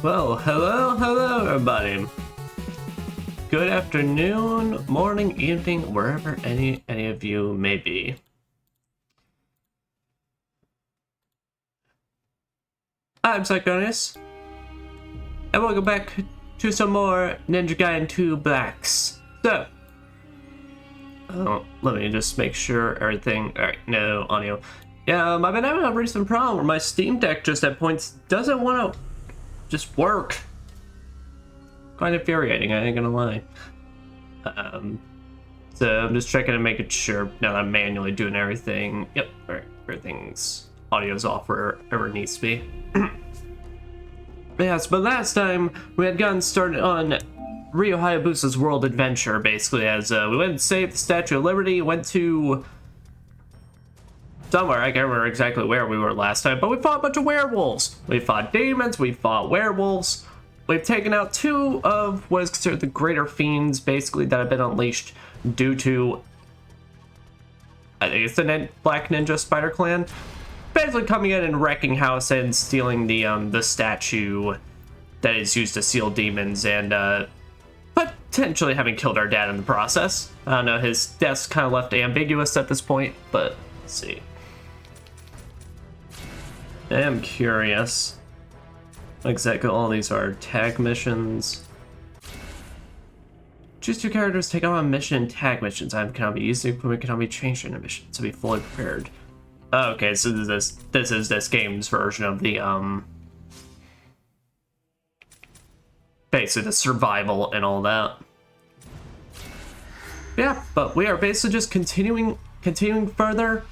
Well, hello everybody. Good afternoon, morning, evening, wherever any of you may be. I'm Psychonius, and welcome back to some more Ninja Gaiden 2 Blacks. So, let me just make sure everything. Alright, no audio. Yeah, I've been having a recent problem where my Steam Deck just at points doesn't want to just work. Quite infuriating, I ain't gonna lie. So I'm just checking and making sure now that I'm manually doing everything. Yep, alright, everything's audio's off wherever it needs to be. Yes, but last time we had gotten started on Ryo Hayabusa's world adventure, basically, as we went and saved the Statue of Liberty, went to somewhere, I can't remember exactly where we were last time, but we fought a bunch of werewolves. We fought demons, we fought werewolves. We've taken out two of what is considered the greater fiends, basically, that have been unleashed due to, I think it's the Black Ninja Spider Clan, basically coming in and wrecking house and stealing the statue that is used to seal demons, and potentially having killed our dad in the process. I don't know, his death's kind of left ambiguous at this point, but let's see. I am curious. Exactly, all these are tag missions. Choose two characters, take on a mission, tag missions. Item cannot be used, equipment cannot be changed in a mission, so be fully prepared. Okay, so this is this game's version of the basically the survival and all that. Yeah, but we are basically just continuing further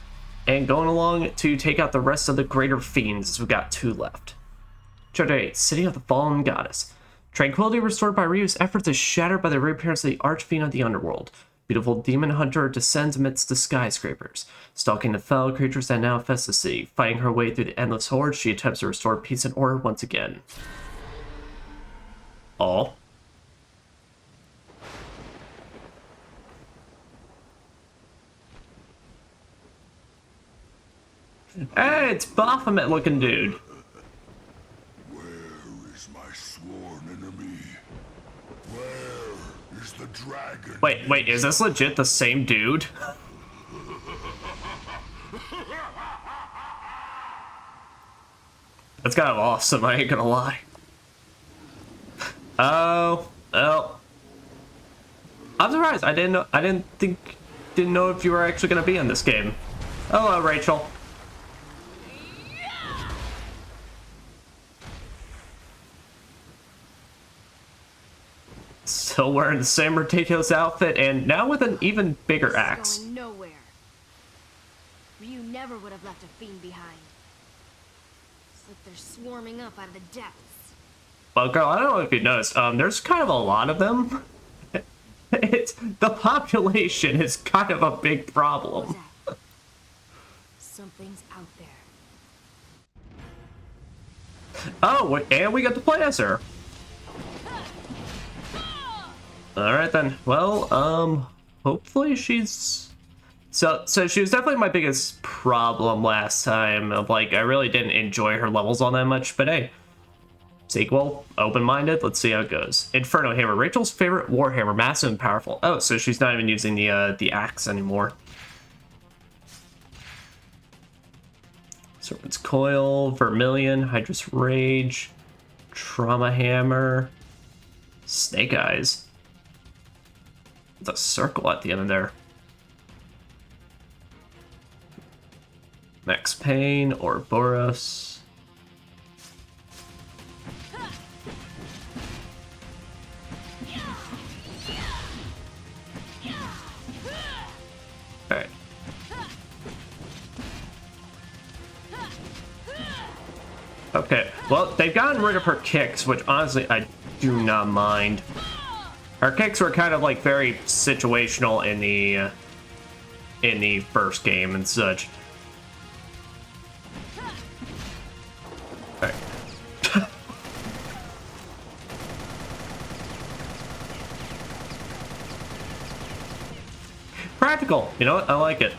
and going along to take out the rest of the greater fiends, as we've got two left. Chapter 8, City of the Fallen Goddess. Tranquility restored by Ryu's efforts is shattered by the reappearance of the Archfiend of the Underworld. Beautiful demon hunter descends amidst the skyscrapers, stalking the foul creatures that now infest the city. Fighting her way through the endless horde, she attempts to restore peace and order once again. All. Hey, it's Baphomet looking dude. Where is my sworn enemy? Where is the dragon? Wait, is this legit the same dude? That's kind of awesome, I ain't gonna lie. Oh, well. I'm surprised. I didn't know if you were actually gonna be in this game. Hello, Rachel. Still wearing the same ridiculous outfit, and now with an even bigger axe. Going nowhere. Ryu never would have left a fiend behind. It's like they're swarming up out of the depths. Well, girl, I don't know if you noticed. There's kind of a lot of them. The population is kind of a big problem. Something's out there. Oh, and we got the play as her. Alright then. Well, hopefully she's... So she was definitely my biggest problem last time. Of like, I really didn't enjoy her levels all that much, but hey. Sequel, open-minded, let's see how it goes. Inferno Hammer, Rachel's favorite warhammer, massive and powerful. Oh, so she's not even using the axe anymore. Serpent's Coil, Vermilion, Hydra's Rage, Trauma Hammer, Snake Eyes. It's a circle at the end of there. Max Pain, Ouroboros. Alright. Okay, well, they've gotten rid of her kicks, which honestly I do not mind. Her kicks were kind of like very situational in the first game and such. Alright. Practical, you know what? I like it.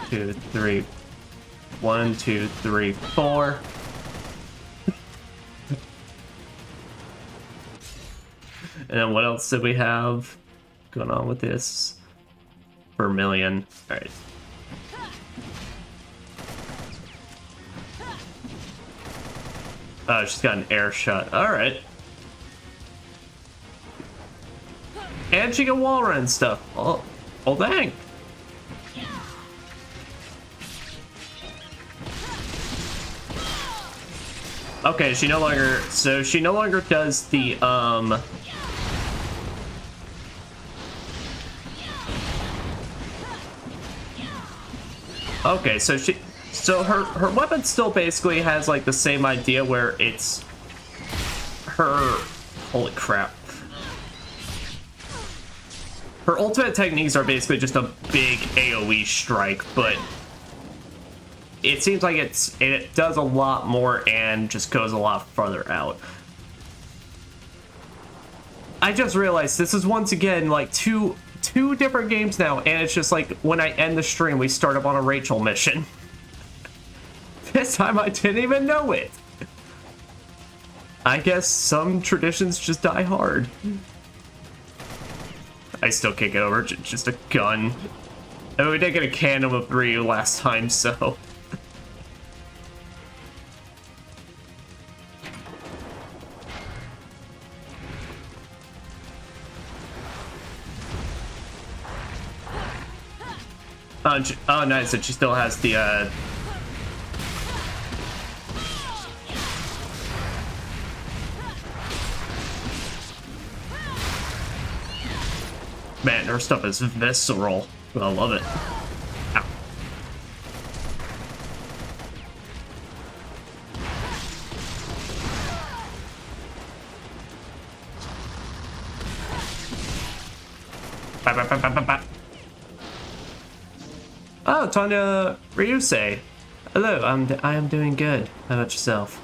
2, 3, 1, 2, 3, 4. And then what else did we have going on with this? Vermilion. All right. Oh, she's got an air shot. All right. And she can wall run stuff. Oh, oh dang. Okay, she no longer, so she no longer does the, okay, so her weapon still basically has like the same idea where it's her, holy crap. Her ultimate techniques are basically just a big AoE strike, but it seems like it does a lot more and just goes a lot farther out. I just realized this is once again like two different games now, and it's just like when I end the stream, we start up on a Rachel mission. This time I didn't even know it. I guess some traditions just die hard. I still can't get over just a gun. I mean, we did get a cannon with Ryu last time, so. Oh, nice that she still has the, Man, her stuff is visceral. I love it. Ow. Bye, bye, bye, bye, bye, bye. Oh, Tanya Ryusei. Hello, I am doing good. How about yourself?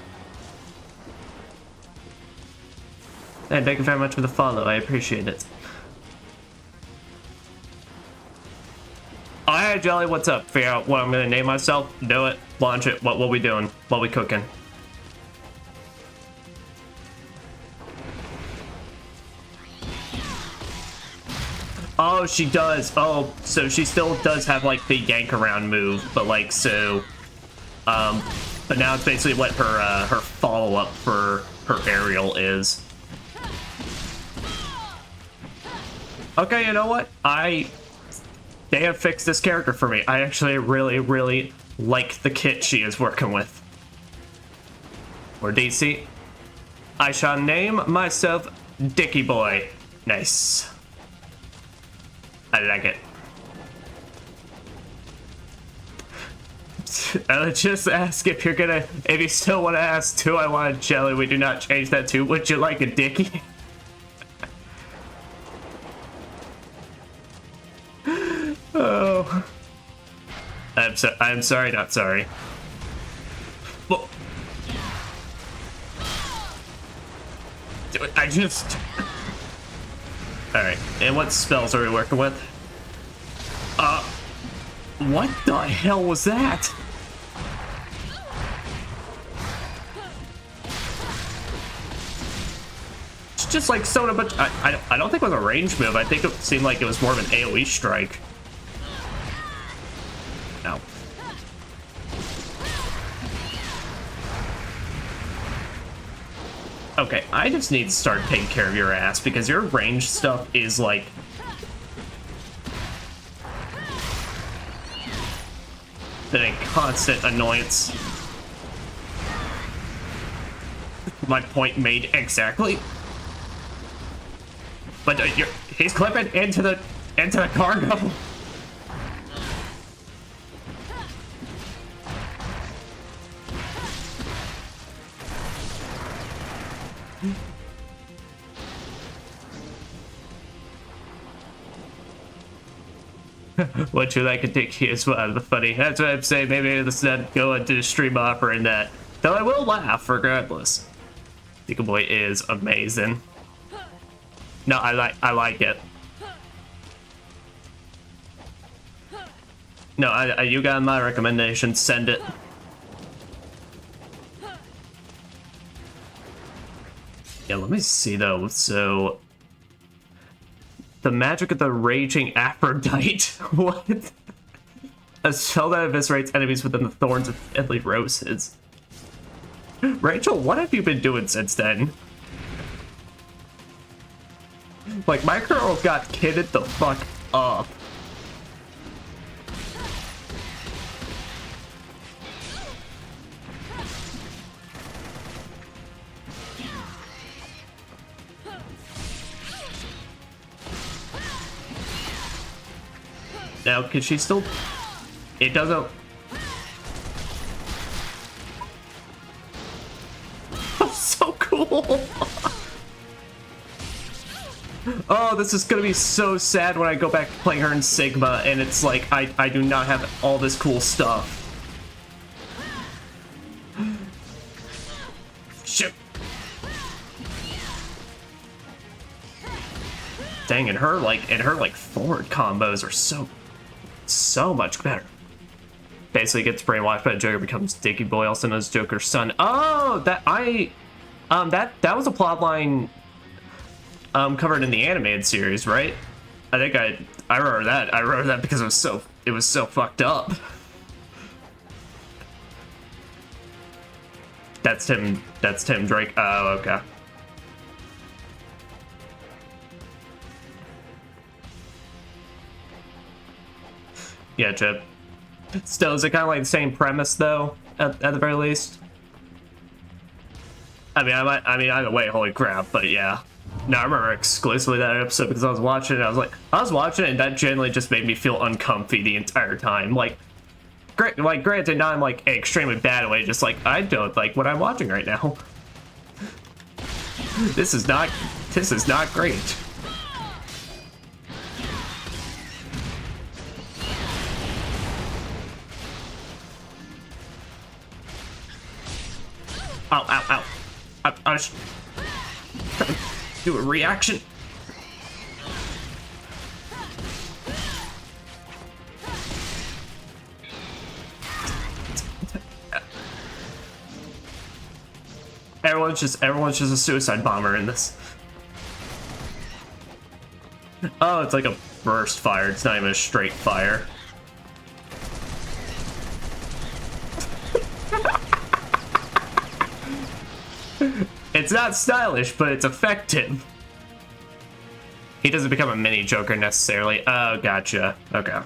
Hey, thank you very much for the follow. I appreciate it. Oh, hey, Jelly, what's up? Figure out what I'm gonna name myself. Do it. Launch it. What we doing? What we cooking? Oh, she does. Oh, so she still does have like the yank around move, but like so. But now it's basically what her follow up for her aerial is. Okay, you know what? They have fixed this character for me. I actually really, really like the kit she is working with. Or DC. I shall name myself Dicky Boy. Nice. I like it. I'll just ask if you still want to ask, do I want a jelly? We do not change that to, would you like a Dicky? Oh. I'm sorry, not sorry. Well, I just... Alright, and what spells are we working with? What the hell was that? It's just like sewing a bunch... I don't think it was a range move. I think it seemed like it was more of an AoE strike. No. Okay, I just need to start taking care of your ass because your range stuff is like... been a constant annoyance. My point made exactly. But he's clipping into the cargo. Would you like a Dicky as well? Funny. That's what I'm saying. Maybe let's not go into the stream offering that. Though I will laugh regardless. Dicky Boy is amazing. No, I like it. No, you got my recommendation. Send it. Yeah, let me see though. So The magic of the raging Aphrodite. What? A spell that eviscerates enemies within the thorns of deadly roses. Rachel, what have you been doing since then? Like, my girl got kitted the fuck up. Now, can she still... It doesn't... So cool! Oh, this is gonna be so sad when I go back to playing her in Sigma, and it's like, I do not have all this cool stuff. Shit. Dang, and her forward combos are so much better. Basically gets brainwashed by the Joker, becomes Dicky Boy, also known as Joker's son. Oh, that was a plotline covered in the animated series, right? I think I remember that. I remember that because it was so fucked up. That's Tim Drake. Oh, okay. Yeah, Chip. Still, is it kind of like the same premise though? At the very least. I mean, either way, holy crap! But yeah, no, I remember exclusively that episode because I was watching it. I was watching it, and that generally just made me feel uncomfy the entire time. Like, granted, not in like an extremely bad way. Just like I don't like what I'm watching right now. This is not great. Ow, ow, ow. I was trying to do a reaction. Everyone's just a suicide bomber in this. Oh, it's like a burst fire. It's not even a straight fire. It's not stylish, but it's effective. He doesn't become a mini Joker necessarily. Oh, gotcha. Okay.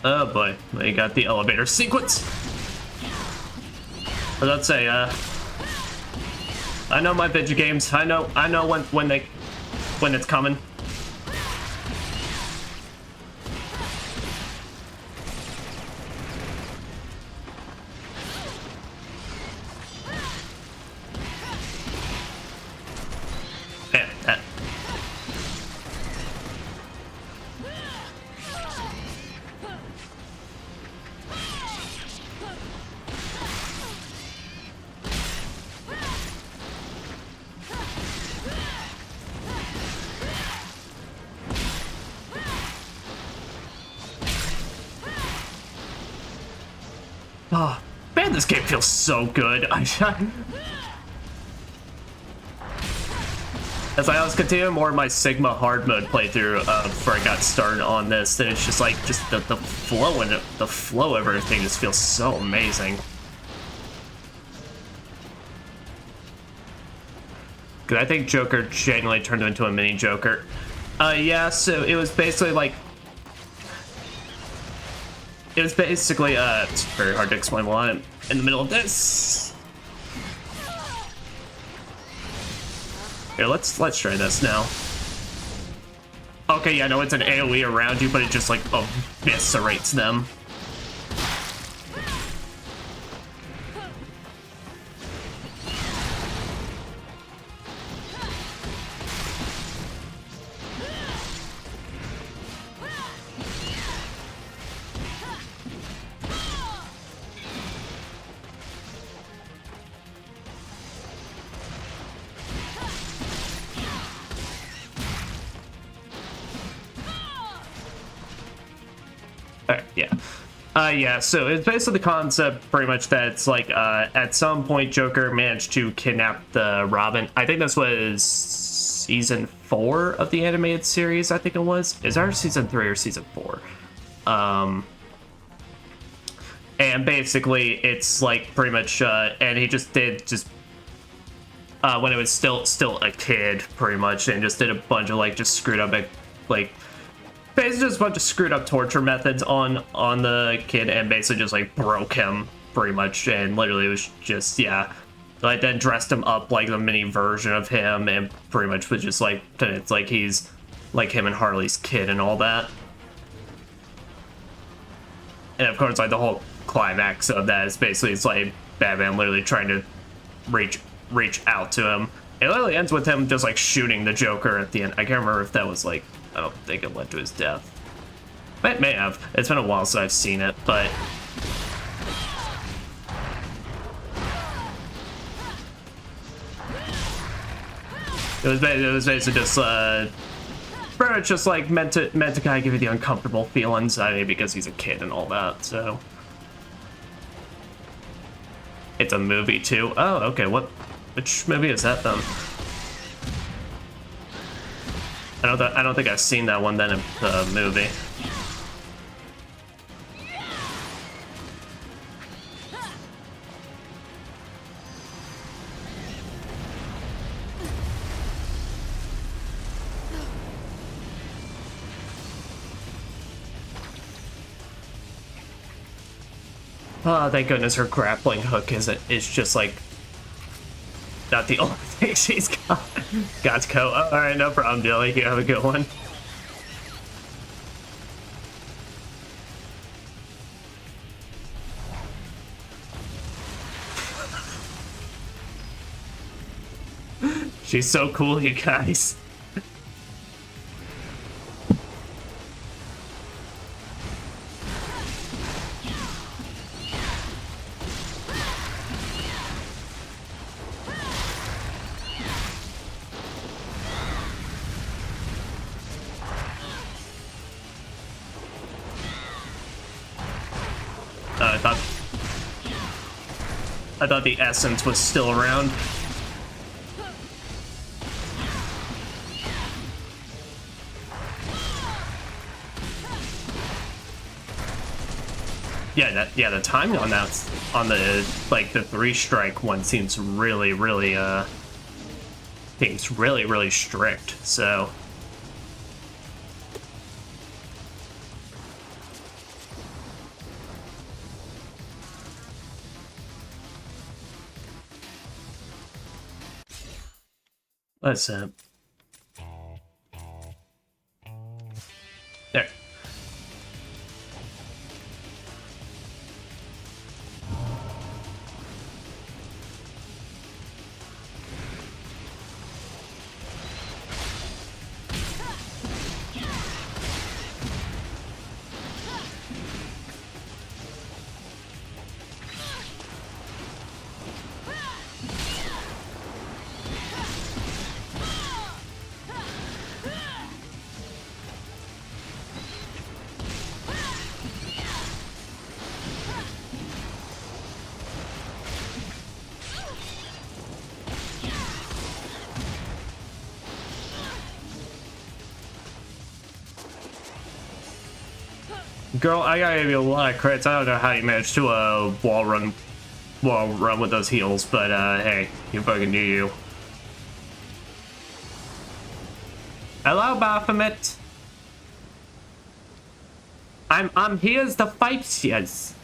Oh boy, we got the elevator sequence. Let's say, I know my video games. I know when it's coming. Yeah, that. Oh, man, this game feels so good. As I was continuing more of my Sigma hard mode playthrough before I got started on this, then it's just like the flow and the flow of everything just feels so amazing. Cause I think Joker genuinely turned into a mini Joker. Yeah, so it was basically like. It was basically, it's very hard to explain while I'm in the middle of this. Here, let's try this now. Okay, yeah, no, it's an AoE around you, but it just like eviscerates them. Yeah. Yeah, so it's basically the concept pretty much that it's like at some point Joker managed to kidnap the Robin. I think this was season 4 of the animated series, I think it was. Is that season 3 or season 4? And basically it's like pretty much and he just did when it was still a kid pretty much, and just did a bunch of like just screwed up like basically just a bunch of screwed up torture methods on the kid, and basically just like broke him pretty much, and literally it was just, yeah, like then dressed him up like the mini version of him, and pretty much was just like, it's like he's like him and Harley's kid and all that. And of course like the whole climax of that is basically it's like Batman literally trying to reach out to him. It literally ends with him just like shooting the Joker at the end. I can't remember if that was like, I don't think it led to his death. It may have. It's been a while since I've seen it, but it was basically just pretty much just like meant to kind of give you the uncomfortable feelings. I mean, because he's a kid and all that. So it's a movie too. Oh, okay. Which movie is that then? I don't think I've seen that one then in the movie. Oh, thank goodness her grappling hook is just like not the only thing she's got. God's coat. Oh, all right, no problem, Dilly. You have a good one. She's so cool, you guys. I thought the essence was still around. Yeah, the timing on that, on the like the 3-strike one seems really strict. So let's there. Girl, I gotta give you a lot of crits. I don't know how you managed to wall run with those heals, but hey, you fucking do you. Hello, Baphomet. I'm here's the fight, yes.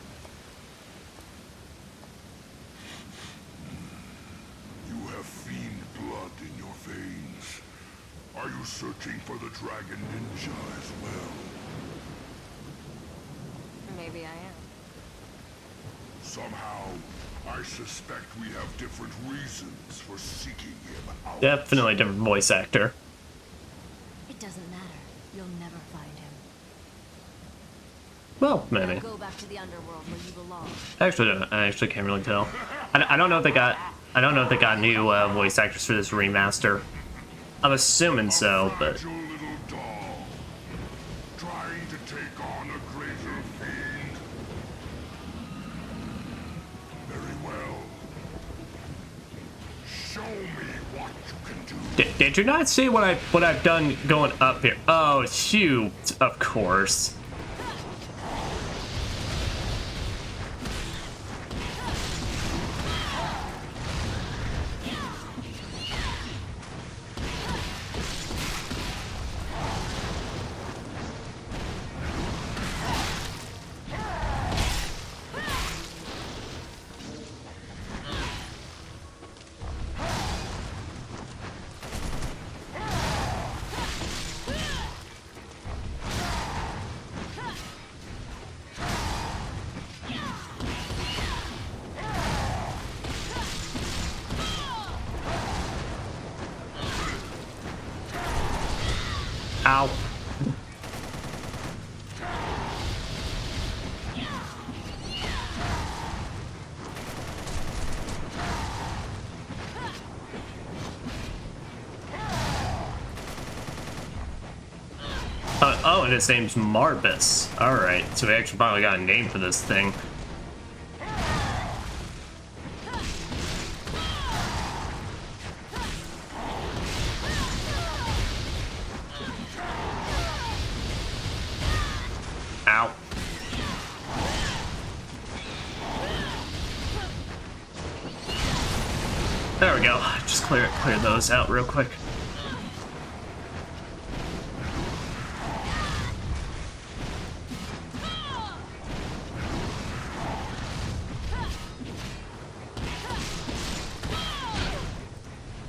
You have fiend blood in your veins. Are you searching for the dragon ninja as well? Maybe I am. Somehow, I suspect we have different reasons for seeking him out. Definitely different voice actor. It doesn't matter. You'll never find him. Well, maybe. Now go back to the Underworld where you belong. I actually can't really tell. I don't know if they got new voice actors for this remaster. I'm assuming so, but Fragile little doll, trying to take on a greater fiend. Very well. Show me what you can do. Did you not see what I've done going up here? Oh, shoot, of course. Ow. Oh, and his name's Marbus. Alright, so we actually finally got a name for this thing. Ow. There we go. Just clear those out real quick.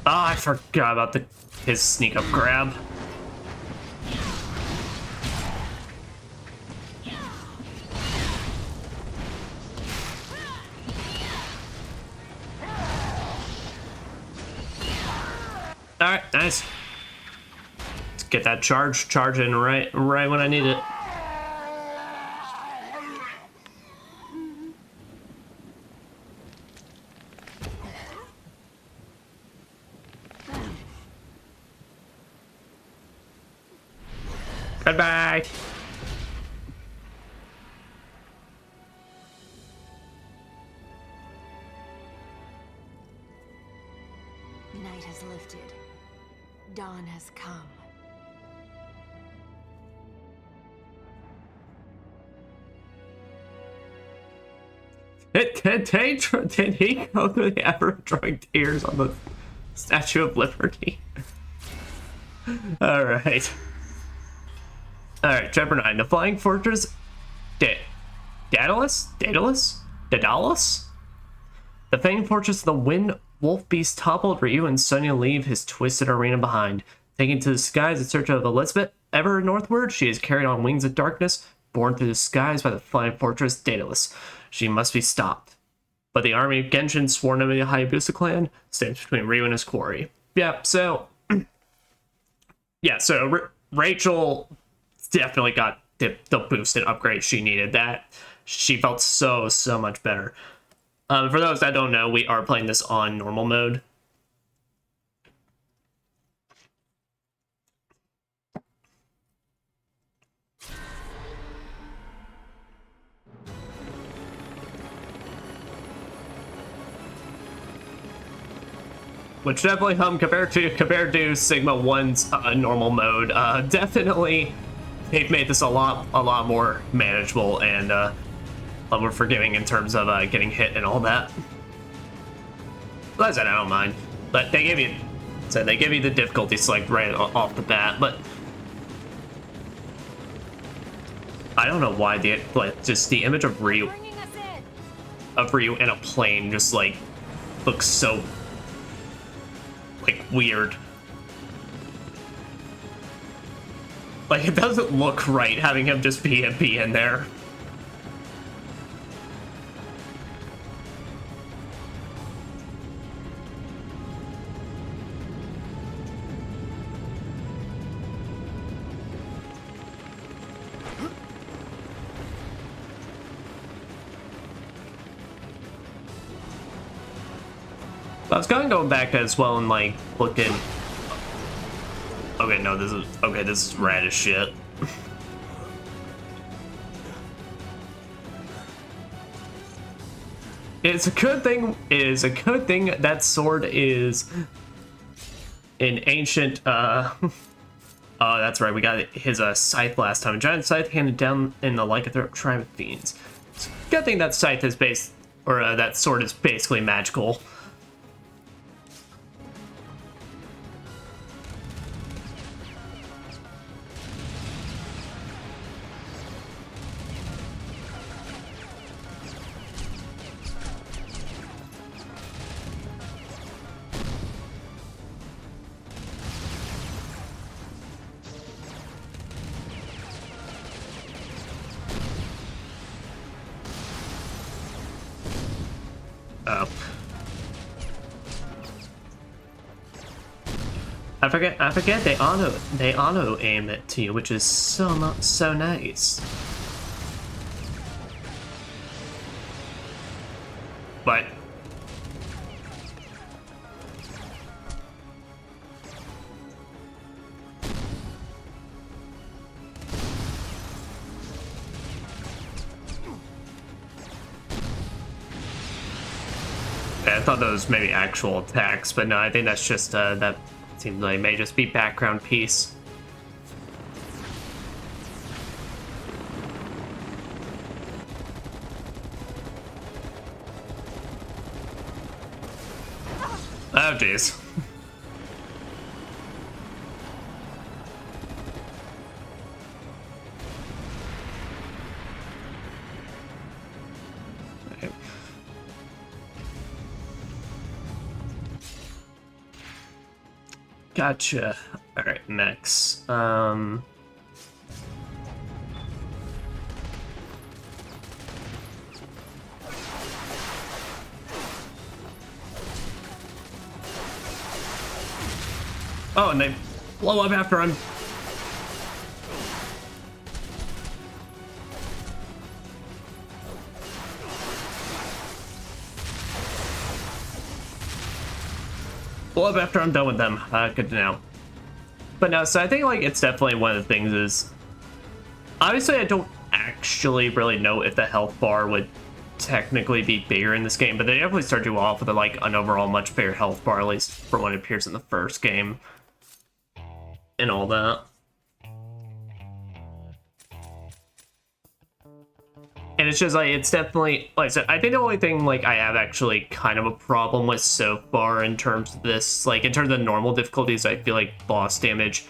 Oh, I forgot about his sneak up grab. Alright, nice. Let's get that charge in right when I need it. Goodbye. Night has lifted. Dawn has come. Did he go through the effort of drawing tears on the Statue of Liberty? Alright. Alright, chapter 9. The Flying Fortress Daedalus? The famed fortress of the Wind Wolf Beast toppled Ryu and Sonya leave his twisted arena behind. Taking to the skies in search of Elizabeth, ever northward, she is carried on wings of darkness, borne through the skies by the flying fortress Daedalus. She must be stopped. But the army of Genshin, sworn to the Hayabusa clan, stands between Ryu and his quarry. Yeah, so... yeah, so Rachel definitely got the boost and upgrade she needed. That she felt so much better. For those that don't know, we are playing this on normal mode. Which definitely compared to Sigma 1's normal mode, definitely they've made this a lot more manageable and a lot more forgiving in terms of getting hit and all that. Well, I said I don't mind, but they give you the difficulty select right off the bat. But I don't know why just the image of Ryu in a plane just like looks so like weird. Like it doesn't look right having him just be in there. I was kind of going back as well and like looking. Okay, no, this is rad as shit. it's a good thing. It is a good thing that sword is an ancient. Oh, that's right. We got his scythe last time. A giant scythe handed down in the lycanthrope tribe of fiends. It's a good thing that scythe is based, or that sword is basically magical. Oh. I forget they auto aim it to you, which is so nice. But I thought those maybe actual attacks, but no, I think that's just that seems like it may just be background piece. Oh jeez. Gotcha. All right, next. Oh, and they blow up after I'm. Blow up after I'm done with them. Good to know. But no, so I think like it's definitely one of the things is obviously I don't actually really know if the health bar would technically be bigger in this game, but they definitely start you off with like an overall much bigger health bar, at least for when it appears in the first game and all that. And it's just like, it's definitely, like I said, I think the only thing like I have actually kind of a problem with so far in terms of this, like in terms of normal difficulties, I feel like boss damage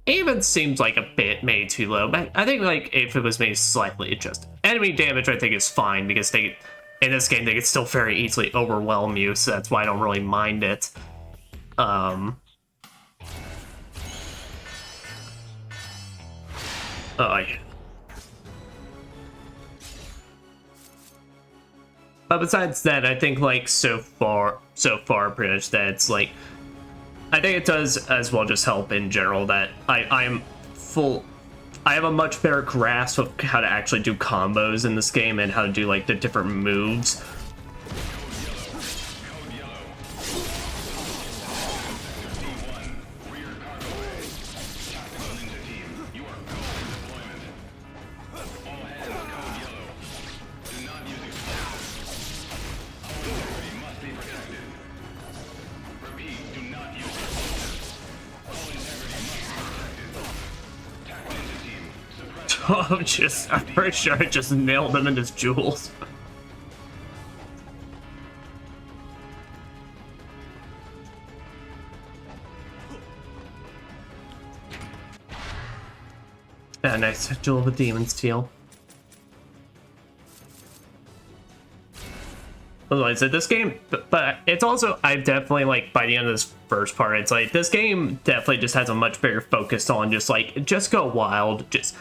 even seems like a bit maybe too low. But I think like if it was maybe slightly adjusted. Enemy damage I think is fine because they, in this game, they can still very easily overwhelm you, so that's why I don't really mind it. Oh yeah. But besides that, I think like so far pretty much that it's like, I think it does as well just help in general that I have a much better grasp of how to actually do combos in this game and how to do like the different moves. Oh, I'm pretty sure I just nailed him in his jewels. Yeah, nice. Jewel of the Demon Steel. Otherwise, this game, but it's also, I definitely, like, by the end of this first part, it's like, this game definitely just has a much bigger focus on just, like, just go wild, just...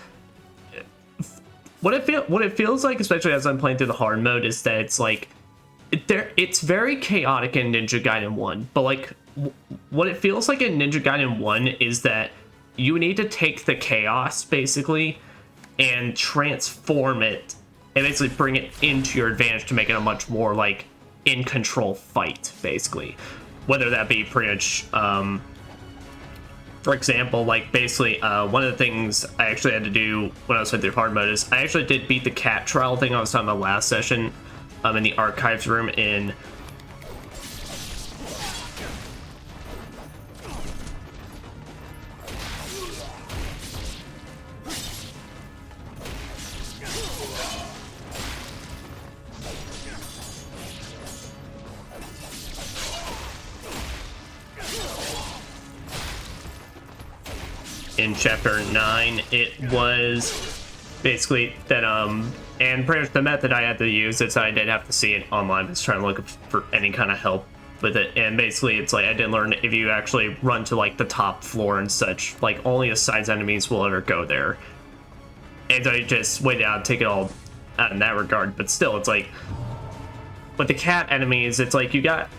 What it feels like, especially as I'm playing through the hard mode, is that it's like it's very chaotic in Ninja Gaiden 1, but like what it feels like in Ninja Gaiden 1 is that you need to take the chaos basically and transform it and basically bring it into your advantage to make it a much more like in control fight, basically. Whether that be pretty much for example, like basically one of the things I actually had to do when I was playing through hard mode is I actually did beat the cat trial thing I was talking about last session. in the archives room in chapter 9. It was basically that and pretty much the method I had to use is I did have to see it online. I was trying to look for any kind of help with it, and basically it's like I didn't learn if you actually run to like the top floor and such, like only the sides enemies will ever go there, and I just waited out to take it all out in that regard. But still, it's like with the cat enemies, it's like you got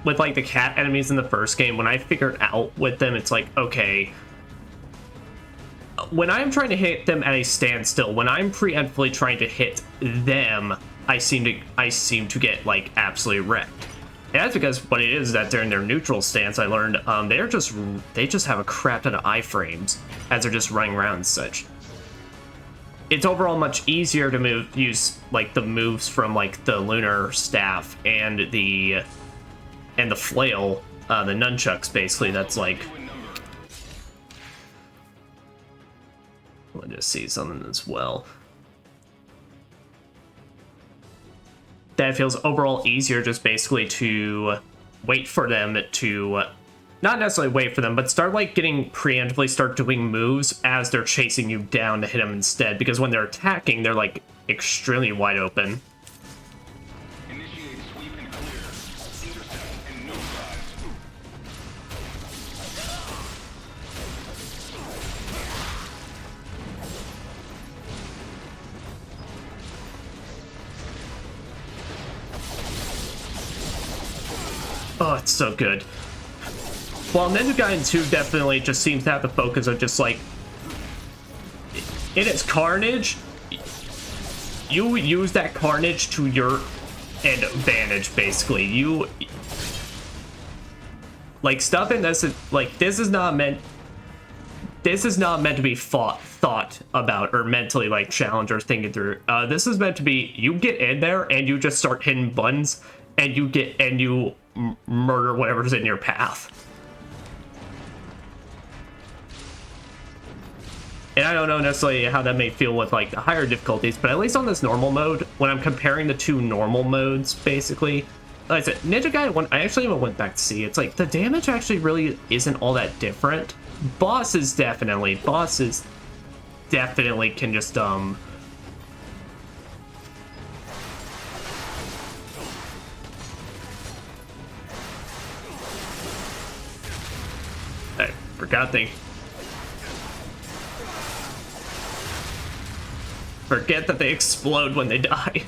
with like the cat enemies in the first game, when I figured out with them, it's like, okay, when I'm trying to hit them at a standstill, when I'm preemptively trying to hit them, I seem to get like absolutely wrecked. And that's because what it is that during their neutral stance, I learned they just have a crap ton of iframes as they're just running around and such. It's overall much easier to use like the moves from like the lunar staff and the flail, the nunchucks basically. That's like, let me just see something as well. That feels overall easier just basically to wait for them to, not necessarily wait for them, but start like preemptively start doing moves as they're chasing you down to hit them instead. Because when they're attacking, they're like extremely wide open. Oh, it's so good. While Ninja Gaiden 2 definitely just seems to have the focus of just like, in its carnage, you use that carnage to your advantage, basically. You, like, stuff in this, like, this is not meant to be thought about or mentally, like, challenged or thinking through. This is meant to be, you get in there and you just start hitting buttons and you murder whatever's in your path. And I don't know necessarily how that may feel with like the higher difficulties, but at least on this normal mode, when I'm comparing the two normal modes, basically, like I said, Ninja Gaiden 1, I actually even went back to see, it's like the damage actually really isn't all that different. Bosses definitely can just I forgot forget that they explode when they die.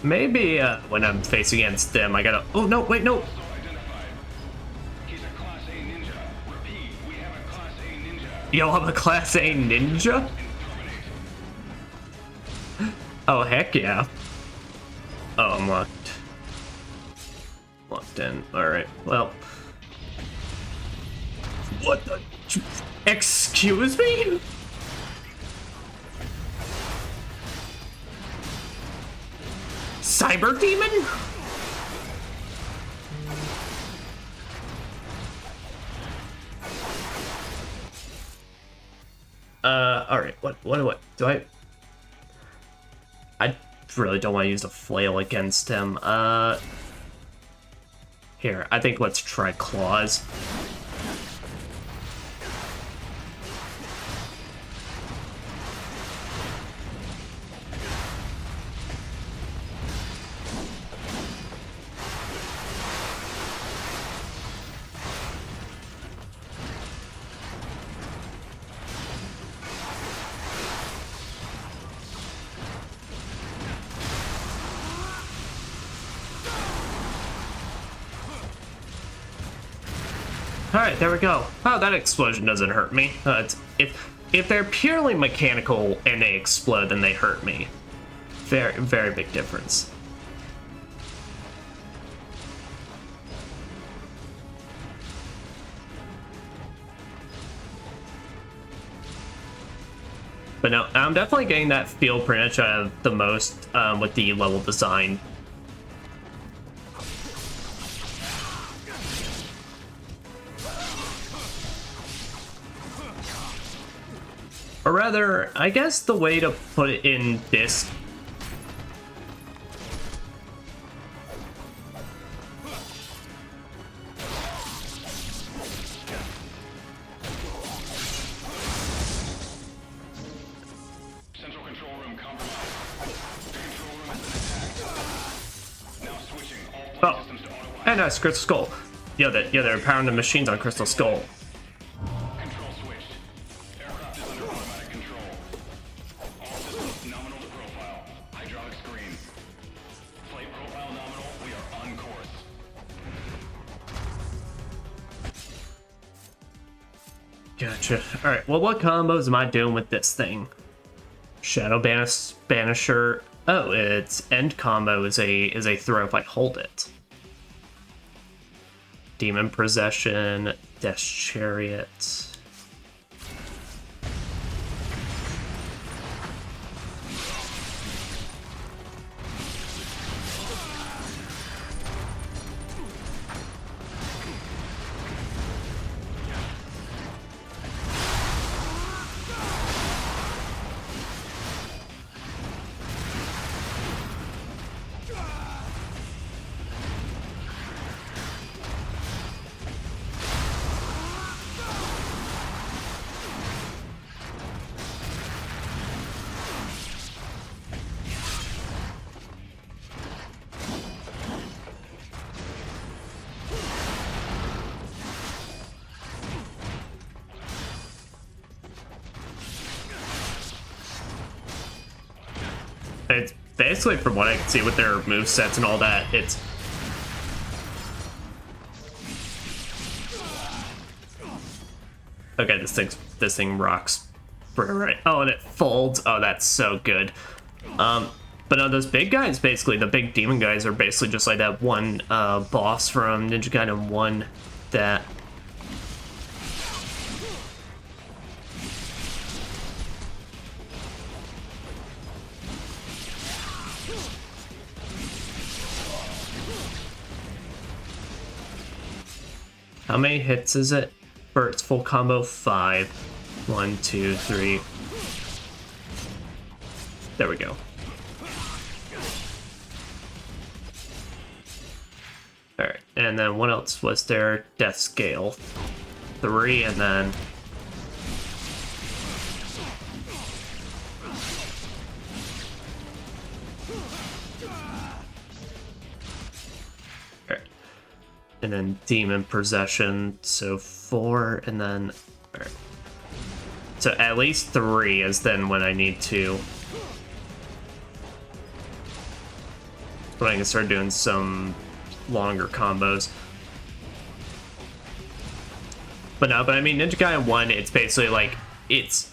Maybe when I'm facing against them, I gotta. Oh no! Wait, no. Yo, I'm a Class A ninja. Oh heck yeah! Oh, I'm locked in. All right. Well. What the? Excuse me? Cyber Demon? Alright, what do I really don't want to use a flail against him. Here, I think let's try claws. Alright, there we go. Oh, that explosion doesn't hurt me. If they're purely mechanical and they explode, then they hurt me. Very, very big difference. But no, I'm definitely getting that feel pretty much out of the most with the level design. Or rather, I guess the way to put it in this... Central control room compromised. Control room has been attacked. Now switching all flight systems to auto. And nice, Crystal Skull. Yeah, they're powering the machines on Crystal Skull. Control switched. Aircraft is under automatic control. All systems nominal to profile. Hydraulic screen. Flight profile nominal. We are on course. Gotcha. Alright, well, what combos am I doing with this thing? Shadow Banisher. Oh, its end combo is a throw if I hold it. Demon Possession, Death's Chariot. It's basically, from what I can see with their movesets and all that, it's... Okay, this thing rocks. Right. Oh, and it folds. Oh, that's so good. But no, those big guys, basically, the big demon guys are basically just like that one boss from Ninja Gaiden 1 that... How many hits is it for its full combo? 5. 1, 2, 3. There we go. Alright, and then what else was there? Death Scale. 3, and then... And then Demon Possession, so 4, and then... Alright. So at least 3 is then when I need to... when I can start doing some longer combos. But no, but I mean, Ninja Gaiden 1, it's basically like, its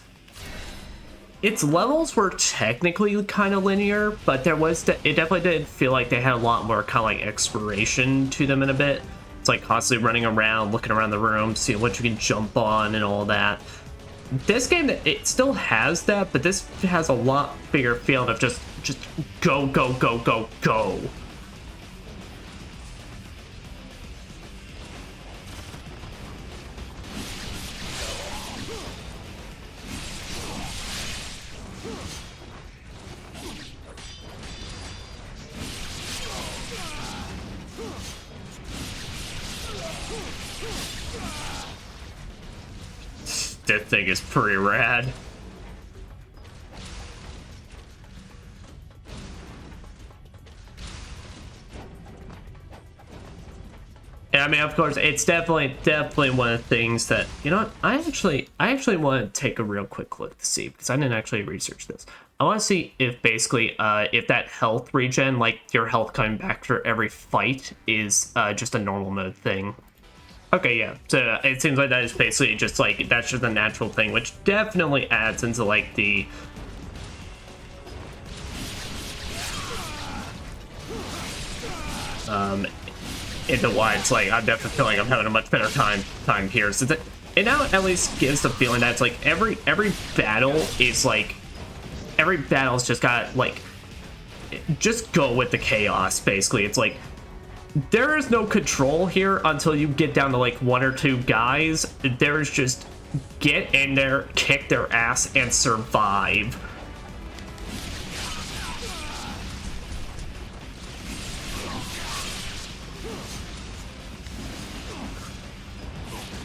levels were technically kind of linear, but there was, it definitely did feel like they had a lot more kind of like exploration to them in a bit. It's like constantly running around, looking around the room, seeing what you can jump on and all that. This game, it still has that, but this has a lot bigger feel of just go, go, go, go, go. This thing is pretty rad. And I mean, of course, it's definitely one of the things that, you know what, I actually want to take a real quick look to see, because I didn't actually research this. I want to see if basically, if that health regen, like your health coming back for every fight, is just a normal mode thing. Okay, yeah, so it seems like that is basically just like, that's just a natural thing, which definitely adds into like the... into why it's like, I definitely feel like I'm having a much better time here, since it now at least gives the feeling that it's like every battle is like every battle's just got, like, just go with the chaos, basically. It's like, there is no control here until you get down to, like, 1 or 2 guys. There's just get in there, kick their ass, and survive.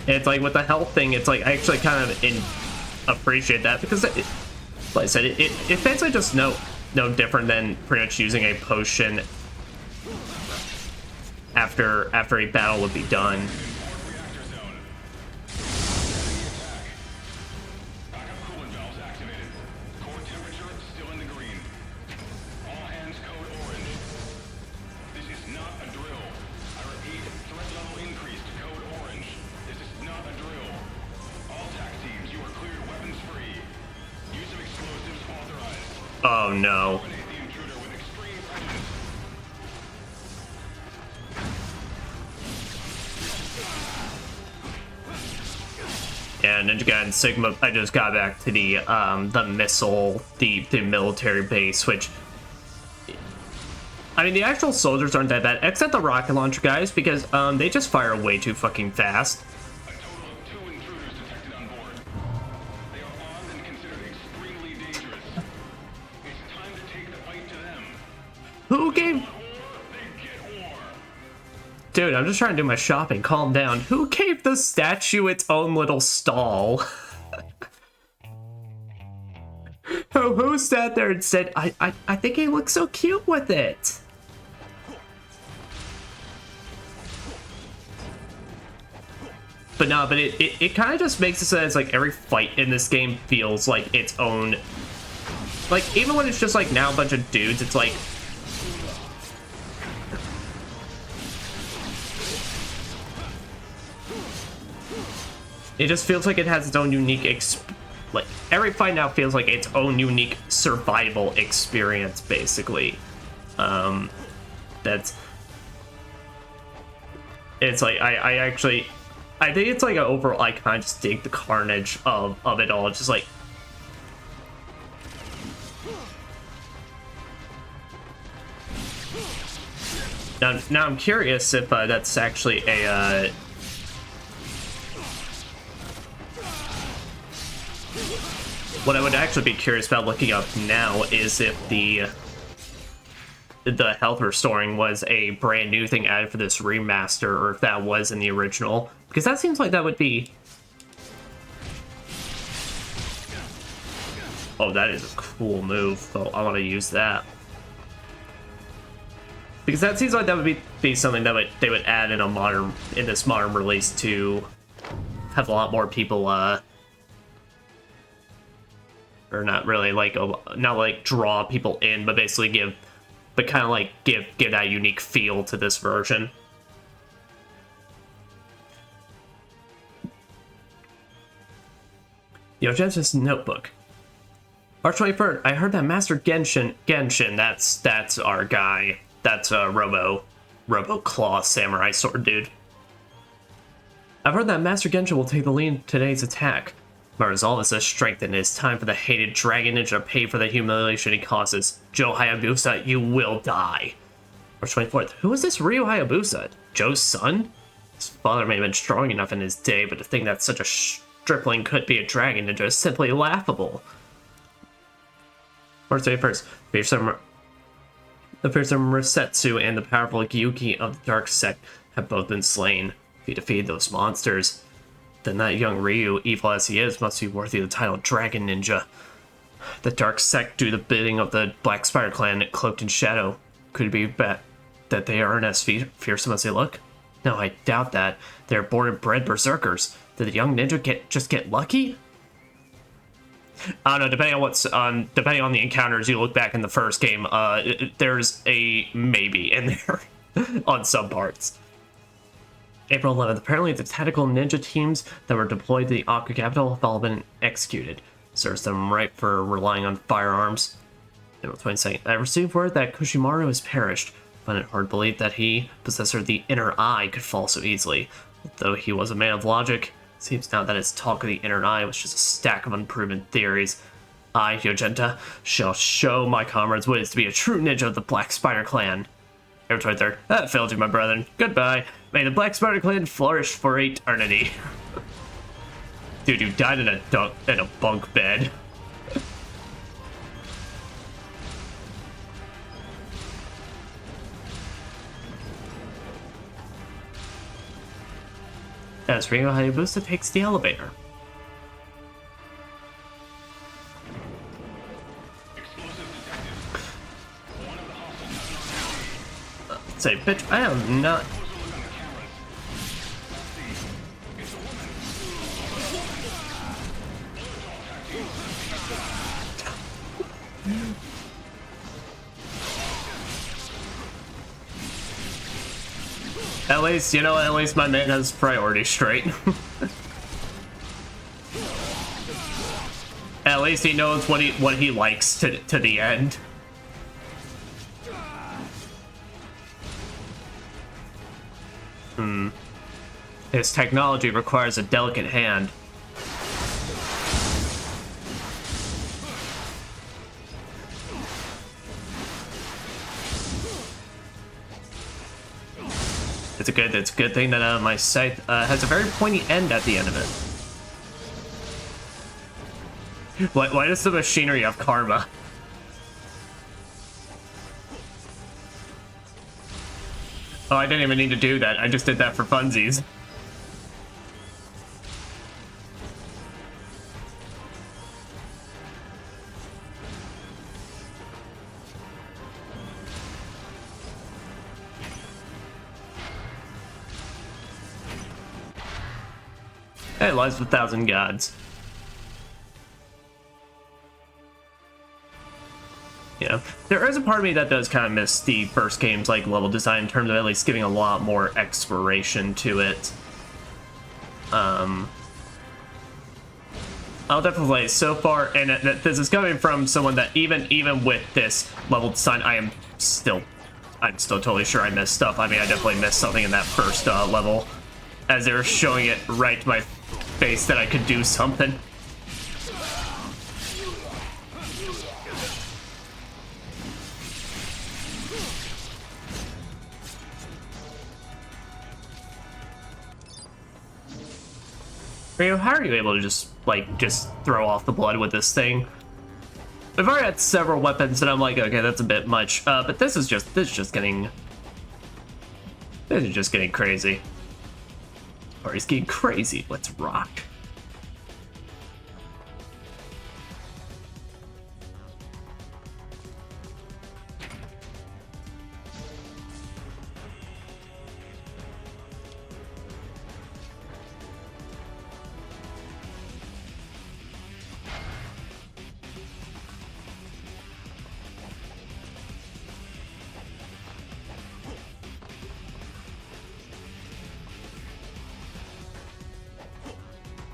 And it's like, with the health thing, it's like, I actually kind of appreciate that, because, like I said, it's basically just no different than pretty much using a potion after a battle would be done. Oh no. Yeah, Ninja Gaiden Sigma, I just got back to the missile, the military base, which, I mean, the actual soldiers aren't that bad, except the rocket launcher guys, because they just fire way too fucking fast. A total of 2 intruders detected on board. They are armed and considered extremely dangerous. It's time to take the fight to them. Who gave... Dude, I'm just trying to do my shopping. Calm down. Who gave the statue its own little stall? Who sat there and said, I think he looks so cute with it? But no, but it kind of just makes it so that it's like every fight in this game feels like its own. Like, even when it's just like now a bunch of dudes, it's like, it just feels like it has its own unique like, every fight now feels like its own unique survival experience, basically. It's like, I think it's like an overall, I kind of just dig the carnage of it all. It's just like, now I'm curious if that's actually a, what I would actually be curious about looking up now is if the health restoring was a brand new thing added for this remaster, or if that was in the original, because that seems like that would be... Oh, that is a cool move, so I want to use that. Because that seems like that would be something that they would add in this modern release to have a lot more people, or not really like, not like draw people in, but basically give that unique feel to this version. Yo, Genesis Notebook. March 23rd, I heard that Master Genshin, that's our guy. That's Robo Claw Samurai Sword dude. I've heard that Master Genshin will take the lead in today's attack. My resolve is strengthened. It is time for the hated Dragon Ninja to pay for the humiliation he causes. Joe Hayabusa, you will die. March 24th. Who is this Ryu Hayabusa? Joe's son? His father may have been strong enough in his day, but to think that such a stripling could be a Dragon Ninja is simply laughable. March 31st. The fearsome Risetsu and the powerful Gyuki of the Dark Sect have both been slain. If you defeat those monsters, then that young Ryu, evil as he is, must be worthy of the title Dragon Ninja. The Dark Sect do the bidding of the Black Spider Clan cloaked in shadow. Could it be bet that they aren't as fearsome as they look? No, I doubt that. They're born and bred berserkers. Did the young ninja just get lucky? I don't know, depending on the encounters you look back in the first game, there's a maybe in there on some parts. April 11th, apparently the tactical ninja teams that were deployed to the Aqua Capital have all been executed. Serves them right for relying on firearms. April 22nd, I received word that Kushimaru has perished. Find it hard to believe that he, possessor of the inner eye, could fall so easily. Though he was a man of logic, it seems now that his talk of the inner eye was just a stack of unproven theories. I, Yojenta, shall show my comrades what it is to be a true ninja of the Black Spider Clan. April 23rd. That failed you, my brethren. Goodbye. May the Black Spider Clan flourish for eternity. Dude, you died in a bunk bed. As Ringo Hayabusa takes the elevator. Say, bitch, I am not. At least, you know, at least my man has priorities straight. At least he knows what he likes to the end. His technology requires a delicate hand. It's a good thing that my scythe has a very pointy end at the end of it. Why does the machinery have karma? Oh, I didn't even need to do that. I just did that for funsies. Hey, lies of a thousand gods. Yeah, there is a part of me that does kind of miss the first game's like level design in terms of at least giving a lot more exploration to it. I'll definitely say so far, and this is coming from someone that even with this level design, I'm still totally sure I missed stuff. I mean, I definitely missed something in that first level, as they were showing it right to my face that I could do something. Ryo, how are you able to just throw off the blood with this thing? We've already had several weapons and I'm like, okay, that's a bit much. But this is just getting crazy. Or he's getting crazy. Let's rock.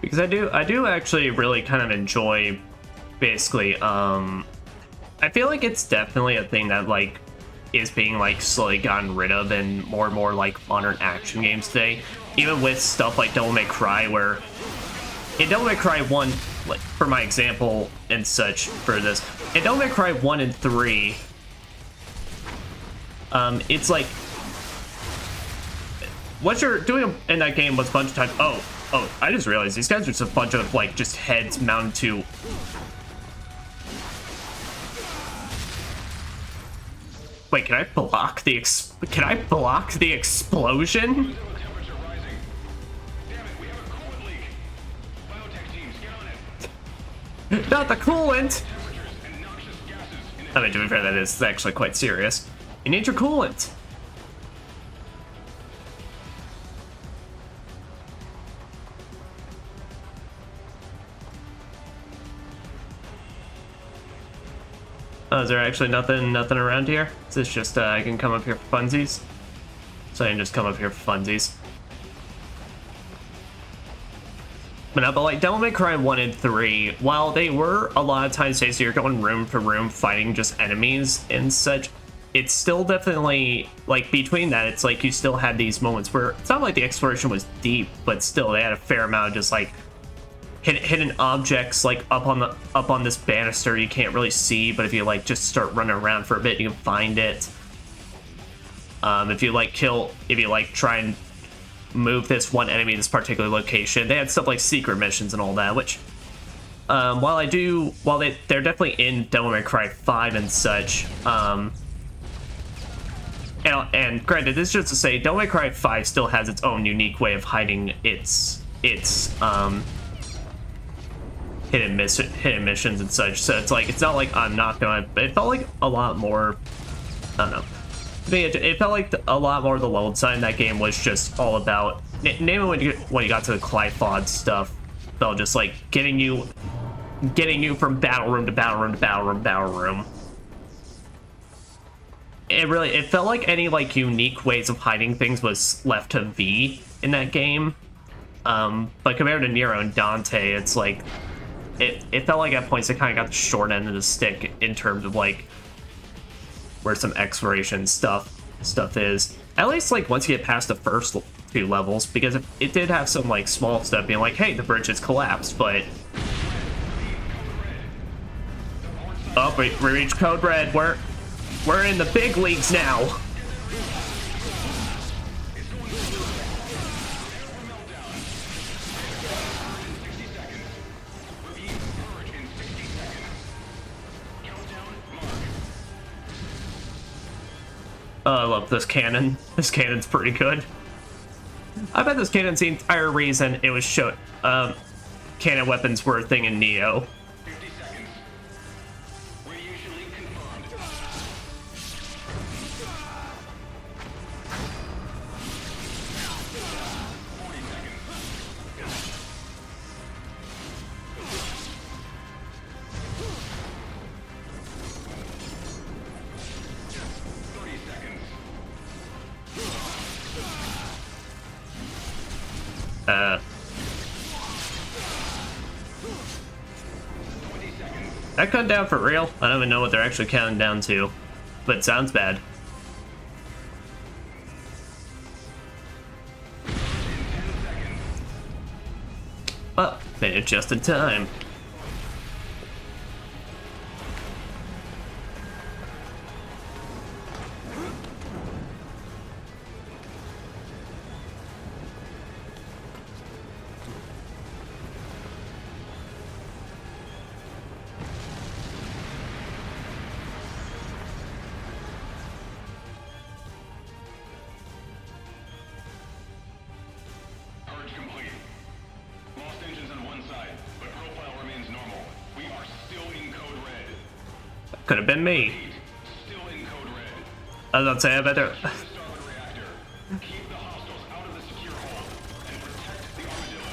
Because I do actually really kind of enjoy, basically, I feel like it's definitely a thing that, like, is being, like, slowly gotten rid of in more and more, like, modern action games today. Even with stuff like Devil May Cry, where in Devil May Cry 1, like, for my example and such for this, in Devil May Cry 1 and 3, it's like, what you're doing in that game was a bunch of times, Oh, I just realized these guys are just a bunch of, like, just heads mounted to... Wait, can I block the explosion? Not the coolant! I mean, to be fair, that is actually quite serious. You need your coolant. Oh, is there actually nothing around here? Is this just, I can come up here for funsies? So I can just come up here for funsies. But like, Devil May Cry 1 and 3, while they were a lot of times, say, so you're going room for room fighting just enemies and such, it's still definitely, like, between that, it's like you still had these moments where it's not like the exploration was deep, but still they had a fair amount of just, like, hidden objects like up on this banister you can't really see, but if you like just start running around for a bit, you can find it. If you like try and move this one enemy to this particular location, they had stuff like secret missions and all that, which while they're definitely in Devil May Cry 5 and such, and granted, this is just to say Devil May Cry 5 still has its own unique way of hiding its hidden missions and such. So it's like, it's not like I'm not gonna, but it felt like a lot more, I don't know. To me, it felt like a lot more of the level design in that game was just all about, namely when you got to the Clifod stuff, felt just like getting you from battle room to battle room to battle room to battle room. It felt like any like unique ways of hiding things was left to V in that game. But compared to Nero and Dante, it's like it felt like at points it kind of got the short end of the stick in terms of like where some exploration stuff is. At least like once you get past the first few levels, because it did have some like small stuff being like, hey, the bridge has collapsed, but oh, we reached Code Red. We're in the big leagues now. Oh, I love this cannon. This cannon's pretty good. I bet this cannon's the entire reason it was shown. Cannon weapons were a thing in Neo. 50 seconds. Reusually confirmed. 40 seconds. 30 seconds. That cut down for real? I don't even know what they're actually counting down to, but it sounds bad. Oh, made it just in time. Purge complete. Lost engines on one side, but profile remains normal. We are still in code red. Could have been me. Still in code red. I was about to say, I better. The starboard reactor. Keep the hostiles out of the secure hole and protect the armadillo.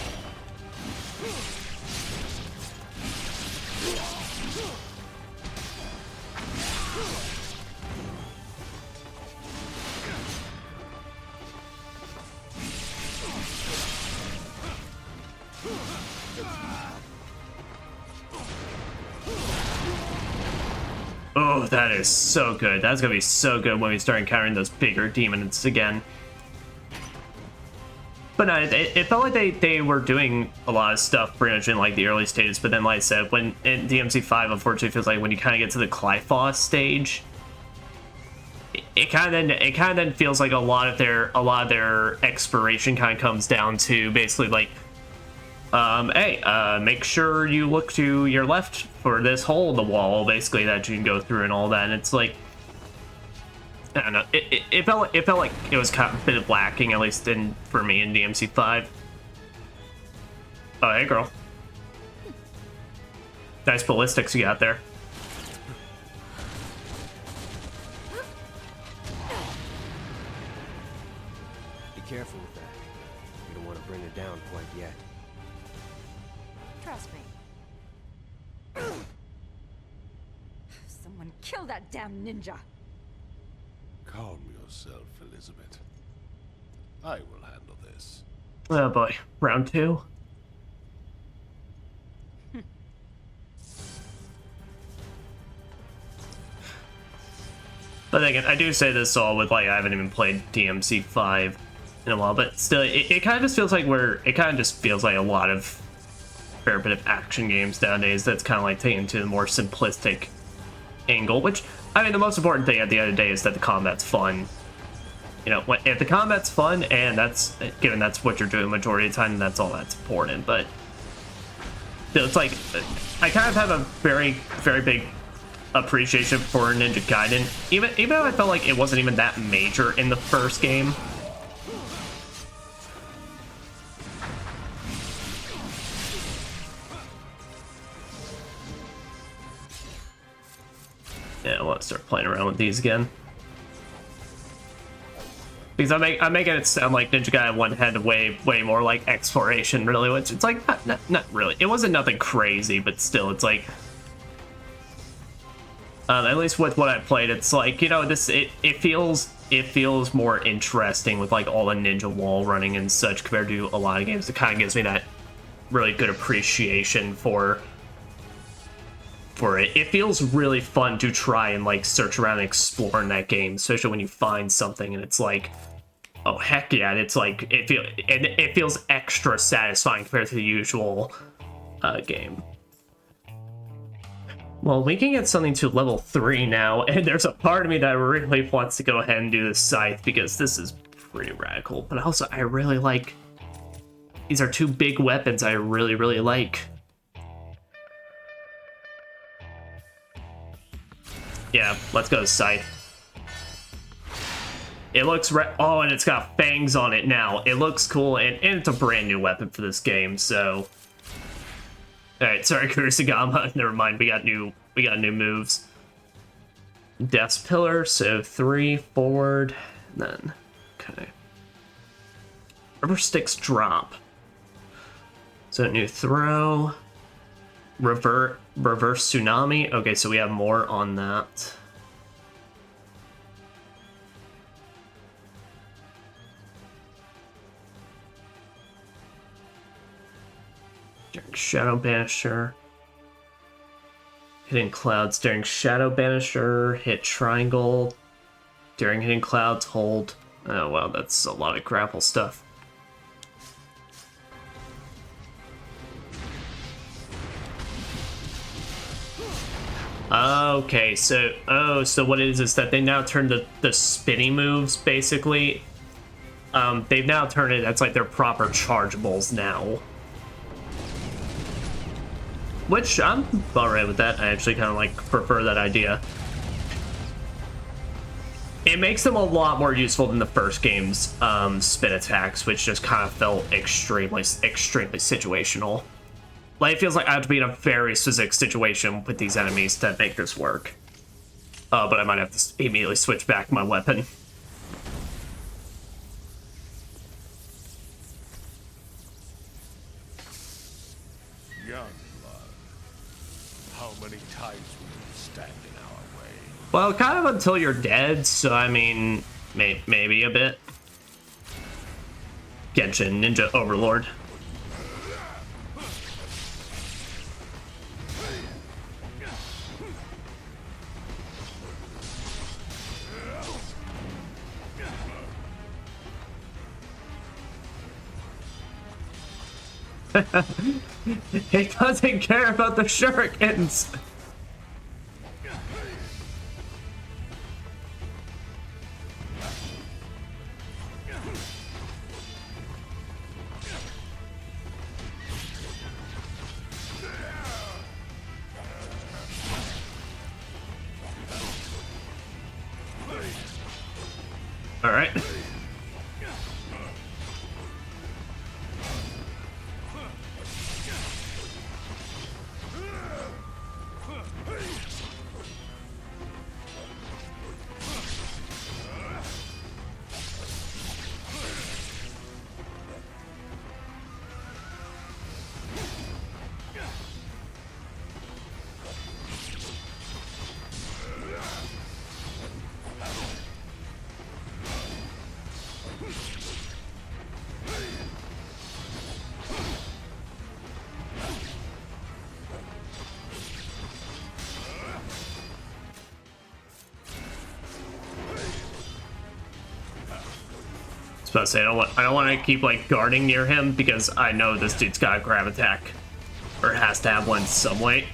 Oh, that is so good. That's gonna be so good when we start encountering those bigger demons again. But no, it felt like they were doing a lot of stuff pretty much in like the early stages, but then like I said, when in DMC5, unfortunately, feels like when you kind of get to the Clifos stage, it kind of then feels like a lot of their exploration kind of comes down to basically like, hey, make sure you look to your left for this hole in the wall, basically, that you can go through and all that. And it's like, I don't know, it felt like it was kind of a bit of lacking, at least for me in DMC5. Oh, hey, girl. Nice ballistics you got there. Be careful with that. You don't want to bring her down quite yet. Trust me. Someone kill that damn ninja. Calm yourself, Elizabeth. I will handle this. Oh boy, round 2. But again, I do say this all with like I haven't even played DMC5 in a while, but still, it kind of just feels like a lot of fair bit of action games nowadays that's kind of like taken to the more simplistic angle, which, I mean, the most important thing at the end of the day is that the combat's fun. You know, if the combat's fun, and given that's what you're doing majority of the time, that's all that's important. But it's like, I kind of have a very, very big appreciation for Ninja Gaiden, even though I felt like it wasn't even that major in the first game. Yeah, I want to start playing around with these again. Because I'm making it sound like Ninja Gaiden 1 had way more like exploration, really, which it's like not really. It wasn't nothing crazy, but still, it's like at least with what I played, it's like, you know, it feels more interesting with like all the ninja wall running and such compared to a lot of games. It kind of gives me that really good appreciation for it. It feels really fun to try and like search around and explore in that game, especially when you find something and it's like, oh heck yeah, it's like it feels extra satisfying compared to the usual game. Well, we can get something to level 3 now, and there's a part of me that really wants to go ahead and do the scythe because this is pretty radical, but also I really like, these are two big weapons I really like. Yeah, let's go to scythe. It looks oh, and it's got fangs on it now. It looks cool, and it's a brand new weapon for this game, so. Alright, sorry, Kurosagama. Never mind, we got new moves. Death's Pillar, so 3 forward, and then okay. Rubber Sticks drop. So new throw. Reverse Tsunami. Okay, so we have more on that. Shadow Banisher. Hitting clouds during Shadow Banisher. Hit triangle. During hitting clouds, hold. Oh wow, that's a lot of grapple stuff. Okay, so what it is that they now turn the spinny moves basically. They've now turned it, that's like their proper chargeables now. Which I'm alright with that. I actually kind of like prefer that idea. It makes them a lot more useful than the first game's spin attacks, which just kind of felt extremely situational. Like, it feels like I have to be in a very specific situation with these enemies to make this work. But I might have to immediately switch back my weapon. Young blood, how many times will you stand in our way? Well, kind of until you're dead, so I mean, maybe a bit. Genshin Ninja Overlord. He doesn't care about the shurikens. All right. I was about to say, I don't want to keep like guarding near him because I know this dude's got a grab attack. Or it has to have one some way.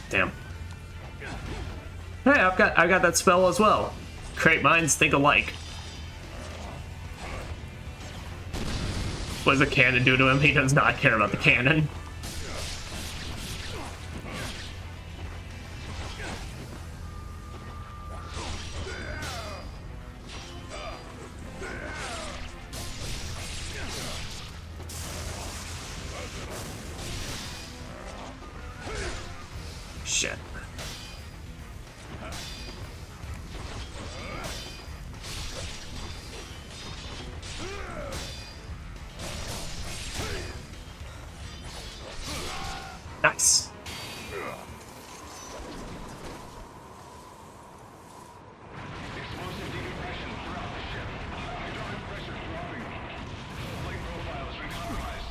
Damn. Hey, I've got that spell as well. Create minds think alike. What does the cannon do to him? He does not care about the cannon. Shit. Nice. Explosive decompression throughout the ship. Hydraulic pressure dropping. Plate profile has been compromised.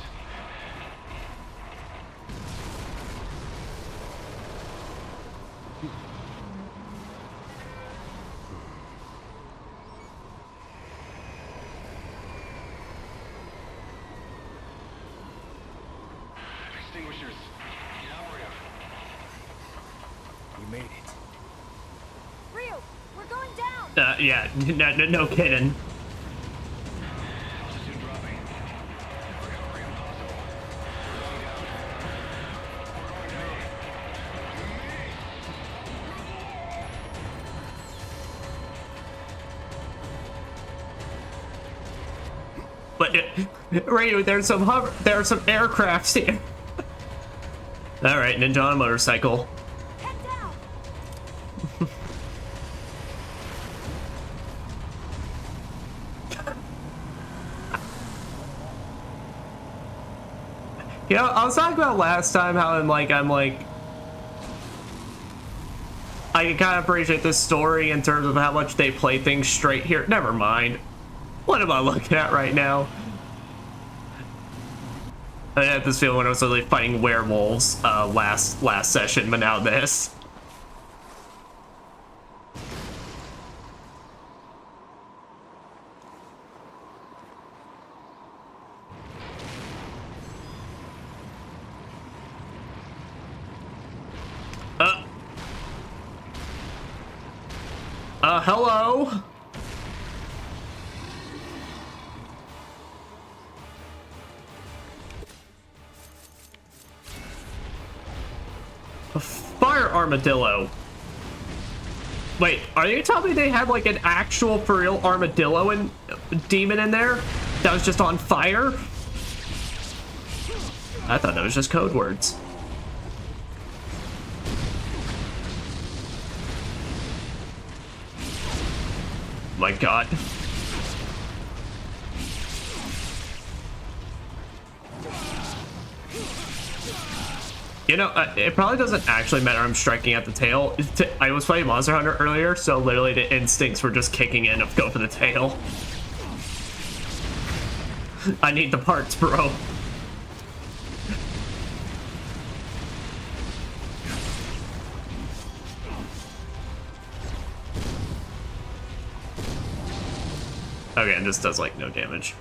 Extinguishers. Now, Rhea. You made it. Ryu, we're going down! Yeah, no kidding. Altitude dropping. Recovery impossible. We're going down. We're going down. But Ryu, there's some aircrafts here. All right, ninja on a motorcycle. Head down! You know, I was talking about last time how I kind of appreciate this story in terms of how much they play things straight here. Never mind. What am I looking at right now? I had this feeling when I was really fighting werewolves last session, but now this. Hello? A fire armadillo. Wait, are you telling me they had like an actual for real armadillo and demon in there that was just on fire? I thought that was just code words. My god. You know, it probably doesn't actually matter I'm striking at the tail. I was playing Monster Hunter earlier, so literally the instincts were just kicking in of go for the tail. I need the parts, bro. Okay, and this does like no damage.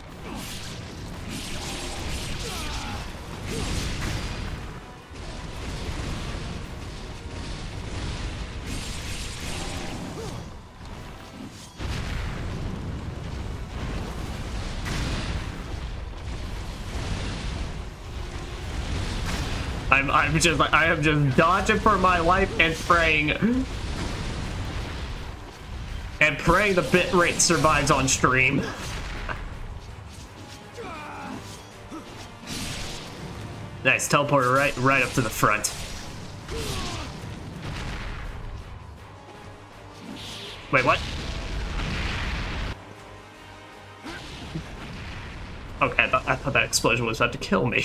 I am just dodging for my life and praying. And praying the bitrate survives on stream. Nice, teleporter right up to the front. Wait, what? Okay, I thought that explosion was about to kill me.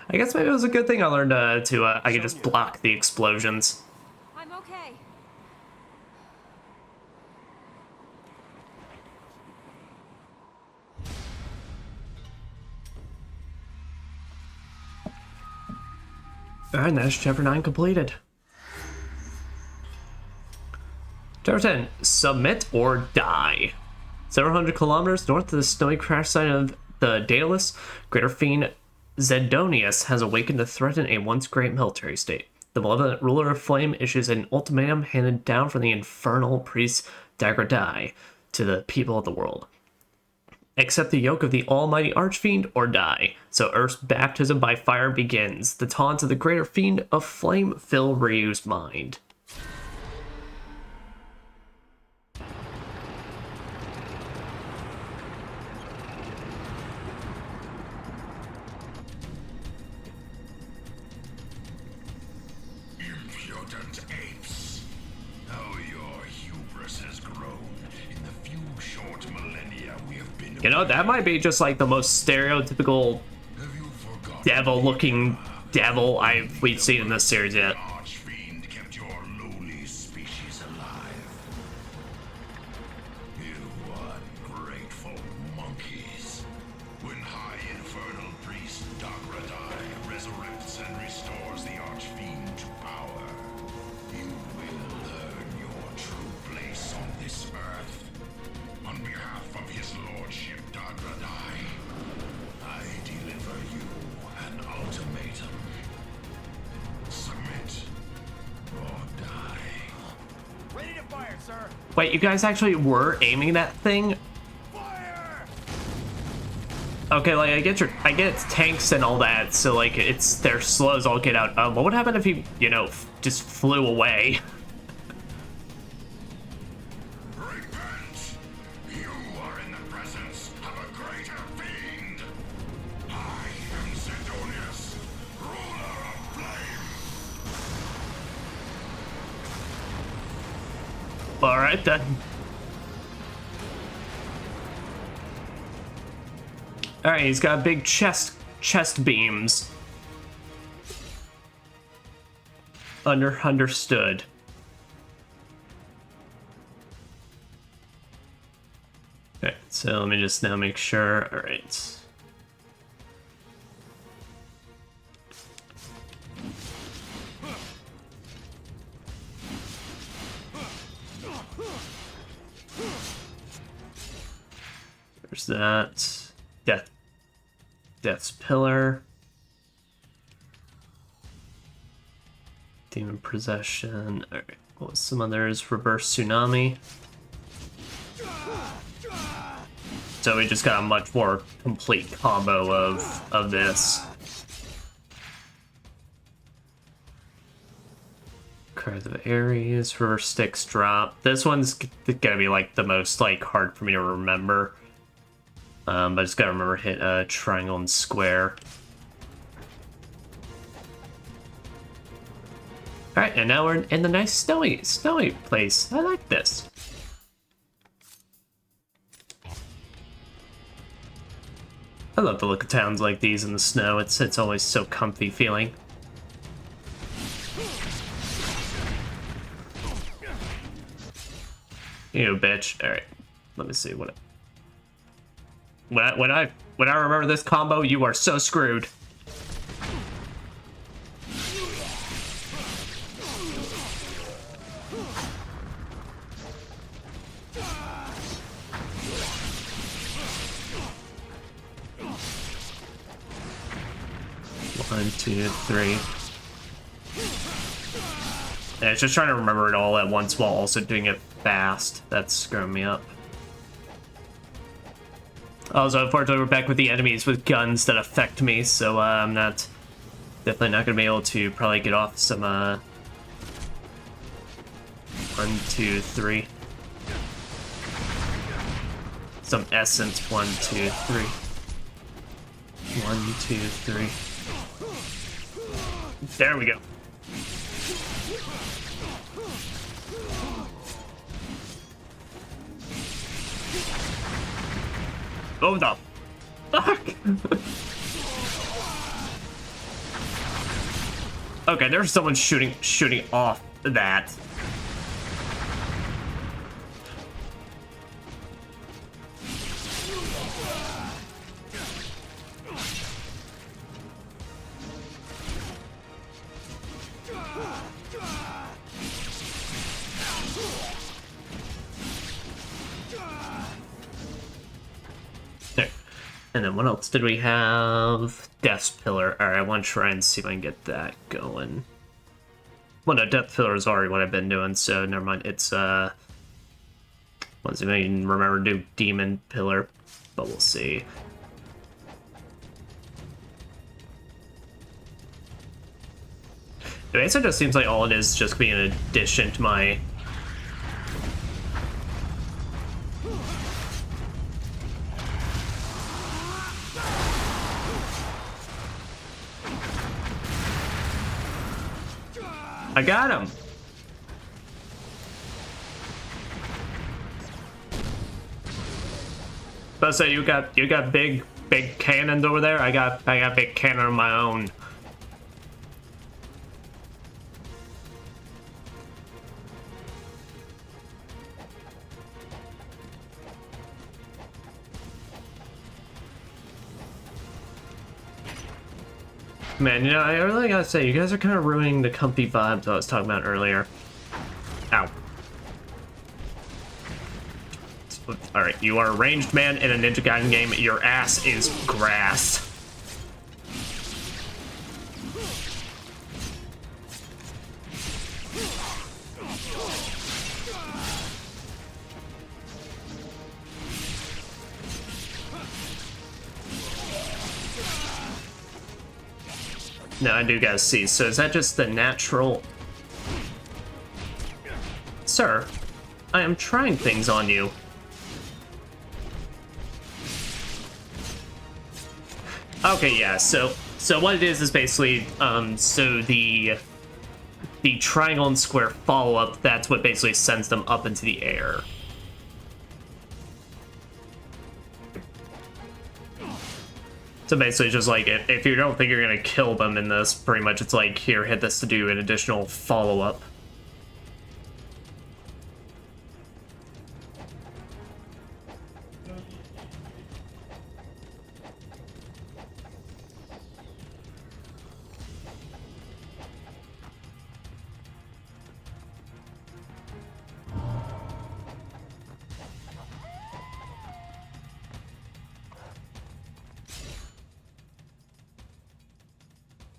I guess maybe it was a good thing I learned I could just block the explosions. I'm okay. Alright, that's chapter 9 completed. Chapter 10, Submit or Die. Several hundred kilometers north of the snowy crash site of the Daedalus, Greater Fiend Zedonius has awakened to threaten a once great military state. The malevolent ruler of flame issues an ultimatum handed down from the infernal priest Dagradai to the people of the world. Accept the yoke of the almighty archfiend or die. So Earth's baptism by fire begins. The taunts of the greater fiend of flame fill Ryu's mind. Impudent apes! How your hubris has grown in the few short millennia we have been. You know, that might be just like the most stereotypical Have you forgotten devil-looking devil we've seen in this series yet. Archfiend kept your lowly species alive? You ungrateful monkeys. When High Infernal Priest Dagradai resurrects and restores the Archfiend to power, you will learn your true place on this earth. On behalf of his lordship Dagradai, I deliver you an ultimatum. Submit or die. Ready to fire, sir. Wait, you guys actually were aiming that thing? Fire! Okay, like I get it's tanks and all that, so like they're slow as all get out. What would happen if he, you know, just flew away? Repent! You are in the presence of a greater fiend! I am Zedonius, ruler of flame! All right then. All right, he's got big chest beams. Understood. Okay, so let me just now make sure. All right. There's that. Death's Pillar. Demon Possession. Alright, what was some others? Reverse Tsunami. So we just got a much more complete combo of this. Cries of Ares, Reverse Sticks Drop. This one's gonna be like the most like hard for me to remember. But I just gotta remember hit triangle and square. Alright, and now we're in the nice snowy place. I like this. I love the look of towns like these in the snow. It's always so comfy feeling. You bitch. Alright. Let me see what when I remember this combo, you are so screwed. One, two, three. And it's just trying to remember it all at once while also doing it fast. That's screwing me up. Also, unfortunately, we're back with the enemies with guns that affect me, so I'm definitely not going to be able to probably get off some, 1, 2, 3. Some essence, 1, 2, 3. 1, 2, 3. There we go. Oh the fuck! Okay, there's someone shooting off that. And then what else did we have? Death's Pillar. Alright, I want to try and see if I can get that going. Well, no, Death Pillar is already what I've been doing, so never mind. It's, once I even remember to do Demon Pillar, but we'll see. I guess it just seems like all it is just being an addition to my... I got him! But so you got big cannons over there? I got big cannon of my own. Man, you know, I really gotta say, you guys are kind of ruining the comfy vibes I was talking about earlier. Ow. Alright, you are a ranged man in a Ninja Gaiden game. Your ass is grass. No, I do gotta see. So is that just the natural... Sir, I am trying things on you. Okay, yeah, so what it is basically, so the triangle and square follow-up, that's what basically sends them up into the air. So basically just like, if you don't think you're gonna kill them in this, pretty much it's like, here, hit this to do an additional follow-up.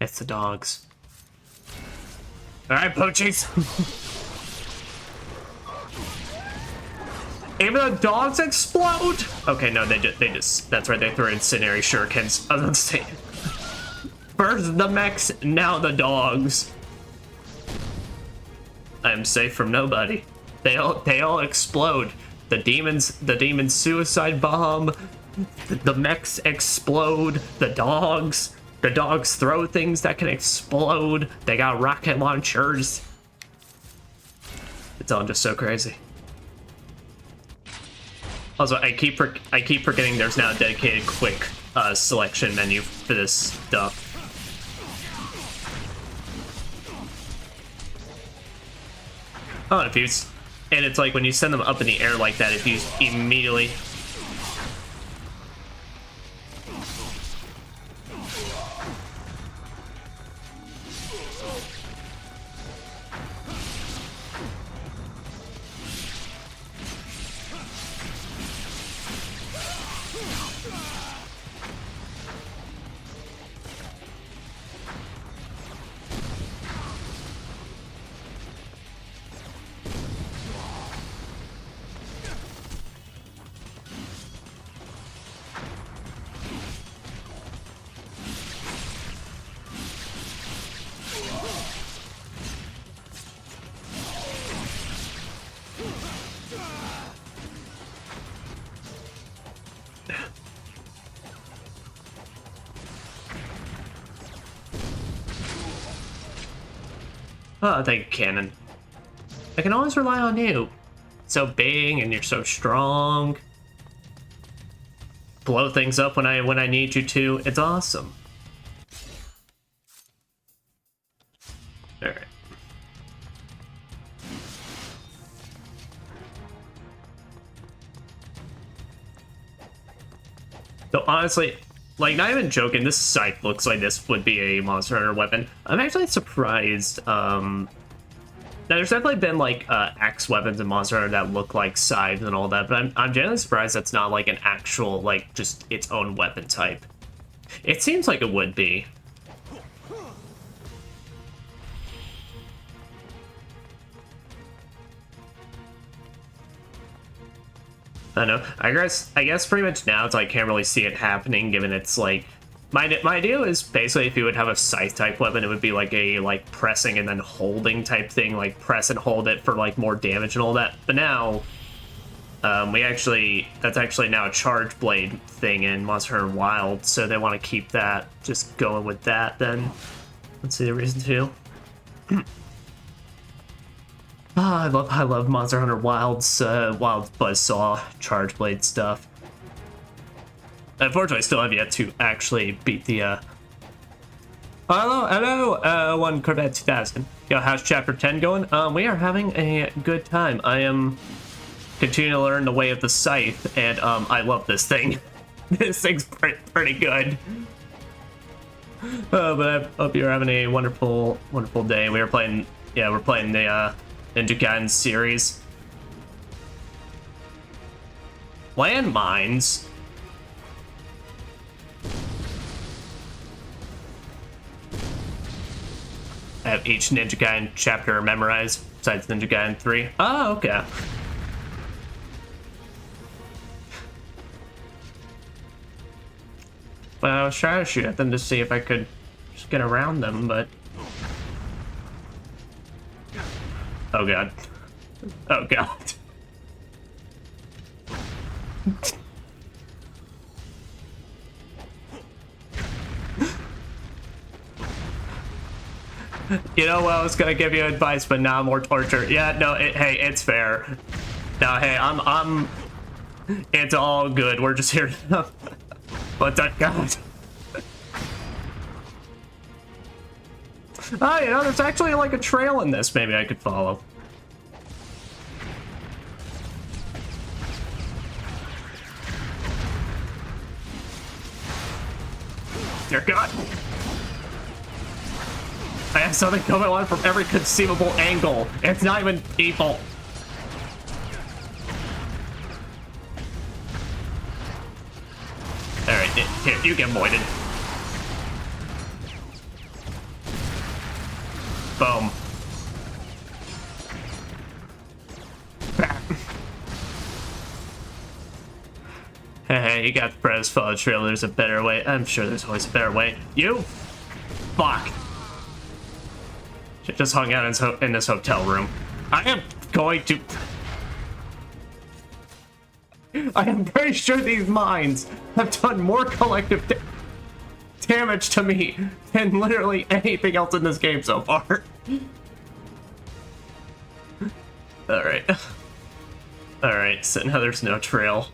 It's the dogs. Alright, Poochies. Even the dogs explode? Okay, no, they just, that's right, they threw incendiary shurikens. I was gonna say, first the mechs, now the dogs. I am safe from nobody. They all explode. The demons suicide bomb, the mechs explode, the dogs throw things that can explode. They got rocket launchers. It's all just so crazy. Also, I keep forgetting there's now a dedicated quick selection menu for this stuff. Oh, and it's like when you send them up in the air like that, if you immediately... Oh, thank you, Cannon. I can always rely on you. So big and you're so strong. Blow things up when I need you to. It's awesome. All right. So honestly, like, not even joking, this scythe looks like this would be a Monster Hunter weapon. I'm actually surprised, Now, there's definitely been like axe weapons in Monster Hunter that look like scythes and all that, but I'm genuinely surprised that's not like an actual like just its own weapon type. It seems like it would be. I don't know. I guess pretty much now it's like can't really see it happening, given it's like my idea is basically if you would have a scythe type weapon, it would be like a like pressing and then holding type thing, like press and hold it for like more damage and all that. But now that's actually now a charge blade thing in Monster Hunter Wild, so they want to keep that just going with that. Then let's see the reason to. I love Monster Hunter Wild's Wild Buzzsaw charge blade stuff. Unfortunately, I still have yet to actually beat the hello, one Corvette 2000. Yo, how's chapter 10 going? We are having a good time. I am continuing to learn the way of the scythe, and I love this thing. This thing's pretty good. But I hope you're having a wonderful day. We're playing the Ninja Gaiden series. Landmines. I have each Ninja Gaiden chapter memorized, besides Ninja Gaiden 3. Oh, okay. Well, I was trying to shoot at them to see if I could just get around them, but... Oh god. Oh god. You know what? I was gonna give you advice, but now more torture. Yeah, no, hey, it's fair. No, hey, I'm. It's all good. We're just here. But god. Oh, you know, there's actually like a trail in this. Maybe I could follow. Dear God. I have something coming on from every conceivable angle. It's not even evil. Alright, here, you get voided. Boom. Hey, you got the press follow trail. There's a better way. I'm sure there's always a better way. You? Fuck. Just hung out in this hotel room. I am going to... I am very sure these mines have done more collective damage to me than literally anything else in this game so far. Alright. Alright, so now there's no trail.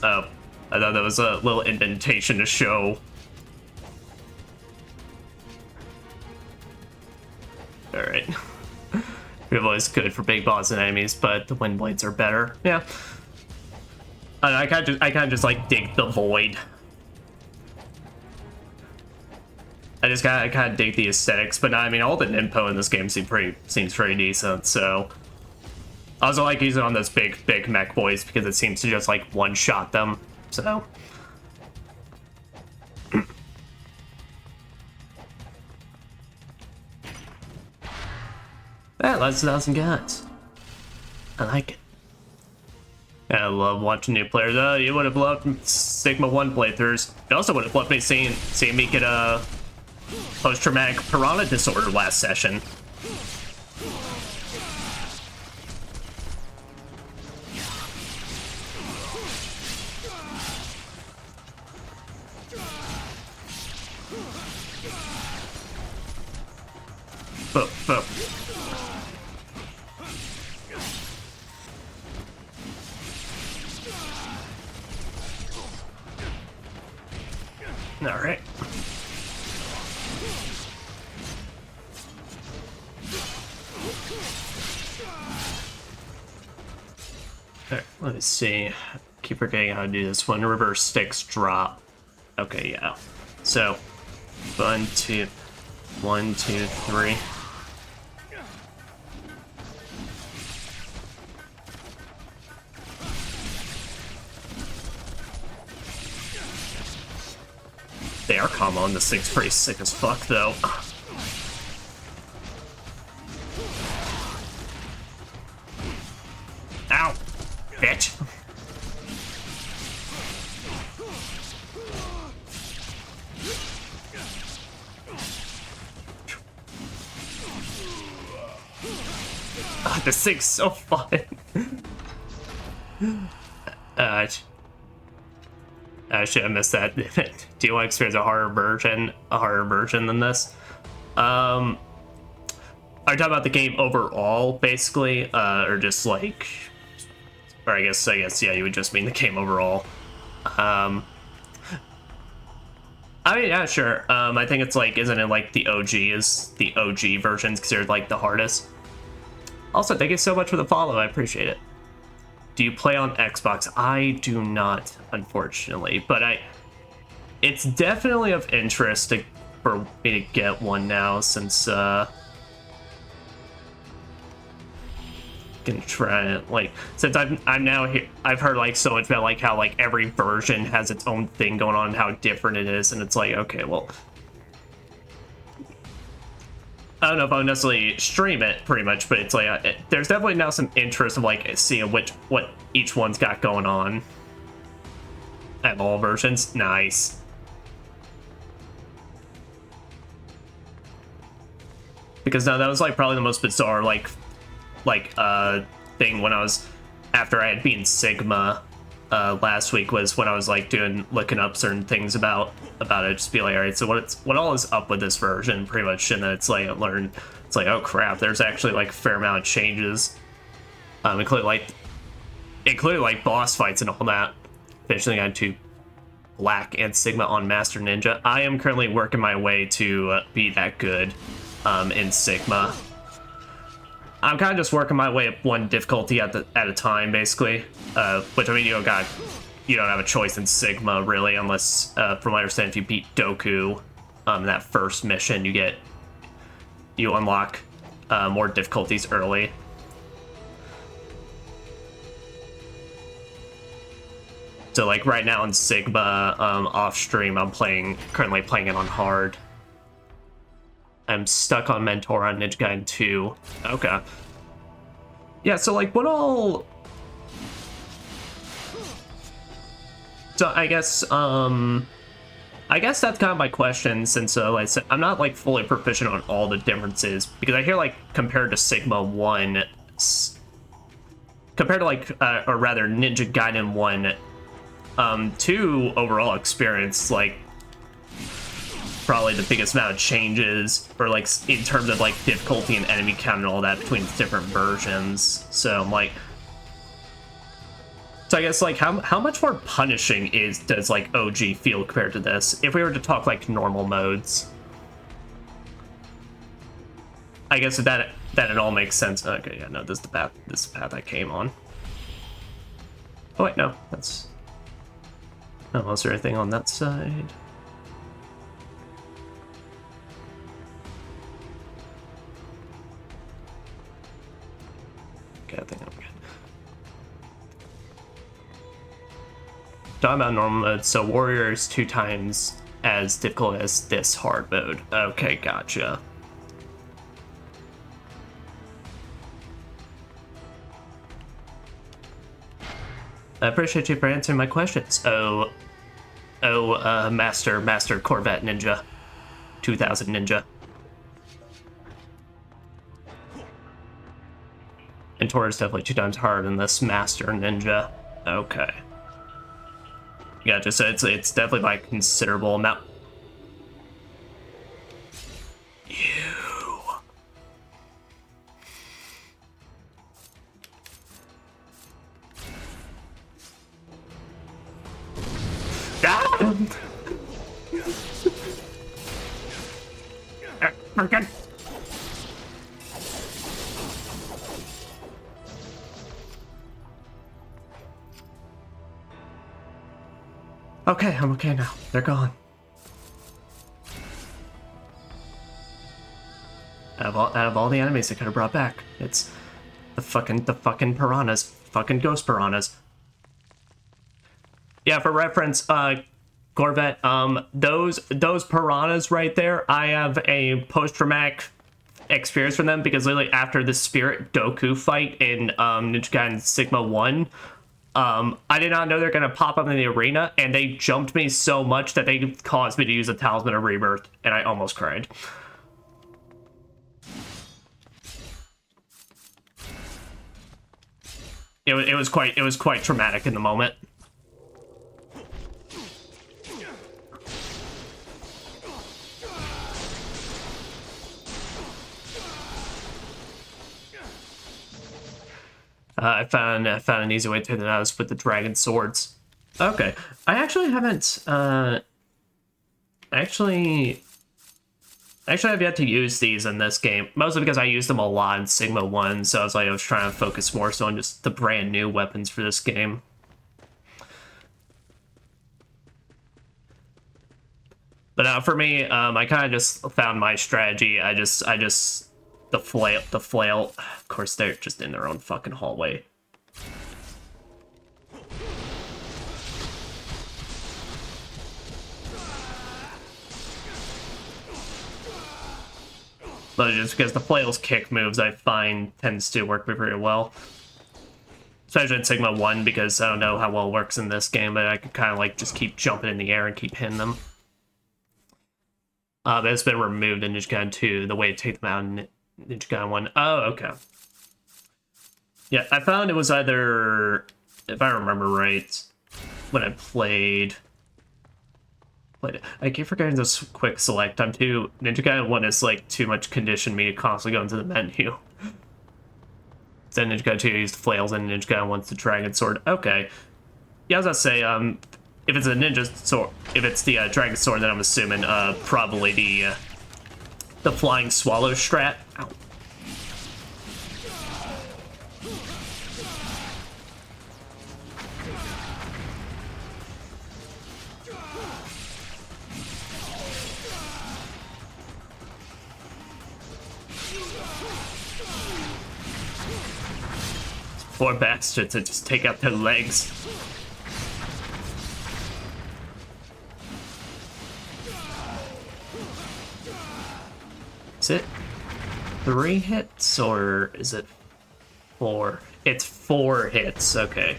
Oh, I thought that was a little indentation to show. Alright. We've always good for big boss and enemies, but the wind blades are better. Yeah. I kind of just like dig the void. I kind of dig the aesthetics, but I mean all the ninpo in this game seems pretty decent. So I also like using it on those big mech boys because it seems to just like one shot them. So. That lots of 1,000 guns. I like it. I love watching new players. You would have loved Sigma 1 playthroughs. You also would have loved me seeing me get a post-traumatic piranha disorder last session. Boom. All right. Alright, let me see. Keep forgetting how to do this one. Reverse sticks drop. Okay, yeah. So, 1, 2. 1, 2, 3. They are combo on the 6 pretty sick as fuck though. Ow! Bitch! Ah, the 6 so fun. I should have missed that. Do you want to experience a harder version than this? Are you talking about the game overall, basically, or just like, or I guess, yeah, you would just mean the game overall. I mean, yeah, sure. I think it's like, isn't it like the OG versions considered like the hardest? Also, thank you so much for the follow. I appreciate it. Do you play on Xbox? I do not, unfortunately, but it's definitely of interest for me to get one now, since gonna try it. Like, since I'm now here, I've heard like so much about like how like every version has its own thing going on and how different it is, and it's like, okay, well, I don't know if I'll necessarily stream it, pretty much, but it's like there's definitely now some interest of like seeing what each one's got going on. I have all versions. Nice. Because now that was like probably the most bizarre thing when I was after I had beaten Sigma last week, was when I was like looking up certain things about it, just be like, all right, so what all is up with this version, pretty much, and then it's like I learned, it's like, oh crap, there's actually like a fair amount of changes, including like boss fights and all that. Finishing on to Black and Sigma on Master Ninja. I am currently working my way to be that good in Sigma. I'm kind of just working my way up one difficulty at a time, basically. Which, I mean, you don't have a choice in Sigma, really, unless, from what I understand, if you beat Doku, that first mission, you unlock more difficulties early. So, like, right now in Sigma, off stream, I'm currently playing it on hard. I'm stuck on Mentor on Ninja Gaiden 2. Okay. Yeah, so like what all... So I guess that's kind of my question, since like I said, I'm not like fully proficient on all the differences, because I hear like compared to Sigma 1, compared to like, or rather Ninja Gaiden 1, 2 overall experience, like probably the biggest amount of changes, or like in terms of like difficulty and enemy count and all that between different versions. So I'm like, so I guess like how much more punishing does like OG feel compared to this, if we were to talk like normal modes? I guess that it all makes sense. Okay, yeah, no, this is the path I came on. Oh wait, no, that's... Oh, was there anything on that side? Okay, I think I'm good. Talking about normal mode, so Warrior is 2 times as difficult as this hard mode. Okay, gotcha. I appreciate you for answering my questions. Master Corvette Ninja, 2000 Ninja. And Tor is definitely 2 times harder than this Master Ninja. Okay. Gotcha, so it's definitely by a considerable amount. Forget. Okay, I'm okay now. They're gone. Out of all the enemies they could have brought back, it's the fucking piranhas, fucking ghost piranhas. Yeah, for reference, Corvette, those piranhas right there, I have a post-traumatic experience from them because literally after the Spirit Doku fight in Ninja Gaiden Sigma 1, I did not know they're gonna pop up in the arena, and they jumped me so much that they caused me to use a Talisman of Rebirth, and I almost cried. It was quite traumatic in the moment. I found an easy way to do that with the dragon swords. Okay, I actually haven't. Actually, I've yet to use these in this game, mostly because I used them a lot in Sigma 1, so I was trying to focus more so on just the brand new weapons for this game. But for me, I kind of just found my strategy. The flail, of course, they're just in their own fucking hallway. But just because the flail's kick moves, I find, tends to work very well. Especially in Sigma 1, because I don't know how well it works in this game, but I can kind of like just keep jumping in the air and keep hitting them. But it's been removed in Ninja Gaiden 2, the way to take them out in Ninja Gaiden 1. Oh, okay. Yeah, I found it was either, if I remember right, when I played it. I keep forgetting this quick select. Ninja Gaiden 1 is like too much conditioned me to constantly go into the menu. Then Ninja Gaiden 2 used flails and Ninja Gaiden 1's the dragon sword. Okay. Yeah, I was gonna say, if it's a ninja sword, if it's the dragon sword, then I'm assuming probably the flying swallow strat. Ow. Poor bastards that just take out their legs. Is it 3 hits or is it 4? It's 4 hits. Okay.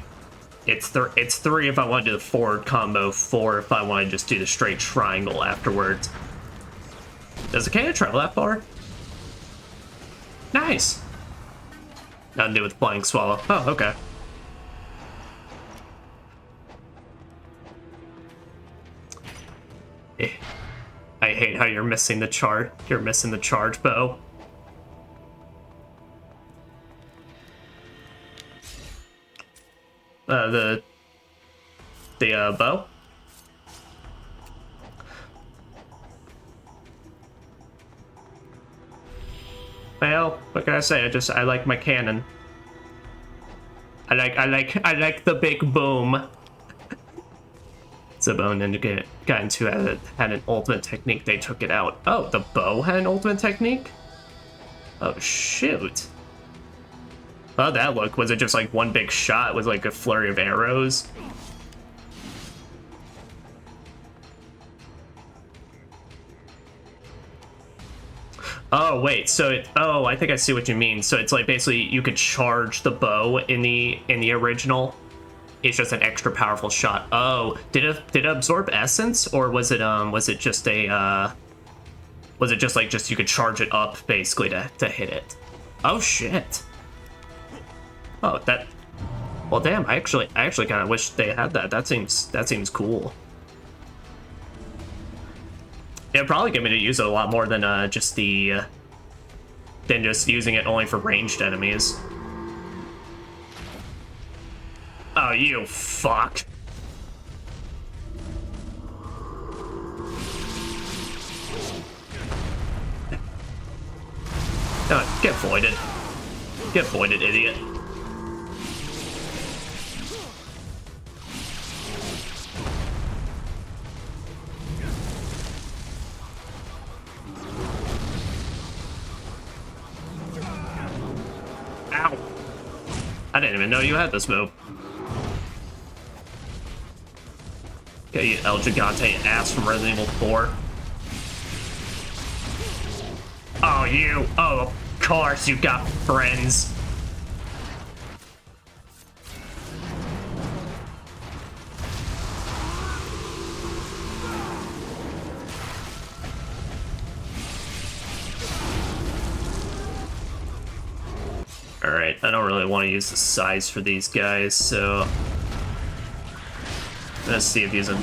It's 3 if I want to do the forward combo, 4 if I want to just do the straight triangle afterwards. Does the cannon travel that far? Nice. Nothing to do with flying swallow. Oh, okay. I hate how you're missing the charge. You're missing the charge bow. The bow. Well, what can I say? I like my cannon. I like the big boom. The bow Ninja Gaiden 2 had an ultimate technique. They took it out. Oh, the bow had an ultimate technique? Oh, shoot. How'd that look? Was it just like one big shot with like a flurry of arrows? Oh, wait, so oh, I think I see what you mean. So it's like basically you could charge the bow in the original. It's just an extra powerful shot. Oh, did it absorb essence, or was it just a was it just like you could charge it up basically to hit it? Oh shit. Oh, that. Well, damn. I actually kind of wish they had that. That seems cool. It'd probably get me to use it a lot more than just using it only for ranged enemies. Oh, you fuck. Oh, get voided. Get voided, idiot. I didn't even know you had this move. Okay, you El Gigante ass from Resident Evil 4. Oh, you. Oh, of course you got friends. Alright, I don't really want to use the size for these guys, so... Let's see if using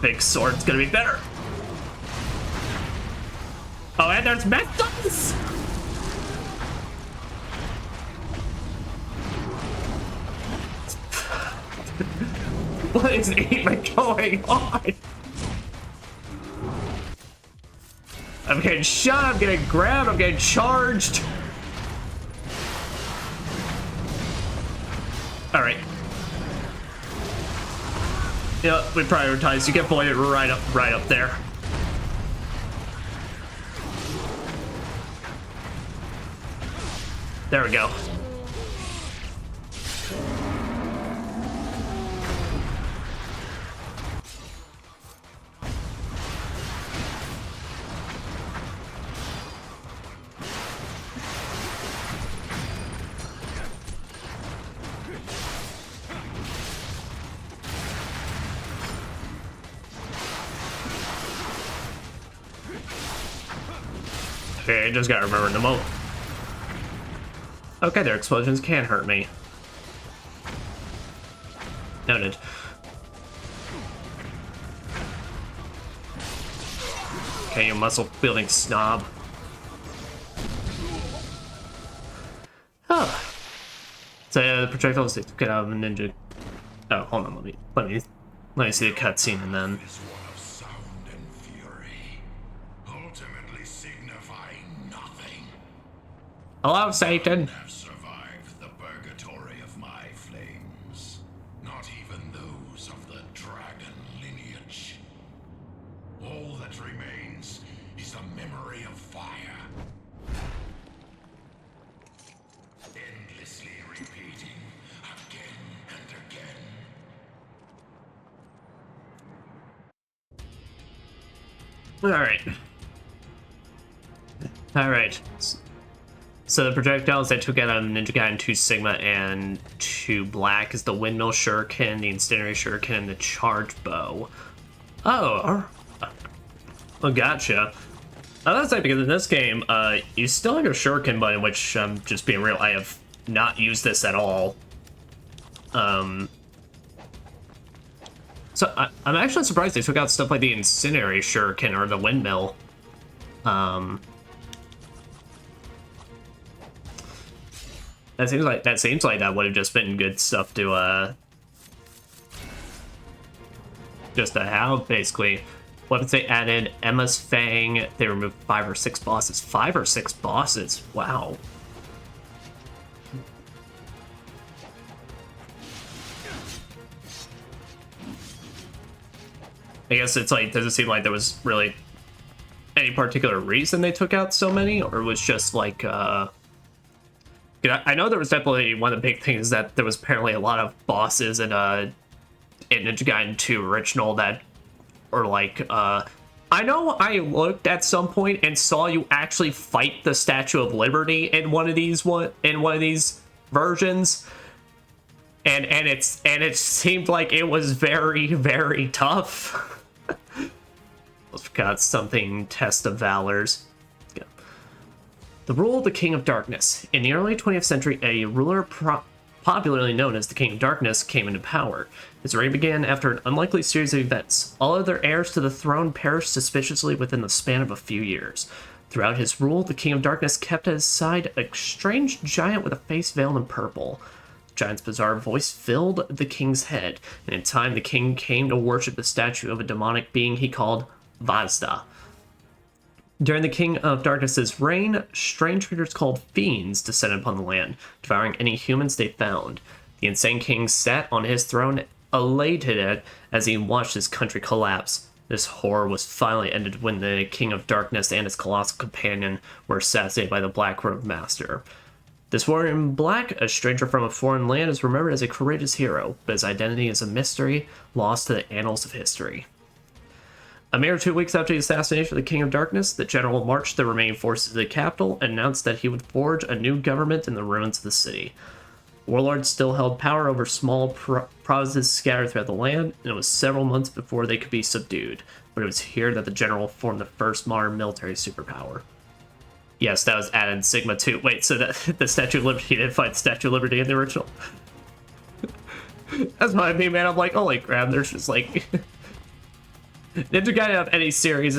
big sword's gonna be better. Oh, and there's Metals! What is even going on? I'm getting shot, I'm getting grabbed, I'm getting charged. Alright. Yeah, we prioritize. You get voided right up there. There we go. Okay, just gotta remember the moment. Okay, their explosions can hurt me. Noted. Okay, you muscle-wielding snob. Oh. So yeah, the projectiles they took it out of a ninja. Oh, hold on, let me see the cutscene and then. Is one of sound and fury, ultimately signifying nothing. Hello, Satan. Have survived the purgatory of my flames. Not even those of the dragon lineage. All that remains is a memory of fire. Endlessly repeating again and again. Alright. So the projectiles I took out of Ninja Gaiden 2 Sigma and 2 Black is the Windmill Shuriken, the Incendiary Shuriken, and the Charge Bow. Oh, gotcha. That's like because in this game, you still have your Shuriken button, which I'm just being real, I have not used this at all. So I'm actually surprised they took out stuff like the Incendiary Shuriken or the Windmill. That seems like that would have just been good stuff to just to have, basically. Weapons they added, Emma's Fang, they removed 5 or 6 bosses. 5 or 6 bosses, wow. I guess it's like, does it seem like there was really any particular reason they took out so many, or it was just like, I know there was definitely one of the big things that there was apparently a lot of bosses in Ninja Gaiden 2 Original that are like, I know I looked at some point and saw you actually fight the Statue of Liberty in one of these versions. And it seemed like it was very, very tough. Almost forgot something, Test of Valors. Yeah. The rule of the King of Darkness. In the early 20th century, a ruler popularly known as the King of Darkness came into power. His reign began after an unlikely series of events. All other heirs to the throne perished suspiciously within the span of a few years. Throughout his rule, the King of Darkness kept at his side a strange giant with a face veiled in purple. The giant's bizarre voice filled the king's head, and in time the king came to worship the statue of a demonic being he called Vazda. During the King of Darkness's reign, strange creatures called fiends descended upon the land, devouring any humans they found. The insane king sat on his throne, elated as he watched his country collapse. This horror was finally ended when the King of Darkness and his colossal companion were assassinated by the Black Robe Master. This warrior in black, a stranger from a foreign land, is remembered as a courageous hero, but his identity is a mystery lost to the annals of history. A mere 2 weeks after the assassination of the King of Darkness, the general marched the remaining forces to the capital and announced that he would forge a new government in the ruins of the city. Warlords still held power over small provinces scattered throughout the land, and it was several months before they could be subdued, but it was here that the general formed the first modern military superpower. Yes, that was added in Sigma 2. Wait, so that the Statue of Liberty didn't fight the Statue of Liberty in the original? That's what I mean, man. I'm like, holy crap, there's just like... Ninja Gaiden of any series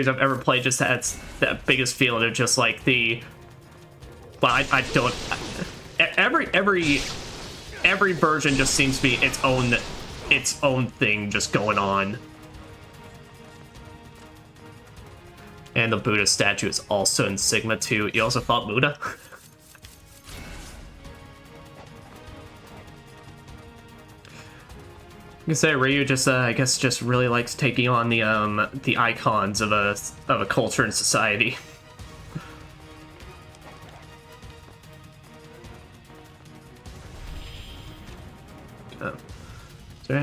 I've ever played just has that biggest feeling of just like the... Well, I don't... Every version just seems to be its own thing just going on. And the Buddha statue is also in Sigma 2. You also fought Buddha? You can say Ryu just, I guess, just really likes taking on the icons of a culture and society. Is there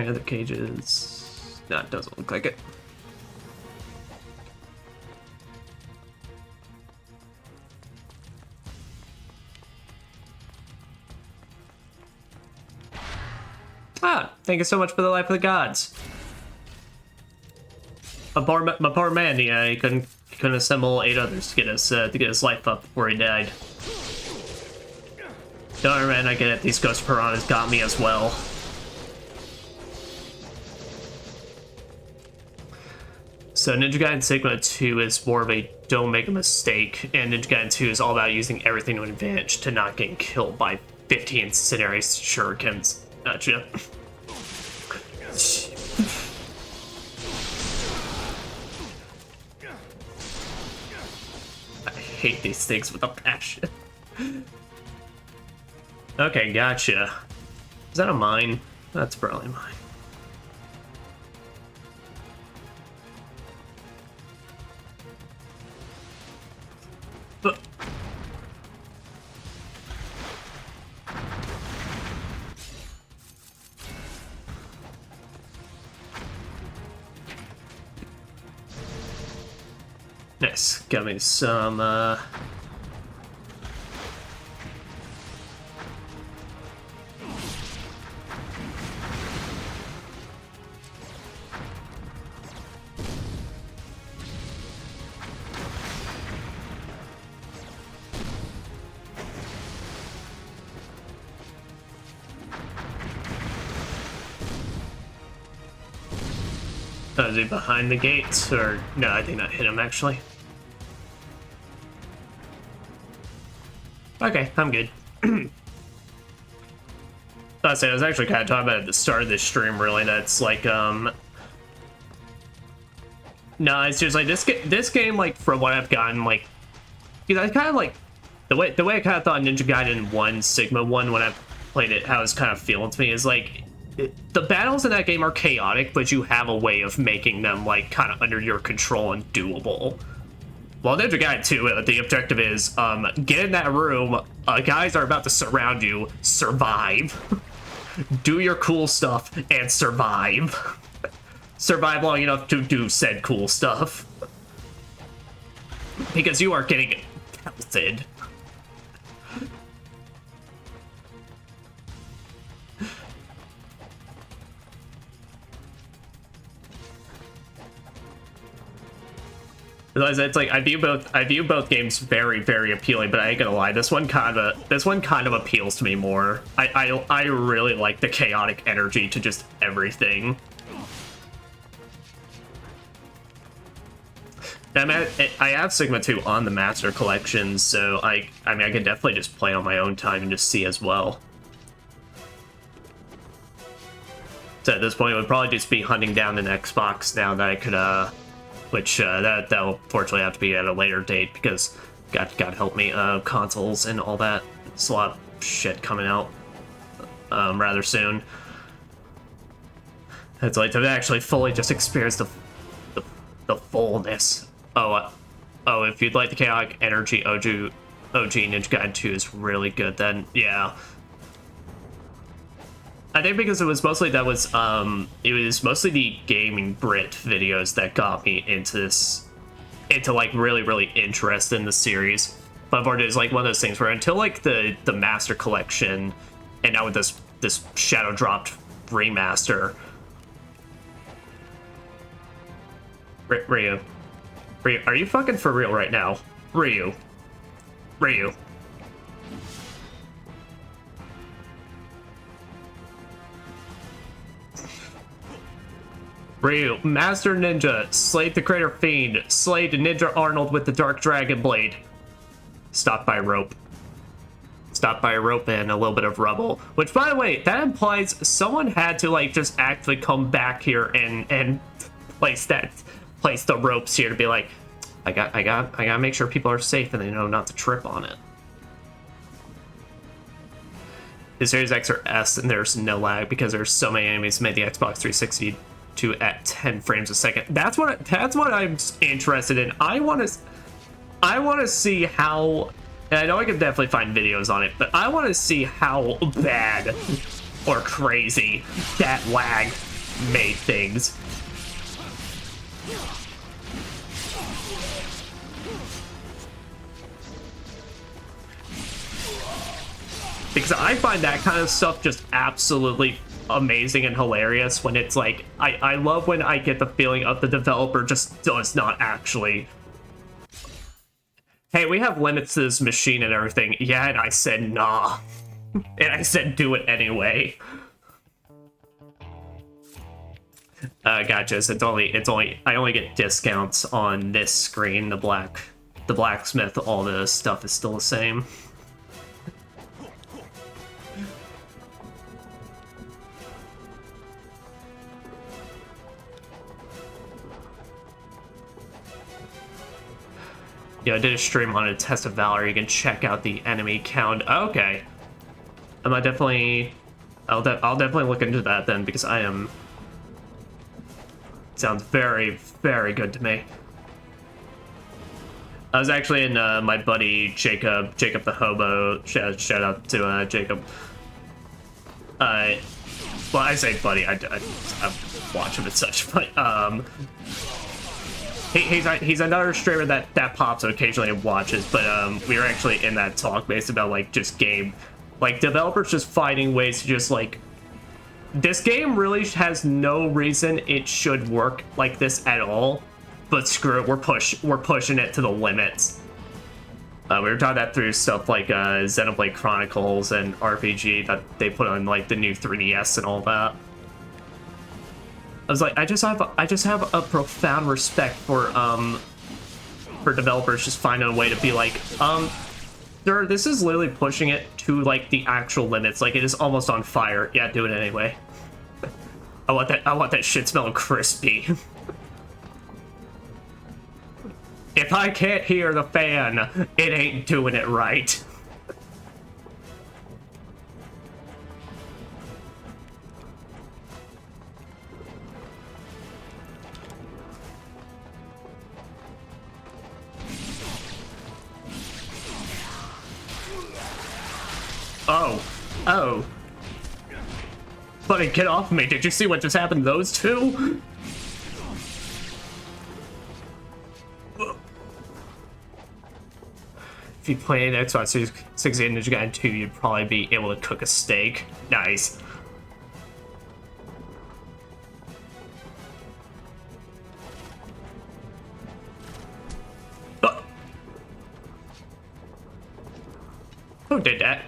any other cages? No, it doesn't look like it. Ah, thank you so much for the life of the gods. My poor man, he couldn't assemble 8 others to get his life up before he died. Don't worry, man, I get it. These ghost piranhas got me as well. So Ninja Gaiden Sigma 2 is more of a don't make a mistake, and Ninja Gaiden 2 is all about using everything to an advantage to not getting killed by 15 incendiary shurikens. Gotcha. I hate these things with a passion. Okay, gotcha. Is that a mine? That's probably mine. But nice. Got me some is he behind the gates? Or no, I think I hit him actually. Okay, I'm good. I was actually kind of talking about it at the start of this stream, really. That's like, no, it's just like this game, like from what I've gotten, like, because I kind of like the way I kind of thought Ninja Gaiden 1 Sigma 1 when I played it, how it's kind of feeling to me is like the battles in that game are chaotic, but you have a way of making them like kind of under your control and doable. Well, Ninja Gaiden 2, the objective is get in that room. Guys are about to surround you. Survive. Do your cool stuff and survive. Survive long enough to do said cool stuff. Because you are getting pelted. It's like I view both games very, very appealing, but I ain't gonna lie, this one kind of appeals to me more. I really like the chaotic energy to just everything. I have Sigma 2 on the Master Collection, so I mean I can definitely just play on my own time and just see as well. So at this point, it would probably just be hunting down an Xbox now that I could which that'll fortunately have to be at a later date because God help me, consoles and all that. There's a lot of shit coming out rather soon. It's like to actually fully just experience the fullness. Oh, Oh, if you'd like the chaotic energy, OG Ninja Gaiden 2 is really good. Then yeah. I think because it was mostly the gaming Brit videos that got me into like really interested in the series. But unfortunately, it's like one of those things where until like the Master Collection, and now with this Shadow Dropped remaster, Ryu, are you fucking for real right now, Ryu? Ryu, Master Ninja, slayed the Crater Fiend, slayed Ninja Arnold with the Dark Dragon Blade. Stopped by rope. Stopped by a rope and a little bit of rubble. Which, by the way, that implies someone had to, like, just actually come back here and place the ropes here to be like, I gotta make sure people are safe and they know not to trip on it. The Series X or S, and there's no lag because there's so many enemies made the Xbox 360 to at 10 frames a second. That's what I'm interested in. I want to see how, and I know I can definitely find videos on it, but I want to see how bad or crazy that lag made things. Because I find that kind of stuff just absolutely amazing and hilarious when it's like, I love when I get the feeling of the developer just does not actually, hey, we have limits to this machine and everything. Yeah, and I said nah. And I said do it anyway. Gotcha. So I only get discounts on this screen. The blacksmith, all the stuff is still the same. Yeah, I did a stream on a test of Valor. You can check out the enemy count. Okay, I'll definitely look into that then, because sounds very, very good to me. I was actually in my buddy Jacob the Hobo. Shout out to Jacob. Well, I say buddy. I watch him and such, but he's another streamer that pops occasionally and watches, but we were actually in that talk based about like just developers just finding ways to just like, this game really has no reason it should work like this at all, but screw it, we're pushing it to the limits. We were talking that through stuff like Xenoblade Chronicles and RPG that they put on like the new 3DS and all that. I was like, I just have a profound respect for developers just finding a way to be like, this is literally pushing it to like the actual limits. Like, it is almost on fire. Yeah, do it anyway. I want that shit smelling crispy. If I can't hear the fan, it ain't doing it right. Oh. Buddy, get off me. Did you see what just happened to those two? If you played Xbox 360 Ninja Gaiden 2, you'd probably be able to cook a steak. Nice. Who did that?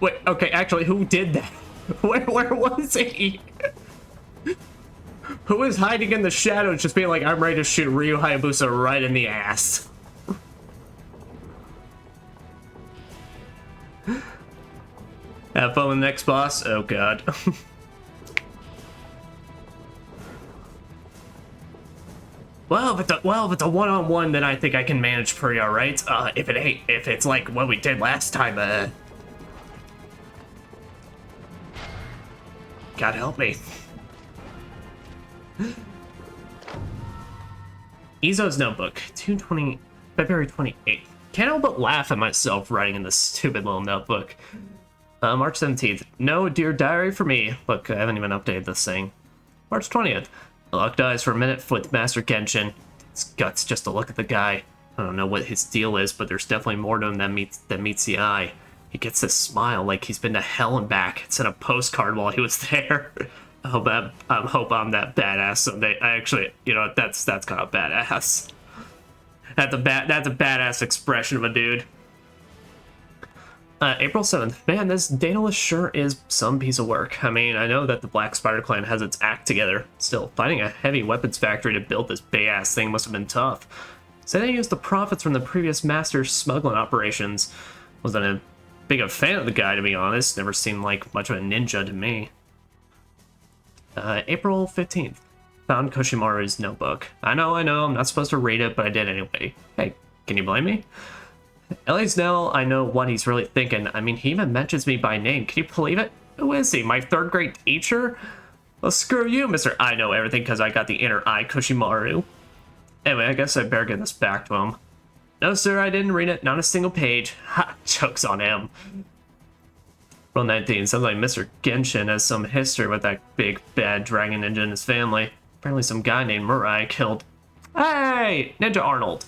Wait, okay, actually, who did that? Where was he? Who is hiding in the shadows just being like, I'm ready to shoot Ryu Hayabusa right in the ass? Have fun with the next boss? Oh god. Well, if it's a one-on-one, then I think I can manage pretty alright. If it's like what we did last time, God help me. Izo's notebook, February 28th. Can't help but laugh at myself writing in this stupid little notebook. March 17th. No dear diary for me. Look, I haven't even updated this thing. March 20th. I locked eyes for a minute with Master Genshin. It's guts just to look at the guy. I don't know what his deal is, but there's definitely more to him than meets the eye. He gets this smile like he's been to hell and back. Sent a postcard while he was there. I hope I'm that badass someday. I actually, you know, that's kind of badass. That's a badass expression of a dude. April 7th. Man, this Daedalus sure is some piece of work. I mean, I know that the Black Spider Clan has its act together. Still, finding a heavy weapons factory to build this bay-ass thing must have been tough. Say they used the profits from the previous master's smuggling operations. Wasn't a big a fan of the guy, to be honest. Never seemed like much of a ninja to me. April 15th. Found Koshimaru's notebook. I know, I'm not supposed to read it, but I did anyway. Hey, can you blame me? At least now I know what he's really thinking. I mean, he even mentions me by name. Can you believe it? Who is he? My third grade teacher? Well, screw you, Mr. I know everything because I got the inner eye Koshimaru. Anyway, I guess I better get this back to him. No, sir, I didn't read it. Not a single page. Ha! Joke's on him. Well, 19. Sounds like Mr. Genshin has some history with that big bad dragon ninja in his family. Apparently some guy named Murai killed... Hey! Ninja Arnold!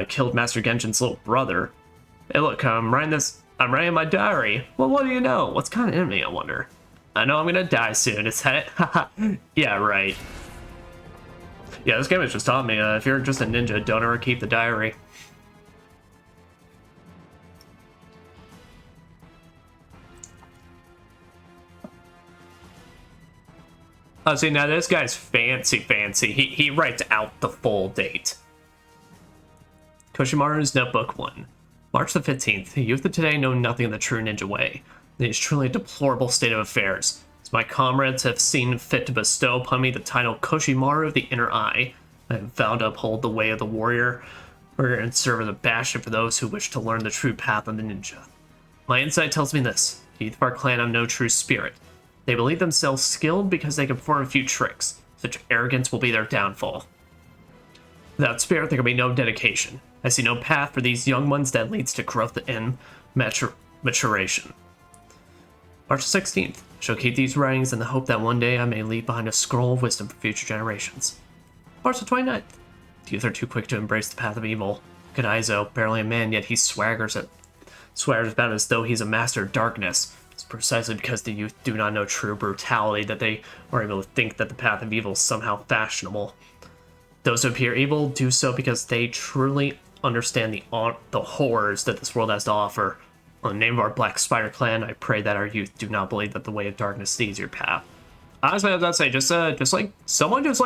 Killed Master Genshin's little brother. Hey, look, I'm writing my diary. Well, what do you know? What's kind of in me, I wonder? I know I'm gonna die soon. Is that it? Haha. Yeah, right. Yeah, this game has just taught me, if you're just a ninja, don't ever keep the diary. Oh, see, now this guy's fancy. He writes out the full date. Koshimaru's Notebook 1. March the 15th. The youth of today know nothing of the true ninja way. It is truly a deplorable state of affairs. As my comrades have seen fit to bestow upon me the title Koshimaru of the Inner Eye, I have vowed to uphold the way of the warrior and serve as a bastion for those who wish to learn the true path of the ninja. My insight tells me this. The youth of our clan have no true spirit. They believe themselves skilled because they can perform a few tricks. Such arrogance will be their downfall. Without spirit, there can be no dedication. I see no path for these young ones that leads to growth and maturation. March 16th. I shall keep these writings in the hope that one day I may leave behind a scroll of wisdom for future generations. March 29th. The youth are too quick to embrace the path of evil. Look at Izo, barely a man, yet he swaggers about as though he's a master of darkness. It's precisely because the youth do not know true brutality that they are able to think that the path of evil is somehow fashionable. Those who appear evil do so because they truly understand the horrors that this world has to offer. In the name of our Black Spider Clan, I pray that our youth do not believe that the way of darkness leads your path. Honestly, I was about to say, just like someone just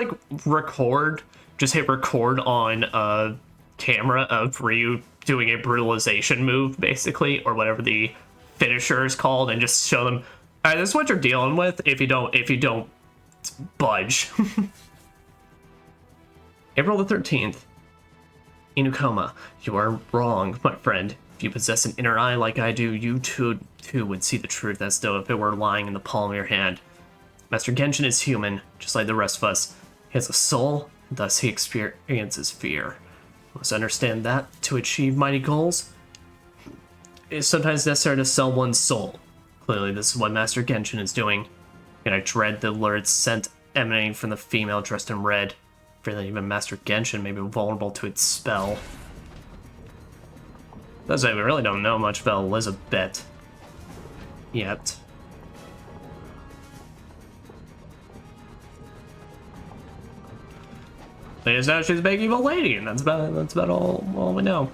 hit record on camera of Ryu doing a brutalization move, basically, or whatever the finisher is called, and just show them, all right, this is what you're dealing with if you don't budge. April the 13th. Inukoma, you are wrong, my friend. If you possess an inner eye like I do, you too would see the truth as though if it were lying in the palm of your hand. Master Genshin is human, just like the rest of us. He has a soul, and thus he experiences fear. You must understand that to achieve mighty goals, it is sometimes necessary to sell one's soul. Clearly, this is what Master Genshin is doing, and I dread the lurid scent emanating from the female dressed in red. I fear that even Master Genshin may be vulnerable to its spell. That's why we really don't know much about Elizabeth yet. They just know she's a big evil lady, and that's about all we know.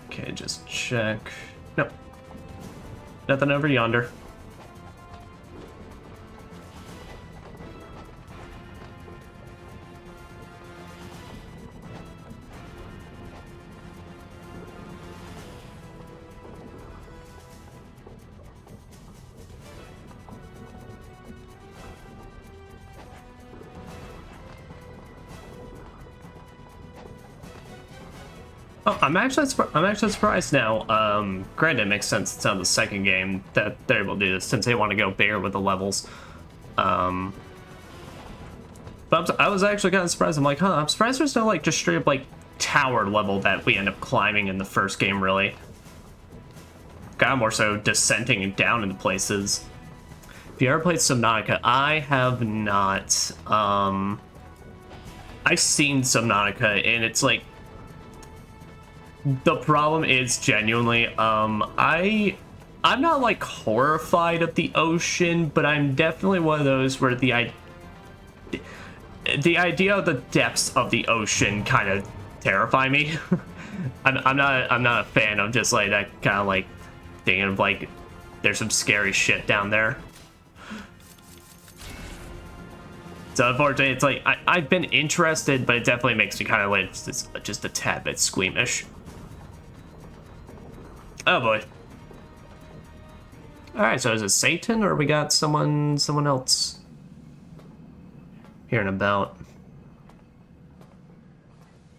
Okay, just check. Nope. Nothing over yonder. Oh, I'm actually surprised now. Granted, it makes sense. It's on the second game that they're able to do this since they want to go bigger with the levels. But I was actually kind of surprised. I'm like, huh, I'm surprised there's no like just straight up like tower level that we end up climbing in the first game. Really, kind of more so descending down into places. If you ever played Subnautica, I have not. I've seen Subnautica, and it's like. The problem is genuinely, I'm not like horrified of the ocean, but I'm definitely one of those where the idea of the depths of the ocean kind of terrify me. I'm not a fan of just like that kind of like thinking of like there's some scary shit down there. So unfortunately, it's like I've been interested, but it definitely makes me kind of like just a tad bit squeamish. Oh boy. Alright, so is it Satan or we got someone else here and about?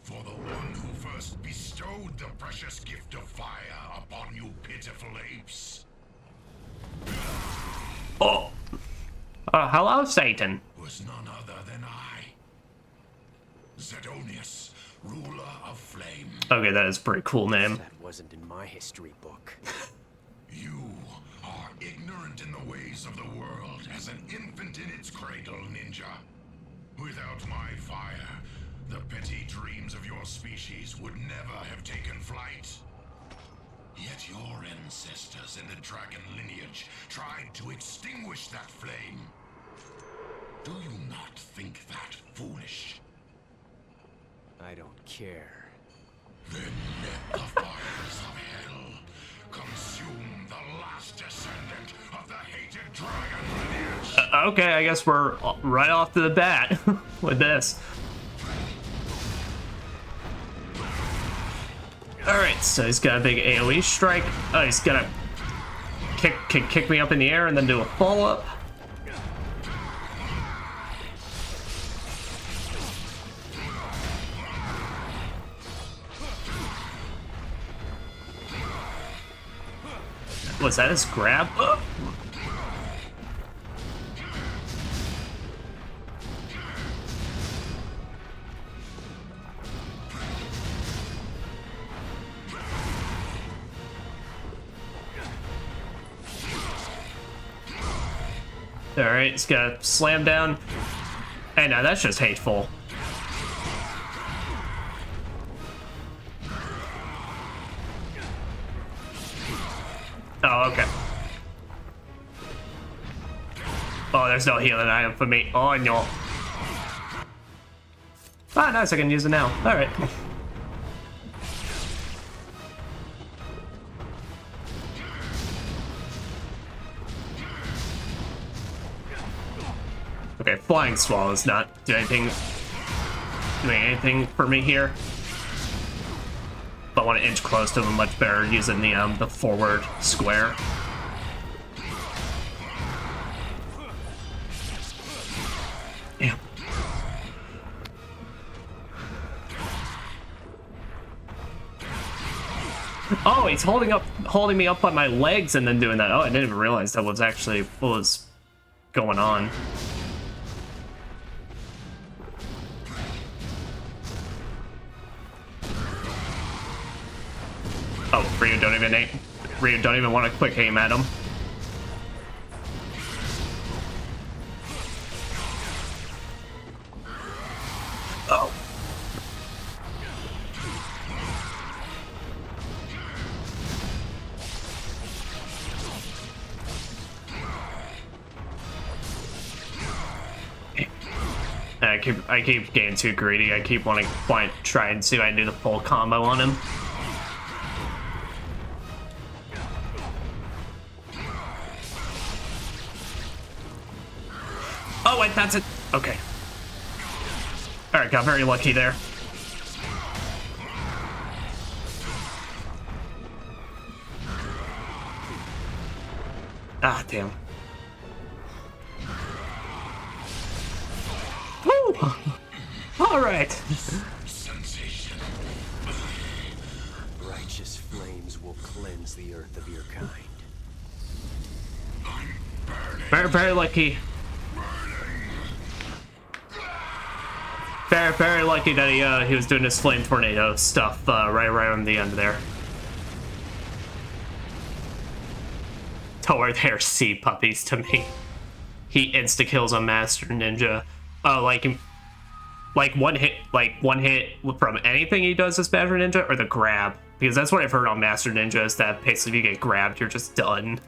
For the one who first bestowed the precious gift of fire upon you pitiful apes. Oh! Hello, Satan. Was none other than I. Zedonius, ruler of flame. Okay, that is a pretty cool name. That wasn't in my history book. You are ignorant in the ways of the world as an infant in its cradle, ninja. Without my fire, the petty dreams of your species would never have taken flight. Yet your ancestors in the dragon lineage tried to extinguish that flame. Do you not think that foolish? I don't care. Then let the fires of hell consume the last descendant of the hated dragon lineage. Okay, I guess we're right off to the bat with this. Alright, so he's got a big AoE strike. Oh, he's gonna kick me up in the air and then do a follow-up. Was that his grab? Oh. Alright, he's got a slam down. Hey, now that's just hateful. Oh, okay. Oh, there's no healing item for me. Oh, no. Ah, nice, I can use it now. Alright. Okay, Flying Swallow is not doing anything for me here. But I want to inch close to him much better using the forward square. Damn. Oh, he's holding me up by my legs and then doing that. Oh, I didn't even realize that was actually what was going on. Oh, Ryu don't even want to quick aim at him. Oh. I keep getting too greedy. I keep wanting to try and see if I can do the full combo on him. Oh wait, that's it. Okay. All right, got very lucky there. Ah, damn. Woo! All right. Sensation. precious flames will cleanse the earth of your kind. Very, very lucky. Very, very lucky that he was doing his flame tornado stuff right on the end there. Don't worry, they're sea puppies to me. He insta kills a master ninja. Like one hit from anything he does as master ninja, or the grab, because that's what I've heard on master ninja is that basically if you get grabbed, you're just done.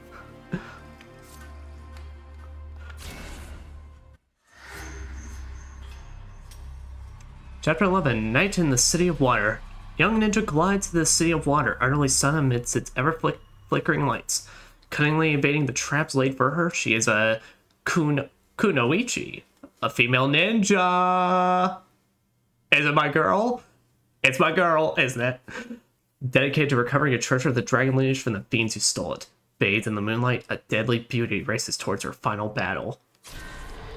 Chapter 11, Night in the City of Water. Young ninja glides to the City of Water, utterly sun amidst its ever-flickering lights. Cunningly evading the traps laid for her, she is a Kunoichi, a female ninja. Is it my girl? It's my girl, isn't it? Dedicated to recovering a treasure of the dragon lineage from the fiends who stole it. Bathed in the moonlight, a deadly beauty races towards her final battle.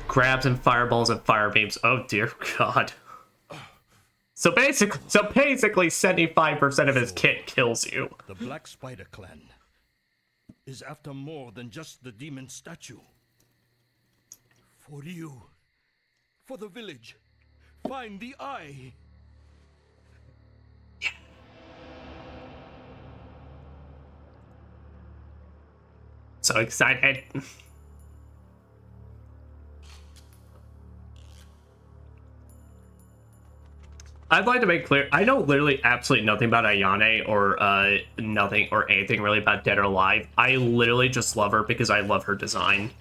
Grabs and fireballs and fire beams. Oh dear God. So basically 75% of his kit kills you. The Black Spider Clan is after more than just the demon statue. For you, for the village, find the eye. So excited. I'd like to make clear, I know literally absolutely nothing about Ayane or nothing or anything really about Dead or Alive. I literally just love her because I love her design.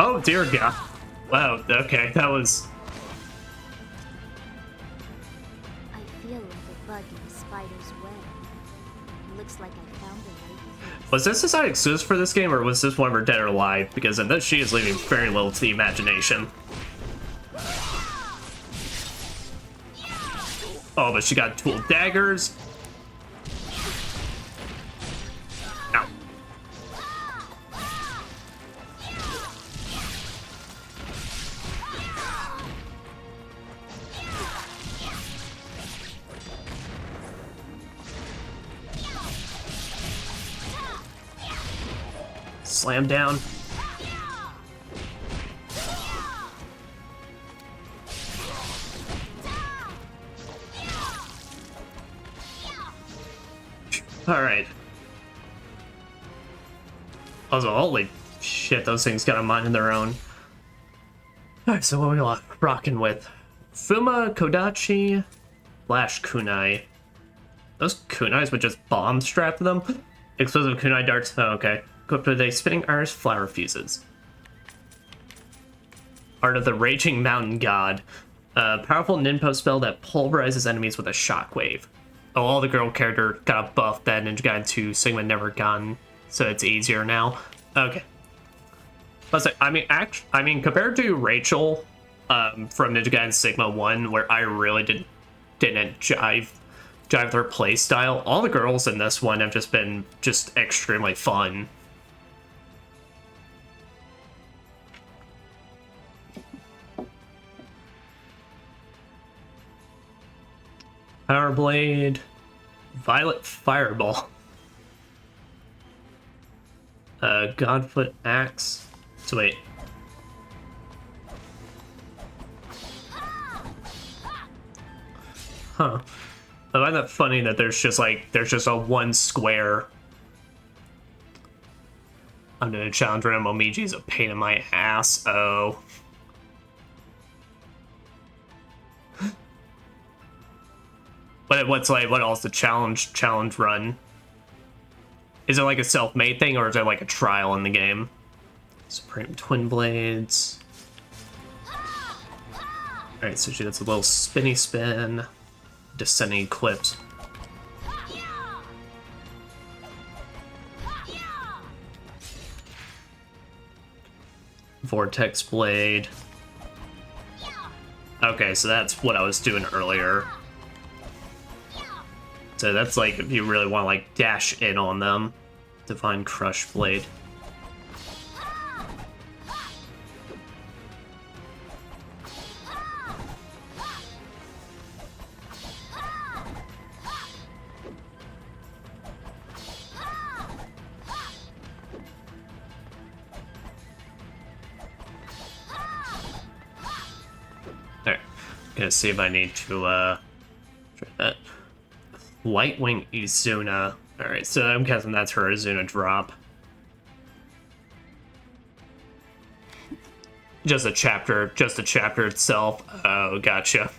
Oh dear God. Wow, okay, that was... I feel like a bug in a spider's web. It looks like I found the right place. Was this design exclusive for this game, or was this one of her Dead or Alive? Because in this, she is leaving very little to the imagination. Oh, but she got dual daggers. Ow. Slam down. All right. Also, holy shit, those things got a mind of their own. All right, so what are we rocking with? Fuma, Kodachi, Flash Kunai. Those kunais with just bombs strapped to them? Explosive kunai darts. Oh, okay. Equipped with a spinning iris flower fuses. Art of the Raging Mountain God. A powerful ninpo spell that pulverizes enemies with a shockwave. Oh, all the girl character got a buff that Ninja Gaiden 2 Sigma never gotten, so it's easier now. Okay. Let's say, I mean, compared to Rachel from Ninja Gaiden Sigma 1, where I really didn't jive with her playstyle, all the girls in this one have just been extremely fun. Power Blade, Violet Fireball, Godfoot Axe. So wait. Huh. I find that funny that there's just a one square. I'm gonna challenge random Omiji's a pain in my ass. Oh. But what else the challenge run? Is it like a self-made thing, or is it like a trial in the game? Supreme Twin Blades. Alright, so she gets a little spinny spin. Descending clips. Vortex Blade. Okay, so that's what I was doing earlier. So that's like if you really want to like dash in on them. Divine Crush Blade. Alright, gonna see if I need to try that. Lightwing Izuna. Alright, so I'm guessing that's her Izuna drop. Just a chapter itself. Oh, gotcha.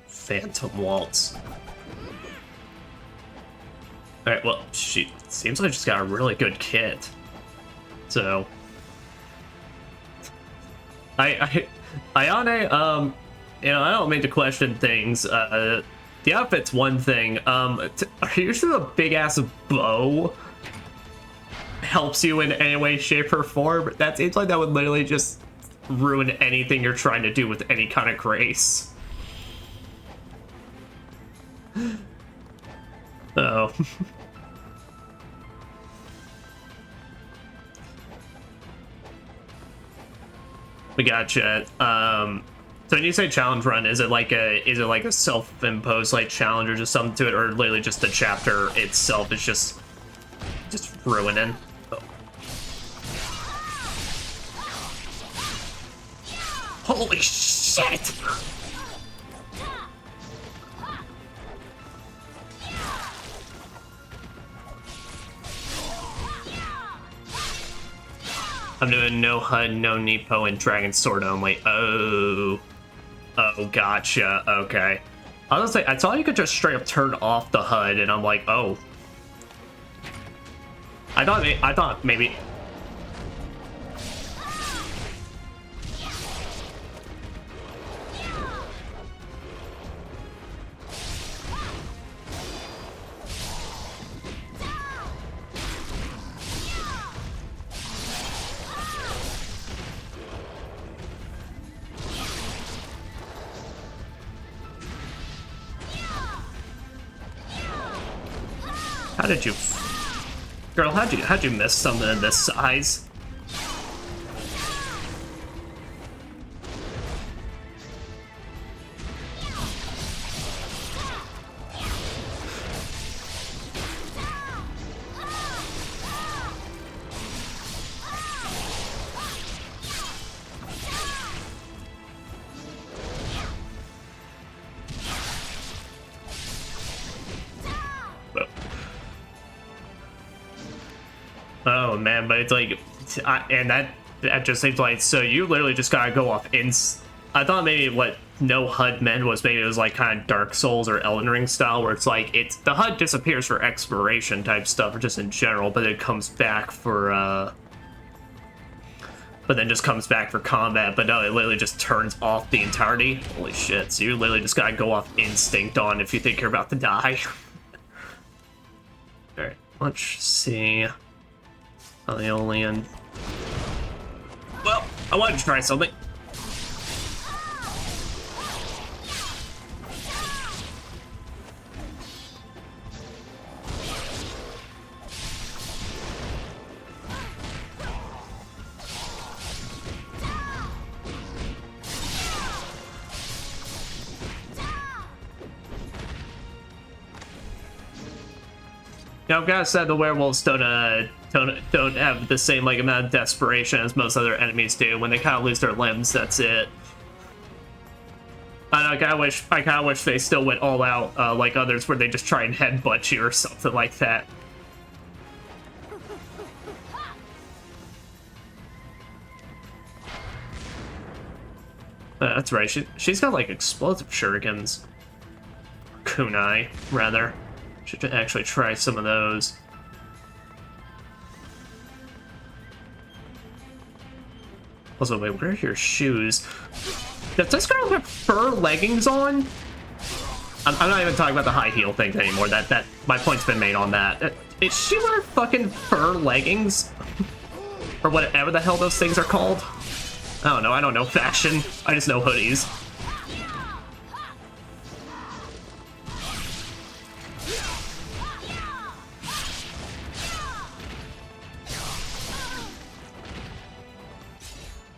Phantom Waltz. Alright, well, she seems like she's got a really good kit. So Ayane, you know, I don't mean to question things. The outfit's one thing. Are you sure the big ass bow helps you in any way, shape, or form? That seems like that would literally just ruin anything you're trying to do with any kind of grace. Oh. We gotcha. So when you say challenge run, is it like a self-imposed like challenge or just something to it, or literally just the chapter itself is just ruining? Oh. Holy shit! I'm doing no HUD, no Nepo, and Dragon Sword only. Oh. Oh, gotcha. Okay. I was like, I thought you could just straight up turn off the HUD, and I'm like, oh. I thought maybe. How did you, girl? How'd you miss something of this size? Oh man, but it's like, and that just seems like, so you literally just gotta go off I thought maybe what no HUD meant was maybe it was like kind of Dark Souls or Elden Ring style, where it's like the HUD disappears for exploration type stuff or just in general, but it comes back for but then just comes back for combat. But no, it literally just turns off the entirety. Holy shit! So you literally just gotta go off instinct on if you think you're about to die. All right, let's see. Aeolian. Well, I wanted to try something. Now, I've gotta say the werewolves don't have the same like amount of desperation as most other enemies do. When they kind of lose their limbs, that's it. I kind of wish they still went all out like others, where they just try and headbutt you or something like that. That's right. She's got like explosive shurikens. Kunai, rather. Should actually try some of those. Also, wait, where are your shoes? Does this girl have fur leggings on? I'm not even talking about the high heel thing anymore. That my point's been made on that. Is she wearing fucking fur leggings? or whatever the hell those things are called. I don't know. I don't know fashion. I just know hoodies.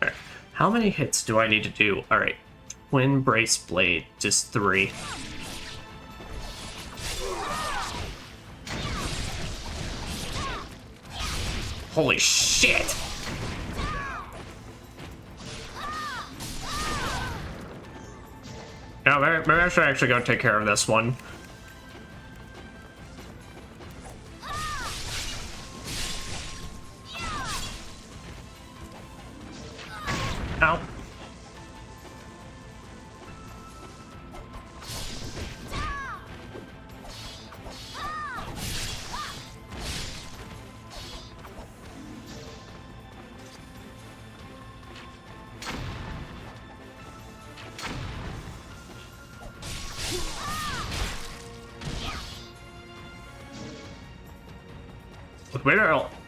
Alright. How many hits do I need to do? Alright. Twin Brace Blade. Just 3. Holy shit! Yeah, maybe I should actually go take care of this one. Ow.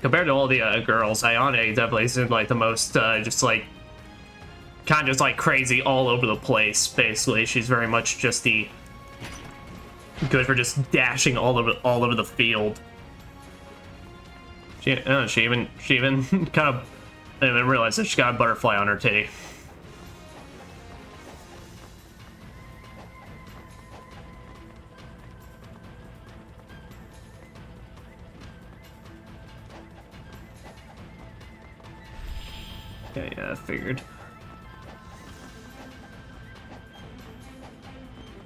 Compared to all the girls, Ione definitely seemed like the most just like kind of just like crazy all over the place. Basically, she's very much just the good for just dashing all over the field. She even kind of I didn't even realize that she got a butterfly on her titty. Yeah, I figured.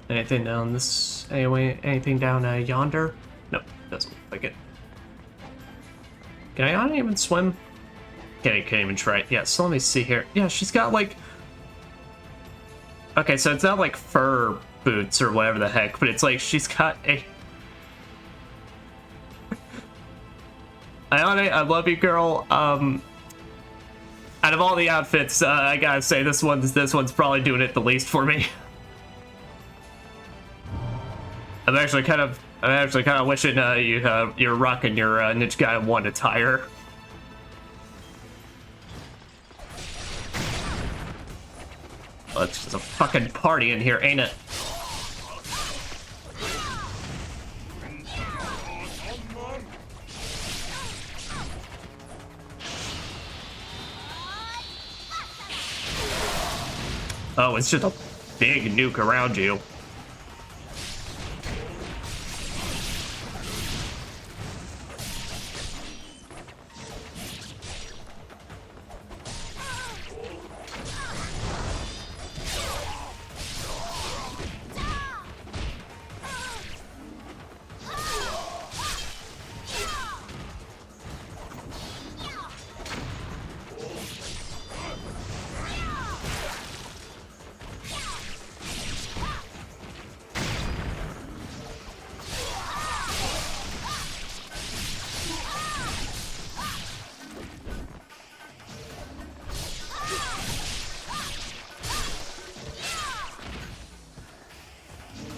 Anything down this anyway? Anything down yonder? Nope, doesn't look like it. Can I not even swim? Can't even try it. Yeah, so let me see here. Yeah, she's got like. Okay, so it's not like fur boots or whatever the heck, but it's like she's got a. Ione, I love you, girl. Out of all the outfits, I gotta say this one's probably doing it the least for me. I'm actually kind of wishing you're rocking your Ninja Gaiden 1 attire. Well, it's just a fucking party in here, ain't it? Oh, it's just a big nuke around you.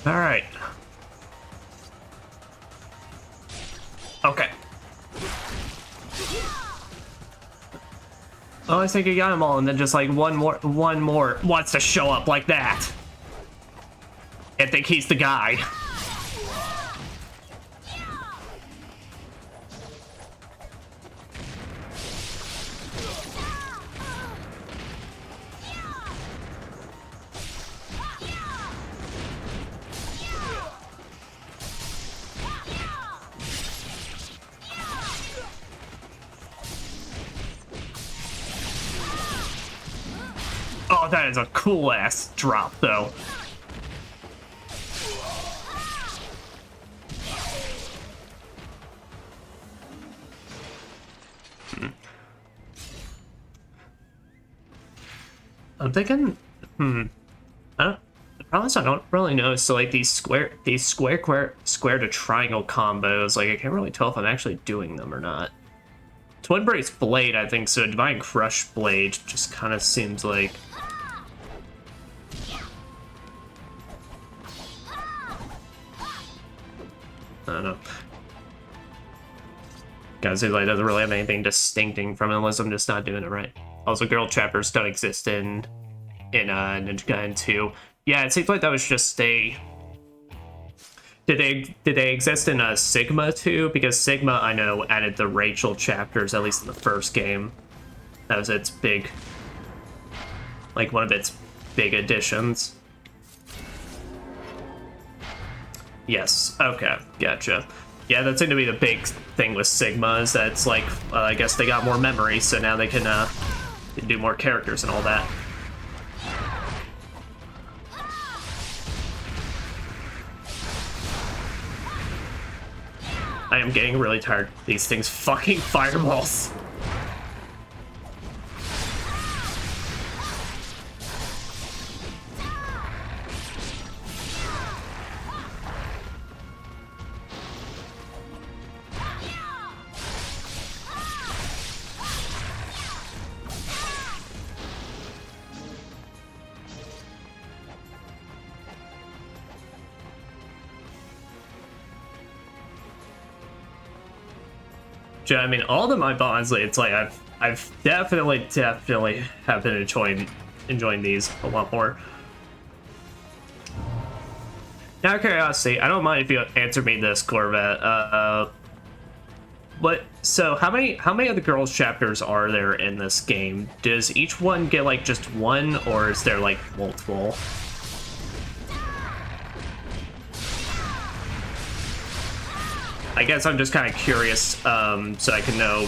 All right. Okay. Oh, I think you got them all, and then just like one more wants to show up like that. I think he's the guy. Oh, that is a cool ass drop, though. I'm thinking, I don't really know. So like these square to triangle combos, like I can't really tell if I'm actually doing them or not. Twin Brace Blade, I think so. Divine Crush Blade just kind of seems like. I don't know. Because it like, doesn't really have anything distincting from it unless I'm just not doing it right. Also, girl chapters don't exist in Ninja Gaiden 2. Yeah, it seems like that was just a... Did they exist in Sigma too? Because Sigma, I know, added the Rachel chapters, at least in the first game. That was its big... Like, one of its big additions. Yes, okay, gotcha. Yeah, that seemed to be the big thing with Sigma, is that it's like, I guess they got more memory, so now they can do more characters and all that. I am getting really tired of these things fucking fireballs. I mean, all of them I've honestly, it's like I've definitely have been enjoying these a lot more. Now, out of curiosity, I don't mind if you answer me this, Corvette. So how many of the girls chapters are there in this game? Does each one get like just one, or is there like multiple? I guess I'm just kind of curious, so I can know,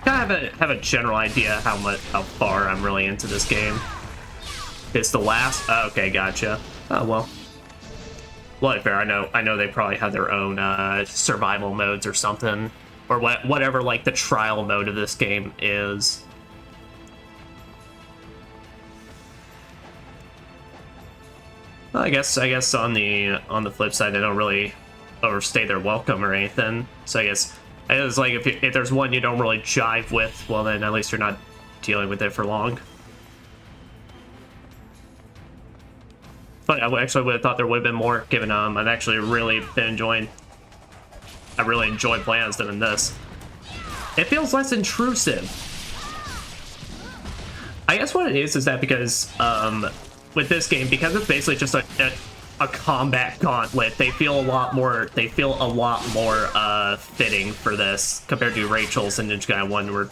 kind of have a general idea how far I'm really into this game. It's the last. Oh, okay, gotcha. Oh well. Well, fair. I know they probably have their own survival modes or something, or whatever like the trial mode of this game is. Well, I guess on the flip side, they don't really overstay their welcome or anything. So I guess it's like if there's one you don't really jive with, well then at least you're not dealing with it for long. But I actually would have thought there would have been more, given I've actually really been enjoying. I really enjoy playing as them in this. It feels less intrusive. I guess what it is that because with this game, because it's basically just a combat gauntlet, they feel a lot more fitting for this compared to Rachel's and Ninja Gaiden 1, where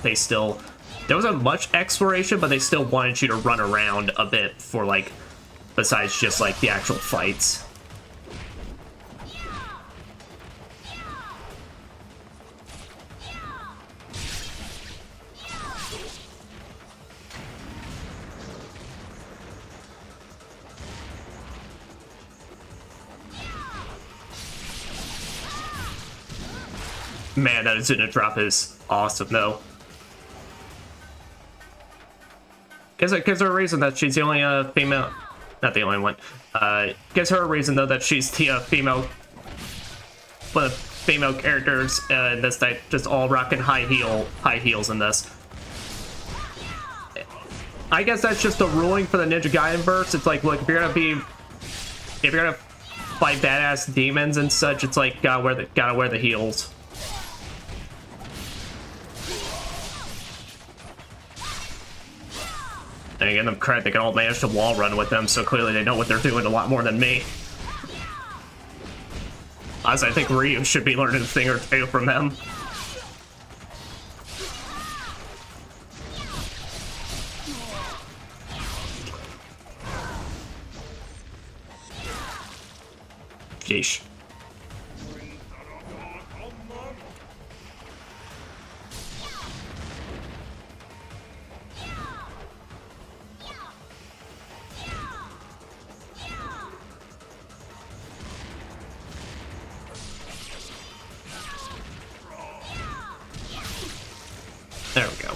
there wasn't much exploration, but they still wanted you to run around a bit for like, besides just like the actual fights. Man, that Azuna drop is awesome, though. Gives her a reason that she's the only female... Not the only one. Gives her a reason, though, that she's the female... One of the female characters in this that just all rocking high heels in this. I guess that's just the ruling for the Ninja Gaiden verse. It's like, look, if you're gonna fight badass demons and such, it's like gotta wear the heels. And again, I'm credit, they can all manage to wall run with them, so clearly they know what they're doing a lot more than me. As I think Ryu should be learning a thing or two from them. Sheesh. There we go.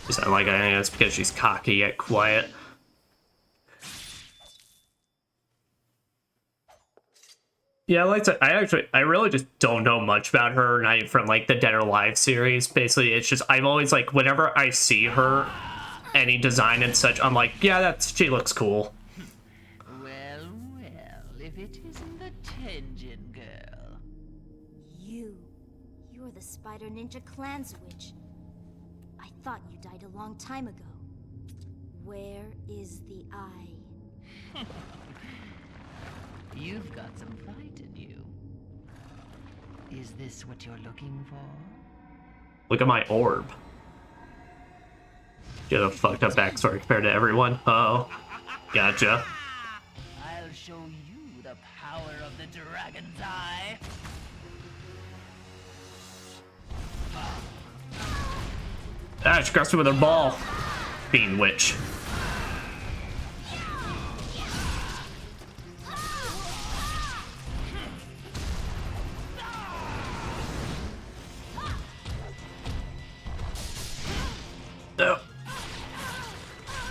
It's not like it's because she's cocky yet quiet. Yeah, I really just don't know much about her, not even from like the Dead or Alive series. Basically, it's just I've always like whenever I see her, any design and such, I'm like, yeah, she looks cool. Well, if it isn't the Tenjin girl. You You're the Spider Ninja Clan Switch. I thought you died a long time ago. Where is the eye? You've got some fight in you. Is this what you're looking for? Look at my orb. You have a fucked up backstory compared to everyone. Oh, gotcha. I'll show you the power of the dragon's eye. Ah, she crushed me with her ball. Fiend Witch. Oh.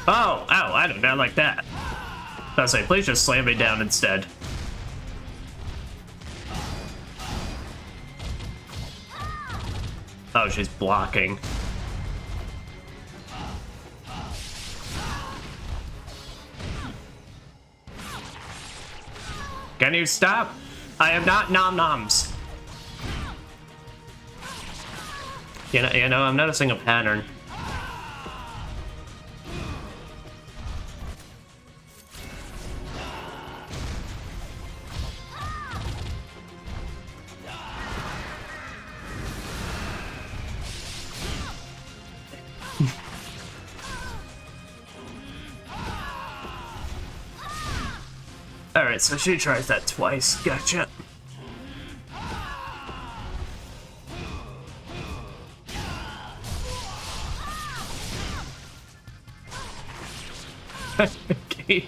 Oh, I don't know, like that. I was like, please just slam me down instead. Oh, she's blocking. Can you stop? I am not nom-noms. You know, I'm noticing a pattern. Alright, so she tries that twice. Gotcha. Okay.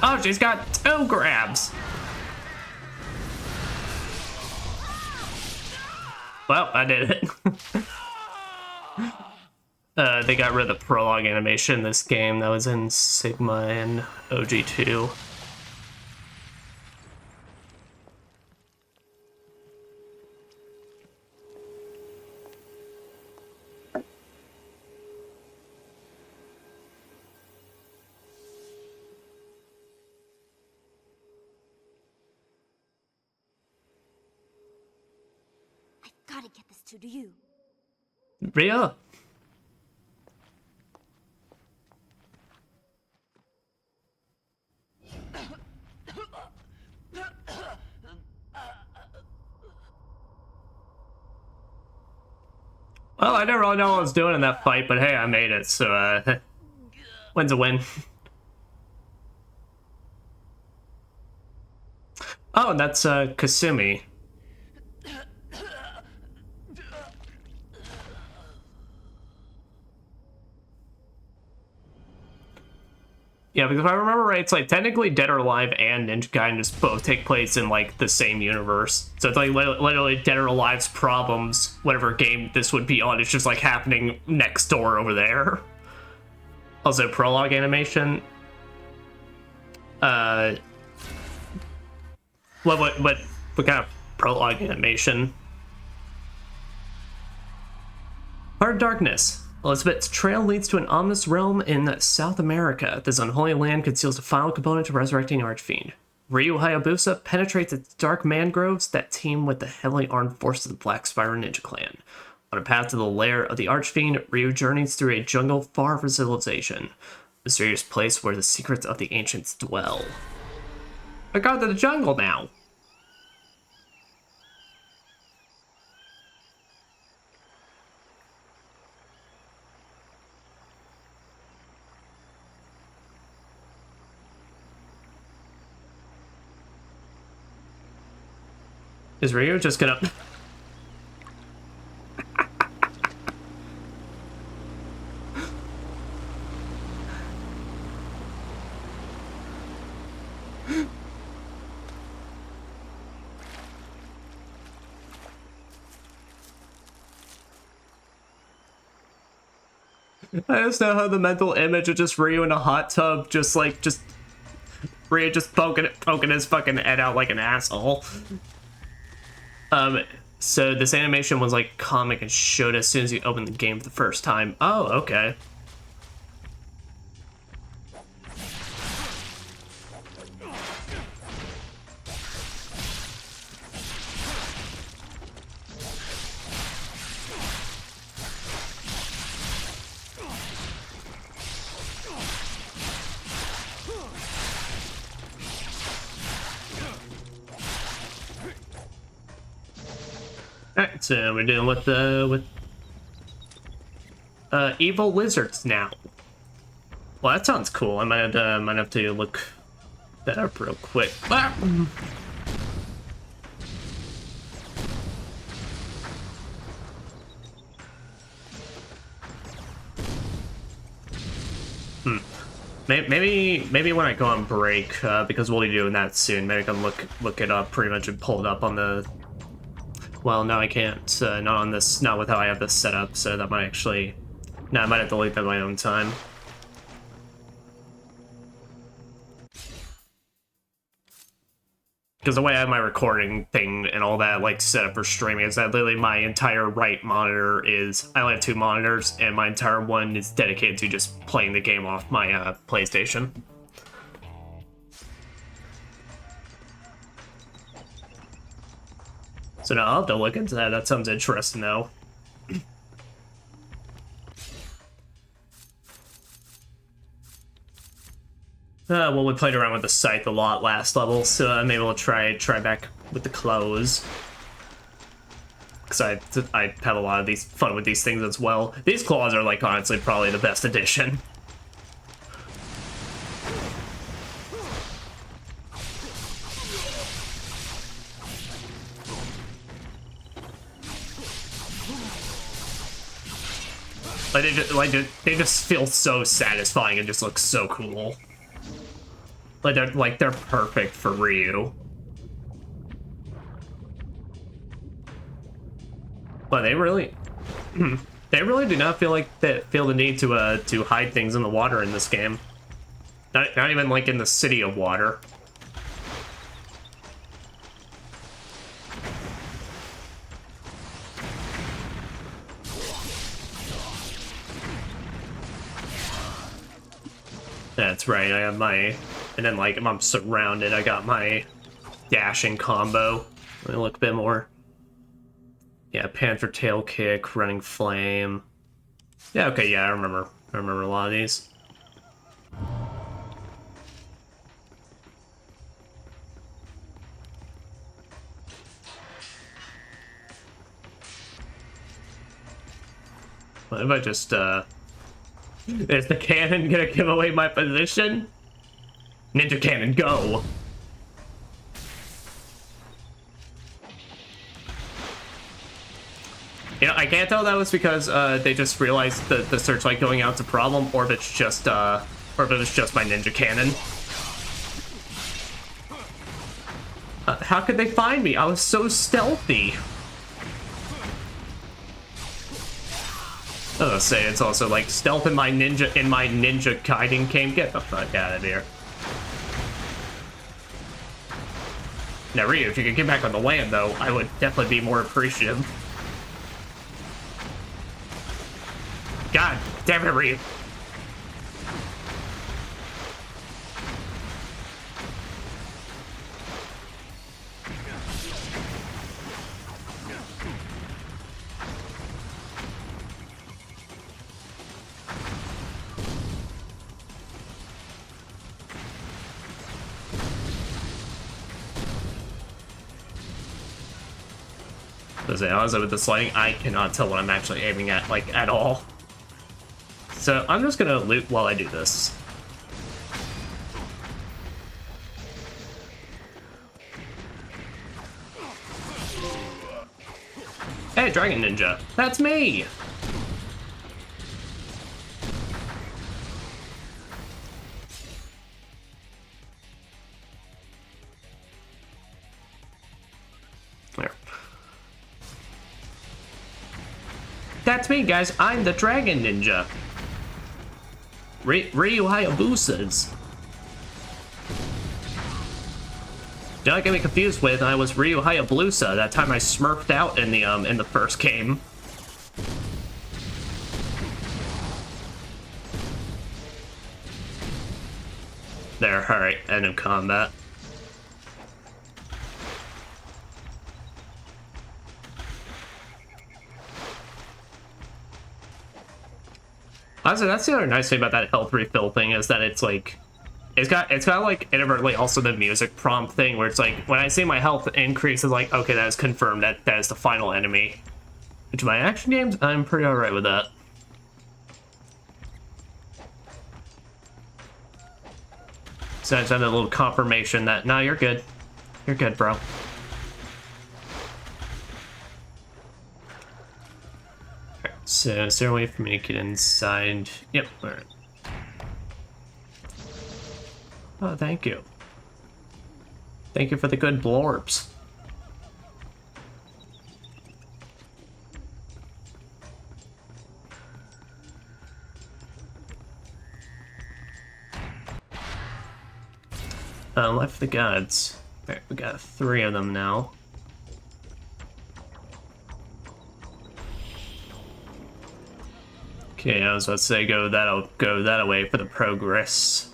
Oh, she's got 2 grabs. Well, I did it. They got rid of the prologue animation in this game that was in Sigma and OG2. I've gotta get this to you. Rhea? Well, I didn't really know what I was doing in that fight, but hey, I made it, so, win's a win. Oh, and that's, Kasumi. Yeah, because if I remember right, it's like technically Dead or Alive and Ninja Gaiden just both take place in like the same universe. So it's like literally Dead or Alive's problems, whatever game this would be on, it's just like happening next door over there. Also, prologue animation. What kind of prologue animation? Heart of Darkness. Elizabeth's trail leads to an ominous realm in South America. This unholy land conceals the final component to resurrecting Archfiend. Ryu Hayabusa penetrates its dark mangroves that teem with the heavily armed forces of the Black Spider Ninja Clan. On a path to the lair of the Archfiend, Ryu journeys through a jungle far from civilization, a mysterious place where the secrets of the ancients dwell. I got to the jungle now! Is Ryu just gonna... I just now have the mental image of just Ryu in a hot tub, just Ryu just poking his fucking head out like an asshole. So this animation was like comic and showed as soon as you opened the game for the first time. Oh, okay. Alright, so we're dealing with evil lizards now. Well, that sounds cool. I might have to look that up real quick. Ah! Maybe when I go on break, because we'll be doing that soon. Maybe I can look it up pretty much and pull it up on the. Well, no, I can't. Not on this. Not with how I have this set up. So that might actually. No, I might have to leave that my own time. Because the way I have my recording thing and all that, like, set up for streaming is that literally my entire right monitor is... I only have 2 monitors, and my entire one is dedicated to just playing the game off my PlayStation. So now I'll have to look into that. That sounds interesting, though. Well, we played around with the scythe a lot last level, so maybe we'll try back with the clothes. Because I have a lot of fun with these things as well. These claws are, like, honestly probably the best addition. They just feel so satisfying and just look so cool. Like they're perfect for Ryu. But they really do not feel the need to hide things in the water in this game. Not even like in the city of water. That's right, I have my... And then, like, if I'm surrounded, I got my dashing combo. Let me look a bit more. Yeah, Panther Tail Kick, Running Flame. Yeah, okay, yeah, I remember a lot of these. What if I just, Is the cannon gonna give away my position? Ninja Cannon, go! You know, I can't tell that was because they just realized that the searchlight going out's a problem, or if it's just my Ninja Cannon. How could they find me? I was so stealthy. I was gonna say it's also like stealth in my ninja Gaiden game. Get the fuck out of here. Now, Ryu, if you could get back on the land, though, I would definitely be more appreciative. God damn it, Ryu. Honestly, with the sliding, I cannot tell what I'm actually aiming at, like, at all. So I'm just gonna loot while I do this. Hey, Dragon Ninja, that's me! There. That's me, guys. I'm the Dragon Ninja. Ryu Hayabusas. Do not get me confused with I was Ryu Hayabusa that time I smurfed out in the first game. There, alright, end of combat. Honestly, that's the other nice thing about that health refill thing is that it's like, it's got like inadvertently also the music prompt thing where it's like when I see my health increase, it's like okay, that is confirmed that is the final enemy. Which my action games, I'm pretty alright with that. So I just had a little confirmation that no, you're good. You're good, bro. Alright, so is there a way for me to get inside? Yep, alright. Oh, thank you. Thank you for the good blorbs. Left the gods. Alright, we got 3 of them now. Okay, I was about to say go that way for the progress.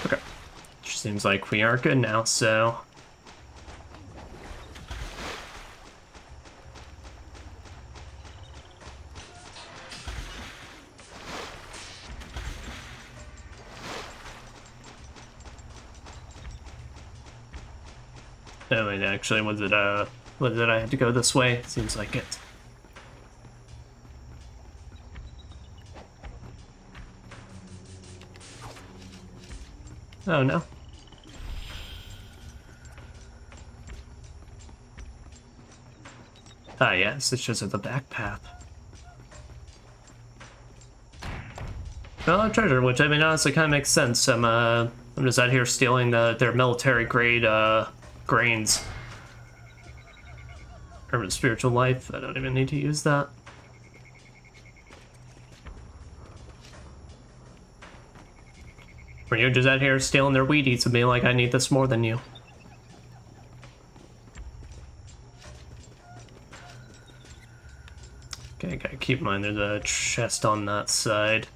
Okay. Seems like we are good now, so oh, wait, actually, was it I had to go this way? Seems like it. Oh, no. Ah, yes, it's just at the back path. Oh, treasure, which, I mean, honestly kind of makes sense. I'm just out here stealing their military-grade, grains. Urban spiritual life. I don't even need to use that. Or you're just out here stealing their Wheaties and being like, I need this more than you. Okay, gotta keep in mind there's a chest on that side.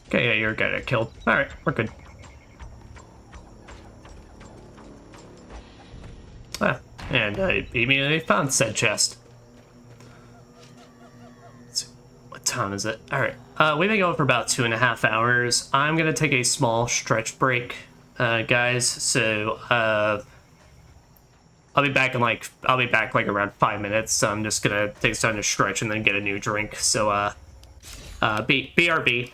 Okay, yeah, you're gonna get killed. Alright, we're good. Ah, and I immediately found said chest. Let's see, what time is it? Alright, we've been going for about 2.5 hours. I'm gonna take a small stretch break, guys, so, I'll be back like around 5 minutes, so I'm just gonna take some time to stretch and then get a new drink, so, BRB.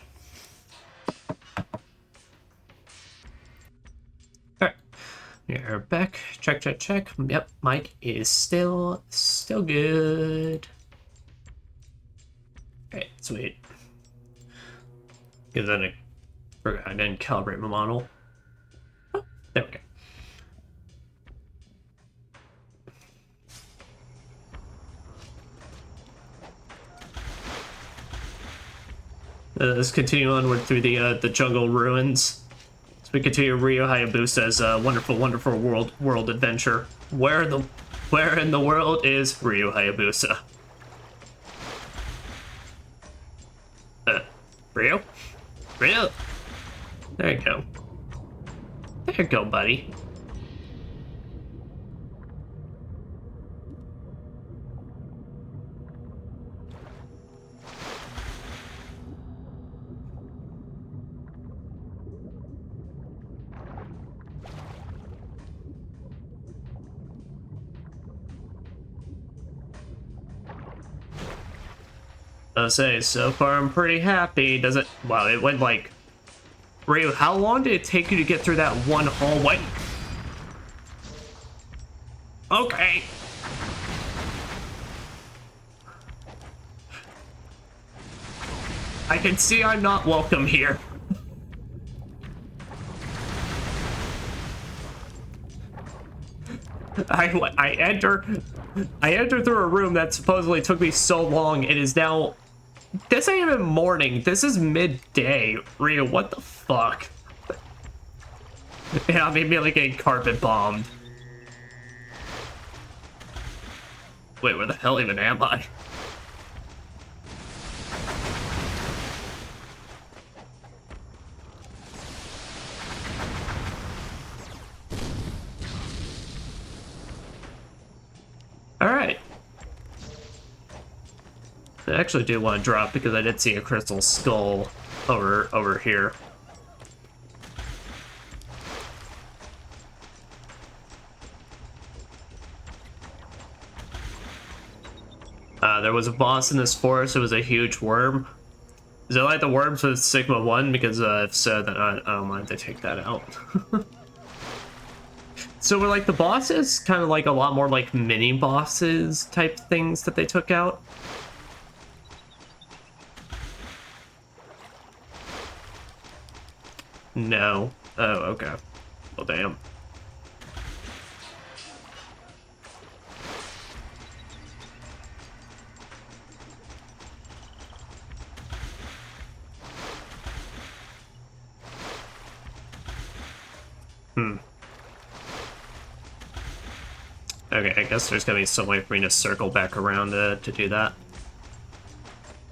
You're back. Check, check, check. Yep, mic is still good. Okay, sweet. Because I didn't calibrate my model. Oh, there we go. Let's continue onward through the jungle ruins. So we continue Ryo Hayabusa's wonderful, wonderful world adventure. Where in the world is Ryo Hayabusa? Ryo? Ryo? There you go. There you go, buddy. I'll say, so far I'm pretty happy. Does it? Wow, it went like... Ryu, how long did it take you to get through that one hallway? Okay. I can see I'm not welcome here. I enter through a room that supposedly took me so long. It is now... This ain't even morning. This is midday. Ryu, what the fuck? Yeah, I'm immediately getting carpet bombed. Wait, where the hell even am I? I actually do want to drop because I did see a crystal skull over here. There was a boss in this forest. It was a huge worm. Is it like the worms with Sigma 1? Because if so, then I don't mind if they take that out. So were like the bosses kind of like a lot more like mini bosses type things that they took out? No. Oh, okay. Well, damn. Okay, I guess there's gonna be some way for me to circle back around to do that.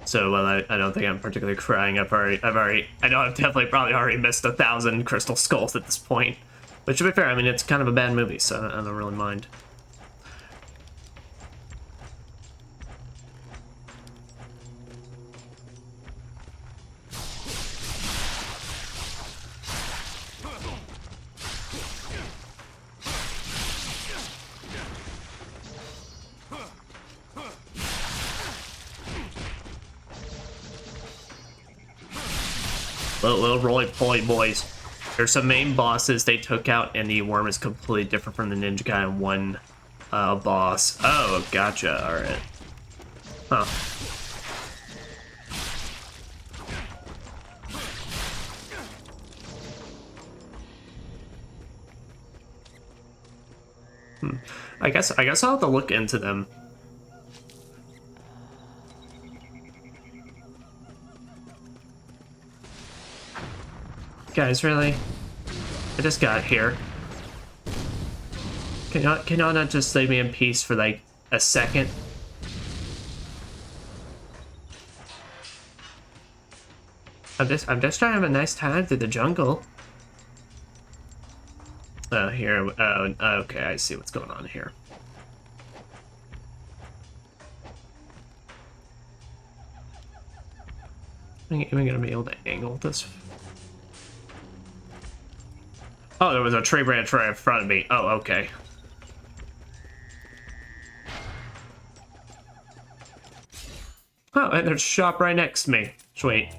So, well, I don't think I'm particularly crying. I know I've definitely probably already missed 1,000 crystal skulls at this point. But to be fair, I mean, it's kind of a bad movie, so I don't really mind. Little roly-poly boys. There's some main bosses they took out, and the worm is completely different from the ninja guy in one boss. Oh, gotcha. All right. Huh. I guess I'll have to look into them. Guys, really? I just got here. Can y'all not just leave me in peace for like a second? I'm just trying to have a nice time through the jungle. Oh, here. Oh, okay. I see what's going on here. Am I gonna be able to angle this? Oh, there was a tree branch right in front of me. Oh, okay. Oh, and there's a shop right next to me. Sweet.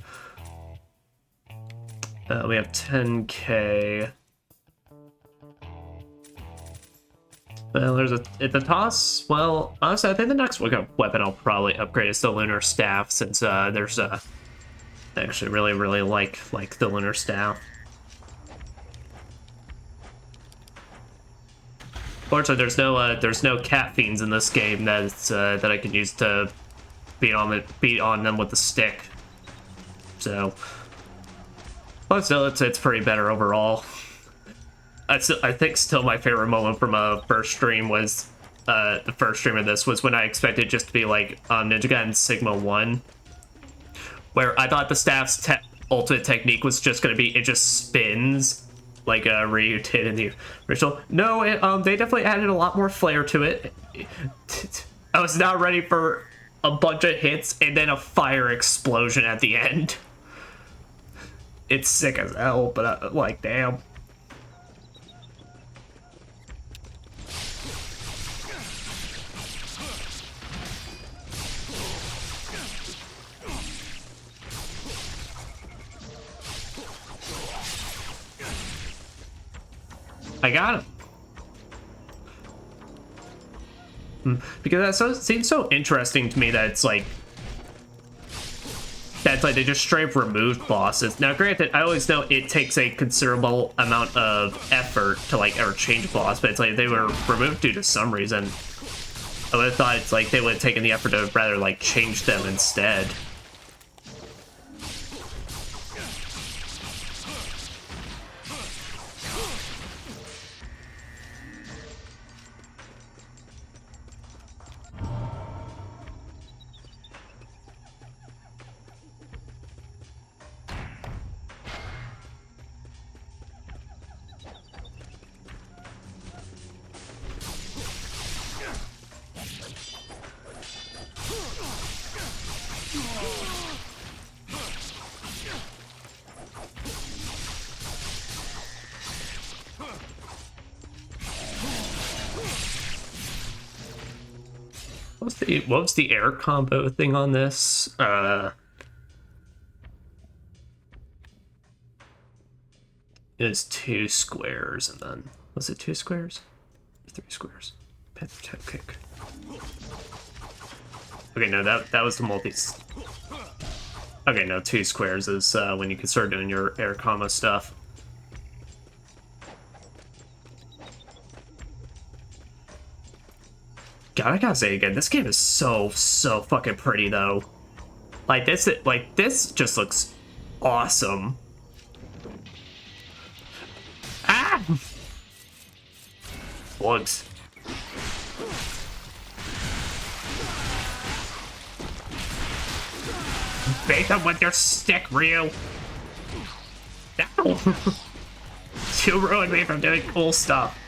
We have 10k. Well, there's at the toss. Well, honestly, I think the next weapon I'll probably upgrade is the lunar staff, since there's I actually really like the lunar staff. Fortunately, there's no cat fiends in this game that I can use to beat on them with the stick. So, but still, it's pretty better overall. I think still my favorite moment from a first stream was the first stream of this was when I expected just to be like Ninja Gaiden Sigma 1, where I thought the staff's ultimate technique was just going to be it just spins like Ryu did in the original. No, they definitely added a lot more flair to it. I was not ready for a bunch of hits and then a fire explosion at the end. It's sick as hell, but like, damn. I got him. Because that seems so interesting to me that it's like they just straight up removed bosses. Now, granted, I always know it takes a considerable amount of effort to like ever change a boss, but it's like they were removed due to some reason. I would have thought it's like they would have taken the effort to rather like change them instead. What was the air combo thing on this? It's 2 squares, and then was it 2 squares? 3 squares. Panther tap kick. Okay, no, that was the multi. Okay, no, 2 squares is when you can start doing your air combo stuff. God, I gotta say again, this game is so fucking pretty though. Like this just looks awesome. Ah! Bugs. Bait them with your stick, Ryu. No. You ruined me from doing cool stuff.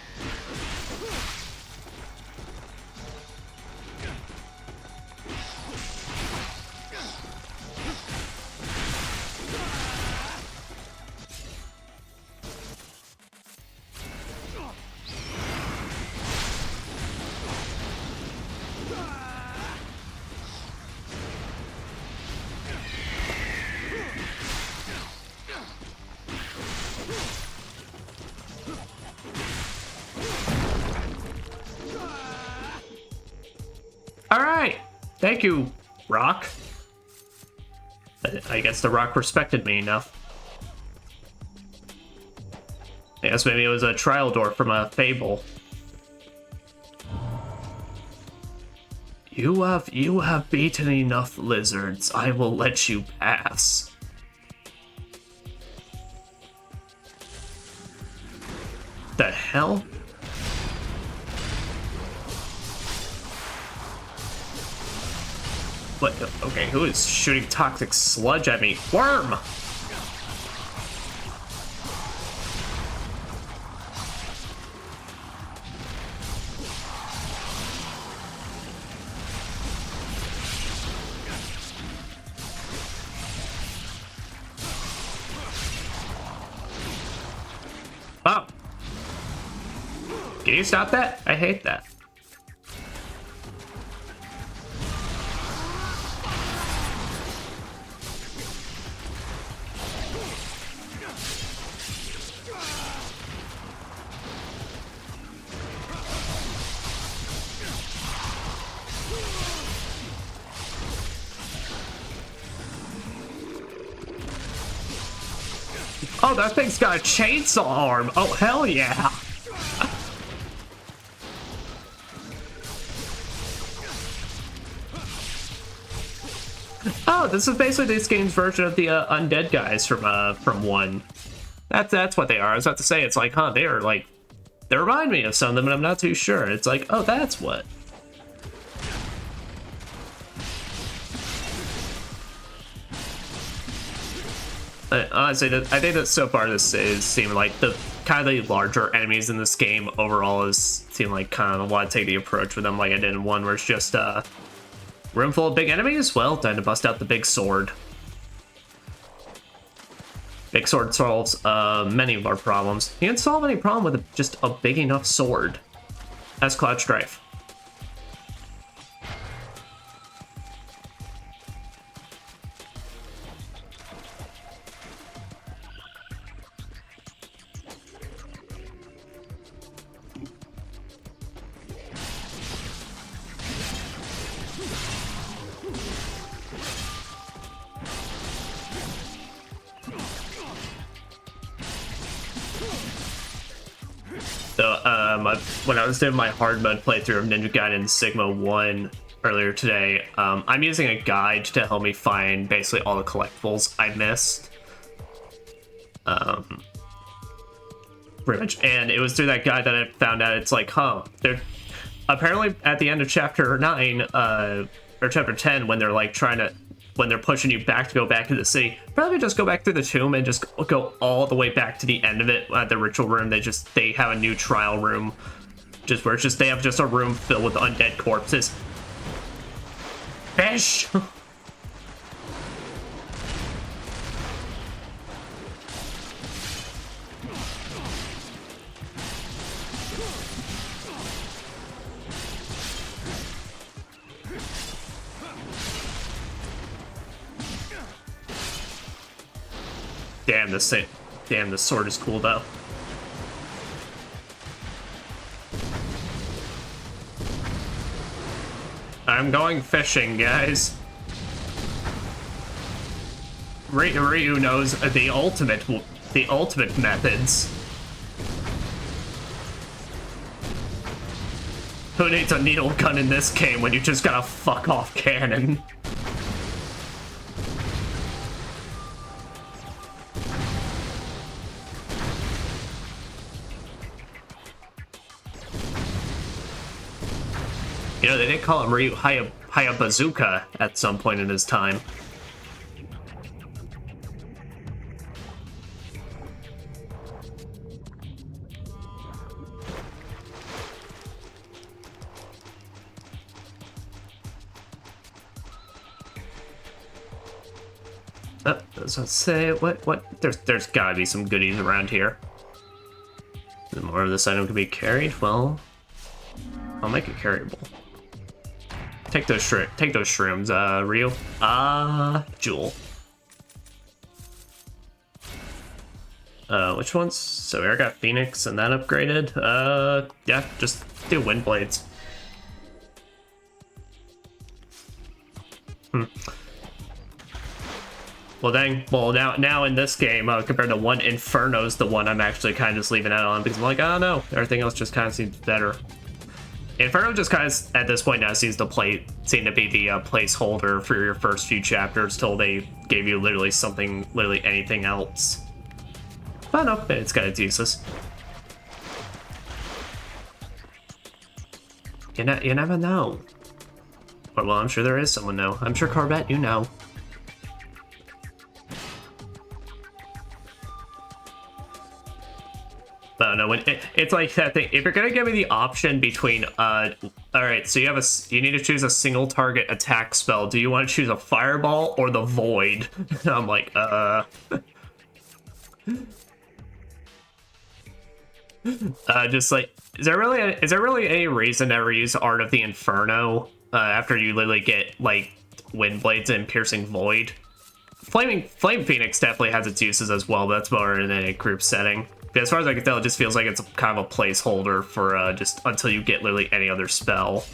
Alright! Thank you, Rock. I guess the Rock respected me enough. I guess maybe it was a trial door from a fable. You have beaten enough lizards. I will let you pass. The hell? What? Okay, who is shooting toxic sludge at me? Worm! Oh. Can you stop that? I hate that. Oh, that thing's got a chainsaw arm. Oh, hell yeah. Oh, this is basically this game's version of the undead guys from 1. That's what they are. I was about to say, it's like, huh, they remind me of something, but I'm not too sure. It's like, oh, that's what. Honestly, I think that so far this is seeming like the kind of the larger enemies in this game overall is seem like kind of want to take the approach with them like I did in 1, where it's just a room full of big enemies. Well, time to bust out the big sword. Big sword solves many of our problems. You can solve any problem with just a big enough sword. That's Cloud Strife. So, when I was doing my hard mode playthrough of Ninja Gaiden Sigma 1 earlier today, I'm using a guide to help me find basically all the collectibles I missed. Pretty much. And it was through that guide that I found out it's like, huh, they're apparently at the end of chapter 9, or chapter 10, when they're like when they're pushing you back to go back to the city, probably just go back through the tomb and just go all the way back to the end of it at the ritual room. They have a new trial room, just where it's just they have just a room filled with undead corpses. Fish. Damn, this sword is cool though. I'm going fishing, guys. Ryu knows the ultimate methods. Who needs a needle gun in this game when you just got a fuck off cannon? You know, they did call him Ryu Bazooka at some point in his time. Let's say what? There's gotta be some goodies around here. The more of this item can be carried, well, I'll make it carryable. Take those shrooms, Ryu. Jewel. Which ones? So I got Phoenix and that upgraded. Yeah, just do wind blades. Well, dang. Well, now in this game, compared to one, Inferno's the one I'm actually kind of just leaving out on because I'm like, oh no, everything else just kind of seems better. Inferno just kind of, at this point now, seem to be the placeholder for your first few chapters till they gave you literally anything else. But no, it's got its uses. You never know. But, well, I'm sure there is someone know. I'm sure Corbett, you know. I don't know, when it's like that thing. If you're gonna give me the option between all right, so you need to choose a single target attack spell. Do you want to choose a fireball or the void? I'm like, just like, is there really any reason to ever use Art of the Inferno after you literally get like wind blades and piercing void? Flame Phoenix definitely has its uses as well, but that's more in a group setting. But as far as I can tell, it just feels like it's kind of a placeholder for just until you get literally any other spell.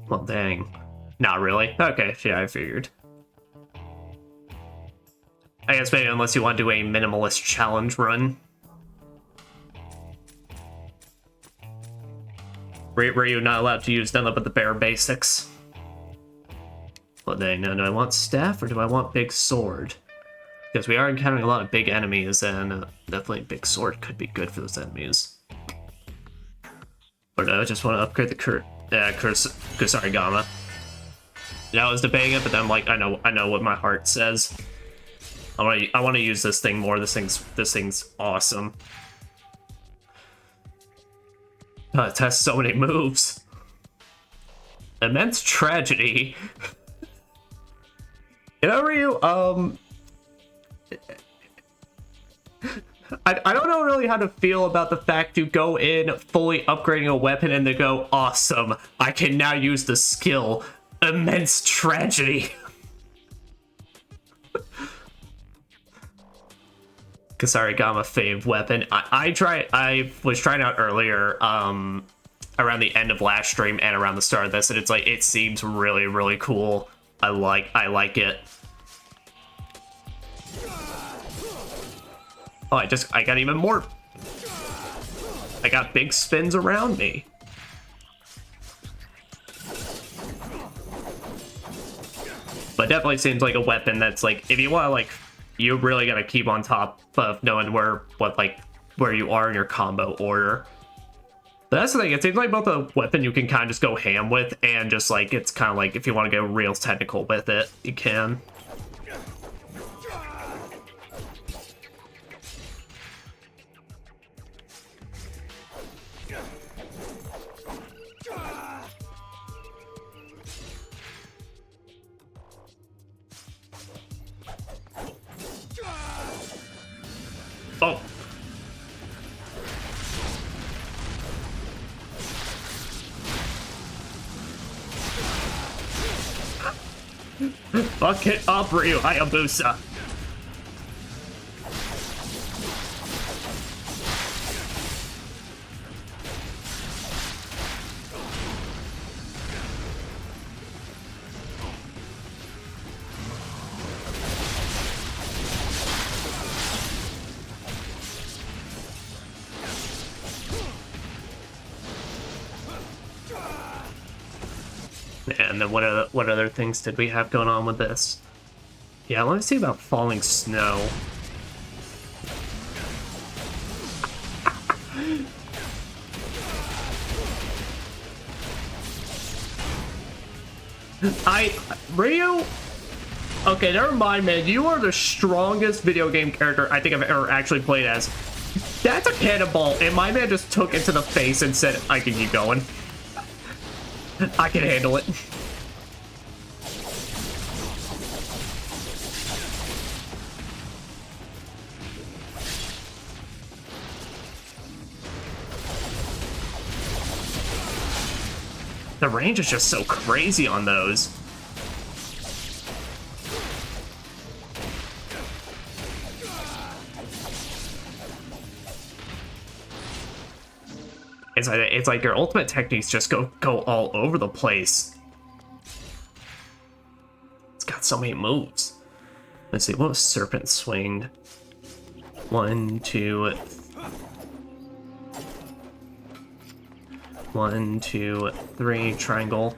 Well, dang. Not really. Okay, yeah, I figured. I guess maybe unless you want to do a minimalist challenge run. Were you not allowed to use nothing but the bare basics? Well, dang, now do I want staff or do I want big sword? Because we are encountering a lot of big enemies, and definitely big sword could be good for those enemies. Or do I just want to upgrade the Kusarigama? Yeah, I was debating it, but then I'm like, I know what my heart says. I want to use this thing more. This thing's awesome. It has so many moves. Immense tragedy. You know, Ryu, I don't know really how to feel about the fact you go in fully upgrading a weapon and they go, awesome, I can now use the skill, immense tragedy. Kusarigama fave weapon. I was trying out earlier, around the end of last stream and around the start of this, and it's like, it seems really, really cool. I like it. Oh, I got even more. I got big spins around me. But definitely seems like a weapon that's like, if you want to like, you really gotta keep on top of knowing where you are in your combo order. But that's the thing, it seems like both a weapon you can kind of just go ham with, and just like, it's kind of like, if you want to go real technical with it, you can. Oh. Fuck it up, Ryu Hayabusa. And then what other things did we have going on with this? Yeah, let me see about falling snow. Ryu? Okay, never mind, man. You are the strongest video game character I think I've ever actually played as. That's a cannonball, and my man just took it to the face and said, I can keep going. I can handle it. The range is just so crazy on those. It's like your ultimate techniques just go all over the place. It's got so many moves. Let's see, what was Serpent Swing? 1, 2, 1, 2, 3, triangle.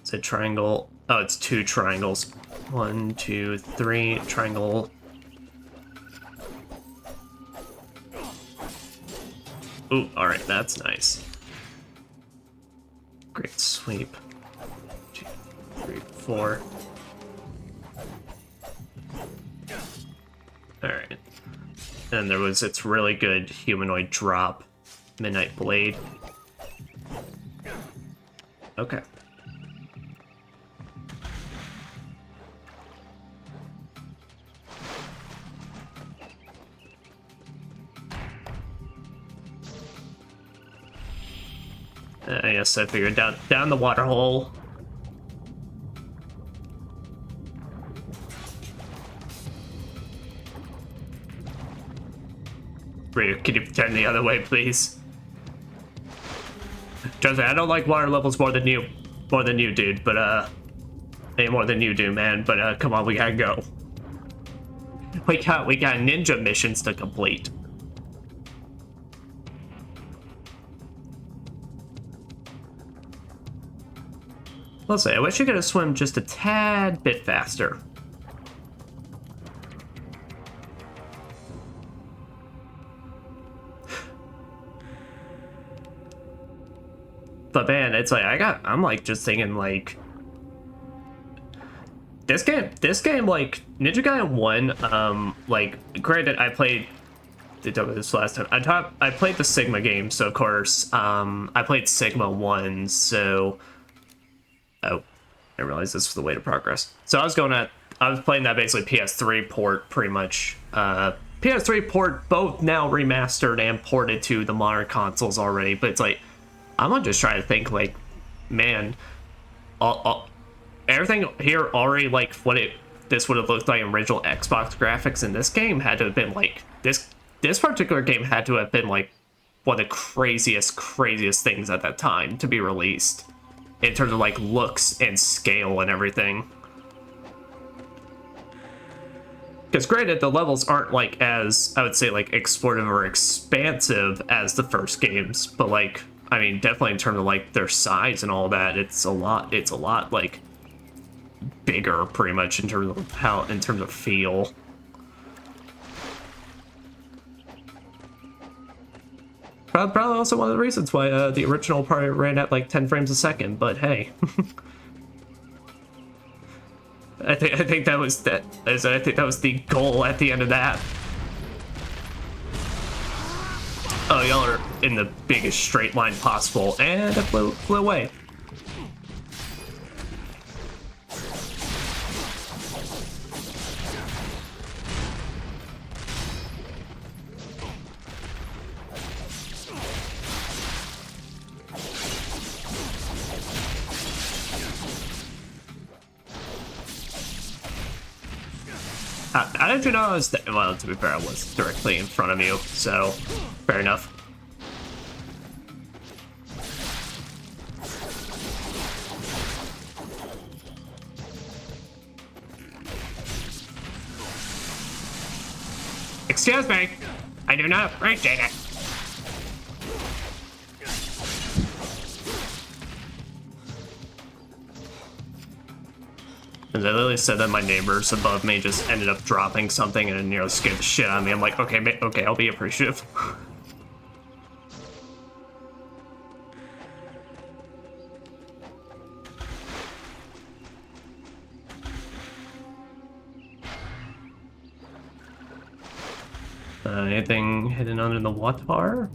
Is it triangle? Oh, it's 2 triangles. 1, 2, 3, triangle. Ooh, alright, that's nice. Great sweep. 2, 3, 4. Alright. And there was its really good humanoid drop. Midnight Blade. Okay. I guess I figured down the water hole. Ryu, can you turn the other way, please? Trust me, I don't like water levels more than you, dude. But any more than you do, man. But come on, we gotta go. We got ninja missions to complete. Let's say, I wish you could have swum just a tad bit faster. But man, it's like, I'm like just thinking like, this game, like, Ninja Gaiden 1, like, granted, I played, did talk about this last time, I played the Sigma game, so of course, I played Sigma 1, so, oh, I realized this was the way to progress. So I was playing that basically PS3 port, pretty much. PS3 port, both now remastered and ported to the modern consoles already, but it's like, I'm gonna just try to think, like, man, everything here already, like, this would have looked like original Xbox graphics, and this game had to have been, like, this particular game had to have been, like, one of the craziest things at that time to be released. In terms of, like, looks and scale and everything. Because granted, the levels aren't, like, as, I would say, like, explorative or expansive as the first games. But, like, I mean, definitely in terms of, like, their size and all that, it's a lot, like, bigger, pretty much, in terms of feel. Probably also one of the reasons why the original probably ran at like 10 frames a second, but hey. I think that was the goal at the end of that. Oh, y'all are in the biggest straight line possible, and it flew away. How did you know I was there? Well, to be fair, I was directly in front of you, so fair enough. Excuse me, I do not appreciate it. And I literally said that my neighbors above me just ended up dropping something and it nearly scared the shit out of me. I'm like, okay, okay, I'll be appreciative. Anything hidden under the water?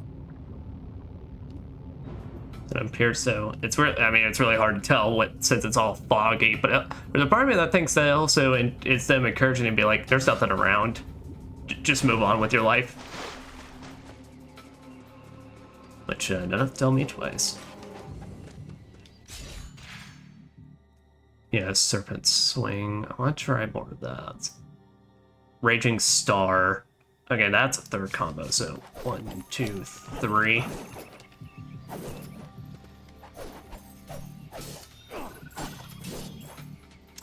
It appears so. It's really, I mean, it's really hard to tell since it's all foggy. But there's a part of me that thinks that also it's them encouraging to be like, there's nothing around. Just move on with your life. Which don't have to tell me twice. Yeah, Serpent Swing. I want to try more of that. Raging Star. Okay, that's a third combo. So 1, 2, 3.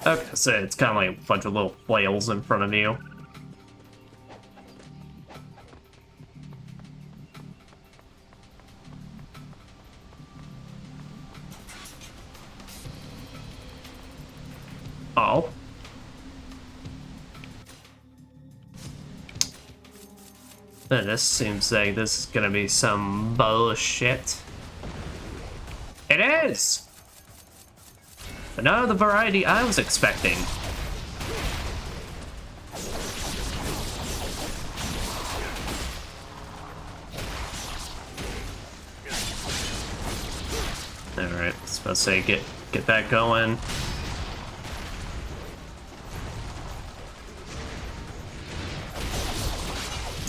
Okay, so it's kind of like a bunch of little flails in front of you. Oh. Then this seems like this is gonna be some bullshit. It is! But not of the variety I was expecting. Alright, I was about to say get that going.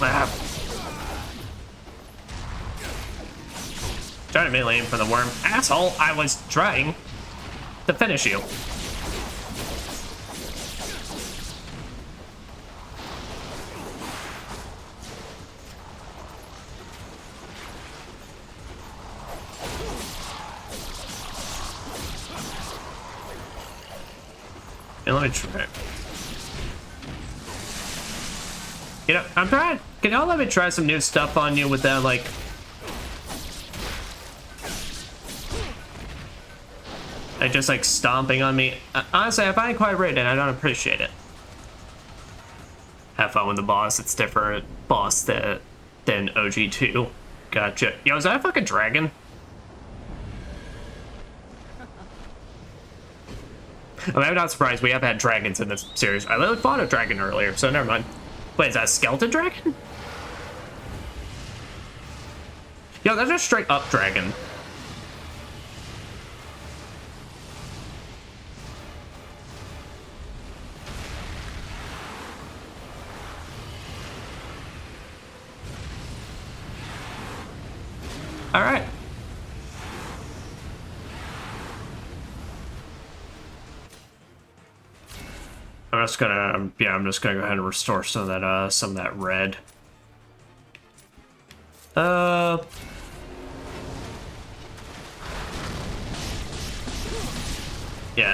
Ah. Trying to melee aim for the worm. Asshole, I was trying to finish you. And let me try. You know, I'm trying. Can y'all let me try some new stuff on you with that, like, just like stomping on me? Honestly, I find it quite rude and I don't appreciate it. Have fun with the boss. It's different boss than OG2. Gotcha. Yo, is that a fucking dragon? I mean, I'm not surprised. We have had dragons in this series. I literally fought a dragon earlier, so never mind. Wait, is that a skeleton dragon? Yo, that's a straight up dragon. All right. I'm just gonna, yeah, I'm just gonna go ahead and restore some of that red. Yeah,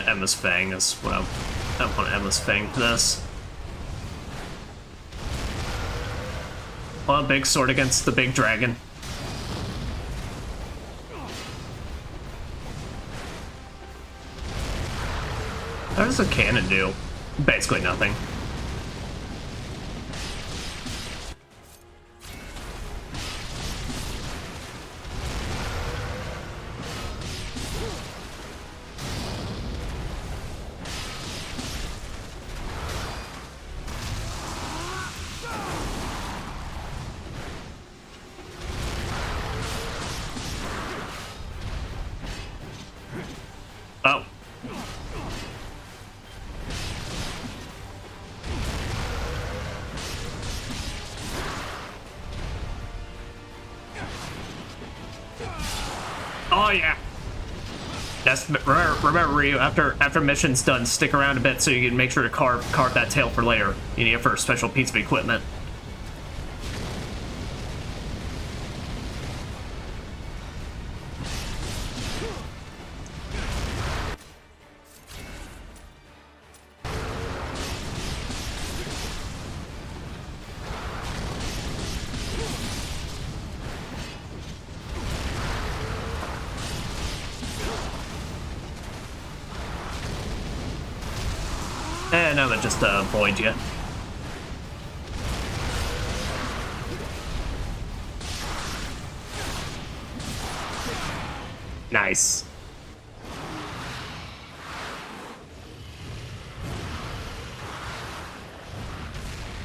Emma's Fang is what I want Emma's Fang for this. Well, big sword against the big dragon. What does a cannon do? Basically nothing. Oh. Oh, yeah. That's remember Ryu. After mission's done, stick around a bit so you can make sure to carve that tail for later. You need it for a special piece of equipment. And I'm gonna just avoid you. Nice.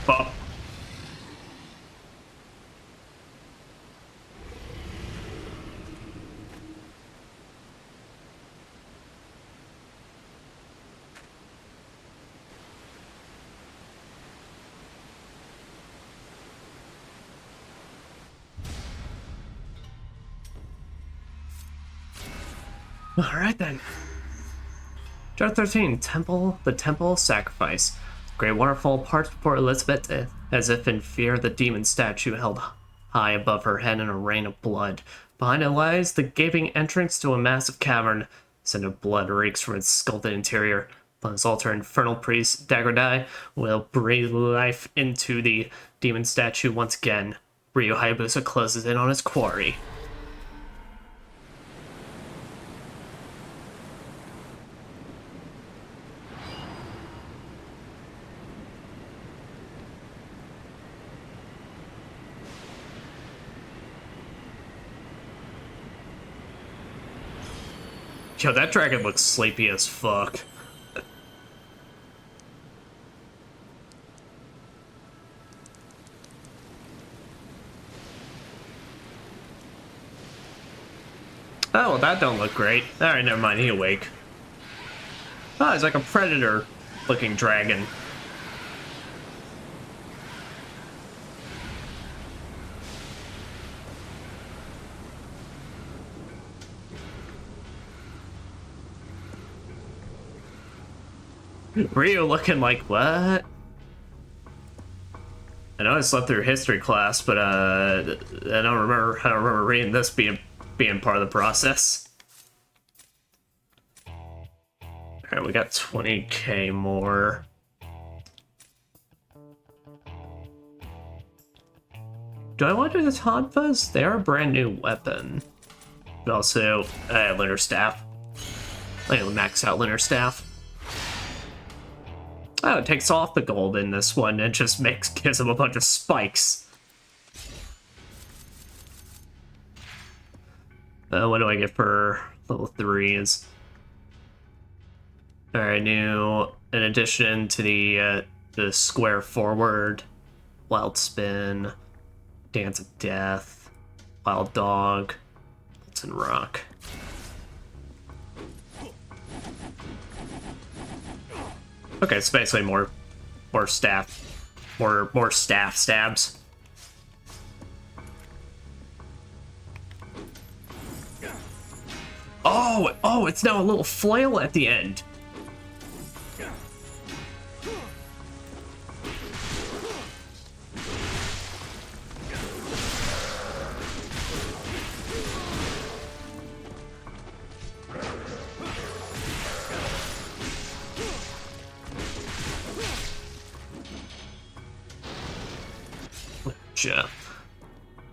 Oh. Alright then. Chapter 13, the Temple Sacrifice. Great waterfall parts before Elizabeth, as if in fear, the demon statue held high above her head in a rain of blood. Behind it lies the gaping entrance to a massive cavern. Scent of blood reeks from its sculpted interior. On this altar, infernal priest Dagradai will breathe life into the demon statue once again. Ryu Hayabusa closes in on his quarry. Yo, that dragon looks sleepy as fuck. Oh, well, that don't look great. Alright, never mind, he awake. Oh, he's like a predator-looking dragon. Ryu looking like what? I know I slept through history class, but I don't remember reading this being part of the process. Alright, we got 20k more. Do I want to do the Tonfas? They are a brand new weapon. But also, Litter Staff. I need to max out Litter Staff. Oh, it takes off the gold in this one and just gives him a bunch of spikes. What do I get for level 3s? Alright, in addition to the square forward, wild spin, dance of death, wild dog, molten rock. Okay, it's basically more staff, more staff stabs. Oh, it's now a little flail at the end.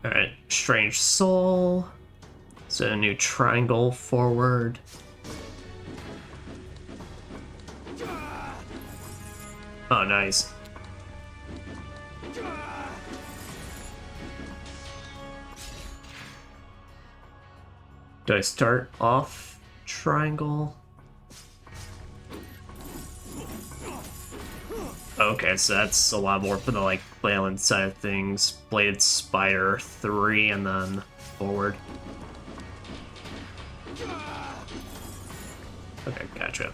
Alright, Strange Soul. So a new triangle forward. Oh, nice. Do I start off triangle? Okay, so that's a lot more for the like flailing side of things. Bladed Spider 3 and then forward. Okay, gotcha.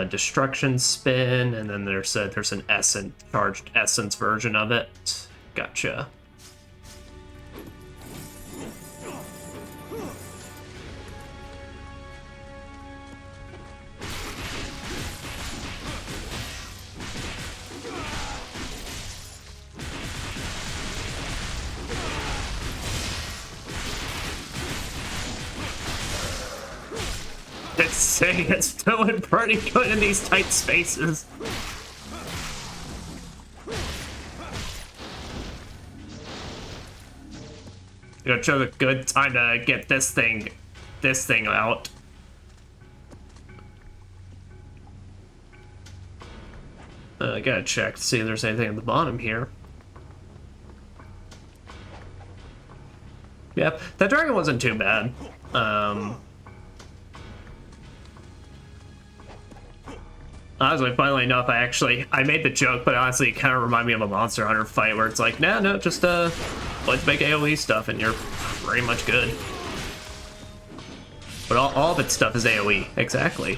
Destruction Spin, and then there's an charged essence version of it. Gotcha. It's saying it's doing pretty good in these tight spaces. You know, chose a good time to get this thing out. I gotta check to see if there's anything at the bottom here. Yep, that dragon wasn't too bad. Honestly, funnily enough, I made the joke, but honestly, it kind of reminded me of a Monster Hunter fight where it's like, no, just let's make AoE stuff and you're pretty much good. But all of its stuff is AoE, exactly.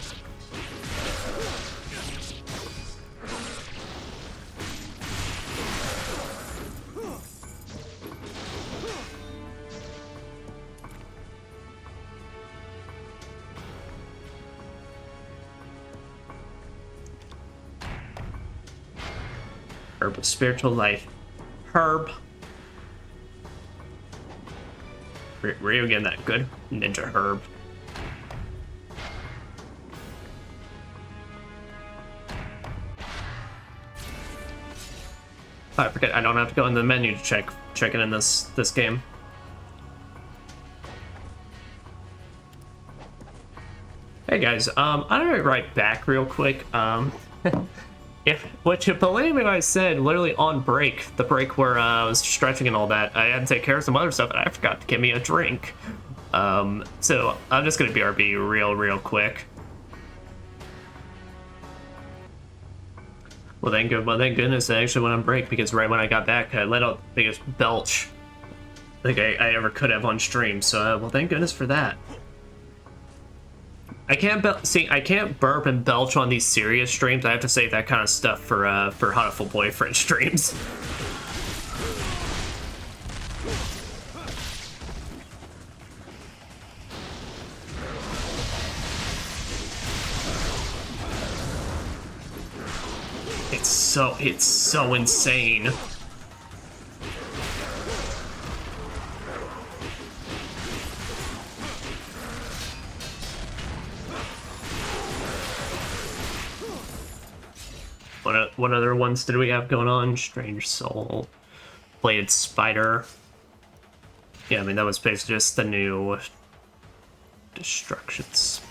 Herb of spiritual life. Herb. Ryu getting that good ninja herb. I forget, I don't have to go in the menu to check it in this game. Hey guys, I'm gonna be right back real quick. If what you believe me when I said, literally on break, the break where I was stretching and all that, I had to take care of some other stuff and I forgot to get me a drink. So I'm just gonna BRB real quick. Well, thank goodness I actually went on break, because right when I got back, I let out the biggest belch I think I ever could have on stream. So, well, thank goodness for that. I can't burp and belch on these serious streams. I have to save that kind of stuff for Hatoful Boyfriend streams. It's so insane. What other ones did we have going on? Strange Soul, Bladed Spider. Yeah, I mean, that was basically just the new destructions.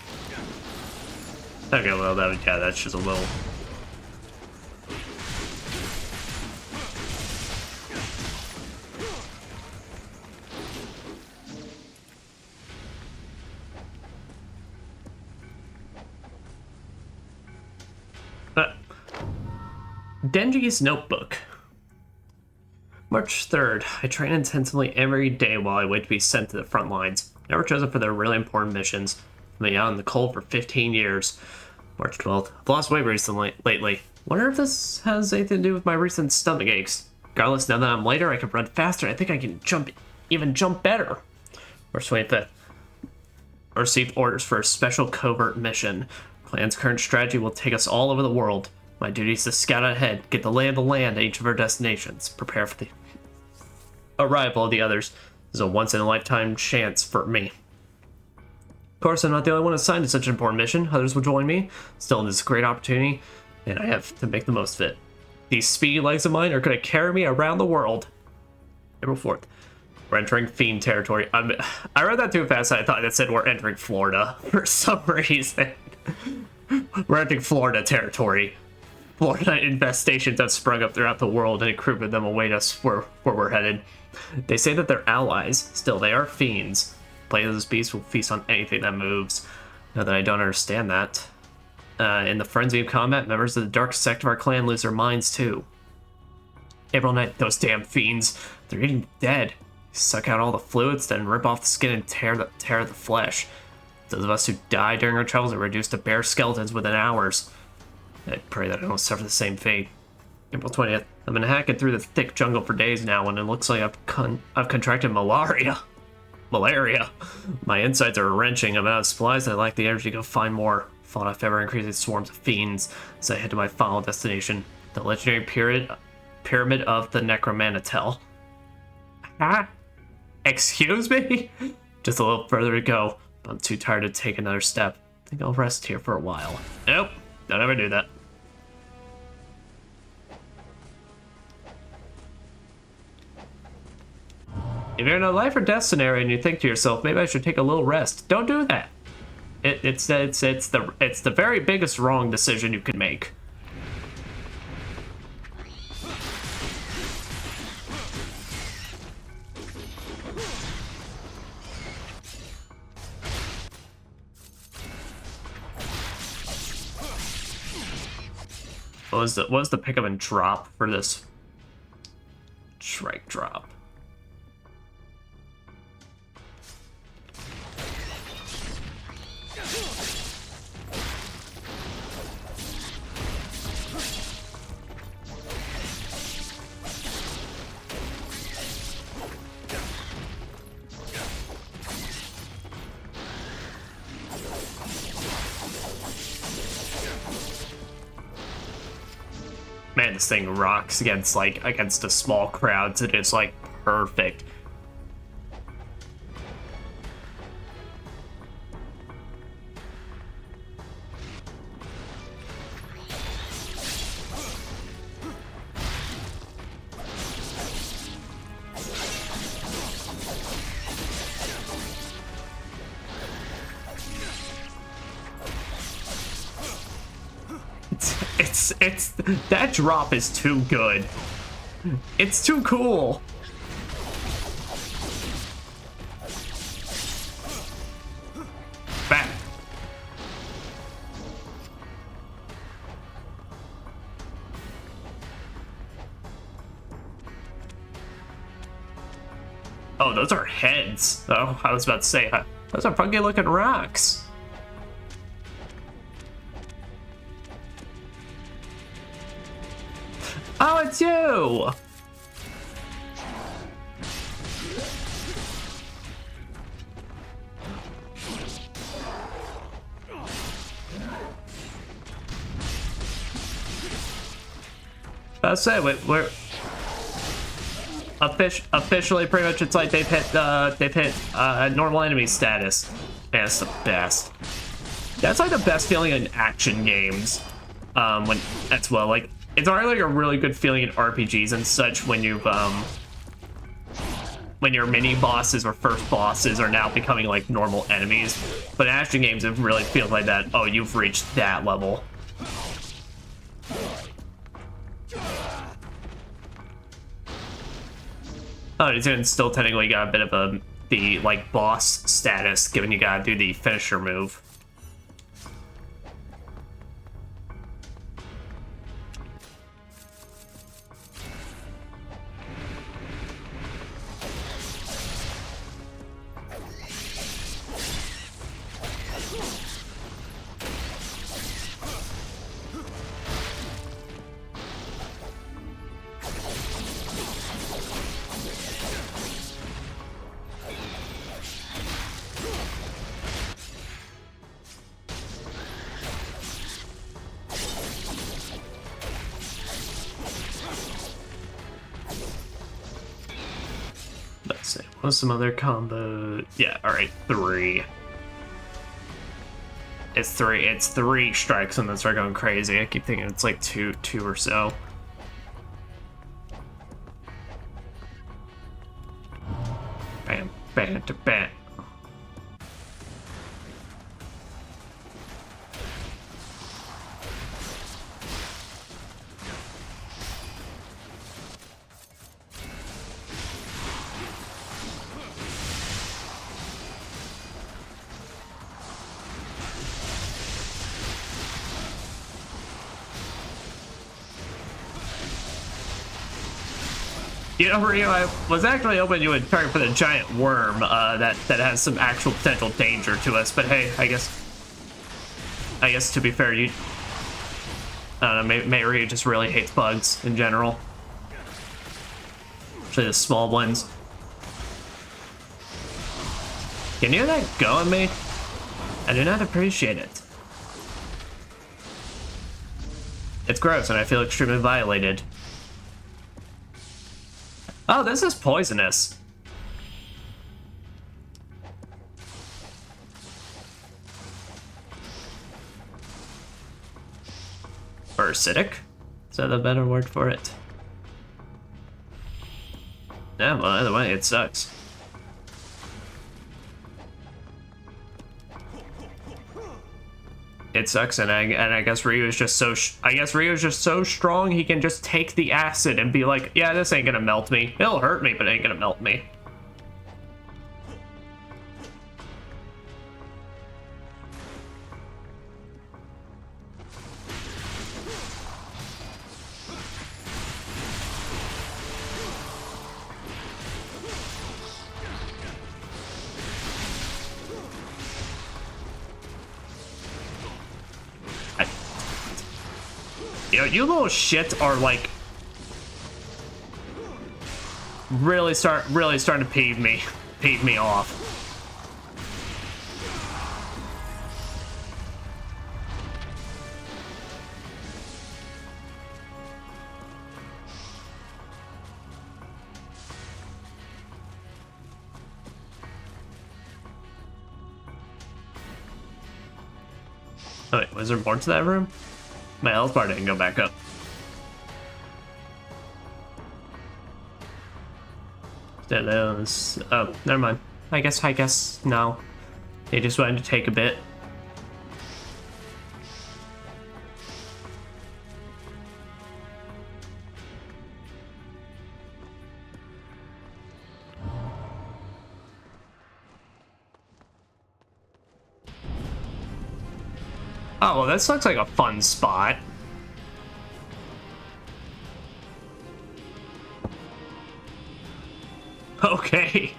Okay, well, that's just a little. Denji's Notebook. March 3rd. I train intensively every day while I wait to be sent to the front lines. Never chosen for their really important missions. I've been out in the cold for 15 years. March 12th. I've lost weight lately. Wonder if this has anything to do with my recent stomach aches. Regardless, now that I'm lighter, I can run faster. I think I can jump better. March 25th. I received orders for a special covert mission. Plan's current strategy will take us all over the world. My duty is to scout ahead, get the lay of the land at each of our destinations, prepare for the arrival of the others. This is a once-in-a-lifetime chance for me. Of course, I'm not the only one assigned to such an important mission. Others will join me. Still, this is a great opportunity, and I have to make the most of it. These speedy legs of mine are going to carry me around the world. April 4th. We're entering Fiend territory. I read that too fast. I thought it said we're entering Florida for some reason. We're entering Florida territory. Florida infestations have sprung up throughout the world, and a group of them await us where we're headed. They say that they're allies. Still, they are fiends. Play of this beast will feast on anything that moves. Now that I don't understand that. In the frenzy of combat, members of the dark sect of our clan lose their minds too. April 9th, those damn fiends. They're eating dead. Suck out all the fluids, then rip off the skin and tear the flesh. Those of us who die during our travels are reduced to bare skeletons within hours. I pray that I don't suffer the same fate. April 20th. I've been hacking through the thick jungle for days now, and it looks like I've contracted malaria. My insides are wrenching. I'm out of supplies, and I lack the energy to go find more. Fought off ever-increasing swarms of fiends as I head to my final destination, the legendary pyramid of the Necromanitel. Ah? Excuse me? Just a little further to go, but I'm too tired to take another step. think I'll rest here for a while. Nope, don't ever do that. If you're in a life or death scenario and you think to yourself, maybe I should take a little rest, don't do that. It's the very biggest wrong decision you can make. What was the pickup and drop for this? Strike drop. Man, this thing rocks against the small crowds. It is like perfect. It's that drop is too good. It's too cool. Back. Oh, those are heads. Oh, I was about to say, those are funky looking rocks. Oh, it's you! I say we're officially pretty much. It's like they've hit normal enemy status. Man, it's the best. That's like the best feeling in action games. When that's well like. It's already like a really good feeling in RPGs and such when you've when your mini bosses or first bosses are now becoming like normal enemies. But in action games, it really feels like that. Oh, you've reached that level. Oh, it's even still technically got a bit of the like boss status, given you gotta do the finisher move. What's some other combo? Yeah, alright, 3. It's 3. It's 3 strikes and then start going crazy. I keep thinking it's like two or so. Bam, bam, to bam. You know, Rio, I was actually hoping you would target for the giant worm that has some actual potential danger to us. But hey, I guess to be fair, you, I don't know, maybe Rio just really hates bugs in general, especially the small ones. Can you hear that go on me? I do not appreciate it. It's gross, and I feel extremely violated. Oh, this is poisonous. Or acidic? Is that a better word for it? Yeah, well, either way, it sucks. It sucks, and I guess Ryu is just so strong he can just take the acid and be like, yeah, this ain't gonna melt me. It'll hurt me, but it ain't gonna melt me. You little shit are like really starting to peeve me off. Oh wait, was there more to that room? My health bar didn't go back up. Daedalus. Oh, never mind. I guess no. They just wanted to take a bit. Oh, well, this looks like a fun spot. Okay.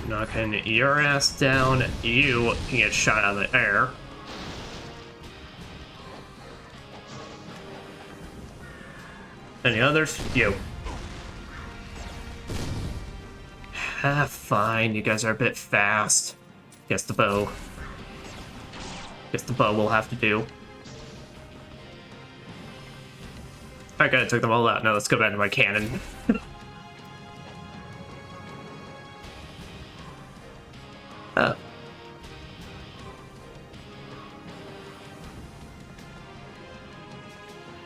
Knocking your ass down, you can get shot out of the air. Any others? You. Ah, fine. You guys are a bit fast. Guess the bow. Guess the bow will have to do. Alright, good. I took them all out. Now let's go back to my cannon. Oh.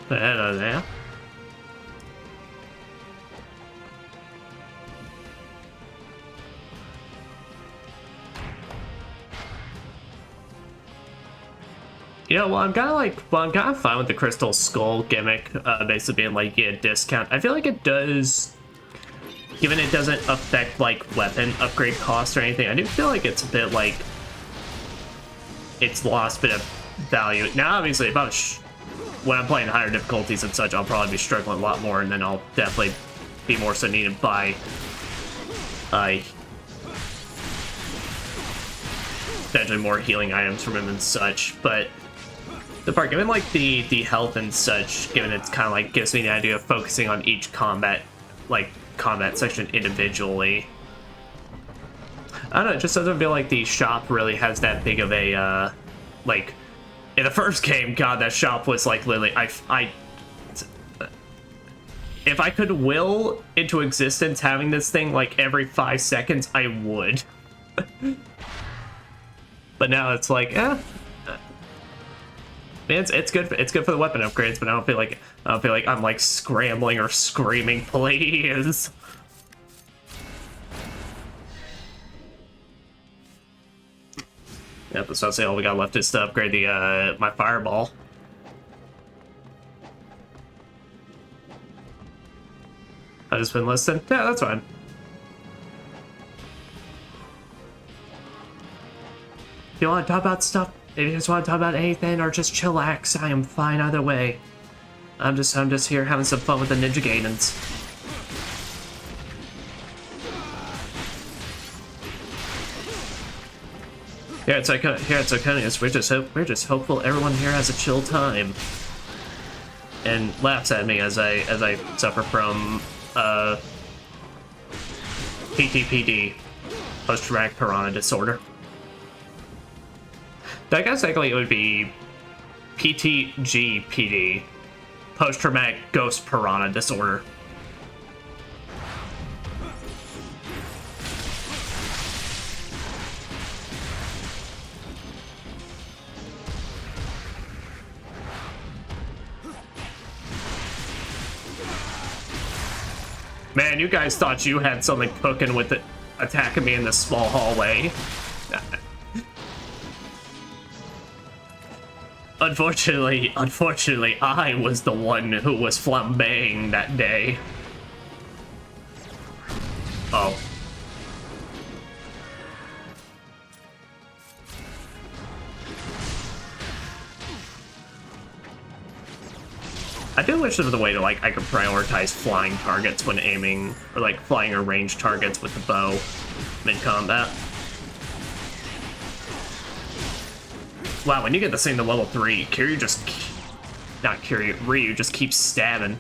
Hello there. You know, I'm kind of fine with the Crystal Skull gimmick, basically being like, yeah, discount. I feel like it does, given it doesn't affect, like, weapon upgrade costs or anything, I do feel like it's a bit, like, it's lost a bit of value. Now, obviously, if I was, when I'm playing higher difficulties and such, I'll probably be struggling a lot more, and then I'll definitely be more so needed by, potentially more healing items from him and such, but the part, given, like, the health and such, given it's kind of, like, gives me the idea of focusing on each combat section individually. I don't know, it just doesn't feel like the shop really has that big of a, like, in the first game, God, that shop was, like, literally, if I could will into existence having this thing, like, every 5 seconds, I would. But now it's like, it's good for the weapon upgrades, but I don't feel like I'm like scrambling or screaming, please. Yep, that's what I say. All we got left is to upgrade the my fireball. I just been listening. Yeah, that's fine. If you want to talk about stuff, if you just want to talk about anything or just chillax, I am fine either way. I'm just here having some fun with the Ninja Gaidens. Here at Zirconius, we're just hopeful everyone here has a chill time. And laughs at me as I suffer from PTPD, post-traumatic piranha disorder. I guess technically it would be PTGPD, post-traumatic ghost piranha disorder. Man, you guys thought you had something cooking with it attacking me in this small hallway. Unfortunately, I was the one who was flambeing that day. Oh. I do wish there was a way to, like, I could prioritize flying targets when aiming, or, like, flying or ranged targets with the bow mid-combat. Wow, when you get this thing to level 3, Ryu just keeps stabbing.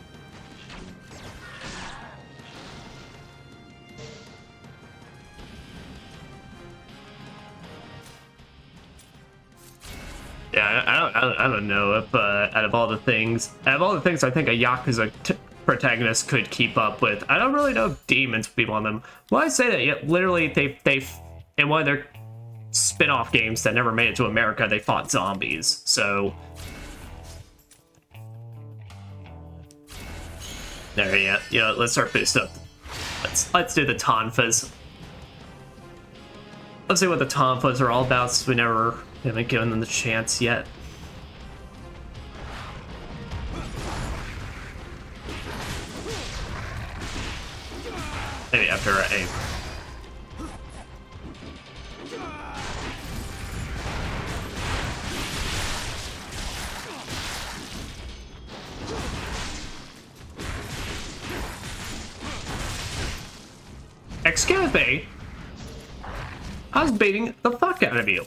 Yeah, I don't know if out of all the things I think a Yakuza protagonist could keep up with, I don't really know if demons would be one of them. Well, I say that, yeah, literally they in one of their spin-off games that never made it to America, they fought zombies. So there, yeah, let's start boost up. Let's do the Tonfas. Let's see what the Tonfas are all about, since we haven't given them the chance yet. Maybe after a Excuse me? I was beating the fuck out of you.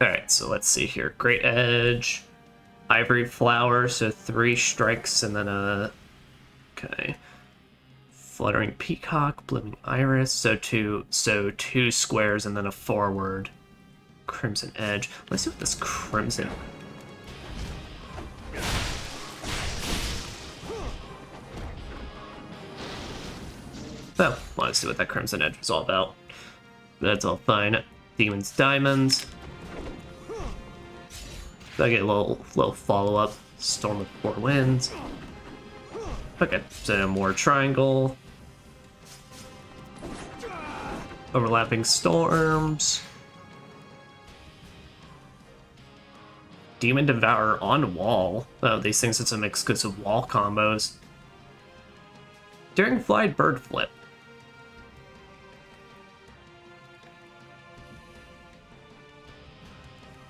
Alright, so let's see here. Great Edge, Ivory Flower, so 3 strikes and then a... Okay. Fluttering Peacock, Blooming Iris, so two squares and then a forward. Crimson Edge. Let's see what this Crimson... Oh, well, let's see what that Crimson Edge was all about. That's all fine. Demons, Diamonds. I get a little follow-up. Storm of 4 Winds. Okay, so more Triangle. Overlapping Storms. Demon Devourer on wall. Oh, these things have some exclusive wall combos. During Flight Bird Flip.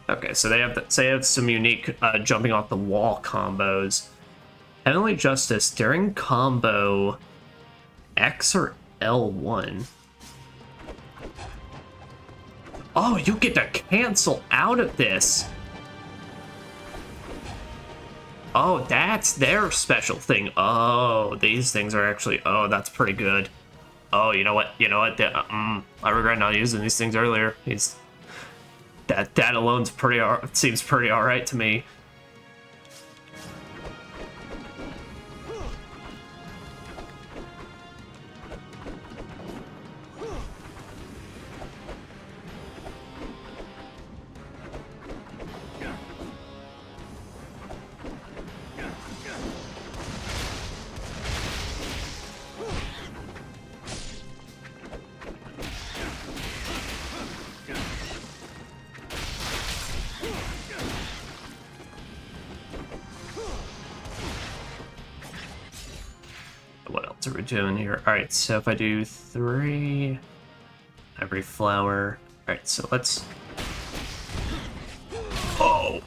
Okay, so they have some unique jumping off the wall combos. Heavenly Justice during combo X or L1. Oh, you get to cancel out of this. Oh, that's their special thing. Oh, these things are actually... Oh, that's pretty good. Oh, you know what? I regret not using these things earlier. That alone's seems pretty alright to me. What else are we doing here? Alright, so if I do 3... Every flower... Alright, so let's... Oh!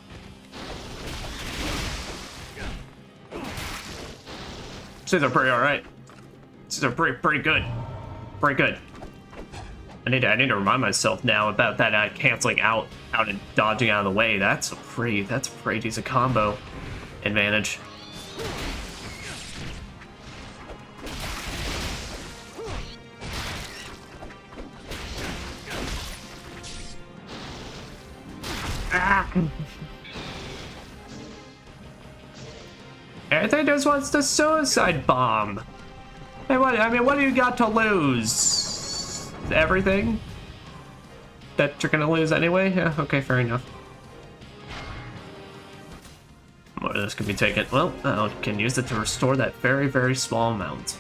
These are pretty alright. These are pretty good. Pretty good. I need to remind myself now about that canceling out and dodging out of the way. That's a pretty decent combo advantage. Ah. Everything just wants the suicide bomb. Hey, what do you got to lose? Everything? That you're gonna lose anyway? Yeah, okay, fair enough. More of this can be taken. Well, I can use it to restore that very, very small amount.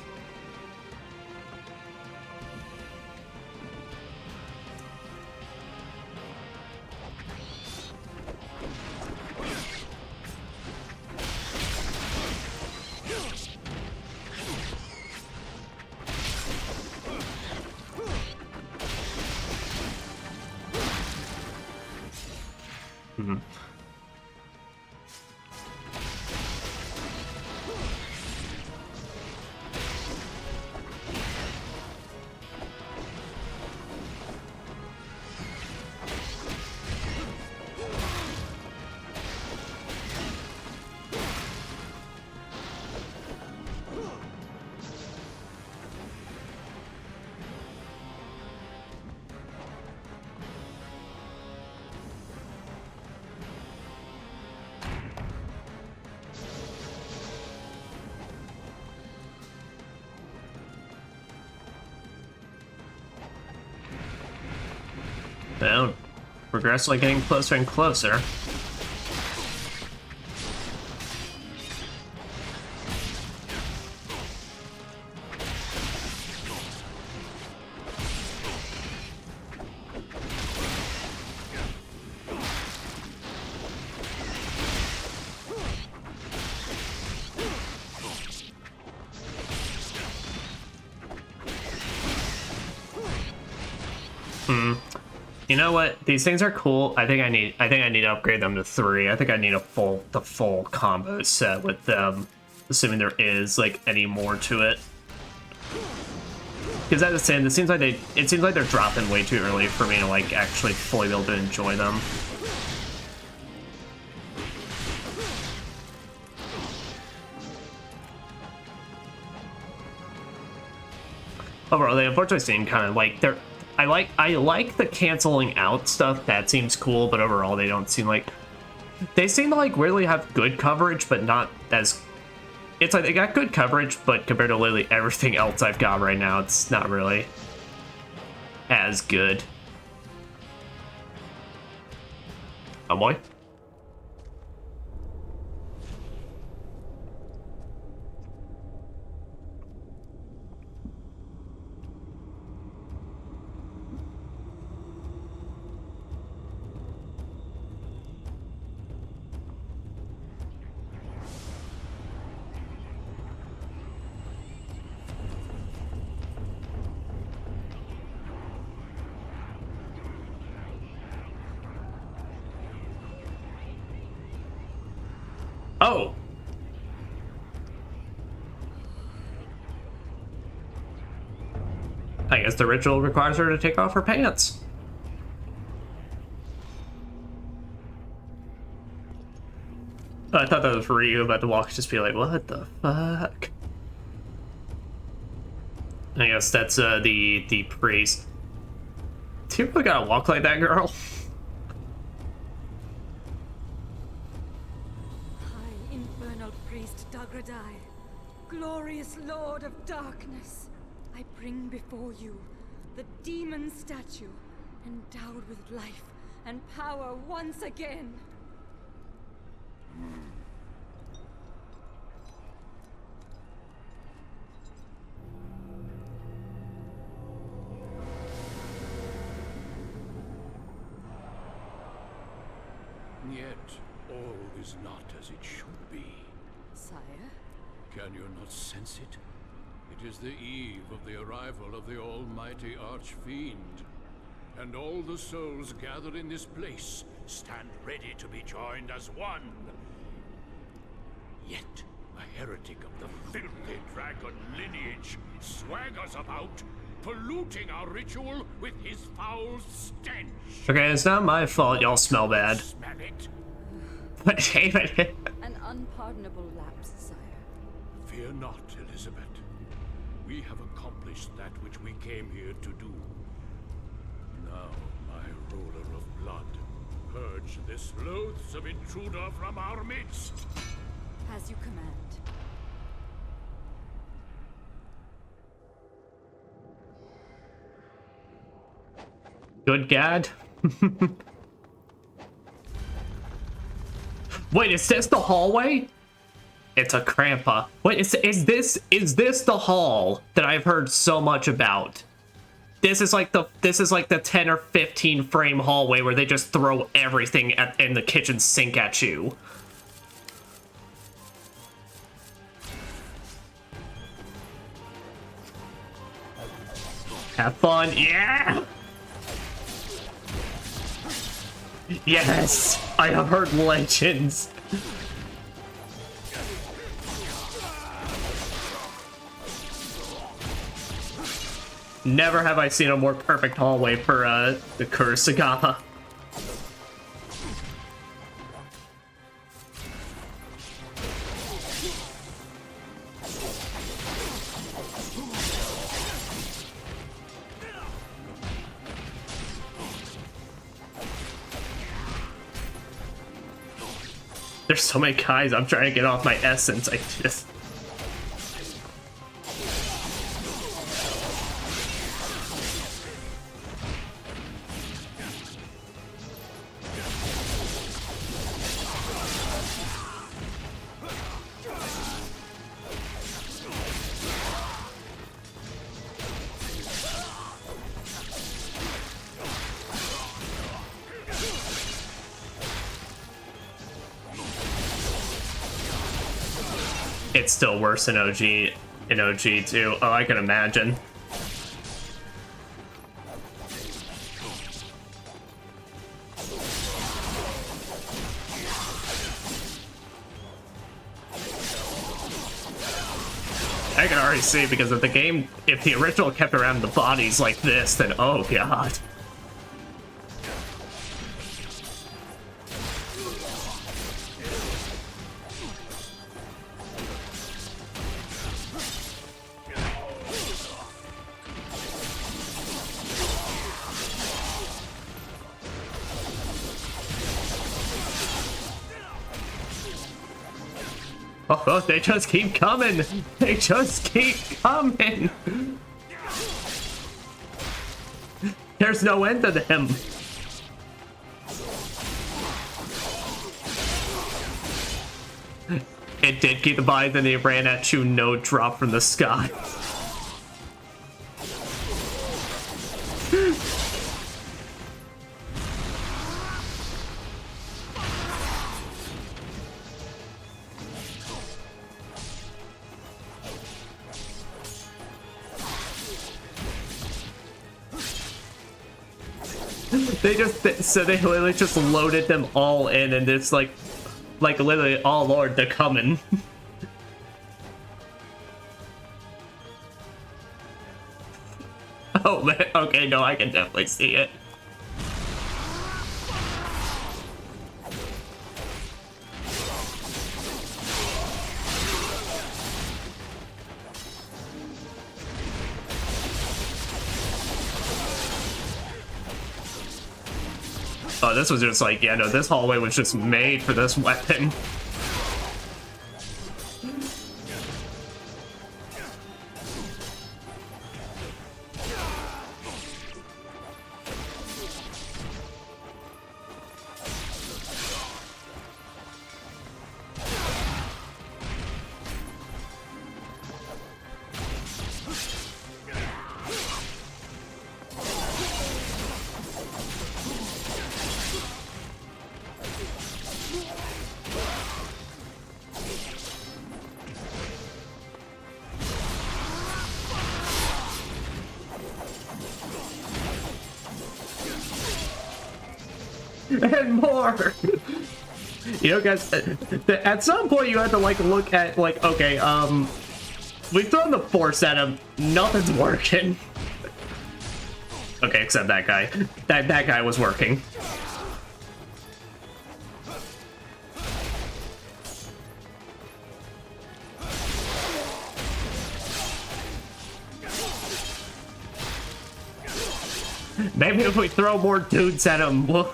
Well, progressively getting closer and closer. You know what? These things are cool. I think I need to upgrade them to 3. I think I need the full combo set with them, assuming there is like any more to it. Because as I was saying, it seems like they're dropping way too early for me to like actually fully be able to enjoy them. Overall, they unfortunately seem kind of like they're. I like the canceling out stuff. That seems cool, but overall they don't seem like they seem to like really have good coverage, but not as. It's like they got good coverage, but compared to literally everything else I've got right now, it's not really as good. Oh boy. Oh! I guess the ritual requires her to take off her pants. Oh, I thought that was Ryu about to walk, just be like, what the fuck? I guess that's the priest. Do you really gotta walk like that, girl? Glorious Lord of Darkness, I bring before you the demon statue, endowed with life and power once again. Yet all is not as it should be. Sire? Can you not sense it? It is the eve of the arrival of the almighty Archfiend. And all the souls gathered in this place stand ready to be joined as one. Yet, a heretic of the filthy dragon lineage swaggers about, polluting our ritual with his foul stench. Okay, it's not my fault y'all smell bad. Smell it? But David, An unpardonable lapse, sire. Fear not, Elizabeth. We have accomplished that which we came here to do. Now, my ruler of blood, purge this loathsome intruder from our midst. As you command. good gad. Wait, is this the hallway? It's a crampa. Wait, is this the hall that I've heard so much about? This is like the 10 or 15 frame hallway where they just throw everything in the kitchen sink at you. Have fun, yeah! Yes! I have heard legends. Never have I seen a more perfect hallway for the Kurosagawa. There's so many guys, I'm trying to get off my essence. I just... It's still worse in OG too. Oh, I can imagine. I can already see, because if the original kept around the bodies like this, then oh god. Oh, they just keep coming! They just keep coming! There's no end to them! It did keep the bodies, and they ran at you, no drop from the sky. They literally just loaded them all in, and it's like literally, oh lord, they're coming. Oh man, okay, no, I can definitely see it. Oh, this was just like, yeah, no, this hallway was just made for this weapon. And more. You know, guys, at some point you have to like look at like, okay, we've thrown the force at him, nothing's working. Okay, except that guy. That guy was working. Maybe if we throw more dudes at him, we'll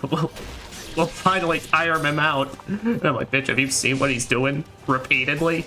finally tire him out. And I'm like, bitch, have you seen what he's doing repeatedly?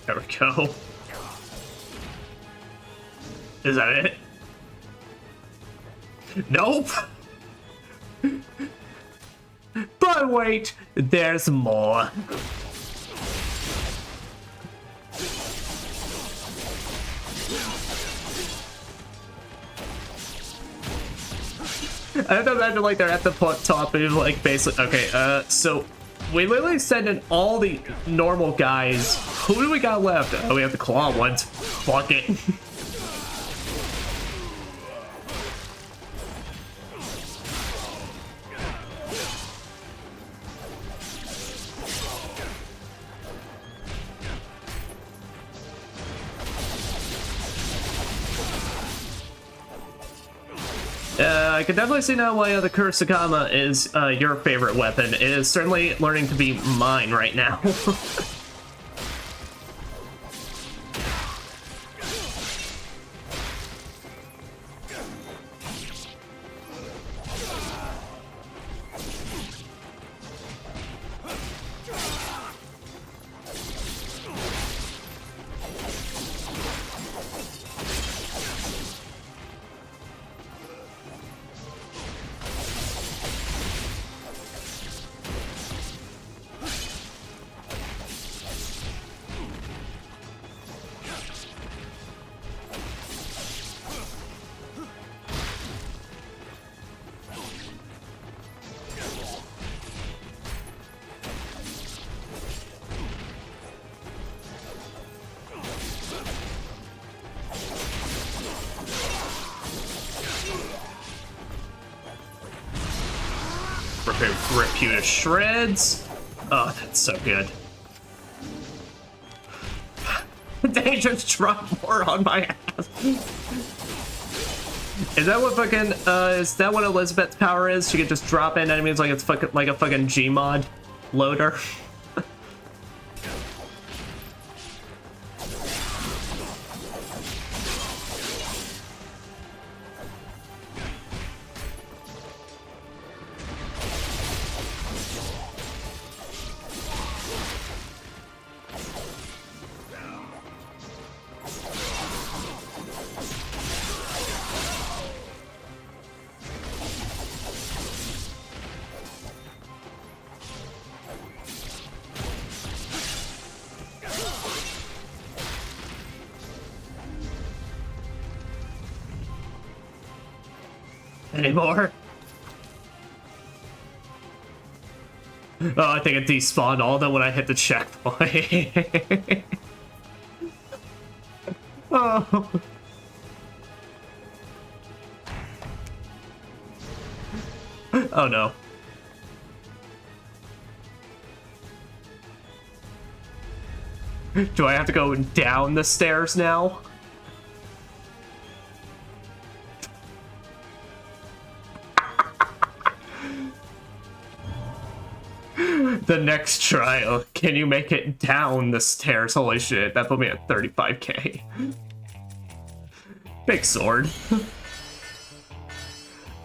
There we go. Is that it? Nope! But wait, there's more. I have to imagine like they're at the top and like basically, okay, so we literally send in all the normal guys. Who do we got left? Oh, we have the claw ones. Fuck it. I can definitely see now why the Kurosakama is your favorite weapon. It is certainly learning to be mine right now. Rip you to shreds. Oh, that's so good. They just dropped more on my ass. Is that what fucking, is that what Elizabeth's power is? She can just drop in enemies like it's fucking, like a fucking Gmod loader? Anymore? Oh, I think it despawned all of them when I hit the checkpoint. Oh. Oh no. Do I have to go down the stairs now? the next trial. Can you make it down the stairs? Holy shit, that put me at 35k. Big sword.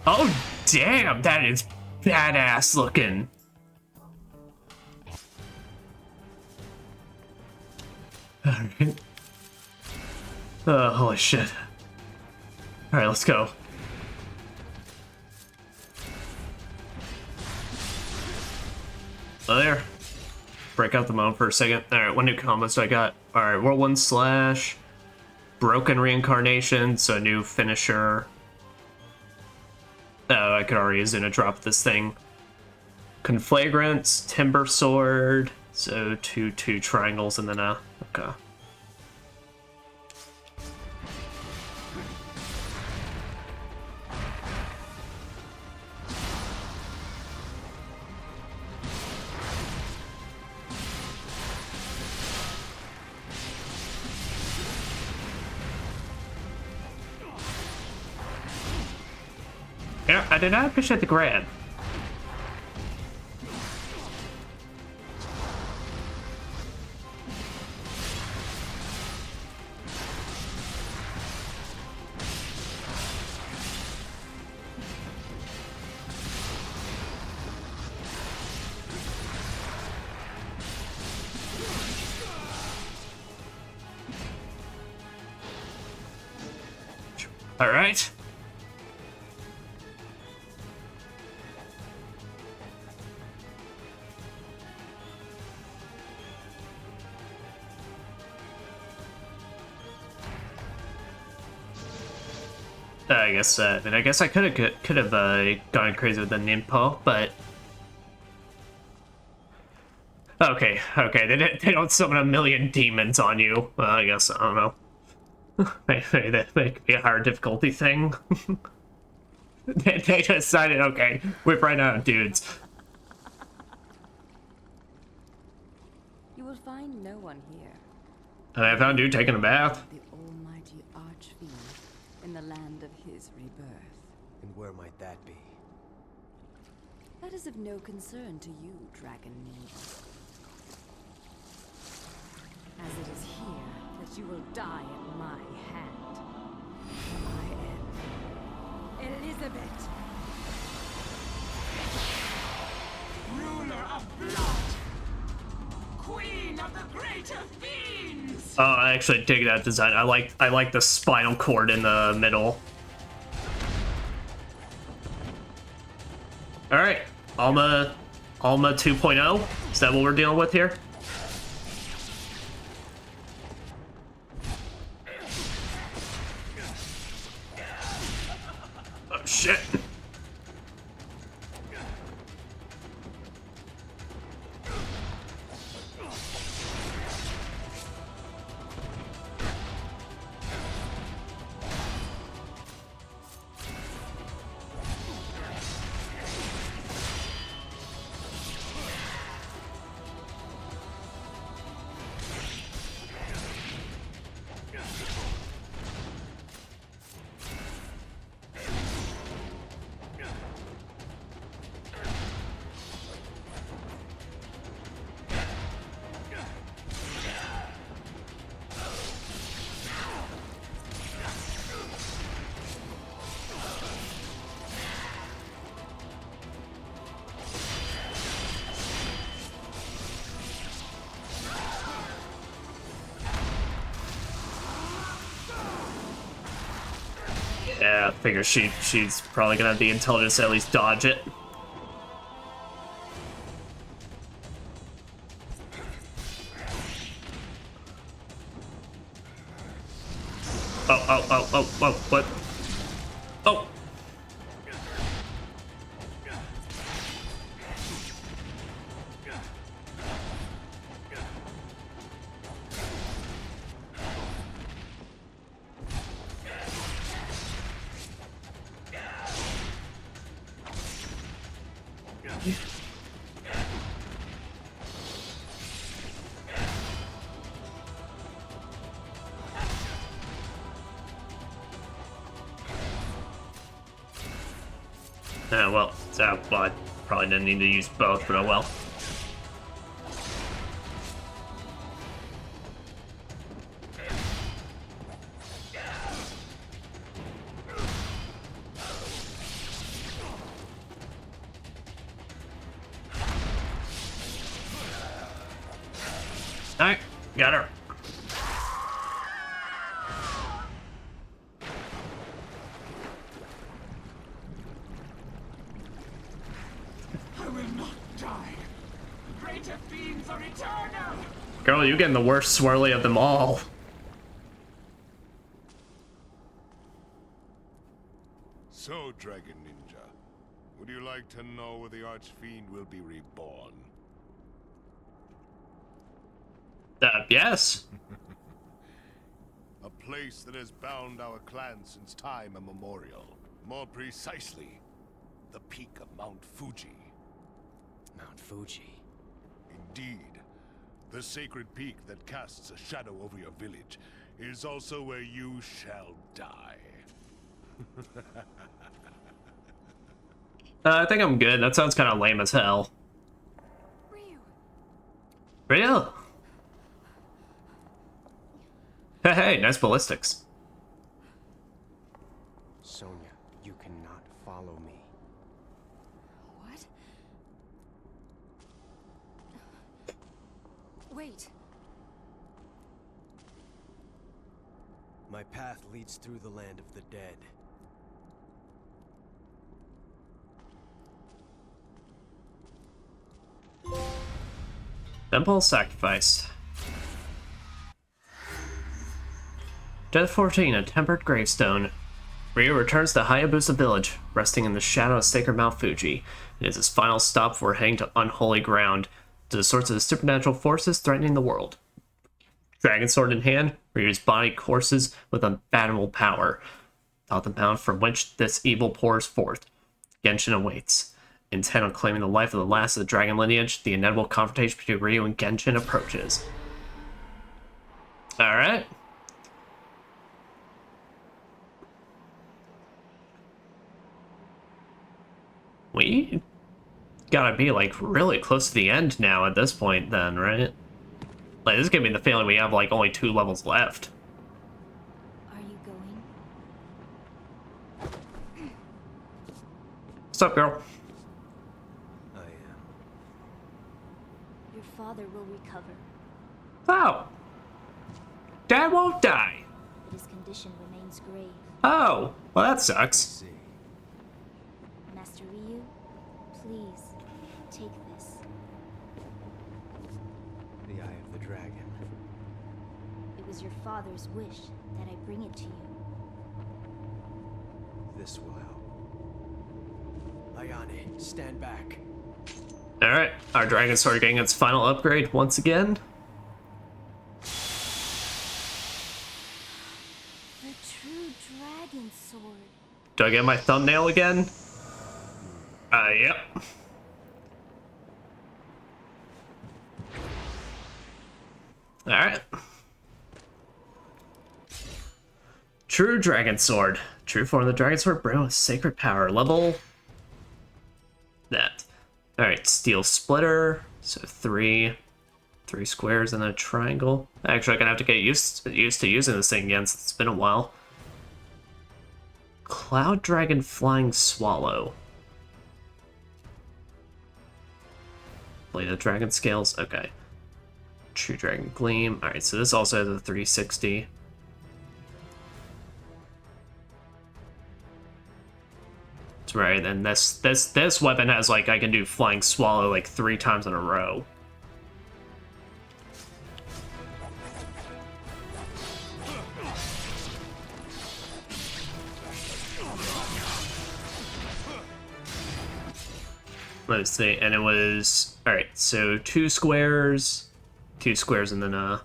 Oh, damn, that is badass looking. Alright. Holy shit. Alright, let's go. Oh, there. Break out the mode for a second. Alright, what new combos do I got? Alright, Whirlwind Slash. Broken Reincarnation, so new finisher. Oh, I could already use it to drop this thing. Conflagrants, Timber Sword. So two triangles and then a... Okay. Yeah, I did not appreciate the grab. All right. I guess I guess I could have gone crazy with the Nimpo, but okay, they don't summon a million demons on you. Well, I guess I don't know. Maybe that could be a higher difficulty thing. They decided, okay, whip right out, dudes. You will find no one here. And I found you taking a bath. The almighty Archfiend in the land of his rebirth. And where might that be? That is of no concern to you, Dragon Maiden. As it is here that you will die at my hand. I am Elizabeth. Ruler of blood! Queen of the greater fiends! Oh, I actually dig that design. I like the spinal cord in the middle. All right, Alma 2.0. Is that what we're dealing with here? Oh shit. Yeah, I figure she's probably gonna have the intelligence to at least dodge it. Oh, what? Oh! Well, I probably didn't need to use both, but oh well. Alright, got her. I will not die. Greater fiends are eternal. Girl, you getting the worst swirly of them all. So, Dragon Ninja, would you like to know where the Archfiend will be reborn? Yes. A place that has bound our clan since time immemorial. More precisely, the peak of Mount Fuji. Mount Fuji. Indeed. The sacred peak that casts a shadow over your village is also where you shall die. I think I'm good. That sounds kind of lame as hell. Real? Hey, nice ballistics. Sonya, you cannot follow me. What? Wait. My path leads through the land of the dead. Temple sacrifice. Death 14, a tempered gravestone. Ryu returns to Hayabusa village, resting in the shadow of sacred Mount Fuji. It is his final stop before heading to unholy ground, to the source of the supernatural forces threatening the world. Dragon sword in hand, Ryu's body courses with unfathomable power. Thought the mountain from which this evil pours forth. Genshin awaits. Intent on claiming the life of the last of the dragon lineage, the inevitable confrontation between Ryu and Genshin approaches. Alright. We gotta be, like, really close to the end now at this point then, right? Like, this is giving me the feeling we have, like, only 2 levels left. Are you going? What's up, girl? I am. Your father will recover, Oh! Dad won't die! but his condition remains grave. Oh! Well, that sucks. See. Master Ryu, please, take this. The Eye of the Dragon. It was your father's wish that I bring it to you. This will help. Ayane, stand back. Alright, our dragon sword getting its final upgrade once again. The true dragon sword. Do I get my thumbnail again? Yep. Alright. True dragon sword. True form of the dragon sword, bro, with sacred power. Level... that. Alright, steel splitter. So 3 squares and a triangle. Actually, I'm gonna have to get used to using this thing again since it's been a while. Cloud dragon flying swallow. Blade of dragon scales. Okay. True dragon gleam. Alright, so this also has a 360. That's right, and this weapon has, like, I can do flying swallow like 3 times in a row. Let's see, and it was... Alright, so 2 squares, and then, oh,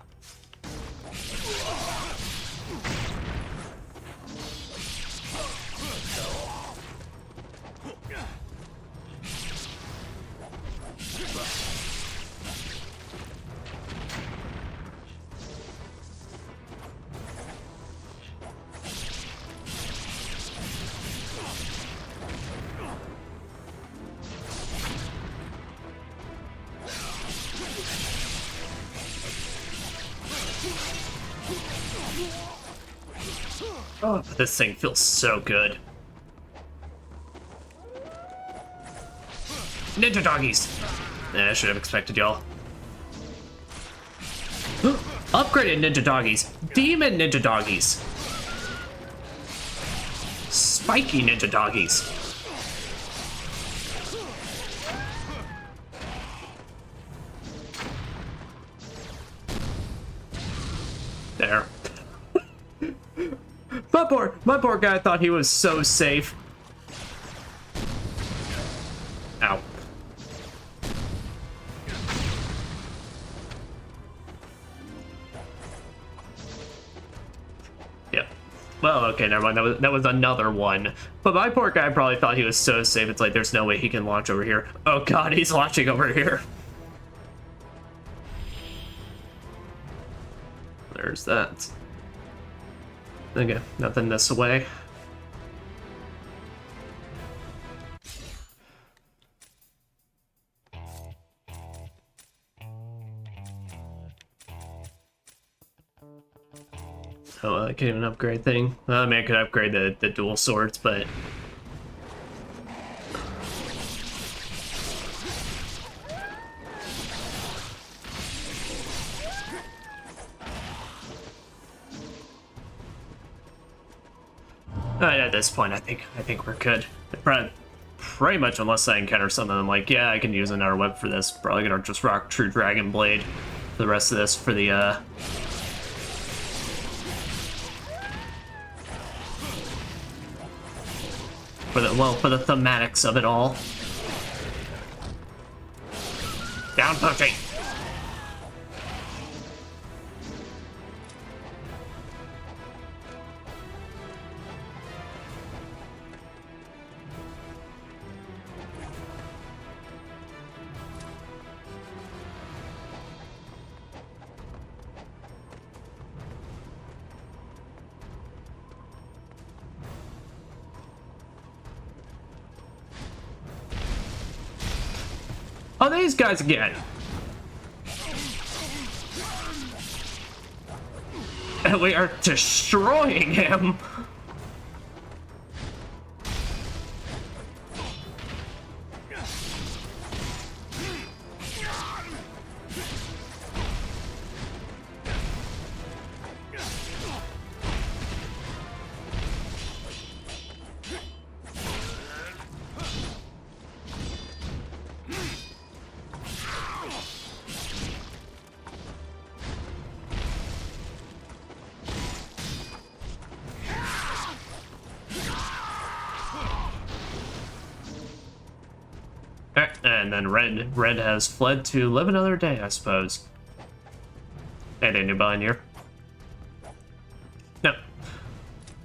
this thing feels so good. Ninja doggies! Yeah, I should have expected y'all. Upgraded ninja doggies. Demon ninja doggies. Spiky ninja doggies. There. My poor guy thought he was so safe. Ow. Yep. Well, okay, never mind. That was another one. But my poor guy probably thought he was so safe. It's like, there's no way he can launch over here. Oh god, he's launching over here. There's that. Okay, nothing this way. Oh, I can't even upgrade thing. Well, I mean, I could upgrade the dual swords, but... at this point, I think we're good. Pretty much, unless I encounter some of them, like, yeah, I can use another web for this. Probably gonna just rock True Dragon Blade for the rest of this for the, for the thematics of it all. Down pushing. Oh, these guys again. And we are destroying him. And then Red has fled to live another day, I suppose. Anything new behind here? No.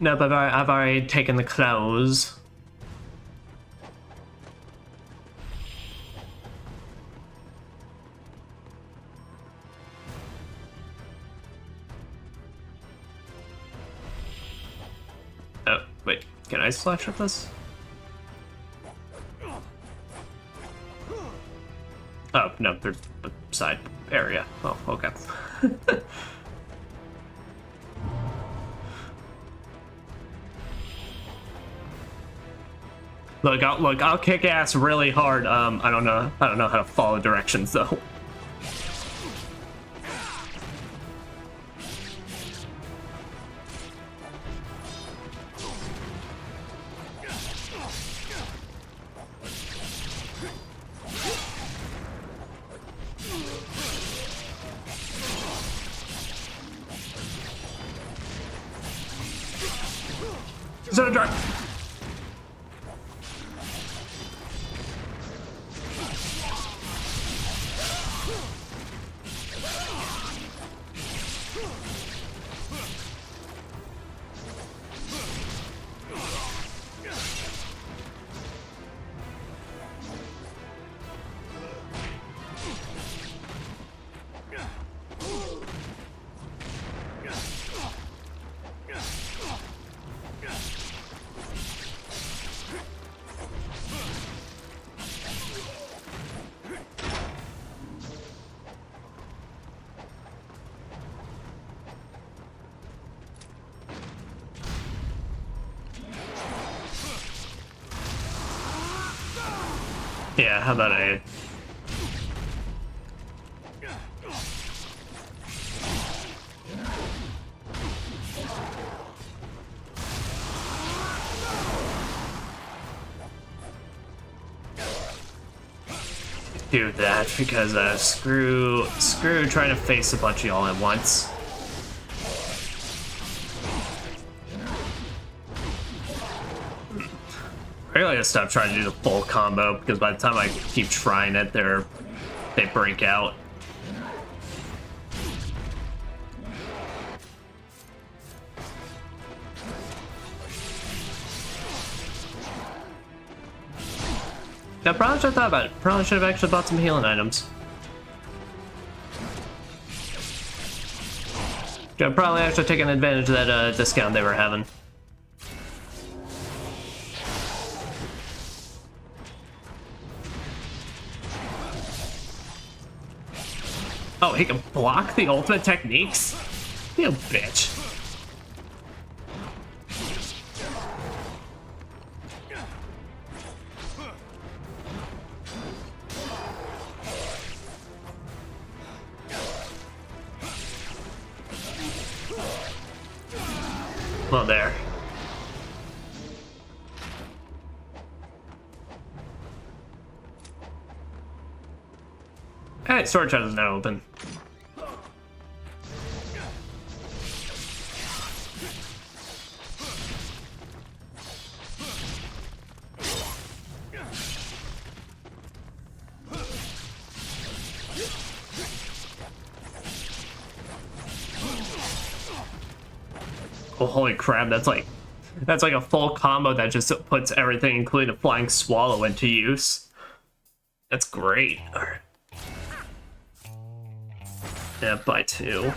No, but I've already taken the clothes. Oh, wait. Can I slash at this? Oh, no, there's a side area. Oh, okay. Look, I'll kick ass really hard. I don't know how to follow directions though. Zone of Dark. Yeah, how about I... do that because screw trying to face a bunch of y'all at once. I really gotta stop trying to do the full combo because by the time I keep trying it, they break out. Yeah, probably should have thought about it. Probably should have actually bought some healing items. Should have probably actually taken advantage of that discount they were having. Oh, he can block the ultimate techniques? You bitch. Well, there. Hey, storage chest is now open. Oh, holy crap, that's like a full combo that just puts everything, including a flying swallow, into use. That's great. All right. Yeah, by 2.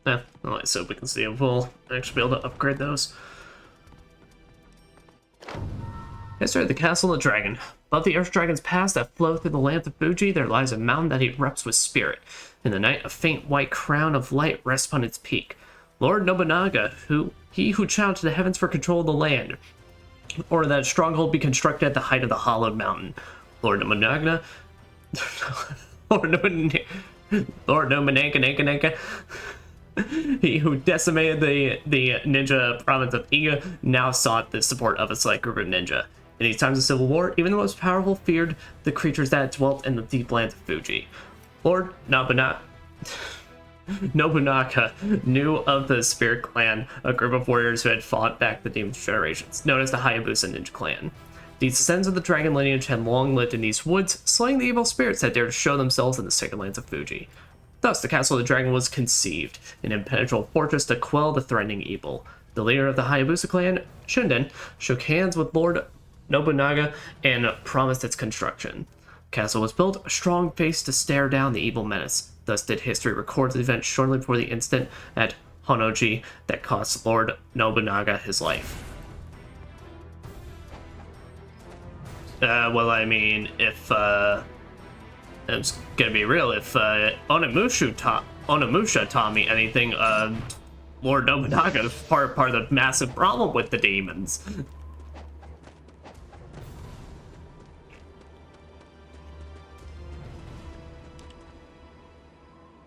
Yeah, well, let's hope we can see if we'll actually be able to upgrade those. History of the Castle of the Dragon. Above the Earth Dragon's pass that flow through the land of Fuji, there lies a mountain that erupts with spirit. In the night, a faint white crown of light rests upon its peak. Lord Nobunaga, he who challenged the heavens for control of the land, or that a stronghold be constructed at the height of the hollowed mountain. Lord Nobunaga, Lord Nobunaga, he who decimated the ninja province of Iga, now sought the support of a select group of ninja. In these times of civil war, even the most powerful feared the creatures that dwelt in the deep lands of Fuji. Lord Nobunaga knew of the Spirit Clan, a group of warriors who had fought back the demon generations, known as the Hayabusa Ninja Clan. These descendants of the dragon lineage had long lived in these woods, slaying the evil spirits that dared to show themselves in the sacred lands of Fuji. Thus, the Castle of the Dragon was conceived, an impenetrable fortress to quell the threatening evil. The leader of the Hayabusa clan, Shinden, shook hands with Lord Nobunaga and promised its construction. The castle was built a strong face to stare down the evil menace. Thus did history record the event shortly before the incident at Honnoji that cost Lord Nobunaga his life. Well, I mean, if it's gonna be real, if Onimusha taught me anything, Lord Nobunaga is part of the massive problem with the demons.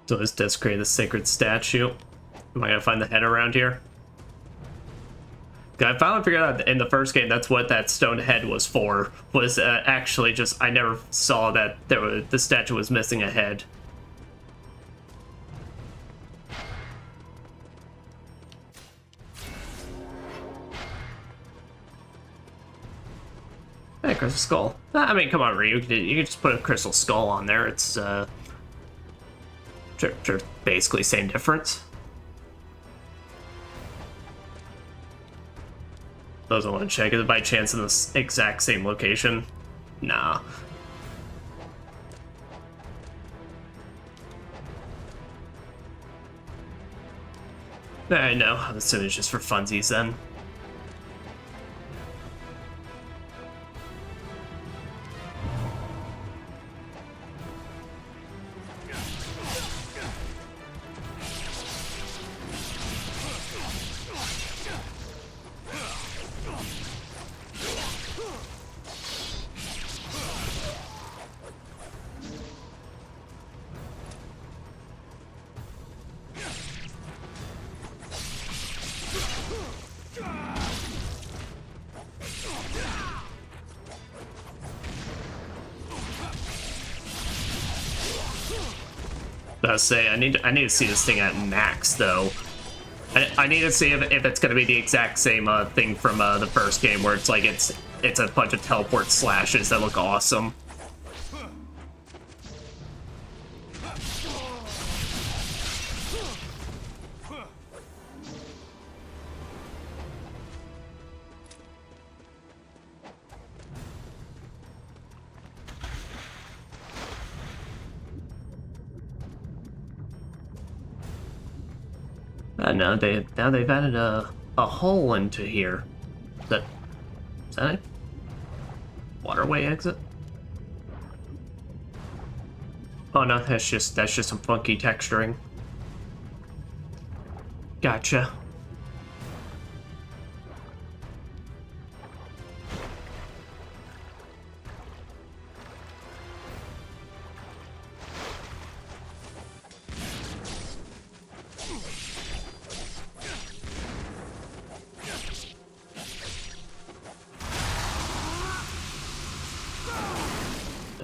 So let's desecrate the sacred statue. Am I gonna find the head around here? I finally figured out in the first game that's what that stone head was for. Was actually just I never saw that the statue was missing a head. Hey, crystal skull. I mean, come on, Ryu. You can just put a crystal skull on there. It's basically same difference. Those I want to check. Is it by chance in the exact same location? Nah. I know. I'm assuming it's just for funsies then. Let's say I need to see this thing at max though. I need to see if it's gonna be the exact same thing from the first game where it's like it's a bunch of teleport slashes that look awesome. Now they've added a hole into here. Is that a waterway exit? Oh no, that's just some funky texturing. Gotcha.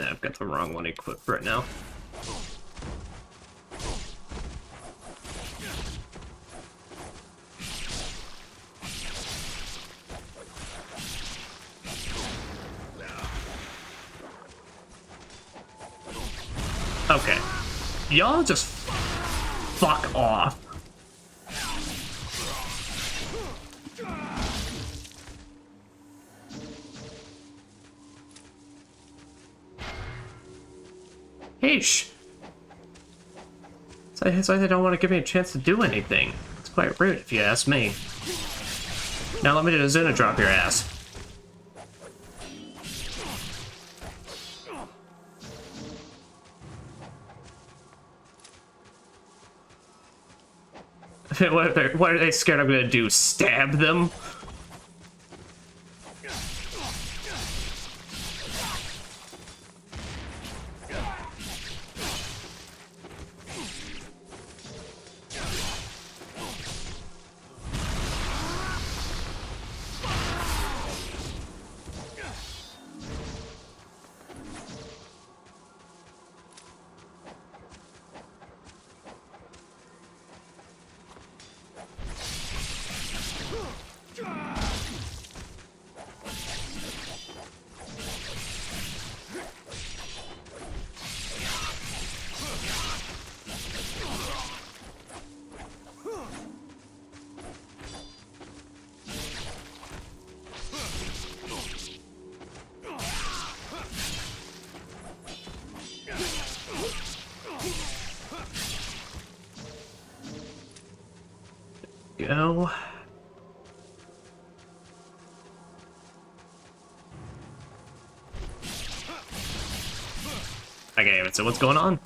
I've got the wrong one equipped right now. Okay. Y'all just fuck off. Heesh. It's like they don't want to give me a chance to do anything. It's quite rude if you ask me. Now let me do a Zuna drop your ass. What are they scared I'm gonna do? Stab them? Go. Okay, so what's going on?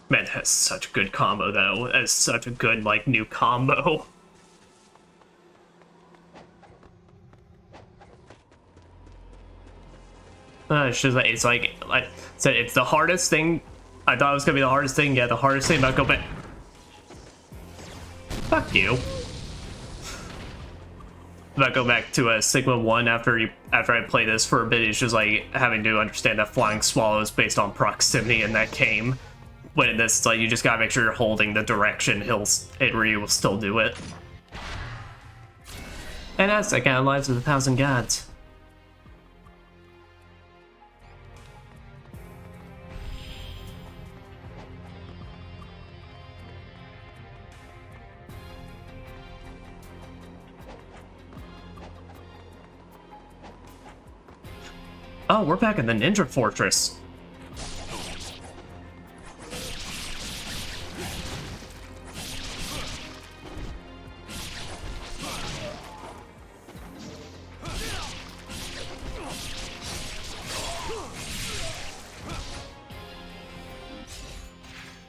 Man, that's such a good combo, though. That's such a good, like, new combo. It's like I said, it's the hardest thing. I thought it was gonna be the hardest thing. Yeah, the hardest thing about go back. Fuck you. About go back to a Sigma 1 after I play this for a bit, it's just like having to understand that flying swallow is based on proximity in that game. When in this, it's like you just gotta make sure you're holding the direction Ryu will still do it. And that's that kind of Lives of 1,000 Gods. Oh, we're back in the Ninja Fortress.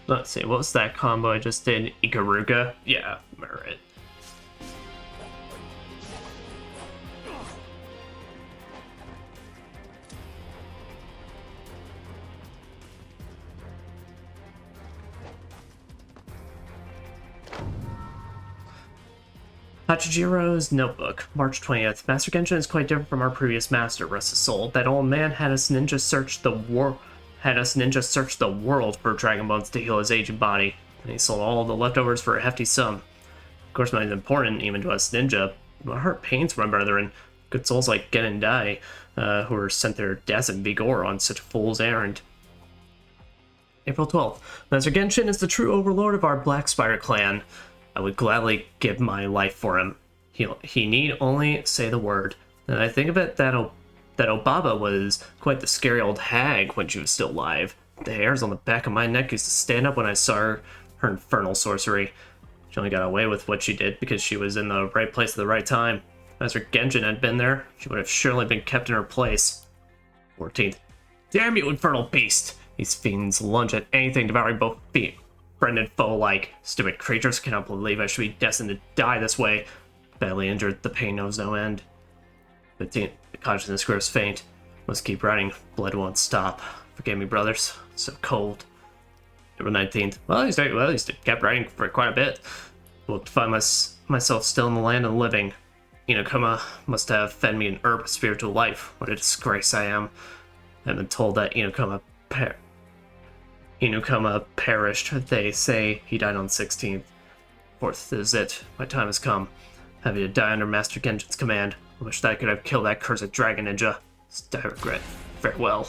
Let's see, what was that combo I just did? Ikaruga? Yeah, alright. Hachijiro's Notebook, March 20th. Master Genshin is quite different from our previous master, rest his soul. That old man had us ninjas search the world for dragon bones to heal his aging body, and he sold all the leftovers for a hefty sum. Of course, money is important even to us ninja. My heart pains for my brother and good souls like Gen and Dai, who were sent their deaths and vigor on such a fool's errand. April 12th. Master Genshin is the true overlord of our Black Spire clan. I would gladly give my life for him. He need only say the word. And I think of it that Obaba was quite the scary old hag when she was still alive. The hairs on the back of my neck used to stand up when I saw her infernal sorcery. She only got away with what she did because she was in the right place at the right time. As her Genshin had been there, she would have surely been kept in her place. 14th. Damn you, infernal beast! These fiends lunge at anything, devouring both friend and foe alike. Stupid creatures, cannot believe I should be destined to die this way. Badly injured, the pain knows no end. 15th. The consciousness grows faint. Must keep writing. Blood won't stop. Forgive me, brothers. So cold. April 19th. Well, at least I kept writing for quite a bit. Woke to find myself still in the land of the living. Inokuma must have fed me an herb of spiritual life. What a disgrace I am. I've been told that Inokuma perished. They say he died on 16th. 4th is it. My time has come. Having to die under Master Genshin's command. I wish that I could have killed that cursed dragon ninja. I regret. Farewell.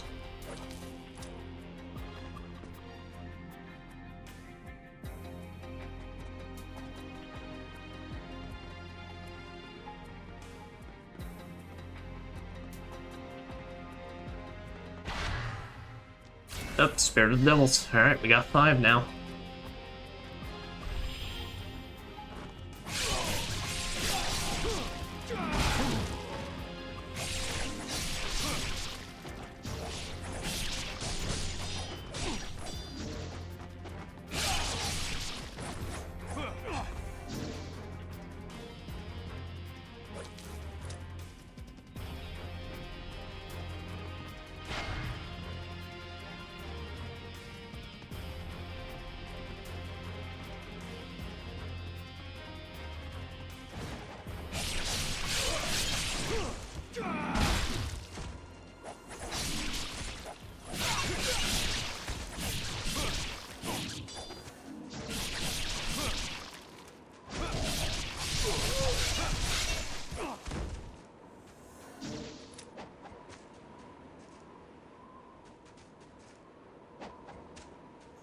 Oh, Spirit of the Devils. Alright, we got 5 now.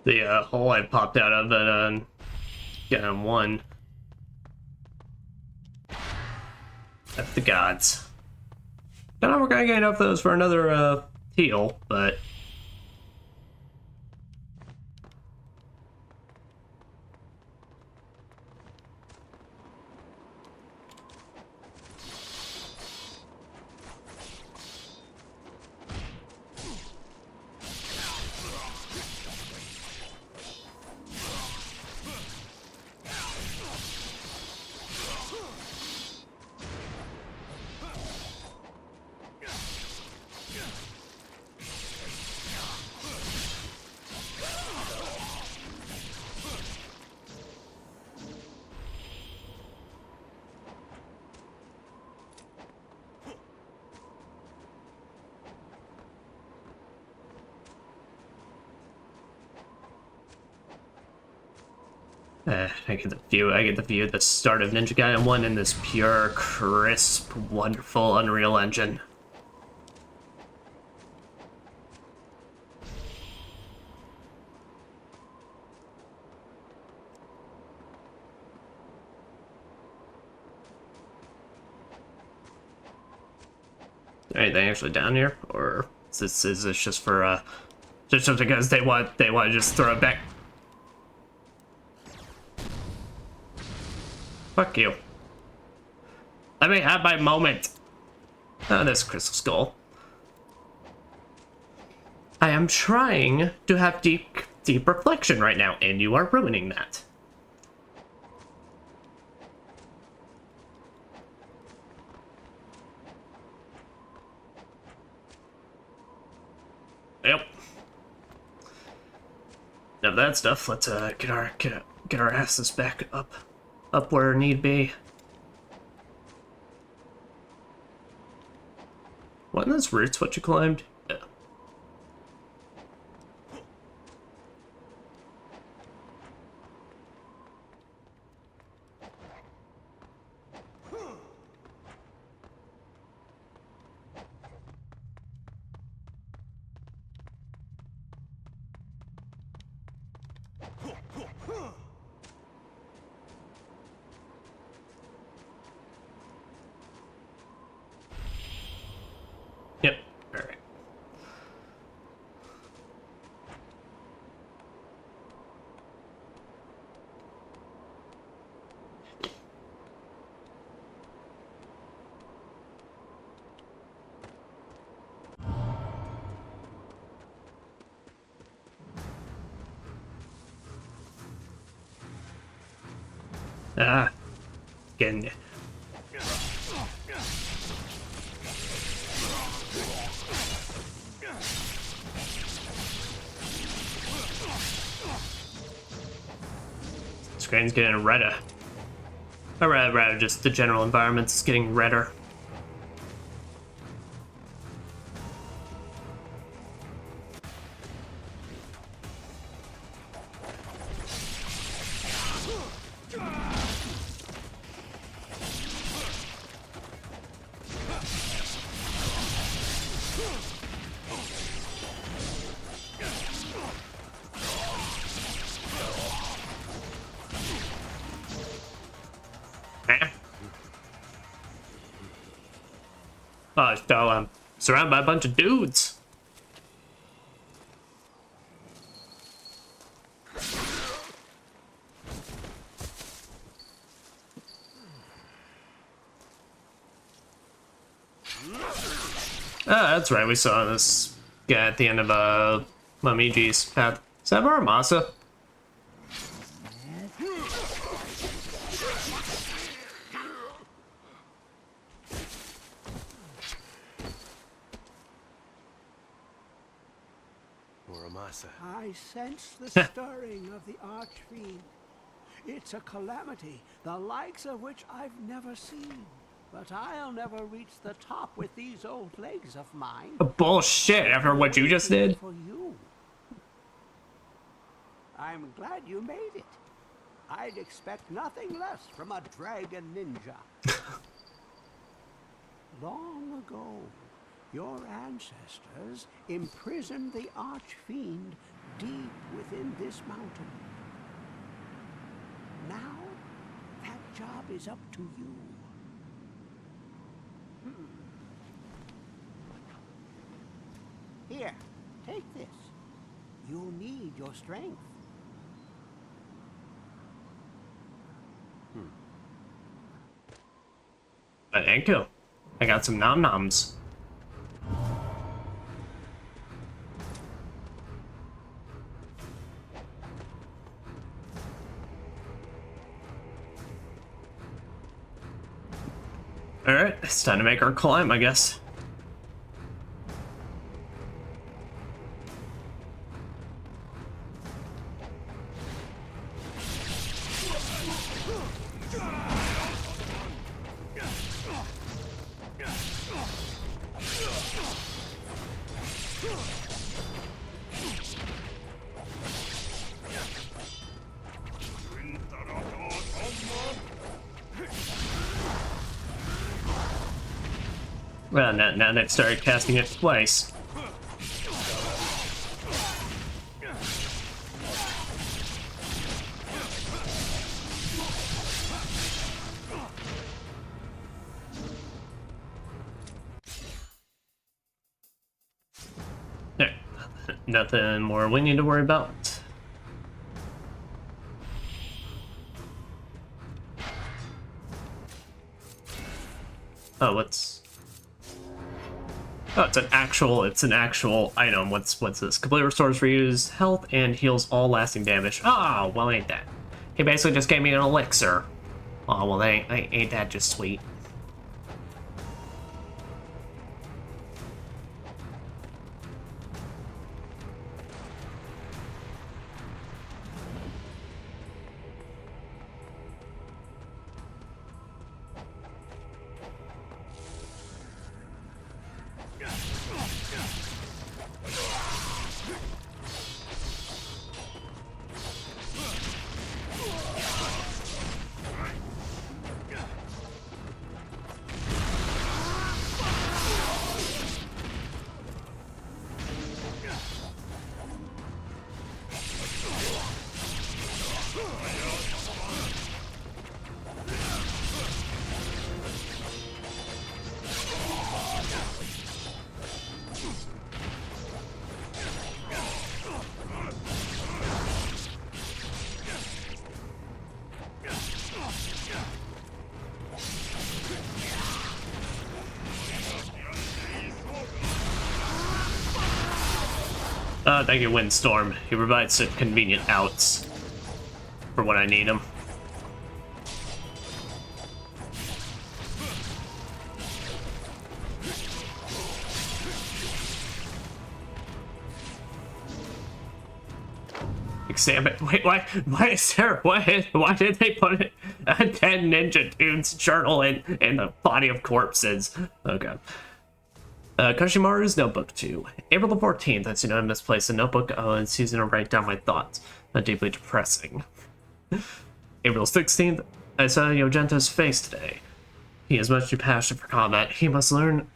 The hole I popped out of at Gaiden 1. F the gods. Don't know if we're gonna get enough of those for another heal, but I get the view at the start of Ninja Gaiden 1 in this pure, crisp, wonderful Unreal Engine. Anything actually down here, or is this just for just because they want to just throw it back? Fuck you. Let me have my moment. Oh, this crystal skull. I am trying to have deep reflection right now, and you are ruining that. Yep. Now that stuff. Let's get our asses back up where need be. Wasn't this roots what you climbed? Yeah. Yep. All right. Ah, getting you. Screen's getting redder. Or rather, just the general environment's getting redder. Oh, so I'm surrounded by a bunch of dudes. Ah, that's right. We saw this guy at the end of Mamiji's path. Is that Muramasa? Muramasa. I sense the stirring of the Archfiend. It's a calamity, the likes of which I've never seen. But I'll never reach the top with these old legs of mine. Bullshit, after what you just did. For you. I'm glad you made it. I'd expect nothing less from a dragon ninja. Long ago, your ancestors imprisoned the Archfiend deep within this mountain. Now, that job is up to you. Here, take this. You'll need your strength. Thank you. I got some nom-noms. Alright, it's time to make our climb, I guess. Well, now they've started casting it twice. There. Nothing more we need to worry about. Oh, what's... Oh, it's an actual item. What's this? Completely restores reuse health and heals all lasting damage. Oh, well, ain't that? He basically just gave me an elixir. Oh, well, ain't that just sweet? Thank you, Windstorm. He provides some convenient outs for when I need them. Examine. Wait, why is there? Why did they put a 10 Ninja Dudes journal in the body of corpses? Okay. Kashimaru's Notebook 2. April the 14th, I seen I misplaced a notebook and using to write down my thoughts. Not deeply depressing. April 16th, I saw Yogenta's face today. He is much too passionate for combat. He must learn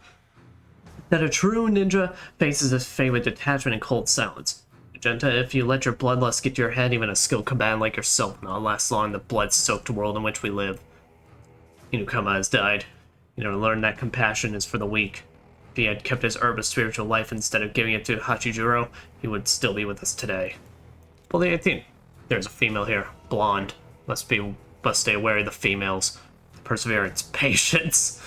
that a true ninja faces his fate with detachment and cold silence. Yogenta, if you let your bloodlust get to your head, even a skilled combatant like yourself will not last long in the blood-soaked world in which we live. Inukama has died. Learn that compassion is for the weak. If he had kept his herb of spiritual life instead of giving it to Hachijuro, he would still be with us today. Well, the 18th. There's a female here. Blonde. Must stay wary of the females. Perseverance. Patience.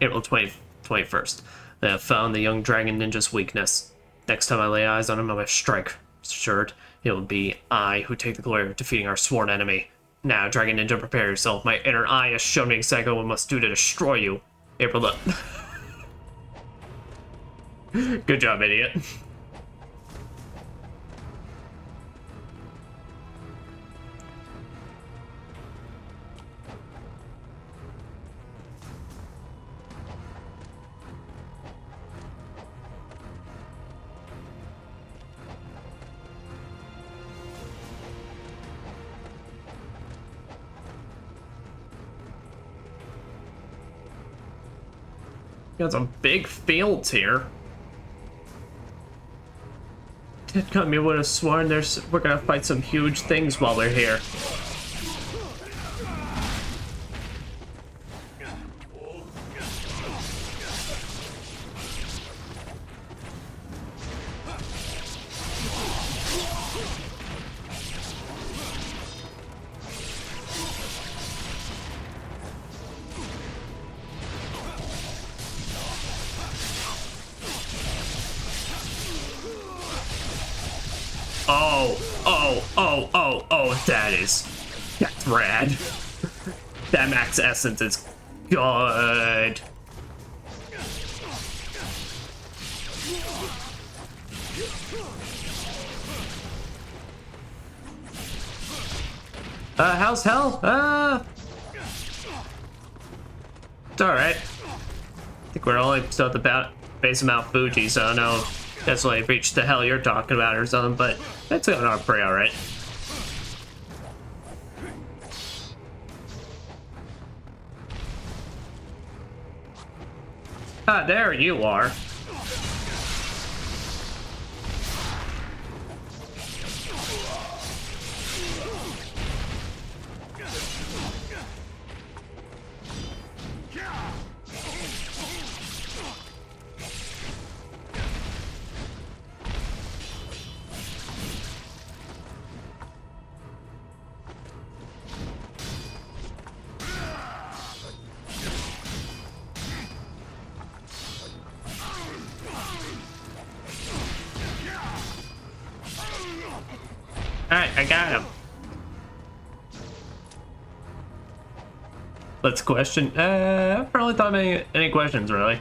April 21st. I have found the young dragon ninja's weakness. Next time I lay eyes on him, I will strike. Assured, it will be I who take the glory of defeating our sworn enemy. Now, Dragon Ninja, prepare yourself. My inner eye has shown me exactly what we must do to destroy you. April the... Good job, idiot. Got some big fields here. Did me would have sworn we're gonna fight some huge things while we're here. Oh, that's rad. That max essence is good. How's hell? It's alright. I think we're only still at the base of Mount Fuji, so I don't know if that's why I've reached the hell you're talking about or something, but it's going on pretty alright. Ah, there you are. Alright, I got him. Let's question. I haven't really thought of any questions, really.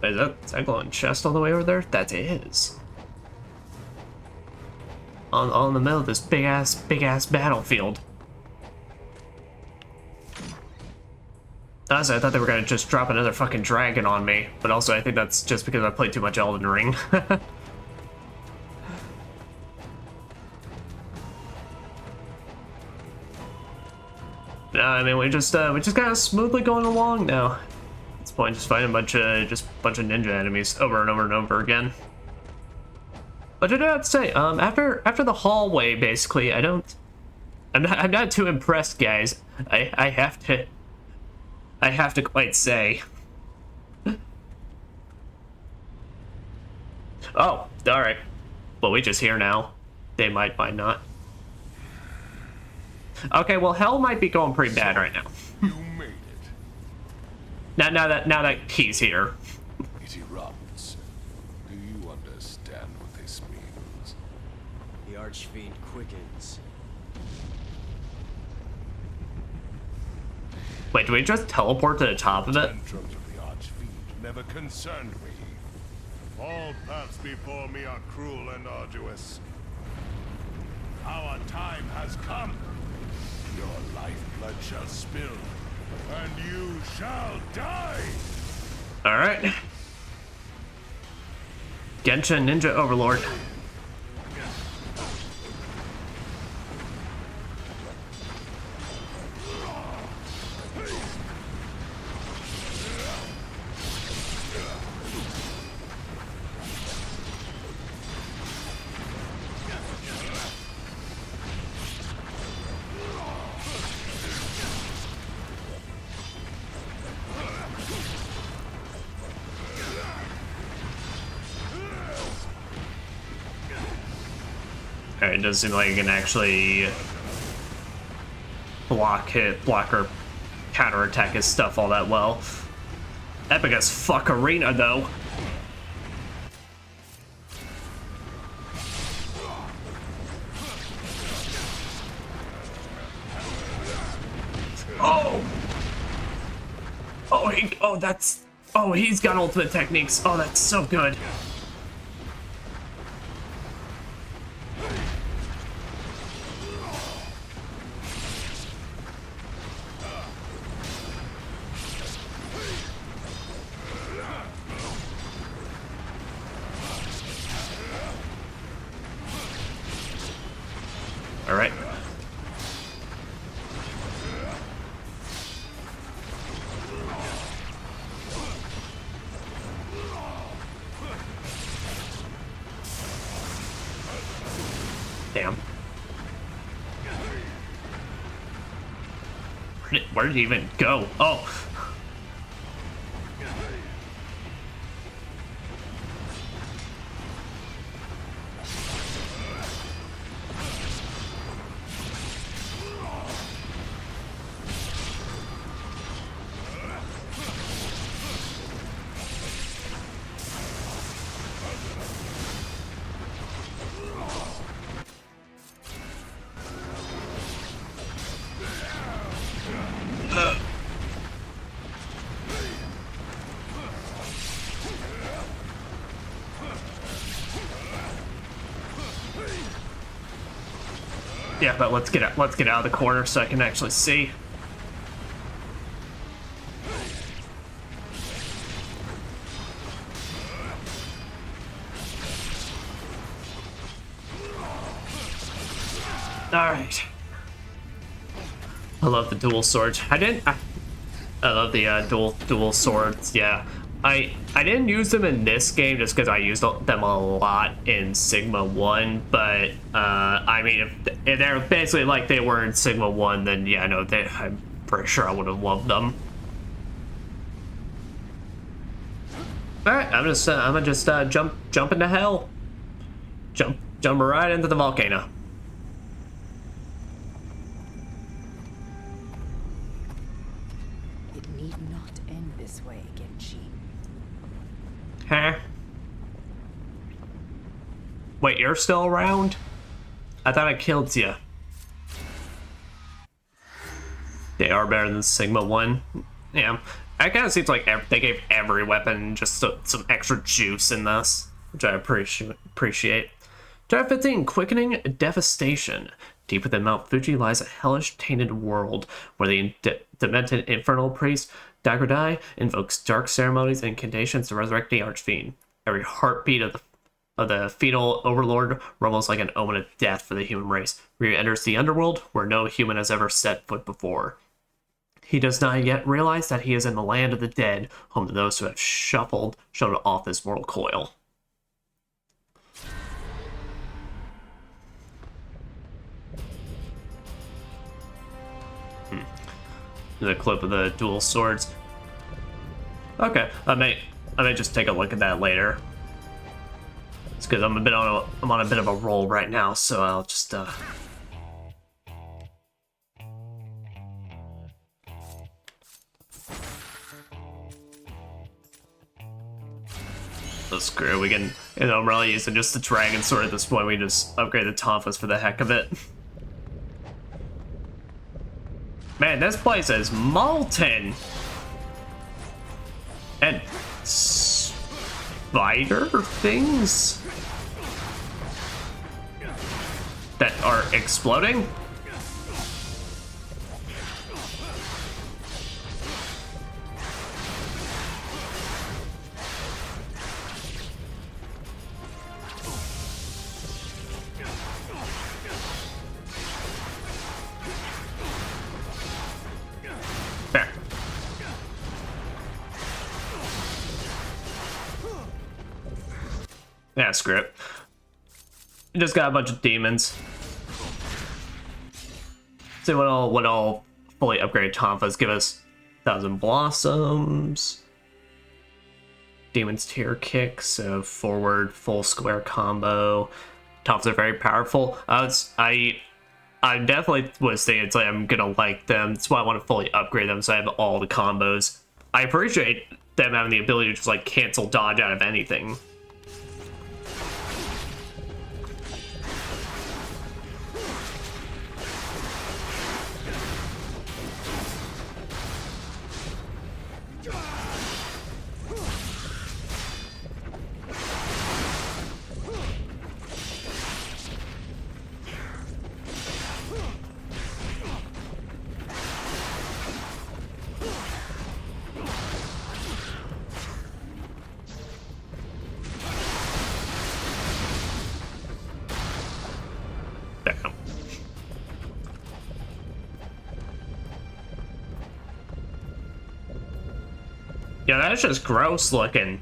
Is that glowing chest all the way over there? That is. All in the middle of this big ass battlefield. Honestly, I thought they were gonna just drop another fucking dragon on me, but also I think that's just because I played too much Elden Ring. No, I mean we're just kind of smoothly going along now. At this point, just fighting a bunch of ninja enemies over and over and over again. But I do have to say, after the hallway, basically, I'm not too impressed, guys. I have to quite say. Oh, alright. Well, we just here now. They might not. Okay, well, hell might be going pretty bad right now. You made it. Now that he's here. It erupts. Do you understand what this means? The Archfiend quickens. Wait, do we just teleport to the top of it? Tantrums of the Archfiend never concerned me. All paths before me are cruel and arduous. Our time has come. Your lifeblood shall spill, and you shall die! Alright. Genshin Ninja Overlord. Alright, it doesn't seem like you can actually block or counterattack his stuff all that well. Epic as fuck arena though. Oh! Oh, he's got ultimate techniques. Oh, that's so good. All right. Damn. Where did he even go? Oh. Yeah, but let's get out of the corner so I can actually see. All right. I love the dual swords. I love the dual swords. Yeah. I didn't use them in this game just because I used them a lot in Sigma 1, but I mean, if they're basically like they were in Sigma 1, then yeah, no, I'm pretty sure I would have loved them. All right, I'm gonna just jump into hell, jump right into the volcano. It need not end this way, Genji. Huh? Wait, you're still around? I thought I killed you. They are better than Sigma 1. Yeah. It kind of seems like they gave every weapon just some extra juice in this, which I appreciate. Chapter 15, Quickening, Devastation. Deep within Mount Fuji lies a hellish, tainted world where the demented infernal priest Dagradai invokes dark ceremonies and incantations to resurrect the Archfiend. Every heartbeat of the fetal overlord rumbles like an omen of death for the human race. Ryu enters the Underworld, where no human has ever set foot before. He does not yet realize that he is in the land of the dead, home to those who have shuffled off this mortal coil. The clip of the dual swords. Okay, I may just take a look at that later. It's because I'm on a bit of a roll right now, so I'll just Oh, screw it. We can, I'm really using just the dragon sword at this point. We just upgrade the Tonfas for the heck of it. Man, this place is molten! And spider things that are exploding? There. Yeah, screw it. We just got a bunch of demons. See what all fully upgraded Tonfas give us. 1,000 Blossoms. Demon's Tear Kick, so forward full square combo. Tonfas are very powerful. I definitely was thinking it's like I'm gonna like them. That's why I want to fully upgrade them so I have all the combos. I appreciate them having the ability to just like cancel dodge out of anything. Yeah, that's just gross looking.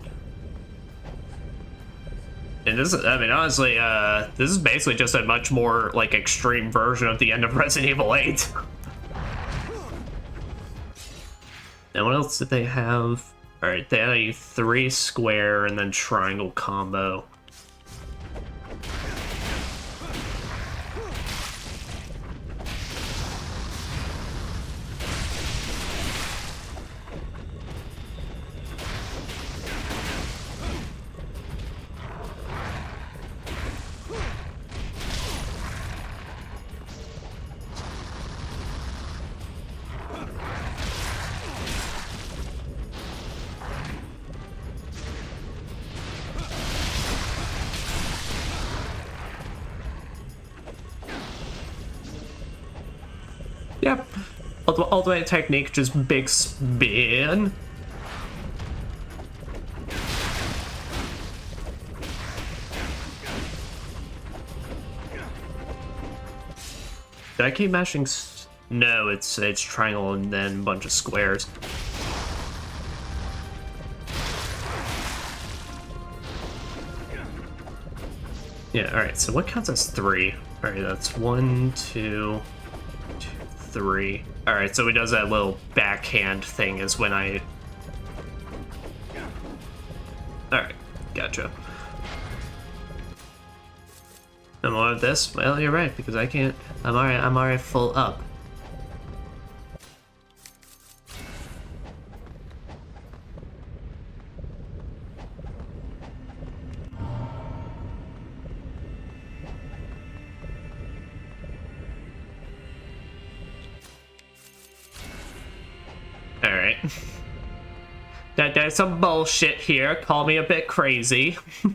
And this is, I mean, honestly, this is basically just a much more, like, extreme version of the end of Resident Evil 8. And what else did they have? Alright, they had a 3 square and then triangle combo. Yep. Ultimate technique, just big spin. Did I keep mashing? No, it's triangle and then a bunch of squares. Yeah, alright, so what counts as 3? Alright, that's 1, 2, 3. Alright, so he does that little backhand thing is when I... Alright, gotcha. And more of this? Well, you're right, because I can't... I'm already full up. Alright. There's some bullshit here. Call me a bit crazy. There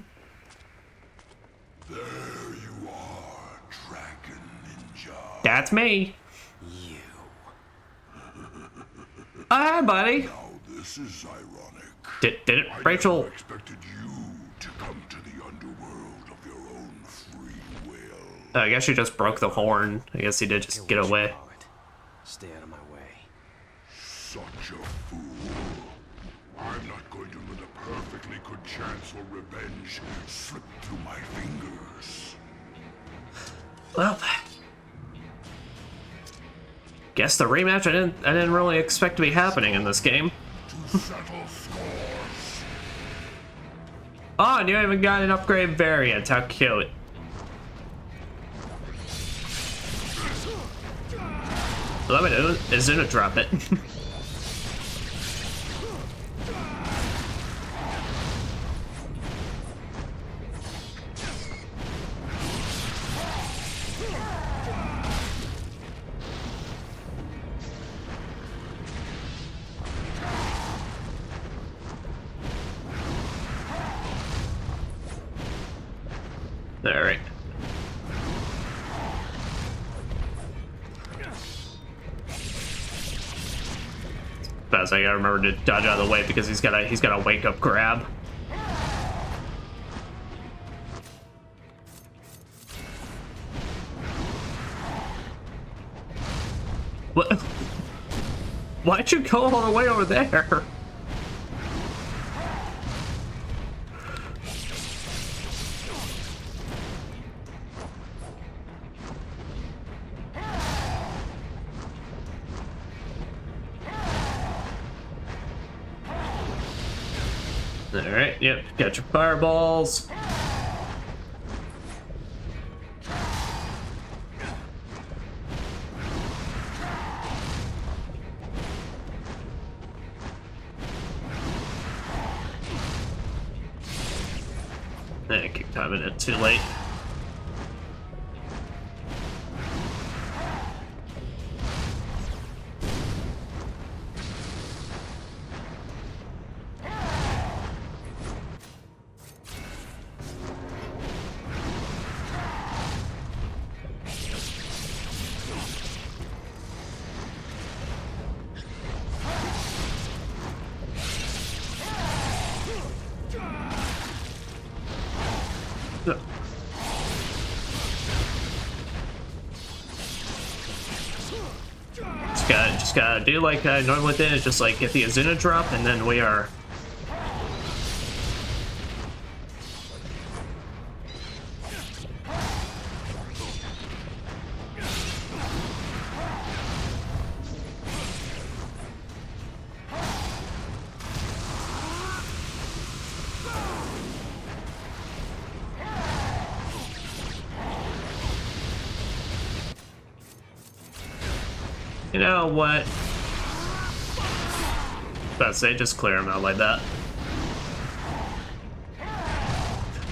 you are, Dragon Ninja. That's me. You. Hi, buddy. Now this is ironic. Did it, Rachel? I never expected you to come to the underworld of your own free will. I guess you just broke the horn. I guess he did just get away. Stay out of my way. Such a fool. I'm not going to let a perfectly good chance for revenge slip through my fingers. Well, guess the rematch I didn't really expect to be happening in this game. To settle scores. Oh, and you even got an upgrade variant. How cute. Let me know. Is it a drop it? so I gotta remember to dodge out of the way because he's got a wake up grab. What? Why'd you go all the way over there? Alright, yep, got your fireballs. I keep timing it too late. Just gotta do like I normally did, just like get the Azuna drop, and then we are. You know what? Let's say just clear him out like that.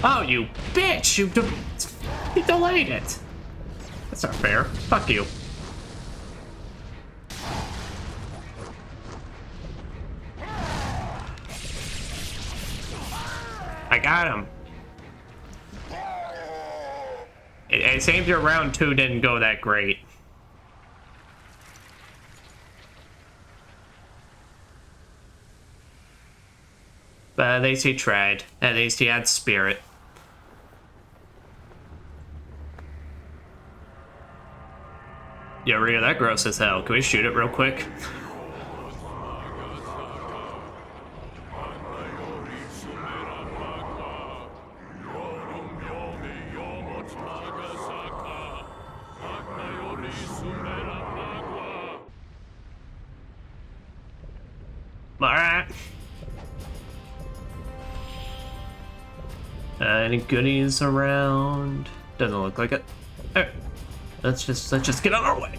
Oh, you bitch! You delayed it. That's not fair. Fuck you. I got him. It seems your round 2 didn't go that great. But at least he tried. At least he had spirit. Yo, Rhea, that gross as hell. Can we shoot it real quick? Alright. Any goodies around? Doesn't look like it. All right. Let's just get on our way.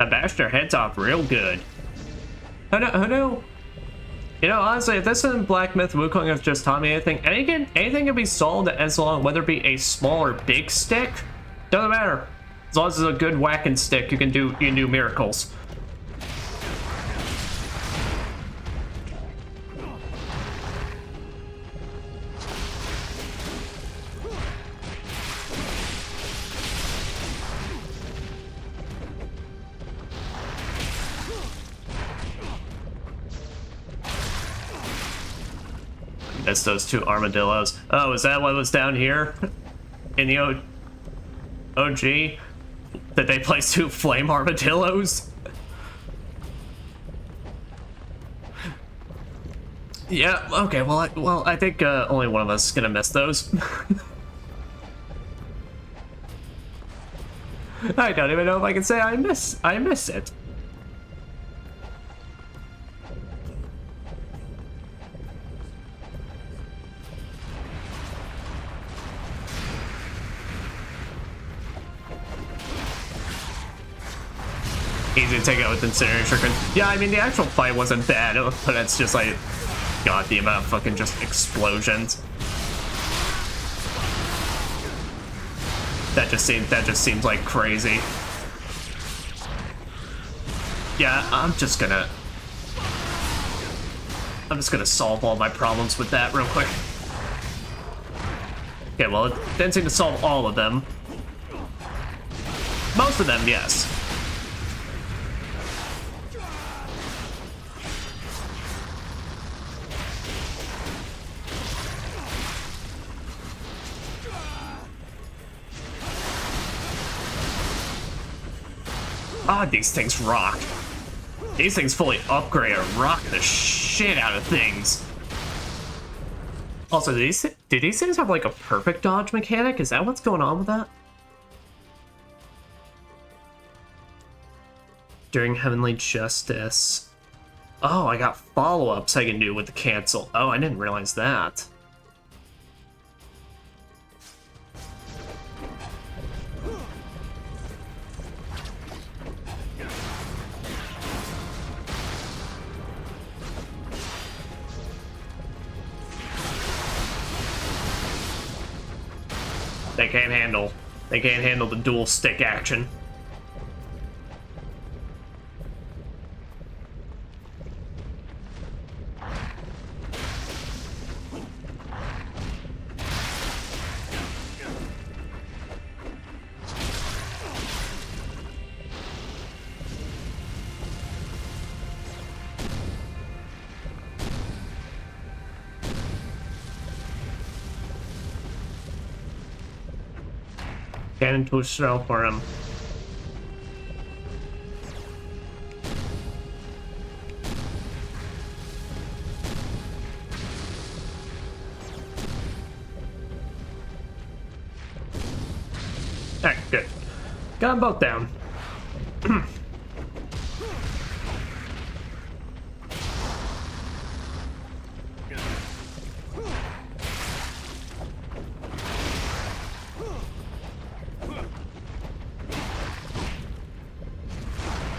I bashed their heads off real good. Oh no. You know, honestly, if this isn't Black Myth Wukong has just taught me anything can be solved as long, whether it be a small or big stick, doesn't matter. As long as it's a good whacking stick, you can do miracles. Missed those 2 armadillos. Oh, is that what was down here? In the OG? Did they place 2 flame armadillos? Yeah, okay, well, I think only one of us is gonna miss those. I don't even know if I can say I miss it. easy to take out with Incineration. Yeah, I mean, the actual fight wasn't bad, but it's just like, God, the amount of fucking just explosions. That just seems like crazy. Yeah, I'm just gonna solve all my problems with that real quick. Okay, well, it didn't seem to solve all of them. Most of them, yes. Ah, these things rock. These things fully upgraded, rock the shit out of things. Also, do these things have like a perfect dodge mechanic? Is that what's going on with that? During Heavenly Justice. Oh, I got follow-ups I can do with the cancel. Oh, I didn't realize that. They can't handle the dual stick action. Getting too slow for him. Alright, good. Got them both down.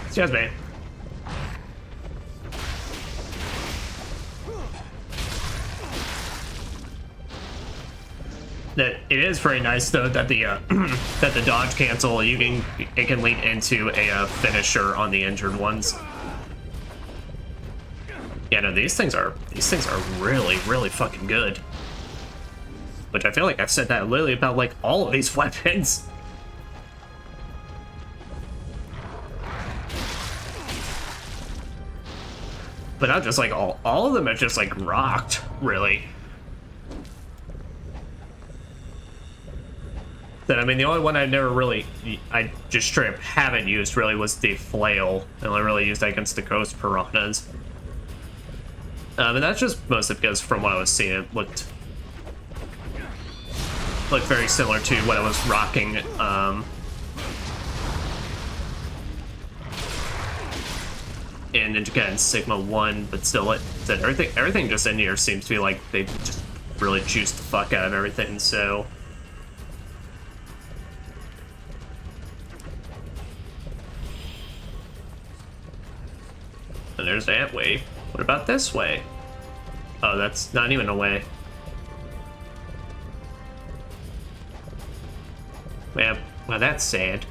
Excuse me. That it is very nice though that the that the dodge cancel it can lead into a finisher on the injured ones. Yeah, no, these things are really fucking good. Which I feel like I've said that literally about like all of these weapons. But not just like all of them are just like rocked, really. Then I mean the only one I just straight up haven't used really was the flail. I only really used that against the ghost piranhas. And that's just mostly because from what I was seeing it looked very similar to what I was rocking in Ninja Gaiden Sigma 1, but still everything just in here seems to be like they just really juiced the fuck out of everything, so. And there's that way. What about this way? Oh, that's not even a way. Yeah, well, that's sad.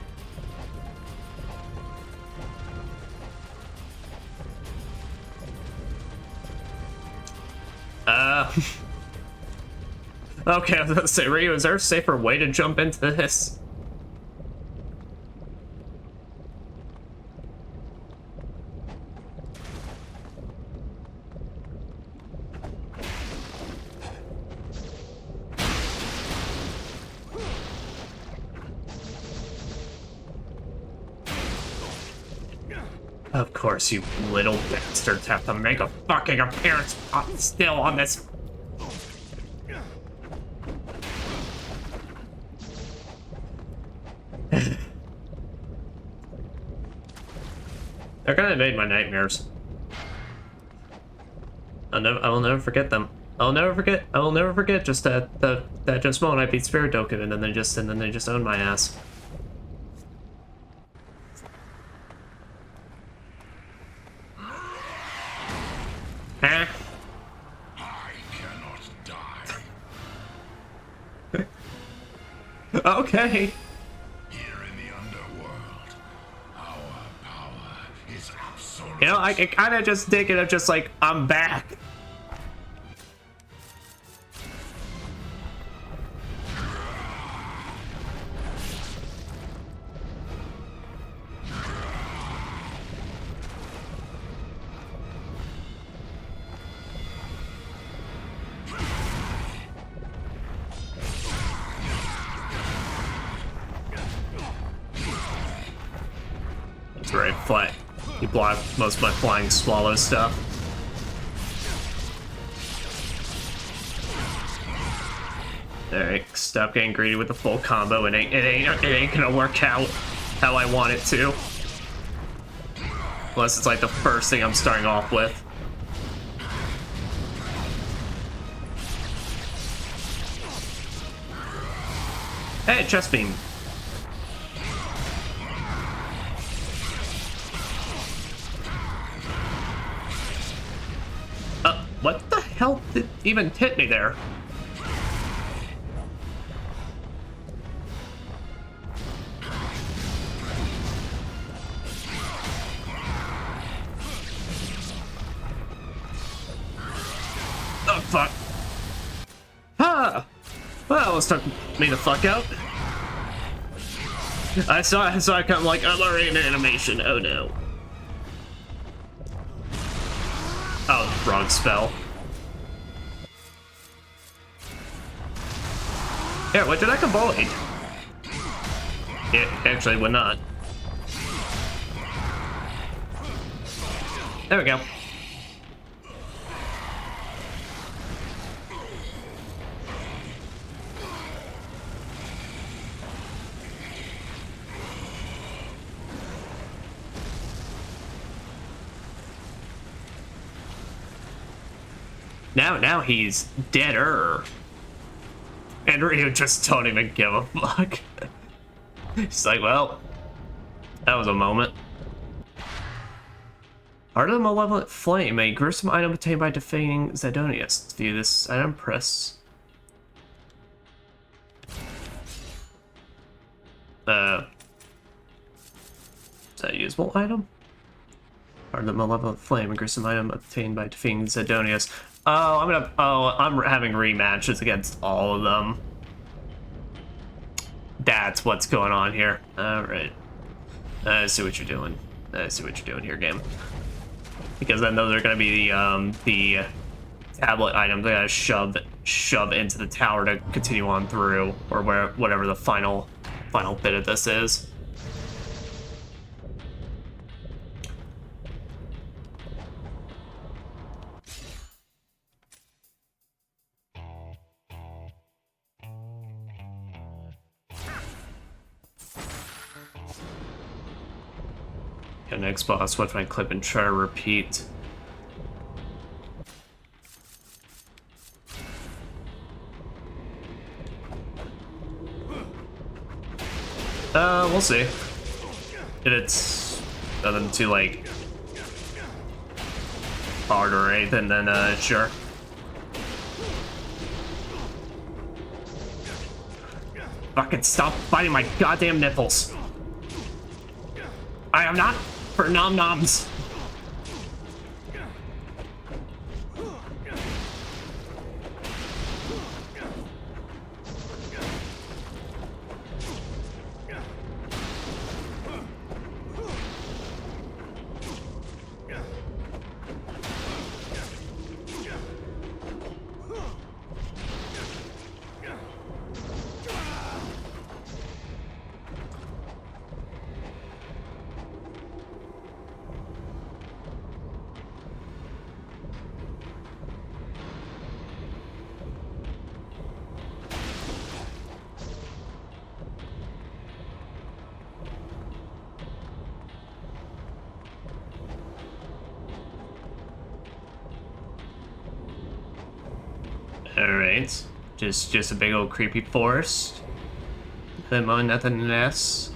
Okay, I was gonna say, Ryu, is there a safer way to jump into this? Of course, you little bastards have to make a fucking appearance still on this. They're gonna invade my nightmares. I will never forget them. I will never forget just that just moment I beat Spirit Token and then they just owned my ass. Okay. Here in the Underworld, our power is absolute. You know, I kind of just dig it of just like, I'm back. That's right, flat. You block most of my flying swallow stuff. Alright, stop getting greedy with the full combo. It ain't gonna work out how I want it to. Unless it's like the first thing I'm starting off with. Hey, chest beam. What the hell did even hit me there? Oh, fuck. Ah! Well, let's took me the fuck out. I saw it come like, I'm already in animation. Oh no. Oh, wrong spell. Yeah, what did I avoid? It actually would not. There we go. Now he's deader. And Ryu just don't even give a fuck. He's like, well, that was a moment. Heart of the Malevolent Flame, a gruesome item obtained by defeating Daedalus. View this item, press. Is that a usable item? Heart of the Malevolent Flame, a gruesome item obtained by defeating Daedalus. Oh, I'm having rematches against all of them. That's what's going on here. Alright. I see what you're doing. I see what you're doing here, game. Because I know they're gonna be the tablet items I gotta shove into the tower to continue on through, or whatever the final bit of this is. Next boss, what if I clip and try to repeat? We'll see. If it's nothing too, like, hard or anything, then, sure. Fucking stop biting my goddamn nipples. I am not for nom-noms. Alright. Just a big old creepy forest. Nothing else.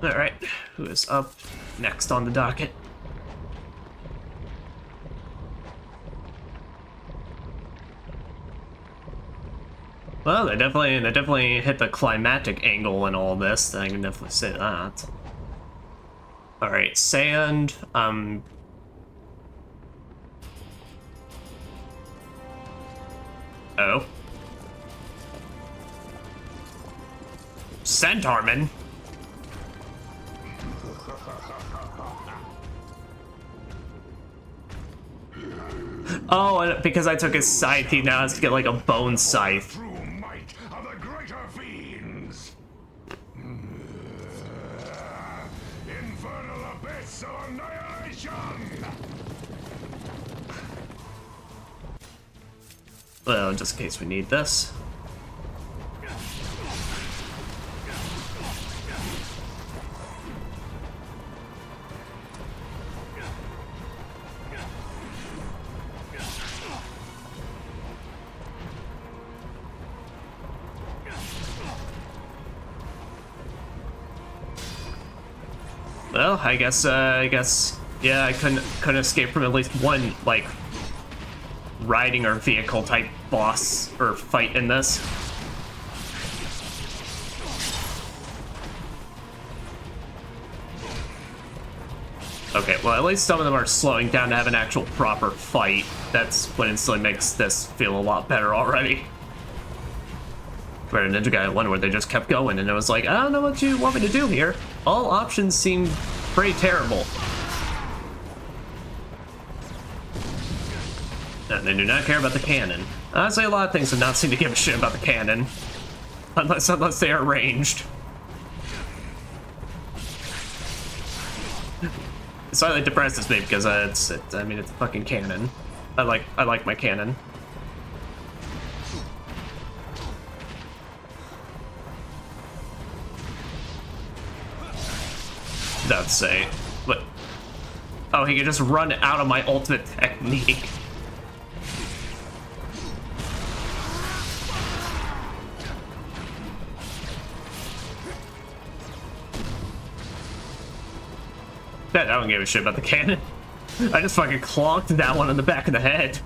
Alright, who is up next on the docket? Well, they definitely hit the climatic angle in all this. I can definitely say that. All right, sand. Oh. Centaurman. Oh, and because I took his scythe, he now has to get like a bone scythe. True might of the greater fiends. Infernal abyss of annihilation. Well, just in case we need this. Well, I guess, yeah, I couldn't escape from at least one, like, riding or vehicle type boss or fight in this. Okay, well, at least some of them are slowing down to have an actual proper fight. That's what instantly makes this feel a lot better already. Where Ninja Gaiden 1, where they just kept going, and it was like, I don't know what you want me to do here. All options seem pretty terrible. And they do not care about the cannon. Honestly, a lot of things do not seem to give a shit about the cannon. Unless they are ranged. It slightly depresses me because it's a fucking cannon. I like my cannon. That's say, but oh, he can just run out of my ultimate technique. Bet I don't give a shit about the cannon. I just fucking clonked that one in the back of the head.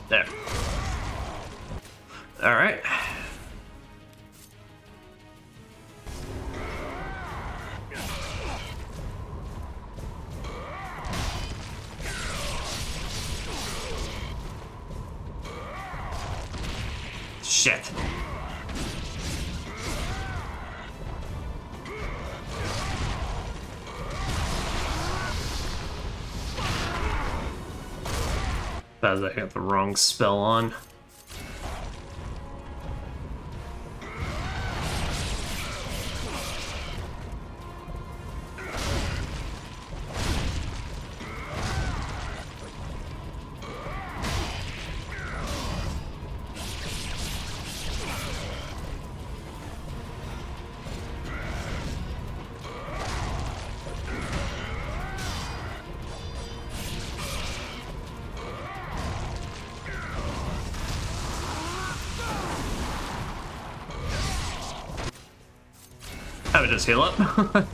There. All right. Shit. As I got the wrong spell on. I would just heal up.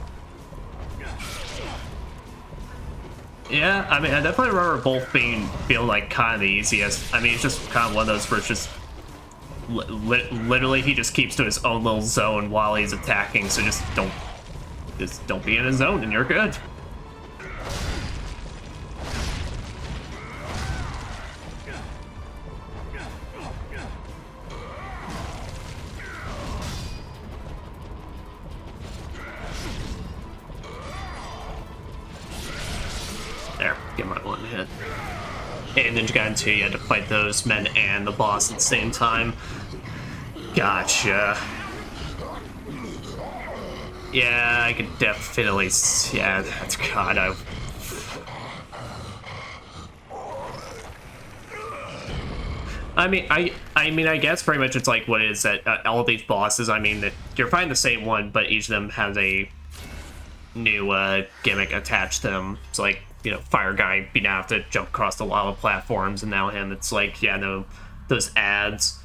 Yeah, I mean, I definitely remember both feeling like kind of the easiest. I mean, it's just kind of one of those where it's just literally he just keeps to his own little zone while he's attacking. So just don't be in his zone and you're good. There, get my one hit. And Ninja Gaiden 2, you had to fight those men and the boss at the same time. Gotcha. Yeah, I could definitely. Yeah, that's kind of. I mean, I guess pretty much it's like what it is that all these bosses. I mean, that you're fighting the same one, but each of them has a new gimmick attached to them. It's like, you know, Fire Guy, you now have to jump across the lava platforms, and now him, it's like, yeah, no, those ads.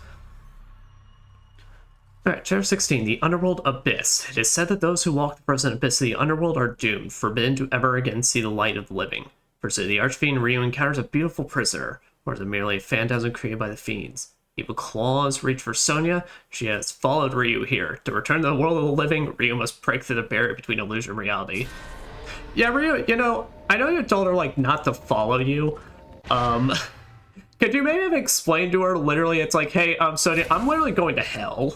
Alright, Chapter 16, The Underworld Abyss. It is said that those who walk the frozen abyss of the Underworld are doomed, forbidden to ever again see the light of the living. First, the Archfiend Ryu encounters a beautiful prisoner, or is it merely a phantasm created by the fiends? Evil claws reach for Sonya. She has followed Ryu here. To return to the world of the living, Ryu must break through the barrier between illusion and reality. Yeah, Ryu, you know, I know you told her, like, not to follow you. Could you maybe have explained to her, literally, it's like, hey, Sonya, I'm literally going to hell.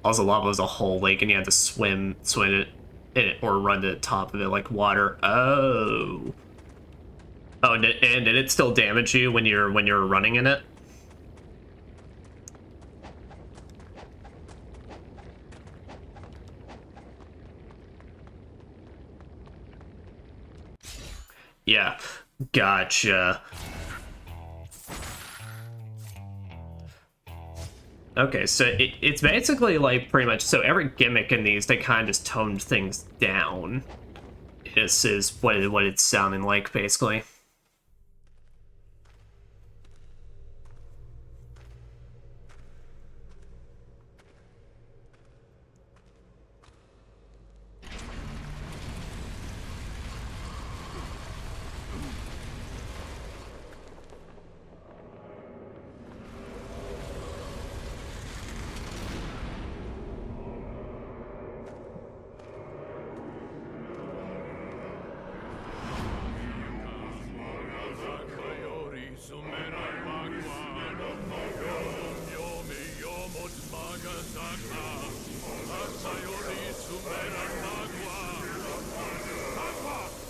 Also, lava was a whole lake, and you had to swim it in it, or run to the top of it like water. Oh. Oh, and did it still damage you when you're running in it? Yeah, gotcha. Okay, so it's basically like pretty much, so every gimmick in these, they kind of just toned things down. This is what it's sounding like, basically.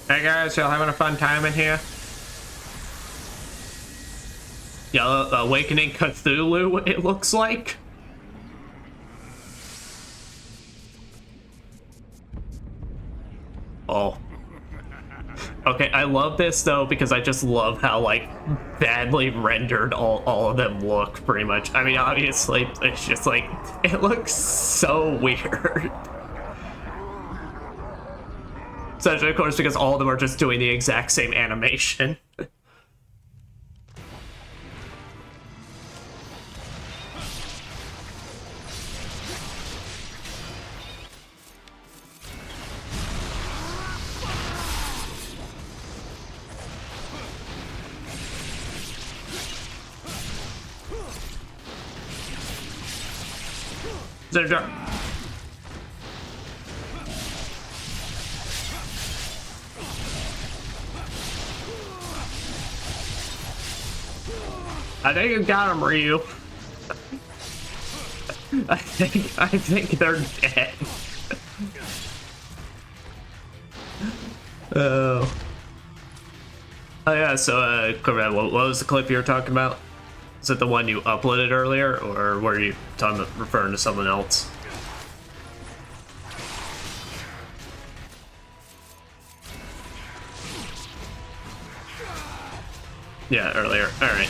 Hey guys, y'all having a fun time in here? Yeah, Awakening Cthulhu, it looks like. Oh. Okay, I love this though because I just love how like badly rendered all of them look pretty much. I mean, obviously it's just like, it looks so weird. Especially, of course, because all of them are just doing the exact same animation. I think you got him, Ryu. I think they're dead. Oh. Oh yeah, so what was the clip you were talking about? Is it the one you uploaded earlier, or were you referring to someone else? Yeah, earlier. All right.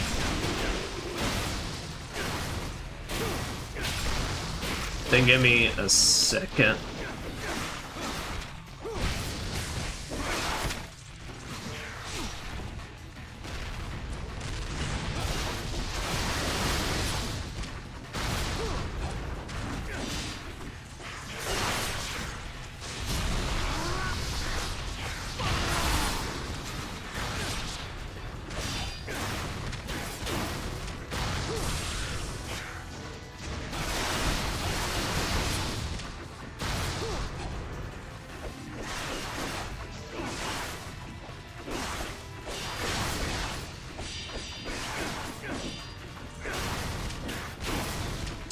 Then give me a second.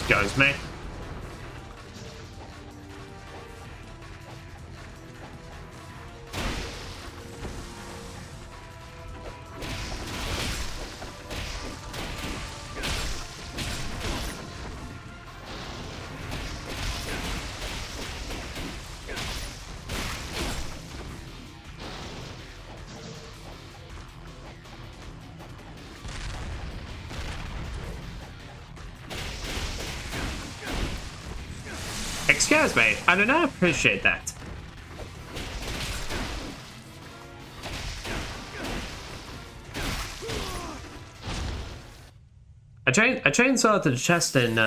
Goes me. Excuse me, I do not appreciate that. I I chainsaw to the chest and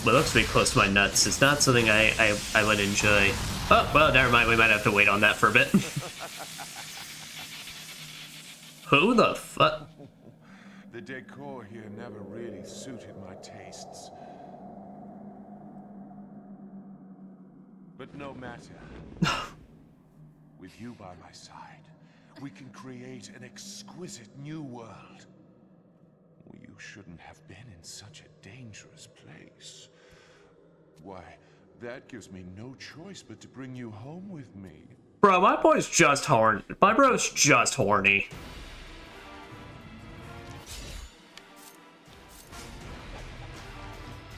what looks to be close to my nuts. It's not something I would enjoy. Oh, well, never mind. We might have to wait on that for a bit. Who the fuck? The decor here never really suited my tastes. But no matter. With you by my side, we can create an exquisite new world. You shouldn't have been in such a dangerous place. Why, that gives me no choice but to bring you home with me. Bro, my boy's just horny. My bro's just horny.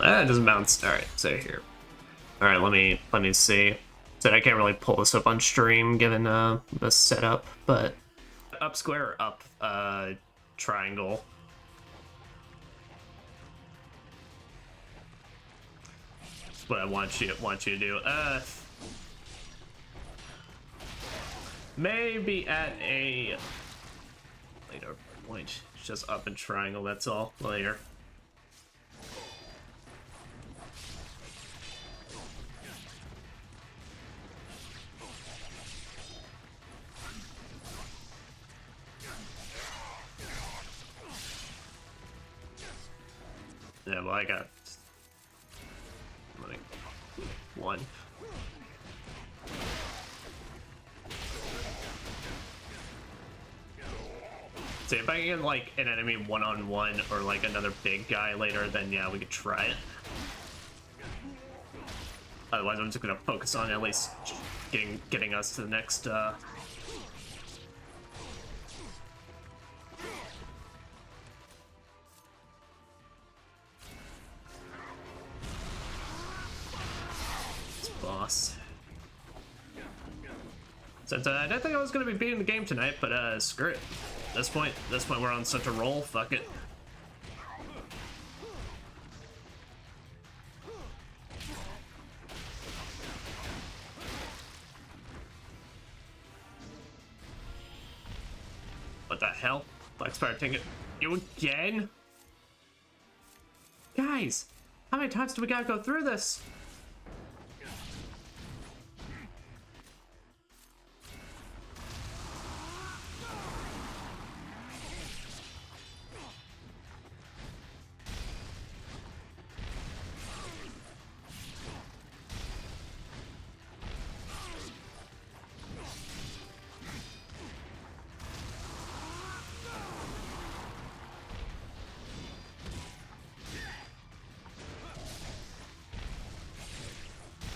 It doesn't bounce. Alright, so here. Alright, let me see. So I can't really pull this up on stream given the setup, but up square or up triangle. That's what I want you to do. Maybe at a later point. It's just up and triangle, that's all. Later. Yeah, well, I got like one. See, if I can get like an enemy one-on-one or like another big guy later, then yeah, we could try it. Otherwise, I'm just gonna focus on at least getting us to the next boss. Since I didn't think I was gonna be beating the game tonight, but screw it. At this point we're on such a roll. Fuck it. What the hell? Black Spider taking it. You again? Guys, how many times do we gotta go through this?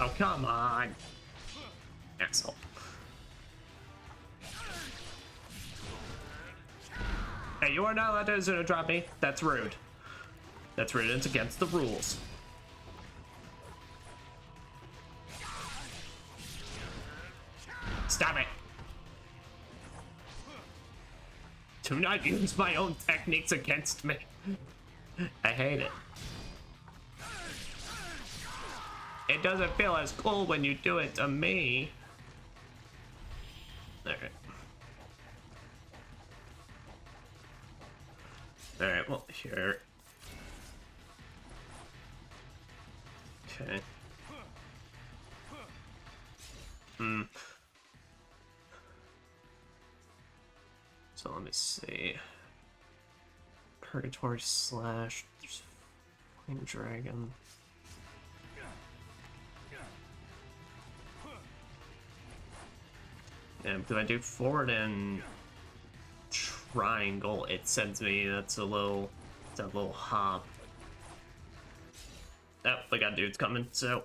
Oh, come on. Asshole. Hey, you are not allowed to zero drop me. That's rude. That's rude. It's against the rules. Stop it. Do not use my own techniques against me. I hate it. It doesn't feel as cool when you do it to me. Alright. Alright, well, here. Okay. So let me see. Purgatory slash Flame Dragon. And if I do forward and triangle, it sends me. That's a little hop. Oh, we got dudes coming. So.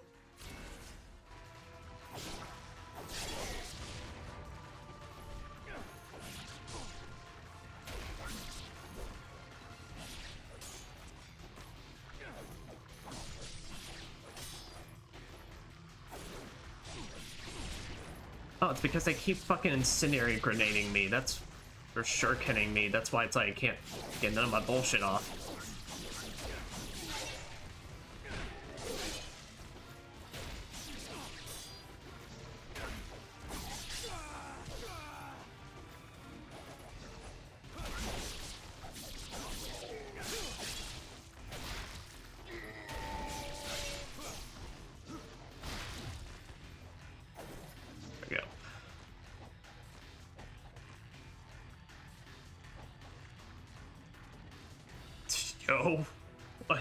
Oh, it's because they keep fucking incendiary grenading me. That's for sure kidding me. That's why it's like I can't get none of my bullshit off.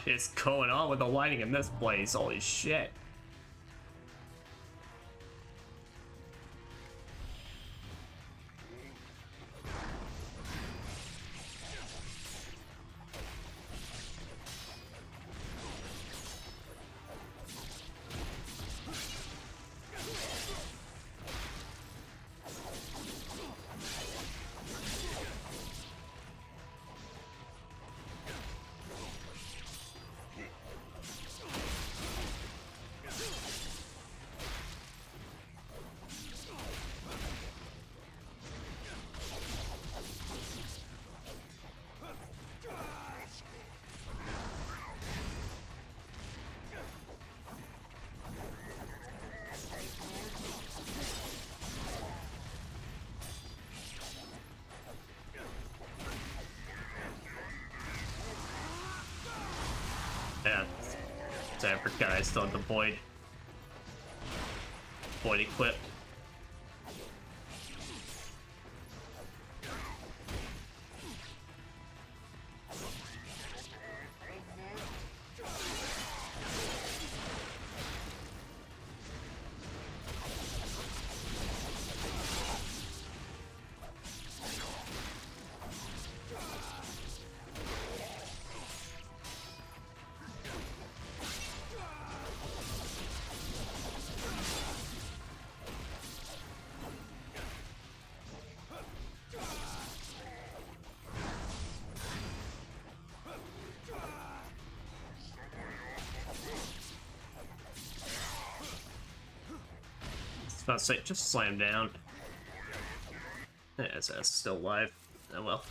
What is going on with the lighting in this place? Holy shit. Yeah, I forgot I still have the void equipped. I was about to say, just slam down. Yeah, his ass is still alive. Oh well.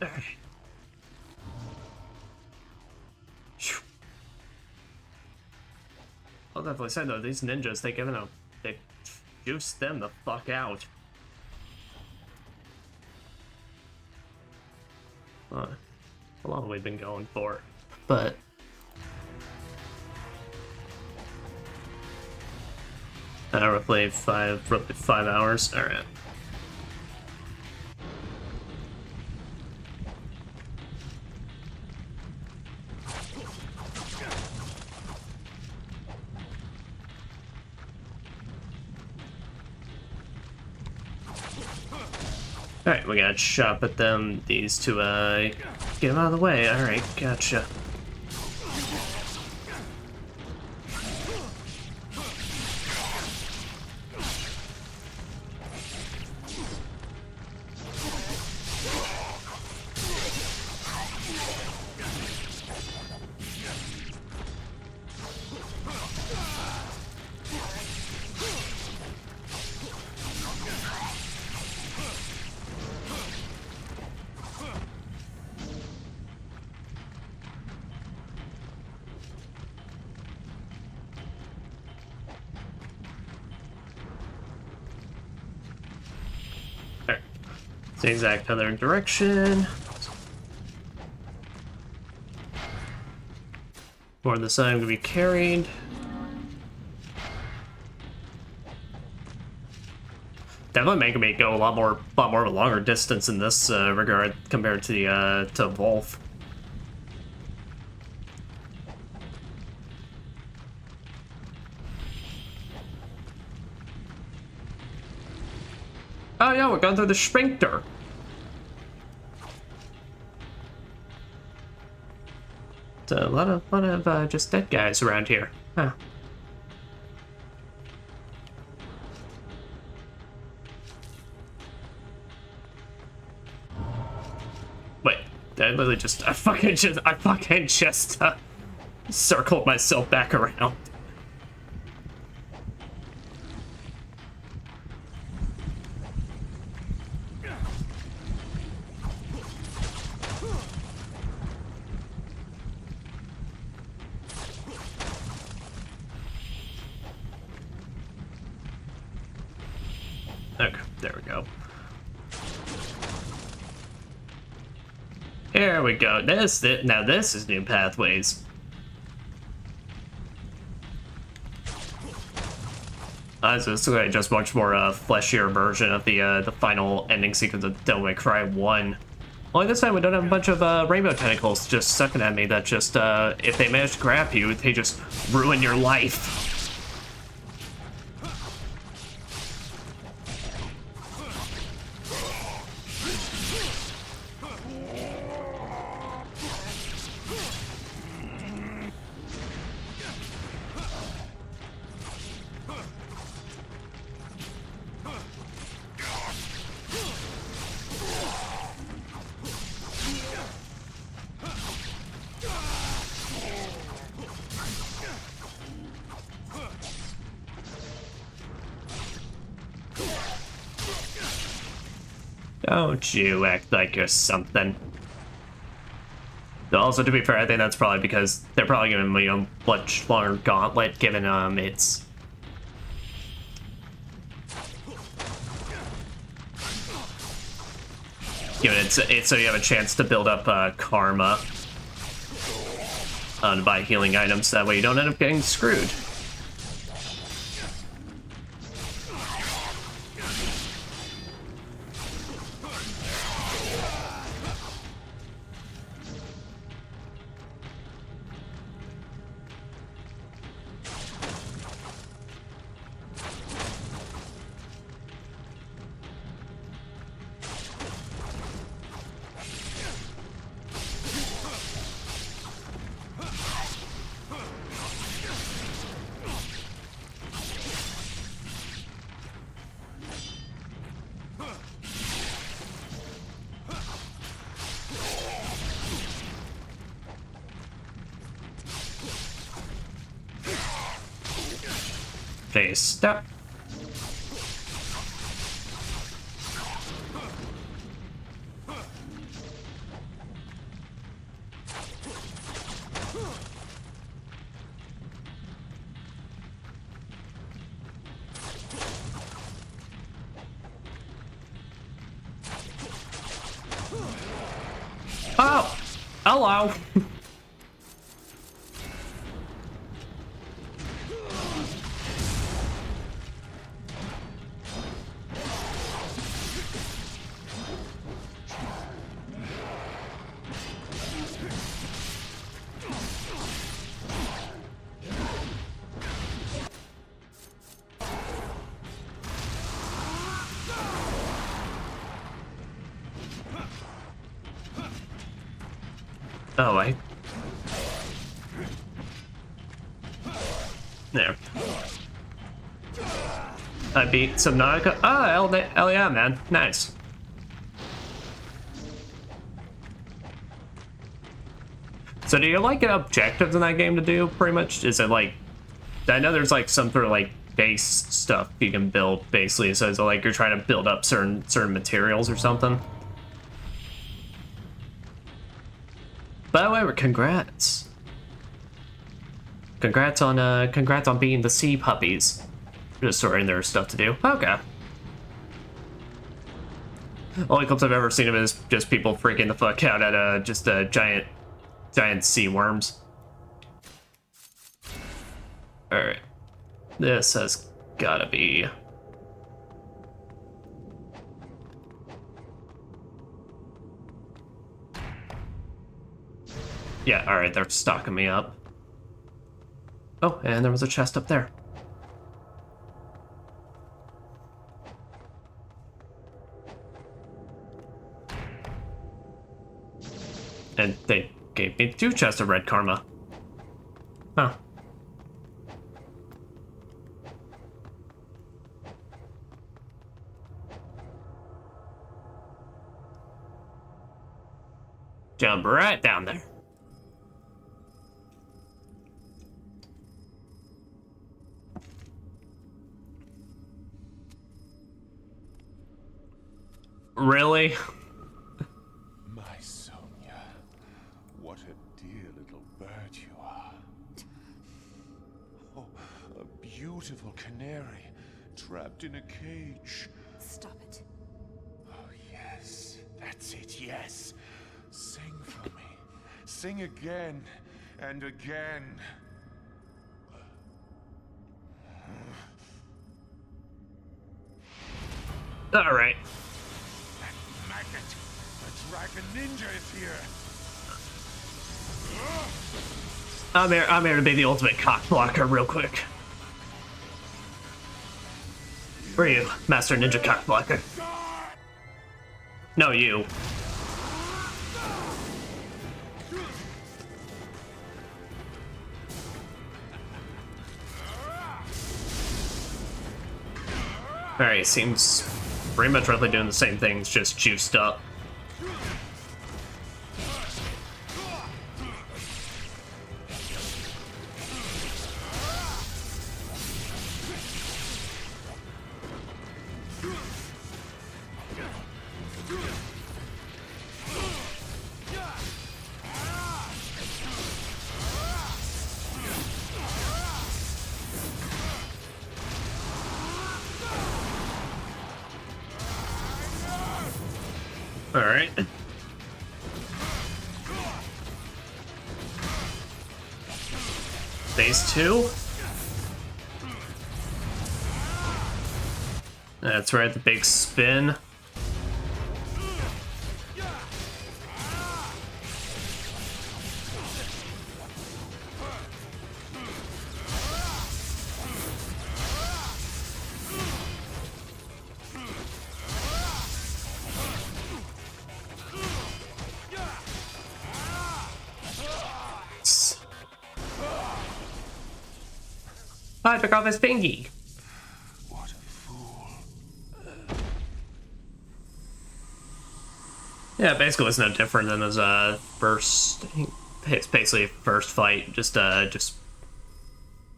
Alright. I'll definitely say though, these ninjas, they juice them the fuck out. How long have we been going for? But roughly 5 hours. All right. Alright, we gotta chop at them, these two, get them out of the way. Alright, gotcha. It's the exact other direction. More this side will be carried. Definitely making me go a lot more of a longer distance in this regard compared to the to Wolf. Oh yeah, we're going through the sphincter. It's a lot of just dead guys around here. Huh. Wait, I literally I fucking just circled myself back around. Okay, there we go. Here we go. Now this is new pathways. So it's like just much more fleshier version of the final ending sequence of Devil May Cry 1. Only this time we don't have a bunch of rainbow tentacles just sucking at me that just, if they manage to grab you, they just ruin your life. Don't you act like you're something. Also, to be fair, I think that's probably because they're probably giving me a much longer gauntlet, given it's so you have a chance to build up karma to buy healing items. That way you don't end up getting screwed. Face step. Oh, hello. Oh, there. I beat Subnautica. Oh, hell yeah, man. Nice. So do you like get objectives in that game to do, pretty much? Is it like... I know there's like some sort of like base stuff you can build, basically. So is it like you're trying to build up certain materials or something? By the way, congrats. Congrats on being the sea puppies. Just sorting their stuff to do. Okay. Only clips I've ever seen of it is just people freaking the fuck out at just giant sea worms. Alright. This has gotta be... Yeah, alright, they're stocking me up. Oh, and there was a chest up there. And they gave me 2 chests of red karma. Huh. Jump right down there. Really? My Sonia, what a dear little bird you are. Oh, a beautiful canary trapped in a cage. Stop it. Oh, yes, that's it, yes. Sing for me. Sing again and again. All right. That magnet! The dragon ninja is here! I'm here to be the ultimate cock blocker real quick. Where are you, Master Ninja Cock Blocker? No, you. Alright, seems pretty much roughly doing the same things, just juiced up. Alright. Phase 2. That's right, the big spin. I took off his pinky. What a fool. Yeah, basically it's no different than his first. It's basically first fight. Just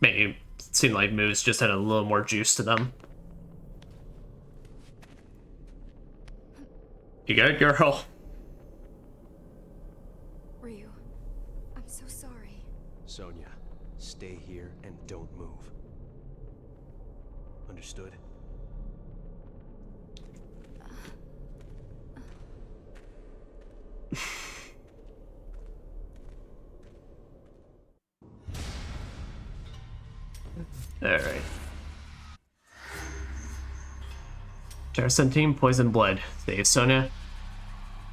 made it seem like moves just had a little more juice to them. You good, girl? Ryu, I'm so sorry. Sonya, stay here and don't move. Understood? Alright. Chapter 17, Poison Blood. Save Sonya.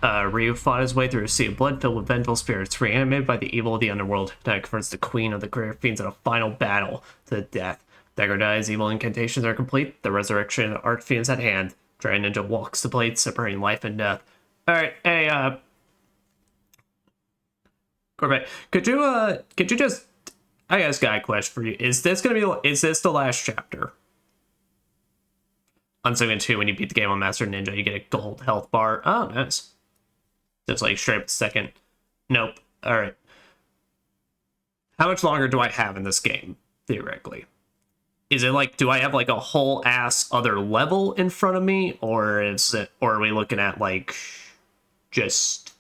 Ryu fought his way through a sea of blood filled with vengeful spirits, reanimated by the evil of the Underworld. Now confronts the Queen of the Grave Fiends in a final battle to the death. Dagger Dai's evil incantations are complete. The resurrection of the Archfiend is at hand. Dragon Ninja walks the blade, separating life and death. Alright, hey, Corbett, could you just... I guess got a question for you. Is this the last chapter? On Segment 2, when you beat the game on Master Ninja, you get a gold health bar. Oh, nice. Just like straight up the second. Nope. Alright. How much longer do I have in this game, theoretically? Is it like, do I have like a whole ass other level in front of me? Or are we looking at like just...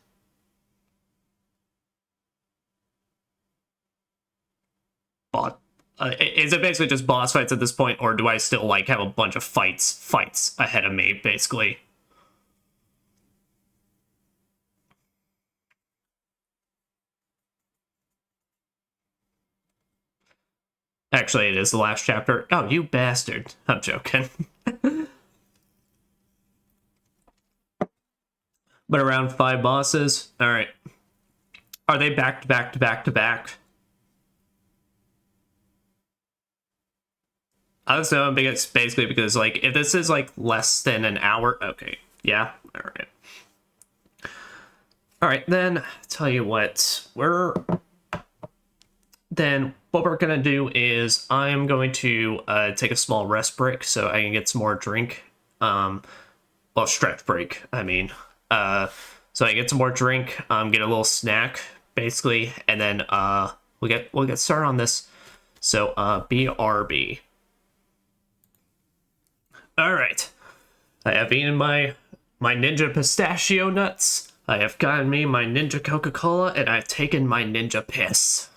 is it basically just boss fights at this point, or do I still like have a bunch of fights ahead of me, basically? Actually, it is the last chapter. Oh, you bastard. I'm joking. But around 5 bosses. Alright. Are they back to back to back to back? I don't know, it's basically because, like, if this is, like, less than an hour... Okay, yeah, alright. Alright, then, tell you what, Then, what we're gonna do is, I'm going to take a small rest break so I can get some more drink. Well, stretch break, I mean. So I get some more drink, get a little snack, basically, and then, we'll get started on this. So, BRB. Alright, I have eaten my ninja pistachio nuts, I have gotten me my ninja Coca-Cola, and I've taken my ninja piss.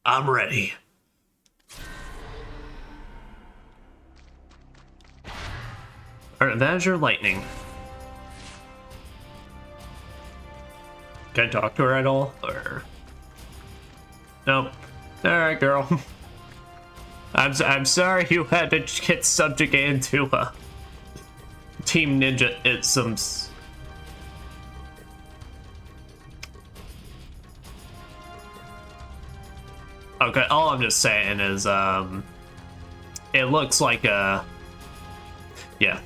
I'm ready. Alright, that is your lightning. Can I talk to her at all, or... Nope. Alright, girl. I'm sorry you had to get subjugated to Team Ninja isms. Okay, all I'm just saying is, it looks like a, yeah.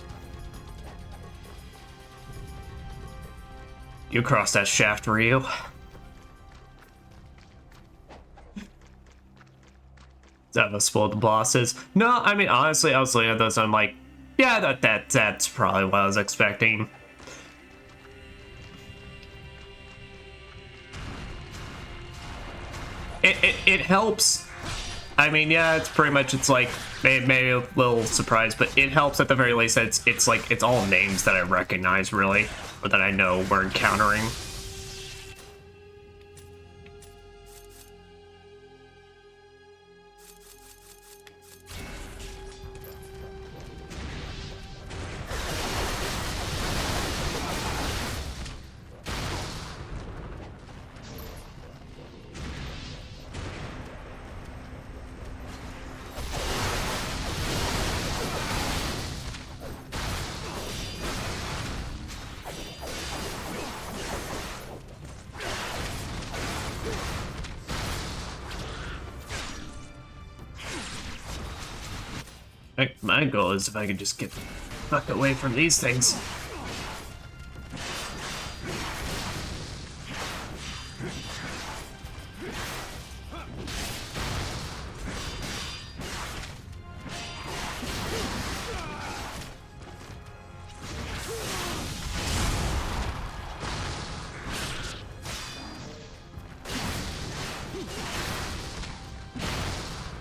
You crossed that shaft, Ryu. That was spoiled the bosses. No, I mean, honestly, I was looking at those and I'm like, yeah, that's probably what I was expecting. It helps. I mean, yeah, it's pretty much, it's like, maybe a little surprised, but it helps at the very least that it's like, it's all names that I recognize, really, or that I know we're encountering. My goal is if I could just get the fuck away from these things.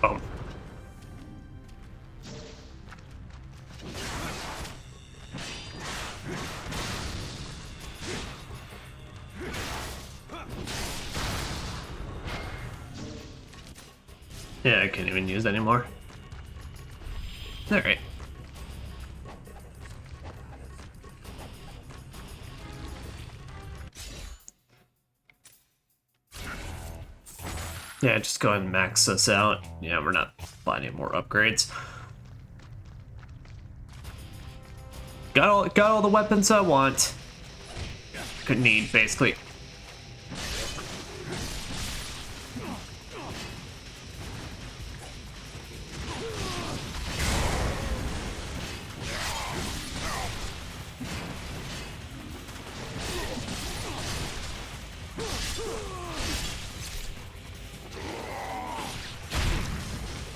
Oh. Yeah, I can't even use it anymore. Alright. Yeah, just go ahead and max this out. Yeah, we're not finding more upgrades. Got all the weapons I want. Could need, basically.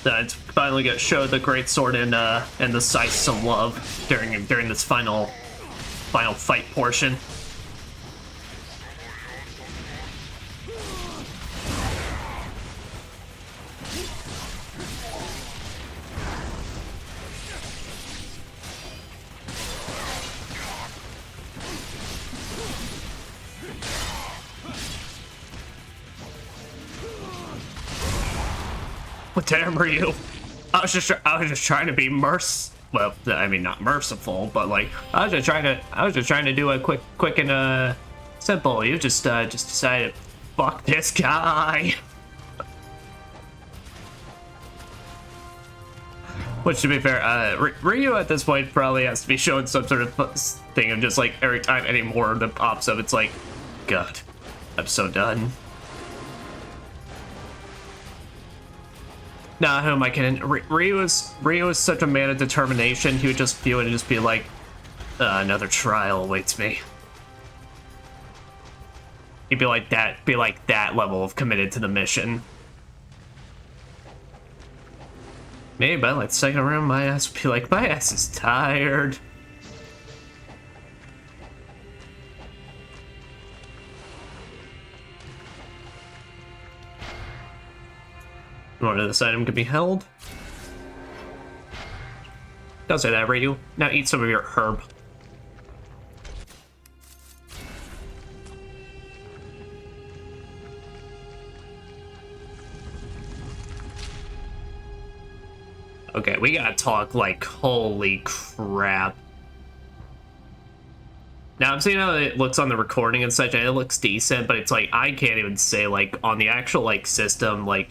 It's finally got showed the great sword and the scythe some love during this final fight portion. Well, damn, Ryu. I was just trying to be well, I mean, not merciful, but like I was just trying to do a quick and simple. You just decided, fuck this guy. Which, to be fair, Ryu at this point probably has to be showing some sort of thing of just like every time any more that pops up, it's like, God, I'm so done. Nah, who am I kidding? Ryu is such a man of determination. He would just view it and just be like, another trial awaits me. He'd be like that level of committed to the mission. Maybe by like second round, my ass would be like, my ass is tired. More of this item can be held. Don't say that, Ryu. Now eat some of your herb. Okay, we gotta talk like, holy crap. Now, I'm seeing how it looks on the recording and such, and it looks decent, but it's like, I can't even say, like, on the actual, like, system, like,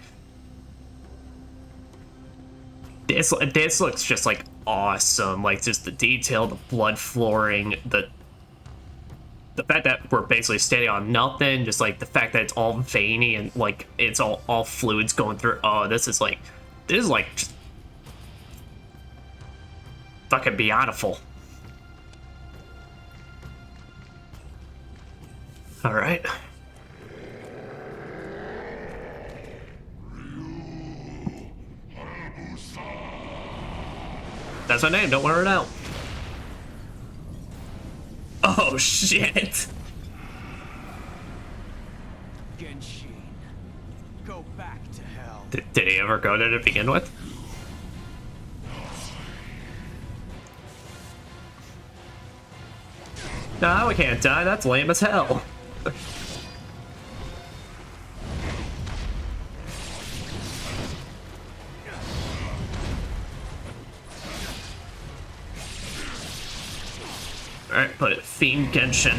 this looks just, like, awesome. Like, just the detail, the blood flooring, the fact that we're basically standing on nothing, just like the fact that it's all veiny and like it's all fluids going through. Oh, this is like just fucking beautiful. All right. That's my name, don't wear it out. Oh shit! Genshin, go back to hell. Did he ever go there to begin with? No, we can't die, that's lame as hell. Alright, put it. Fiend Genshin.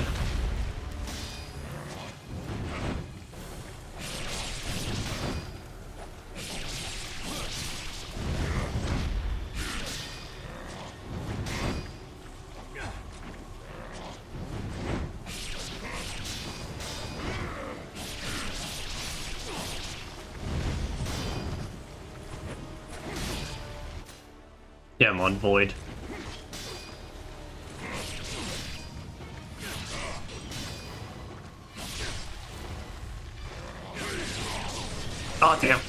Yeah, I'm on Void. Oh, damn.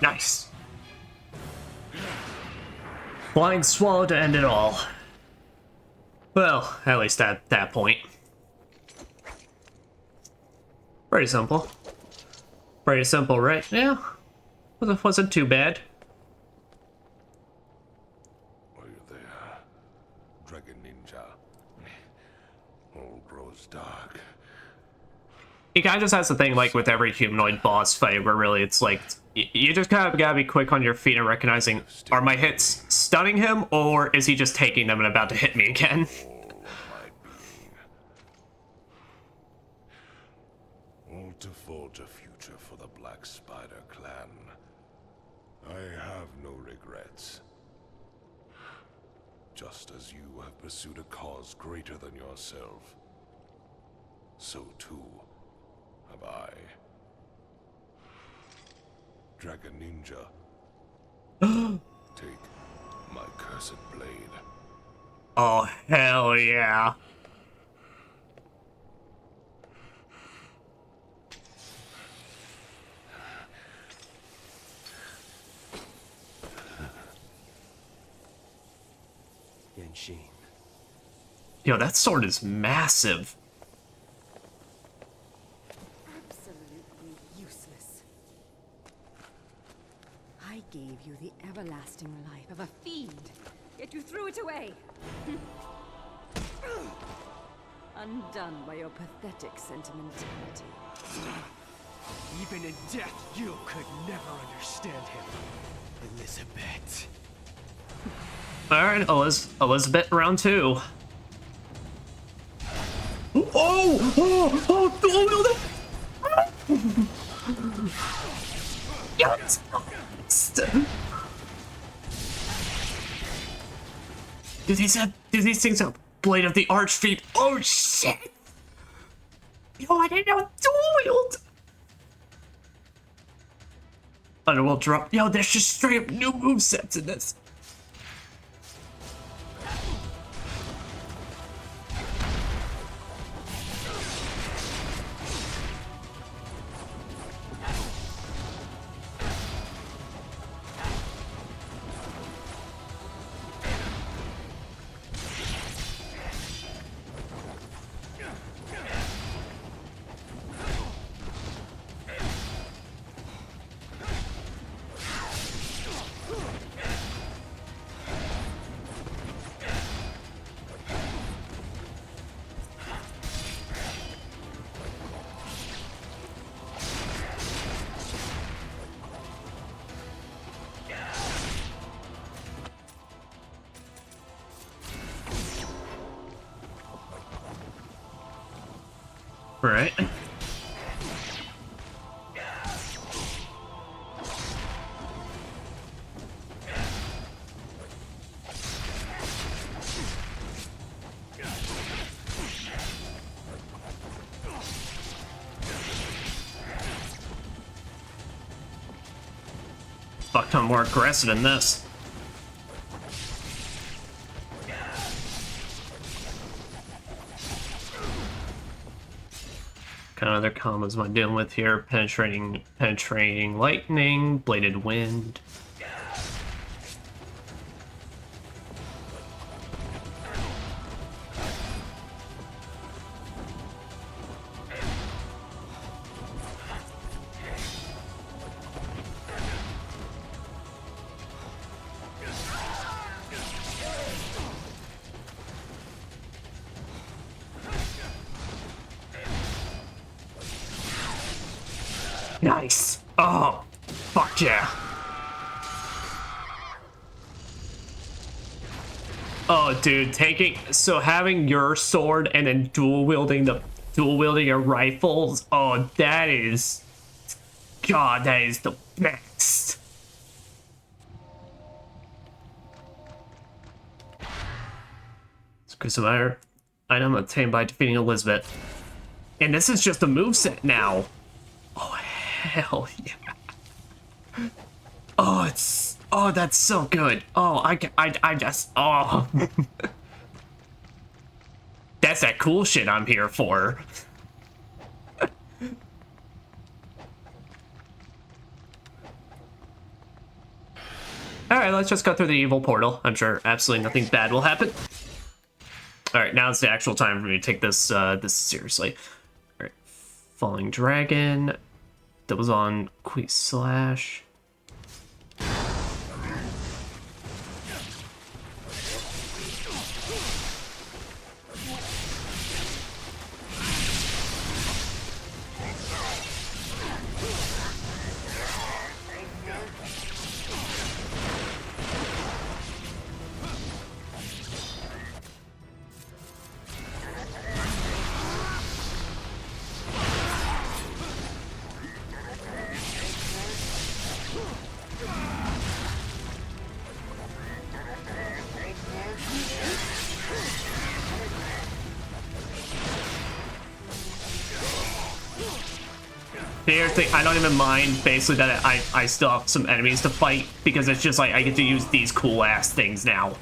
Nice. Flying swallow to end it all. Well, at least at that point. Pretty simple. Pretty simple, right? Yeah. Wasn't too bad. Are you there, Dragon Ninja? All grows dark. He kind of just has the thing like with every humanoid boss fight where really it's like you just kind of gotta be quick on your feet and recognizing, are my hits stunning him or is he just taking them and about to hit me again? All to forge a future for the Black Spider clan. I have no regrets. Just as you have pursued a cause greater than yourself, so too have I. Dragon Ninja, take my cursed blade. Oh, hell yeah. Genshin. Yo, that sword is massive. Absolutely useless. I gave you the everlasting life of a fiend, yet you threw it away. Undone by your pathetic sentimentality. Even in death, you could never understand him, Elizabeth. Alright, Elizabeth, round two. Yes! Do these things have Blade of the Archfiend? Oh shit! Yo, I didn't know dual wield! Underworld drop. Yo, there's just straight up new movesets in this. Right. Fuck ton more aggressive than this. Kind of other combos am I dealing with here? Penetrating lightning, bladed wind. Nice. Oh, fuck yeah. Oh, dude, having your sword and then dual wielding your rifles. Oh, that is the best. Crucifier item obtained by defeating Elizabeth. And this is just a moveset now. Oh, hell yeah. Oh, that's so good. Oh, I just, oh. That's that cool shit I'm here for. Alright, let's just go through the evil portal. I'm sure absolutely nothing bad will happen. Alright, now it's the actual time for me to take this this seriously. Alright, Falling Dragon. That was on Quick Slash. Seriously, I don't even mind basically that I still have some enemies to fight because it's just like I get to use these cool ass things now.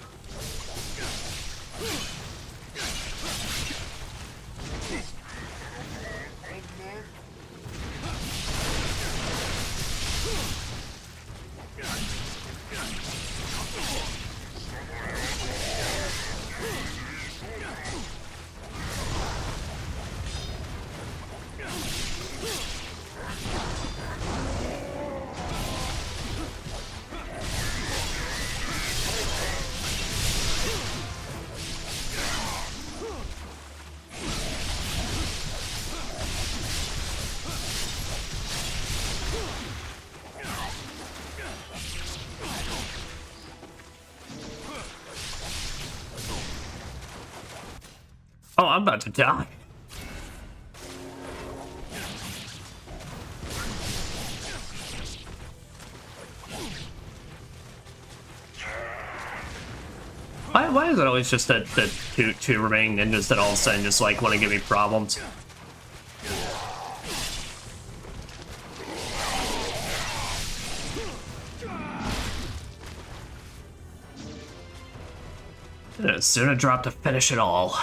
Oh, I'm about to die. Why is it always just the two remaining ninjas that all of a sudden just like want to give me problems? Soon a drop to finish it all.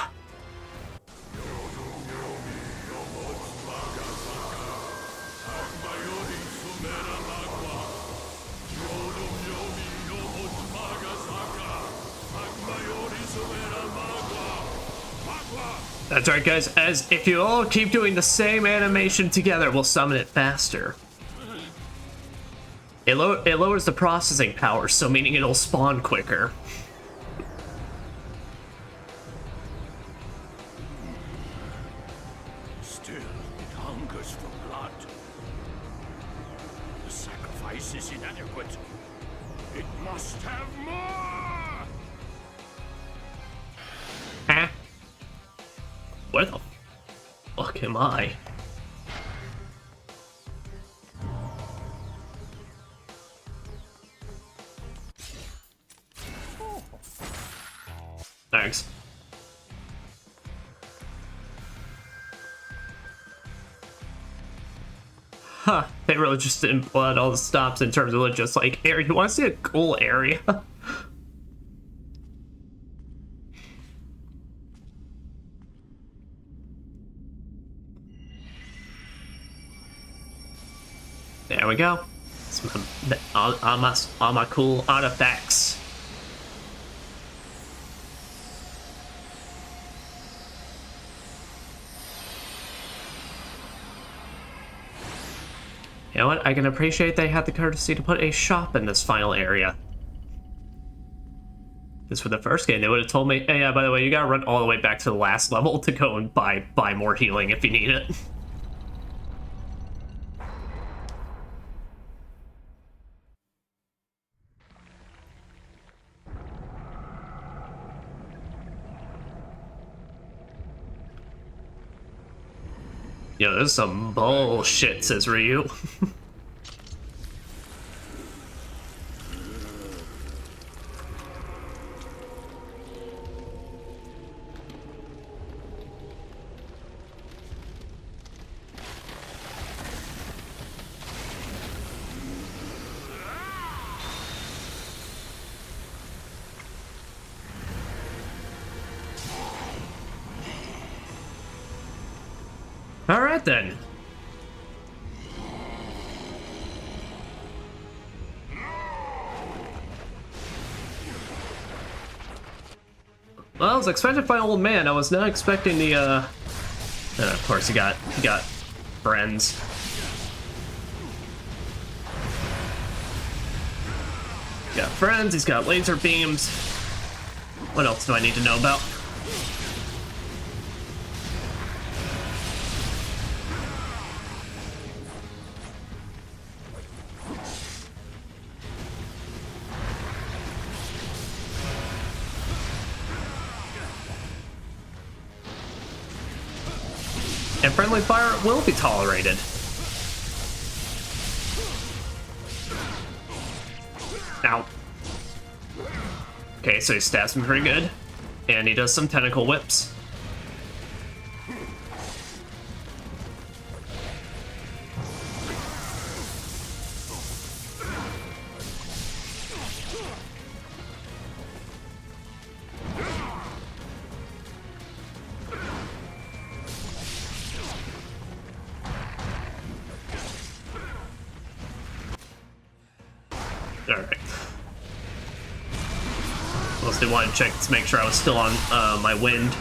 That's right, guys. As if you all keep doing the same animation together, we'll summon it faster. It lowers the processing power, so meaning it'll spawn quicker. Still, it hungers for blood. The sacrifice is inadequate. It must have more! Huh? What the? fuck am I? Thanks. Huh, they really just didn't blood all the stops in terms of just like area. You want to see a cool area? There we go. All my cool artifacts. You know what? I can appreciate they had the courtesy to put a shop in this final area. This for the first game, they would have told me, hey, yeah, by the way, you gotta run all the way back to the last level to go and buy more healing if you need it. Yo, this is some bullshit, says Ryu. Alright then. Well, I was expecting to find old man. I was not expecting the of course he got friends. He's got friends, he's got laser beams. What else do I need to know about? And friendly fire will be tolerated. Ow. Okay, so he stabs me pretty good. And he does some tentacle whips. Alright. Mostly wanted to check to make sure I was still on my wind.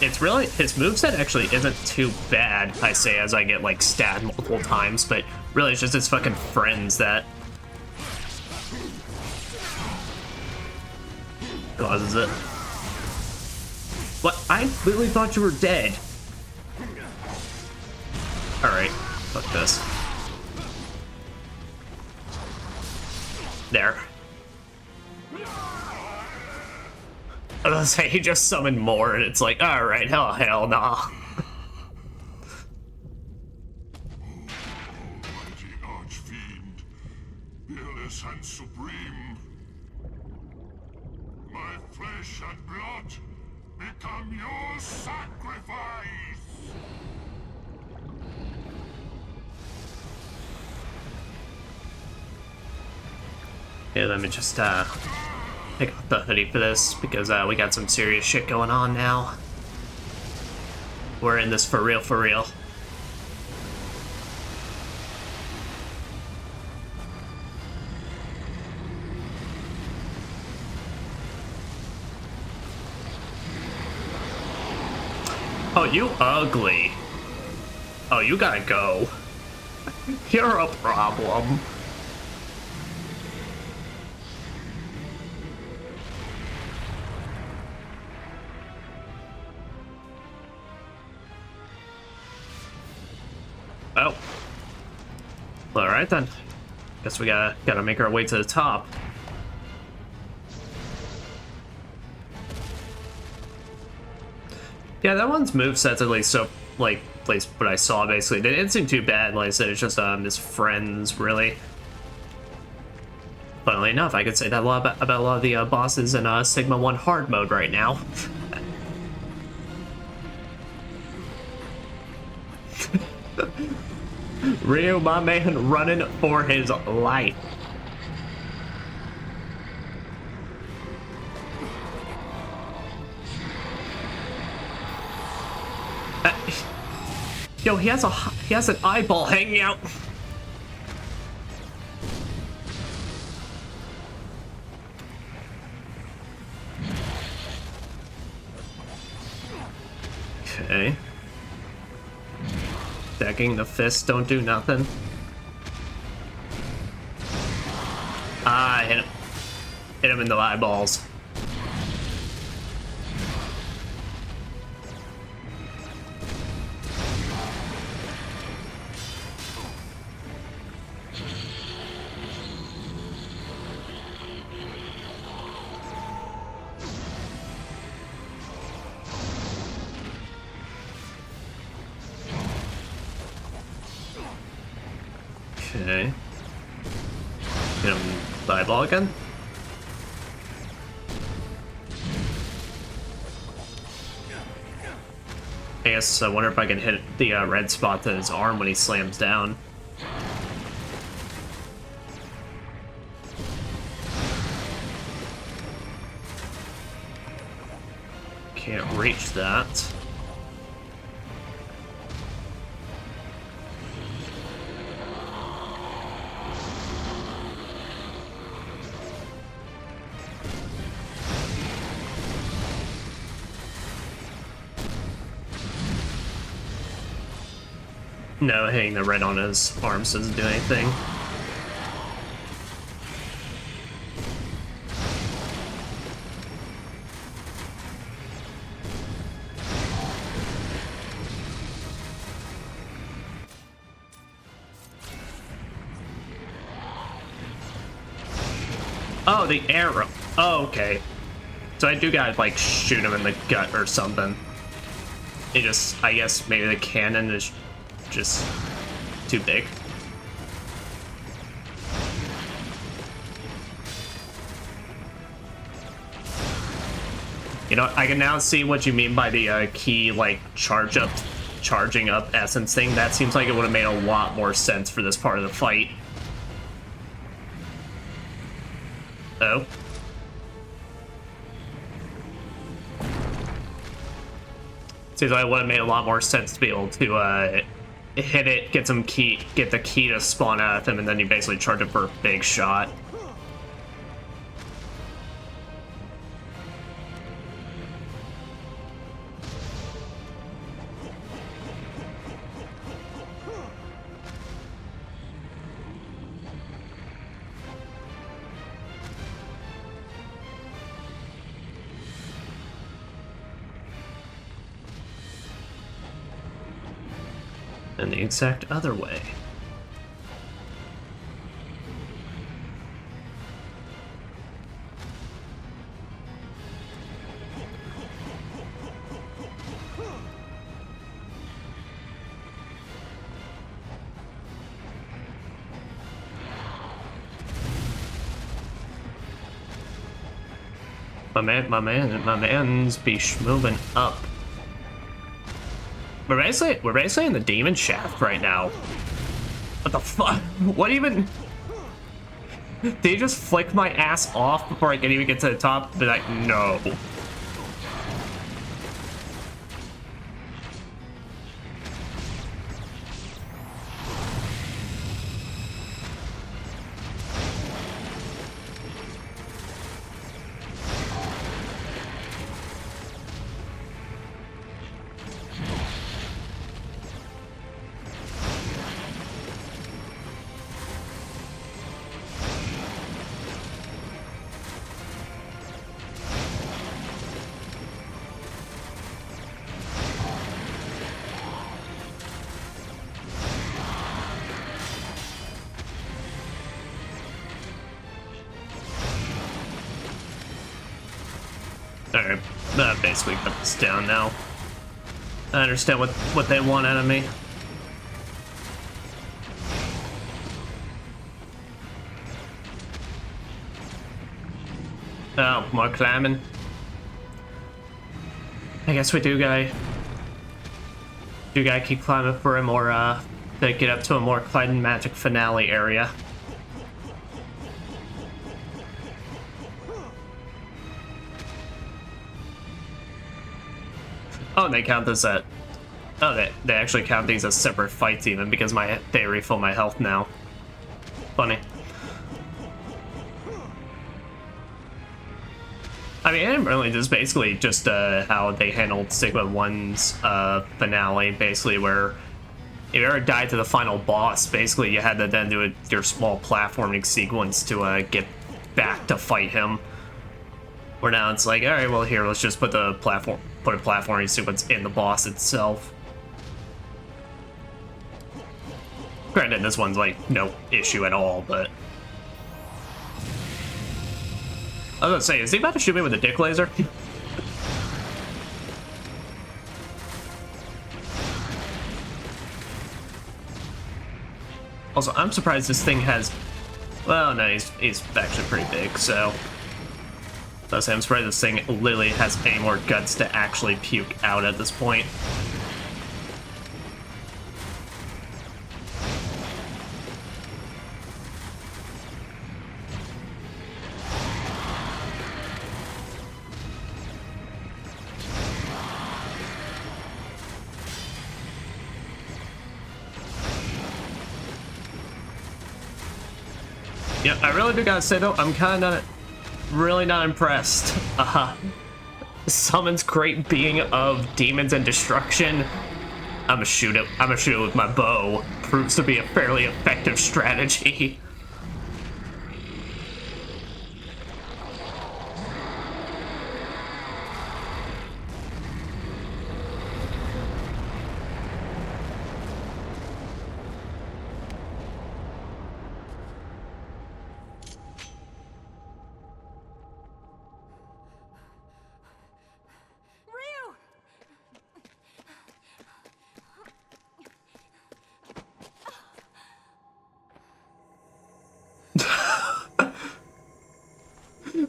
It's really, his moveset actually isn't too bad, I say, as I get, like, stabbed multiple times, but really it's just his fucking friends that causes it. What? I literally thought you were dead. Alright, fuck this. There. I was gonna say, he just summoned more, and it's like, alright, hell nah. Mighty Archfiend, fearless and supreme, my flesh and blood become your sacrifice! Okay, let me just, pick up the hoodie for this, because we got some serious shit going on now. We're in this for real, for real. Oh, you ugly. Oh, you gotta go. You're a problem. Oh. Alright then. Guess we gotta make our way to the top. Yeah, that one's moveset's at least so, like, at least what I saw basically. It didn't seem too bad, like I said, it's just his friends, really. Funnily enough, I could say that a lot about a lot of the bosses in Sigma 1 hard mode right now. Ryu, my man, running for his life. Yo, he has an eyeball hanging out. Okay. Decking the fists don't do nothing. Ah, hit him. Hit him in the eyeballs. Okay. Hit him the eyeball again. I guess I wonder if I can hit the red spot to his arm when he slams down. Can't reach that. No, hitting the red on his arms doesn't do anything. Oh, the arrow. Oh, okay. So I do gotta, like, shoot him in the gut or something. It just, I guess maybe the cannon is just too big. You know, I can now see what you mean by the key, like, charging up essence thing. That seems like it would have made a lot more sense for this part of the fight. Oh. Seems like it would have made a lot more sense to be able to hit it, get the key to spawn out of him, and then you basically charge it for a big shot. And the exact other way. My man's be moving up. We're basically in the demon shaft right now. What the fuck? What even? Did he just flick my ass off before I can even get to the top? Be like, no. Alright, that basically cut this down now. I understand what they want out of me. Oh, more climbing. I guess we do gotta keep climbing for a more to get up to a more climatic finale area. Oh, and they count this at... Oh, they actually count these as separate fights even, because they refill my health now. Funny. I mean, and really, this is basically just how they handled Sigma 1's finale, basically, where if you ever died to the final boss, basically you had to then do your small platforming sequence to get back to fight him. Where now it's like, alright, well here, let's just put a platforming sequence in the boss itself. Granted, this one's like no issue at all, but I was gonna say, is he about to shoot me with a dick laser? Also, I'm surprised this thing has... Well, no, he's actually pretty big, so... I'm surprised this thing literally has any more guts to actually puke out at this point. Yeah, I really do gotta say though, I'm kinda really not impressed. Summons great being of demons and destruction. I'ma shoot it with my bow. Proves to be a fairly effective strategy.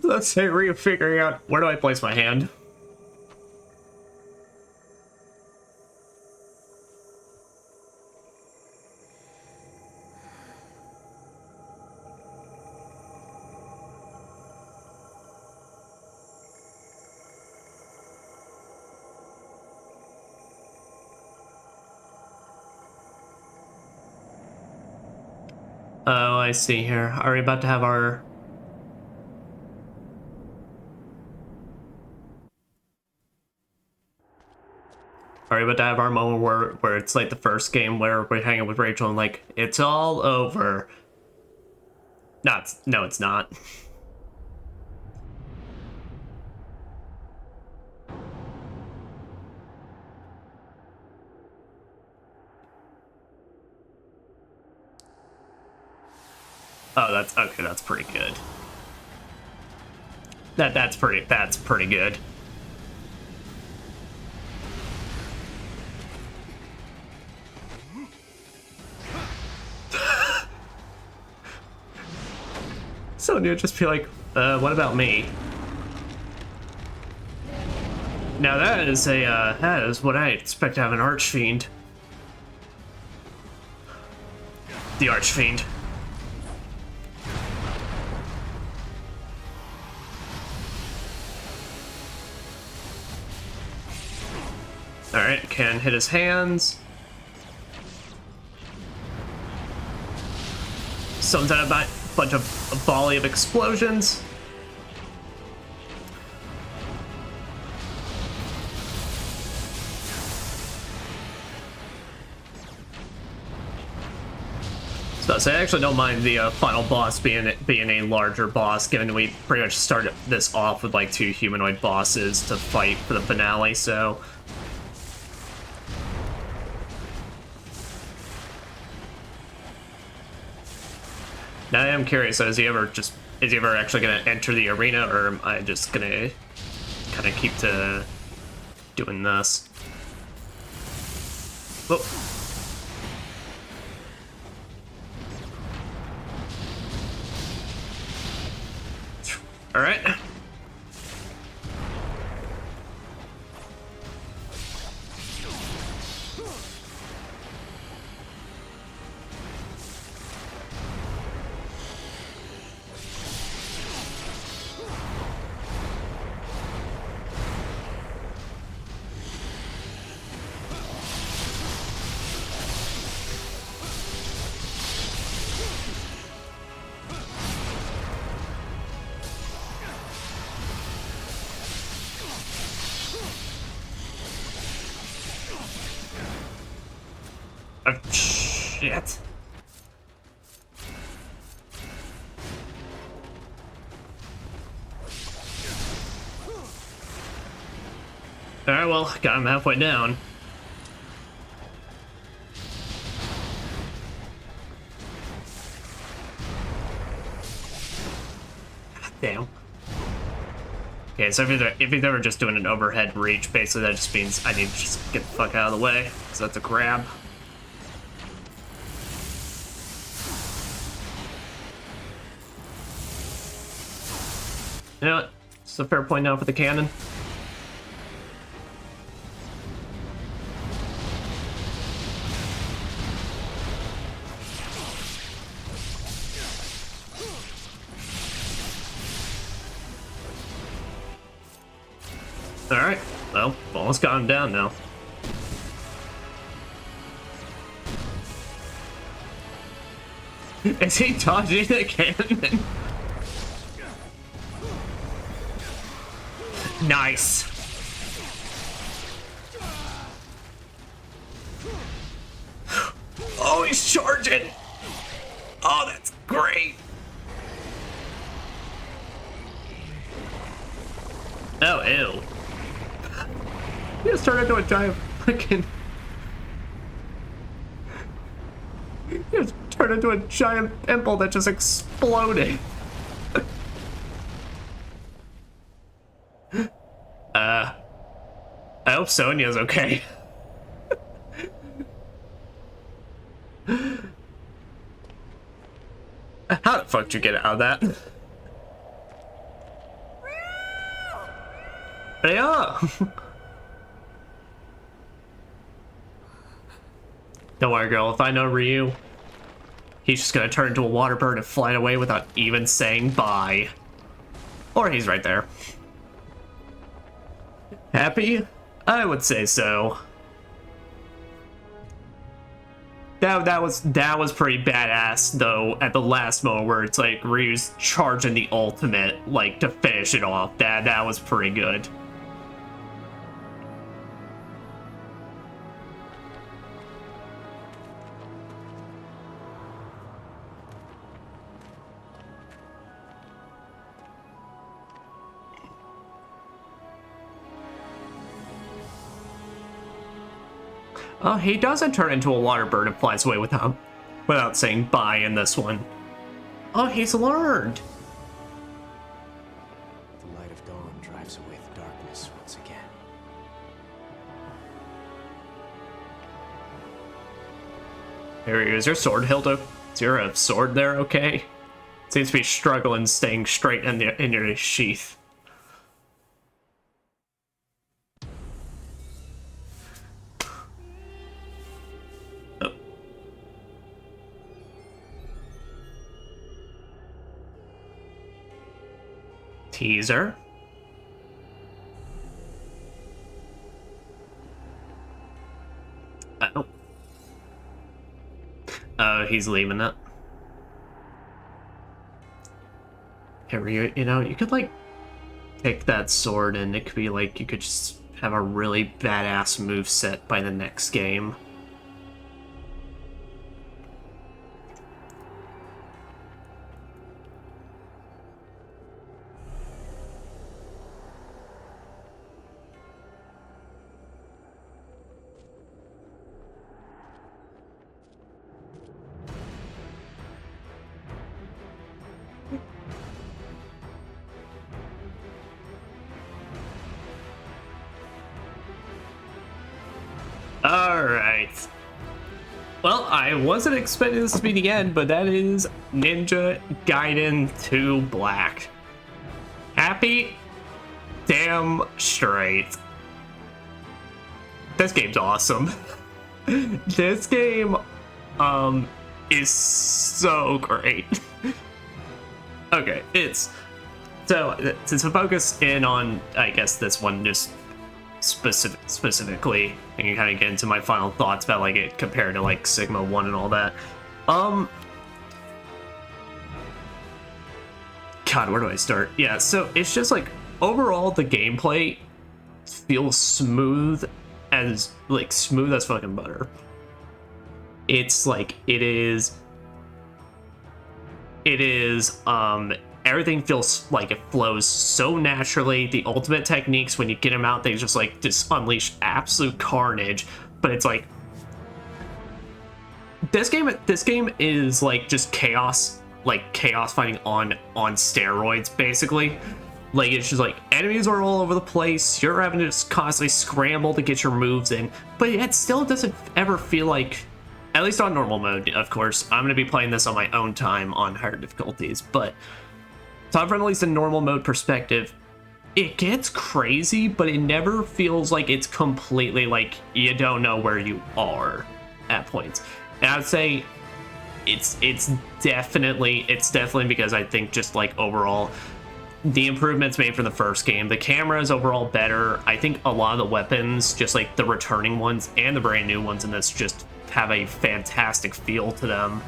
Let's say Ryu figuring out where do I place my hand. Oh, I see here. Are we about to have our... Are we about to have our moment where it's like the first game where we're hanging with Rachel and like, it's all over. No, it's not. Oh, that's okay. That's pretty good. That's pretty good. So you'd just be like, what about me? Now that is what I expect to have an Archfiend. The Archfiend. Alright, can hit his hands. Summons out a bunch of a volley of explosions. So I actually don't mind the final boss being a larger boss, given we pretty much started this off with like 2 humanoid bosses to fight for the finale, so... Now I am curious, so is he ever actually gonna enter the arena, or am I just gonna kind of keep to doing this. Whoa. All right. Oh, shit. Alright, well, got him halfway down. God damn. Okay, so if he's ever just doing an overhead reach, basically that just means I need to just get the fuck out of the way. So that's a grab. You know what? It's a fair point now for the cannon. Alright, well, almost got him down now. Is he dodging the cannon? Nice. Oh, he's charging. Oh, that's great. Oh, ew. He just turned into a giant freaking... He just turned into a giant pimple that just exploded. I hope Sonya's okay. How the fuck did you get out of that? Yeah. Don't worry, girl. If I know Ryu, he's just gonna turn into a water bird and fly away without even saying bye. Or he's right there. Happy? I would say so. That was pretty badass though. At the last moment, where it's like Ryu's charging the ultimate, like to finish it off. That was pretty good. Oh, he doesn't turn into a water bird and flies away without saying bye in this one. Oh, he's learned. The light of dawn drives away the darkness once again. There he is. Your sword, Hilda. Is your sword there okay? Seems to be struggling staying straight in your sheath. Teaser. Oh. Oh, he's leaving it. Here, you know, you could like take that sword and it could be like you could just have a really badass moveset by the next game. Well, I wasn't expecting this to be the end, but that is Ninja Gaiden 2 Black. Happy? Damn straight. This game's awesome. This game, is so great. Okay, so to focus in on, I guess, this one just specifically, and you kind of get into my final thoughts about like it compared to like Sigma 1 and all that. God, where do I start? Yeah, so it's just like overall the gameplay feels smooth as fucking butter. It's like it is everything feels like it flows so naturally. The ultimate techniques, when you get them out, they just unleash absolute carnage. But it's like this game is like just chaos fighting on steroids, basically. Like, it's just like enemies are all over the place, you're having to just constantly scramble to get your moves in, but it still doesn't ever feel like, at least on normal mode, of course, I'm going to be playing this on my own time on higher difficulties, but so from at least a normal mode perspective, it gets crazy, but it never feels like it's completely like you don't know where you are at points. And I'd say it's definitely because I think just like overall the improvements made from the first game, the camera is overall better. I think a lot of the weapons, just like the returning ones and the brand new ones in this, just have a fantastic feel to them.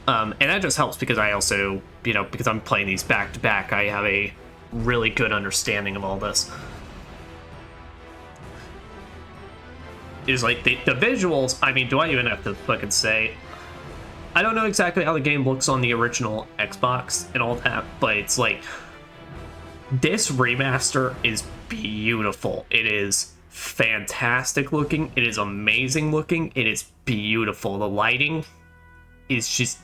And that just helps because I also, because I'm playing these back to back, I have a really good understanding of all this. Is like the visuals, I mean, do I even have to fucking say? I don't know exactly how the game looks on the original Xbox and all that, but it's like, this remaster is beautiful. It is fantastic looking. It is amazing looking. It is beautiful. The lighting is just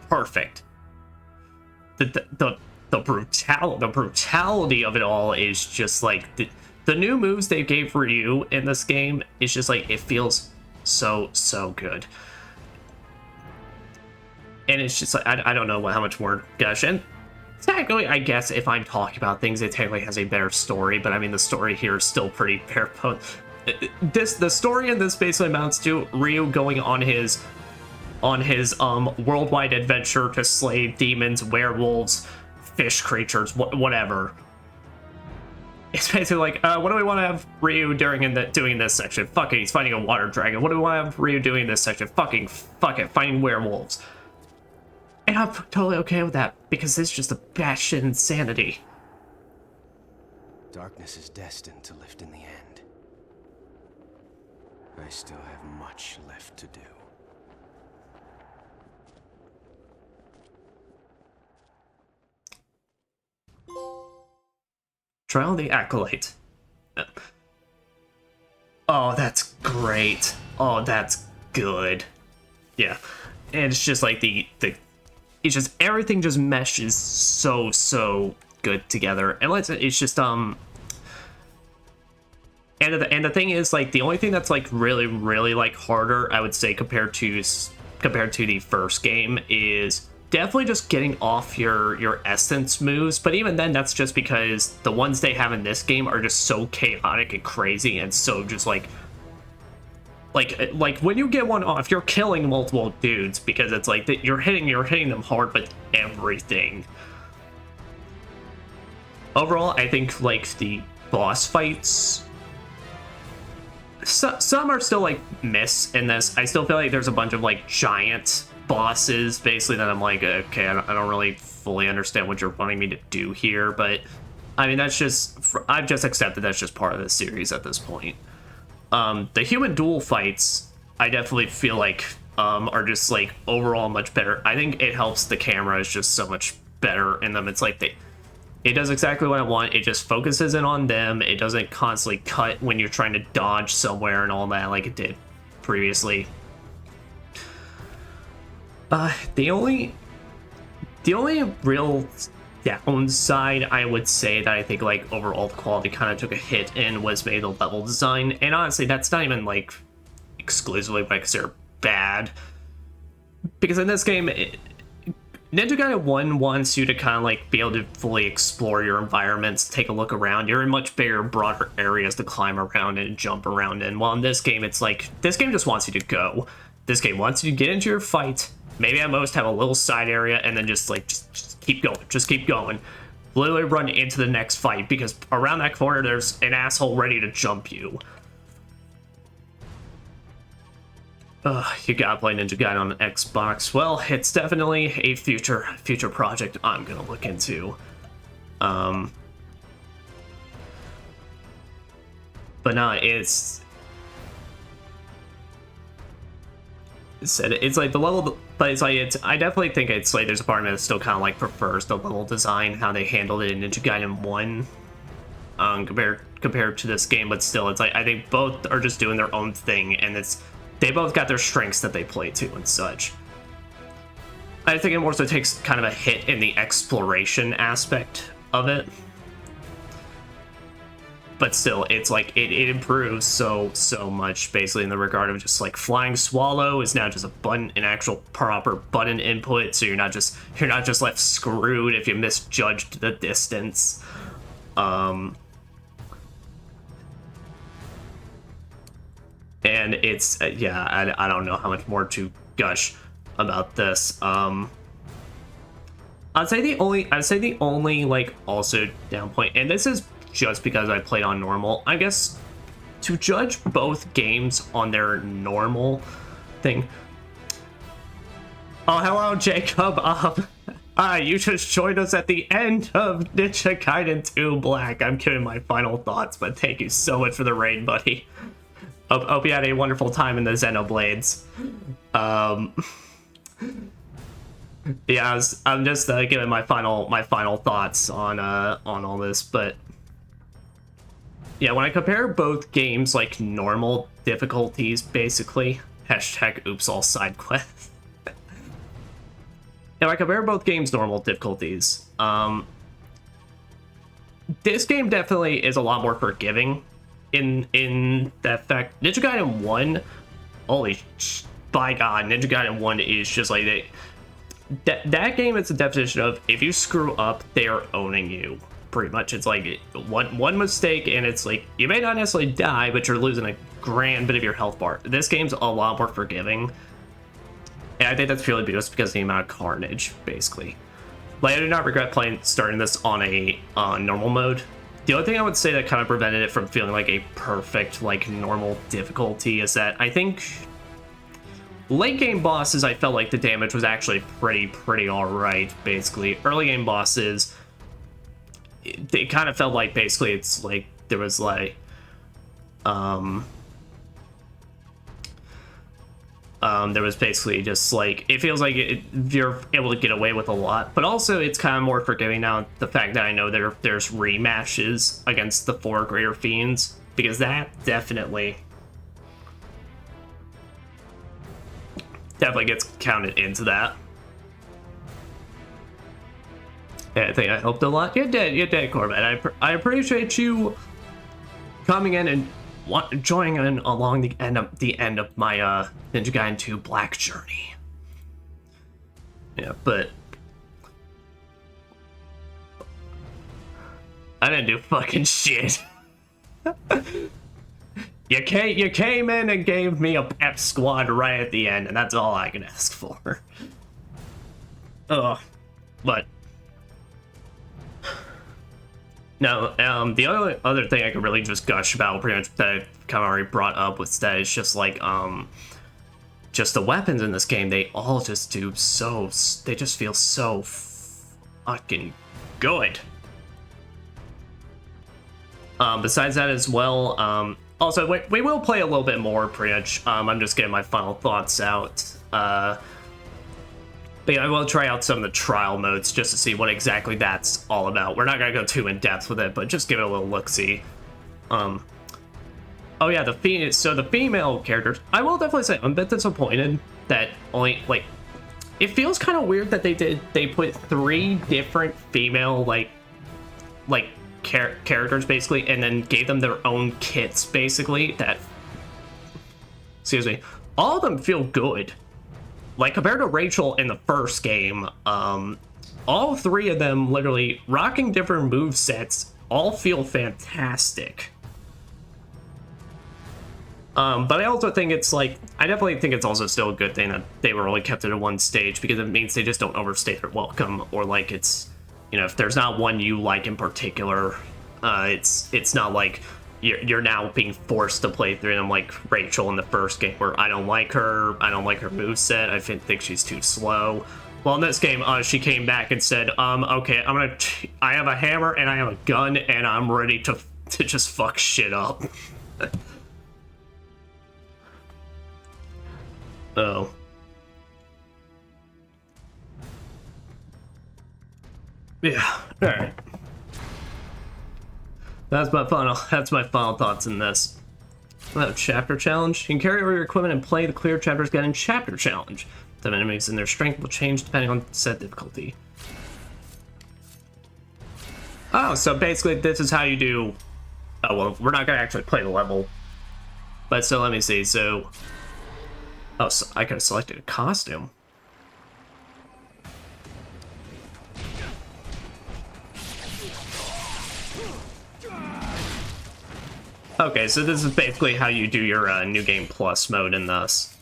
perfect. The brutality of it all is just like the new moves they gave Ryu in this game is just like, it feels so good. And it's just like, I don't know how much more gush. And technically, I guess if I'm talking about things, it technically has a better story, but I mean, the story here is still pretty bare bones. The story in this basically amounts to Ryu going on his worldwide adventure to slay demons, werewolves, fish creatures, whatever. It's basically like, what do we want to have Ryu doing in this section? Fuck it, he's fighting a water dragon. What do we want to have Ryu doing in this section? Fuck it, fighting werewolves. And I'm totally okay with that, because it's just a batshit insanity. Darkness is destined to lift in the end. I still have much left to do. Trial of the Acolyte. Oh, that's great. Oh, that's good. Yeah. And it's just like it's just everything just meshes so good together. And it's just and the thing is, like, the only thing that's like really like harder, I would say, compared to the first game is definitely just getting off your essence moves. But even then, that's just because the ones they have in this game are just so chaotic and crazy, and so just like when you get one off, you're killing multiple dudes, because it's like that you're hitting them hard with everything. Overall, I think like the boss fights, some are still like miss in this. I still feel like there's a bunch of like giant bosses basically that I'm like, okay, I don't really fully understand what you're wanting me to do here, but I mean, that's just, I've just accepted that's just part of the series at this point. The human duel fights, I definitely feel like are just like overall much better. I think it helps the camera is just so much better in them. It's like it does exactly what I want. It just focuses in on them. It doesn't constantly cut when you're trying to dodge somewhere and all that like it did previously. The only real downside, I would say, that I think like overall the quality kind of took a hit in was maybe the level design. And honestly, that's not even like exclusively what I consider bad. Because in this game, Ninja Gaiden 1 wants you to kind of like be able to fully explore your environments, take a look around. You're in much bigger, broader areas to climb around and jump around in. While in this game, it's like, this game just wants you to go. This game wants you to get into your fight, maybe at most have a little side area, and then just keep going. Just keep going. Literally run into the next fight, because around that corner, there's an asshole ready to jump you. You gotta play Ninja Gaiden on Xbox. Well, it's definitely a future project I'm gonna look into. But no, it's like the level, but it's like I definitely think it's like there's a part of me that still kind of like prefers the level design, how they handled it in Ninja Gaiden 1, compared to this game. But still, it's like I think both are just doing their own thing, and they both got their strengths that they play to and such. I think it more so takes kind of a hit in the exploration aspect of it. But still, it's like it improves so much, basically, in the regard of just like Flying Swallow is now just an actual proper button input, so you're not just left screwed if you misjudged the distance. And it's yeah, I don't know how much more to gush about this. I'd say the only like also down point, and this is just because I played on normal, I guess, to judge both games on their normal thing. Oh, hello, Jacob. You just joined us at the end of Ninja Gaiden 2 Black. I'm giving my final thoughts, but thank you so much for the raid, buddy. Hope you had a wonderful time in the Xenoblades. Yeah, I'm just giving my final thoughts on all this, but yeah, when I compare both games like normal difficulties, basically hashtag oops all side quests. If I compare both games normal difficulties, this game definitely is a lot more forgiving. In that fact, Ninja Gaiden 1, by God, Ninja Gaiden 1 is just like that game is a definition of if you screw up, they are owning you. Pretty much, it's like one mistake, and it's like you may not necessarily die, but you're losing a grand bit of your health bar. This game's a lot more forgiving, and I think that's purely just because of the amount of carnage, basically. Like, I do not regret starting this on a normal mode. The only thing I would say that kind of prevented it from feeling like a perfect, like, normal difficulty is that I think late game bosses, I felt like the damage was actually pretty alright, basically. Early game bosses, it kind of felt like basically it's like there was like, there was basically just like, it feels like you're able to get away with a lot, but also it's kind of more forgiving now, the fact that I know there's rematches against the 4 greater fiends, because that definitely gets counted into that. Yeah, I think I helped a lot. You did, Corbett. I appreciate you coming in and joining in along the end of my Ninja Gaiden 2 Black journey. Yeah, but I didn't do fucking shit. You came in and gave me a pep squad right at the end, and that's all I can ask for. Ugh, but no, the only other thing I could really just gush about, pretty much that I kind of already brought up, was that it's just like, just the weapons in this game, they all just do they just feel so fucking good. Besides that as well, also, we will play a little bit more, pretty much. I'm just getting my final thoughts out. But yeah, I will try out some of the trial modes just to see what exactly that's all about. We're not going to go too in depth with it, but just give it a little look-see. Oh yeah, the female characters, I will definitely say I'm a bit disappointed that only, like, it feels kind of weird that they put 3 different female, like characters, basically, and then gave them their own kits, basically, that excuse me, all of them feel good. Like, compared to Rachel in the first game, all three of them literally rocking different move sets all feel fantastic. But I also think it's like, I definitely think it's also still a good thing that they were only kept it at one stage, because it means they just don't overstay their welcome, or like it's, you know, if there's not one you like in particular, it's not like you're now being forced to play through them like Rachel in the first game, where I don't like her moveset, I think she's too slow. Well, in this game, she came back and said, okay, I have a hammer and I have a gun and I'm ready to just fuck shit up. Oh. Yeah, alright. That's my final thoughts in this. Chapter challenge. You can carry over your equipment and play the clear chapters Gaiden chapter challenge. The enemies and their strength will change depending on set difficulty. Oh, so basically this is how you do... Oh, well, we're not gonna actually play the level. But so let me see, so... Oh, so I could have selected a costume. Okay, so this is basically how you do your New Game Plus mode in this.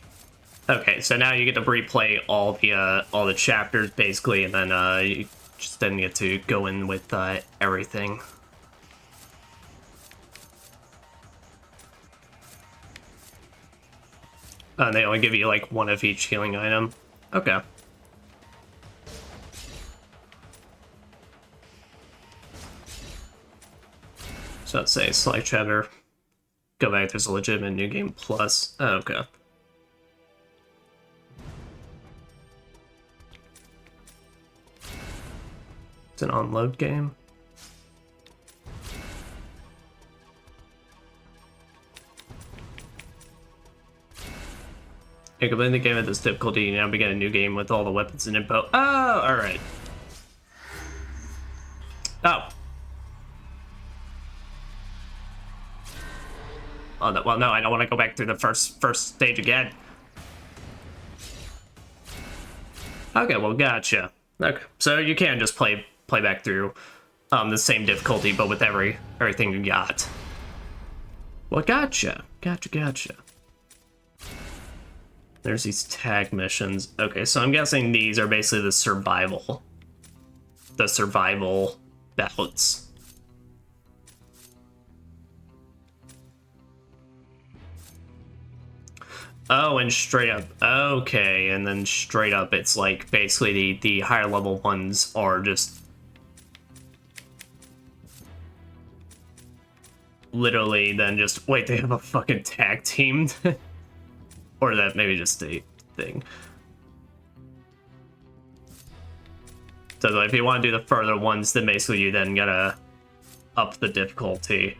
Okay, so now you get to replay all the chapters basically, and then you just then get to go in with everything. They only give you like one of each healing item. Okay. So let's say select chapter. Go back, there's a legitimate New Game Plus. Oh, okay. It's an on-load game. You complete the game at this difficulty, you now begin a new game with all the weapons and info. Oh, alright. Oh. Oh, well, no, I don't want to go back through the first stage again. Okay, well, gotcha. Okay, so you can just play back through the same difficulty, but with everything you got. Well, gotcha. Gotcha. There's these tag missions. Okay, so I'm guessing these are basically the survival bouts. Oh, and straight up. Okay, and then straight up, it's like basically the higher level ones are just literally then just wait. They have a fucking tag team, or that maybe just a thing. So if you want to do the further ones, then basically you then gotta up the difficulty.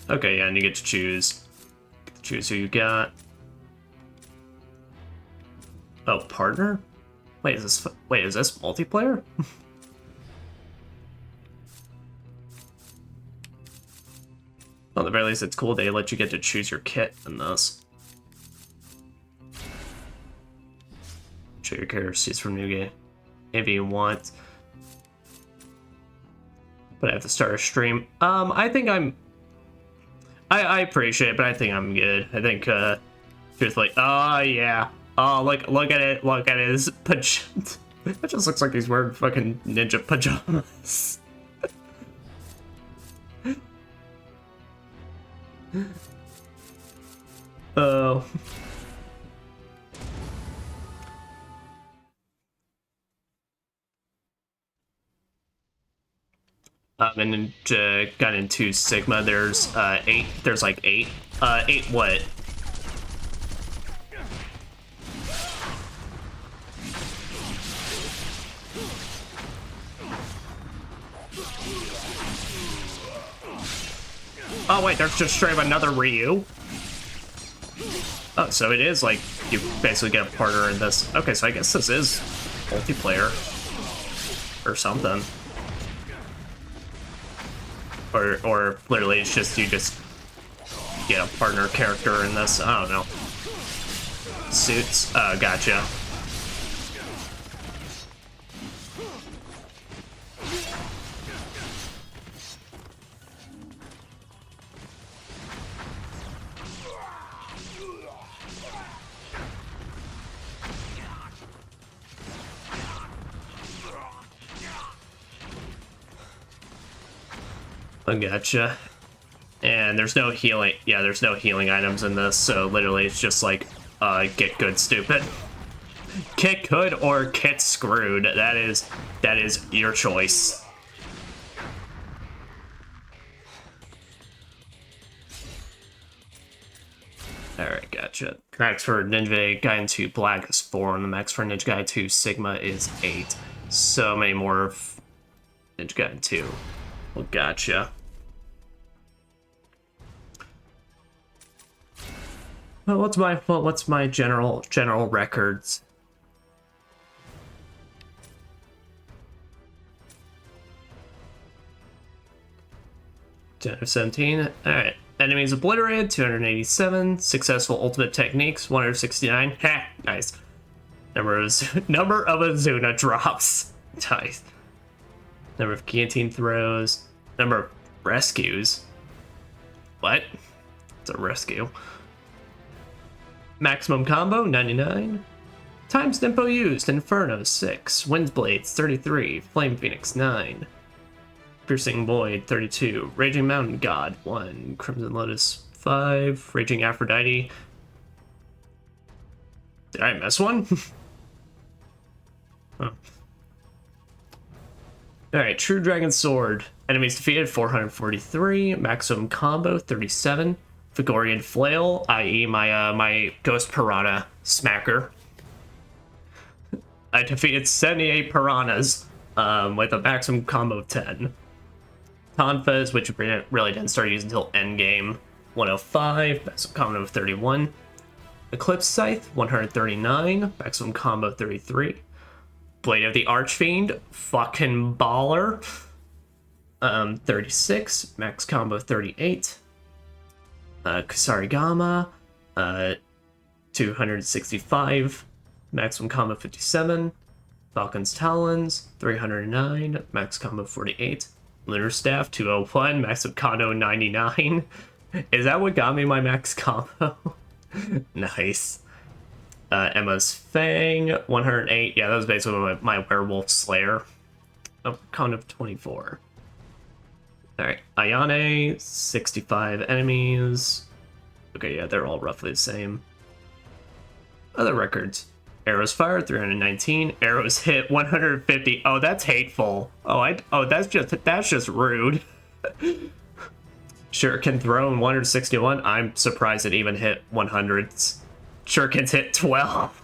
Okay, yeah, and you get to choose who you got. Oh, partner? Wait, is this multiplayer? Well, at the very least, it's cool they let you get to choose your kit in this. Show your character seats from New Game if you want. But I have to start a stream. I think I appreciate it, but I think I'm good. I think, truthfully, oh yeah. Oh, look at it. Look at his pajamas. It just looks like he's wearing fucking ninja pajamas. Oh. And then got into Sigma. There's 8. There's like 8. 8 what? Oh wait, there's just straight up another Ryu. Oh, so it is like you basically get a partner in this. Okay, so I guess this is multiplayer or something. or literally it's just you just get a partner character in this. I don't know. Suits. Oh, gotcha. I gotcha. And there's no healing. Yeah, there's no healing items in this, so literally it's just like, get good, stupid. Get good or get screwed. That is your choice. Alright, gotcha. Max for Ninja Gaiden 2 Black is 4, and the max for Ninja Gaiden 2 Sigma is 8. So many more of Ninja Gaiden 2. Well, gotcha. Well, what's my general records? 10 of 17. Alright. Enemies obliterated, 287. Successful ultimate techniques, 169. Ha! Nice. Number of Azuna drops. Nice. Number of guillotine throws. Number of rescues. What? It's a rescue. Maximum combo, 99. Times tempo used, Inferno, 6. Wind Blades, 33. Flame Phoenix, 9. Piercing Void, 32. Raging Mountain God, 1. Crimson Lotus, 5. Raging Aphrodite. Did I miss one? Huh. Alright, True Dragon Sword. Enemies defeated, 443. Maximum combo, 37. Vigorian Flail, i.e. my Ghost Piranha Smacker. I defeated 78 piranhas with a maximum combo of 10. Tonfas, which really didn't start using until endgame, 105, maximum combo of 31. Eclipse Scythe, 139, maximum combo 33. Blade of the Archfiend, fucking baller, 36, max combo 38. Kusarigama, 265, maximum combo 57. Falcon's Talons, 309, max combo 48. Lunar Staff, 201, maximum combo 99. Is that what got me my max combo? Nice. Emma's Fang, 108. Yeah, that was basically my Werewolf Slayer. Oh, combo 24. Alright, Ayane, 65 enemies. Okay, yeah, they're all roughly the same. Other records. Arrows fired, 319. Arrows hit, 150. Oh, that's hateful. Oh, that's just rude. Shuriken thrown, 161. I'm surprised it even hit 100s. Shurikens hit 12.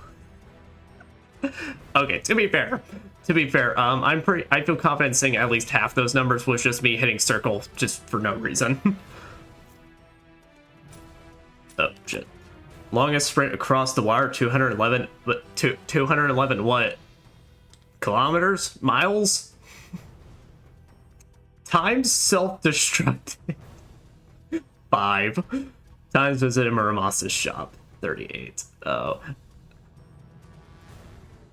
Okay, to be fair, I feel confident saying at least half those numbers was just me hitting circle just for no reason. Oh shit. Longest sprint across the wire, 211 what? Kilometers? Miles? Times self-destructed. 5. Times visited Muramasa's shop. 38. Oh.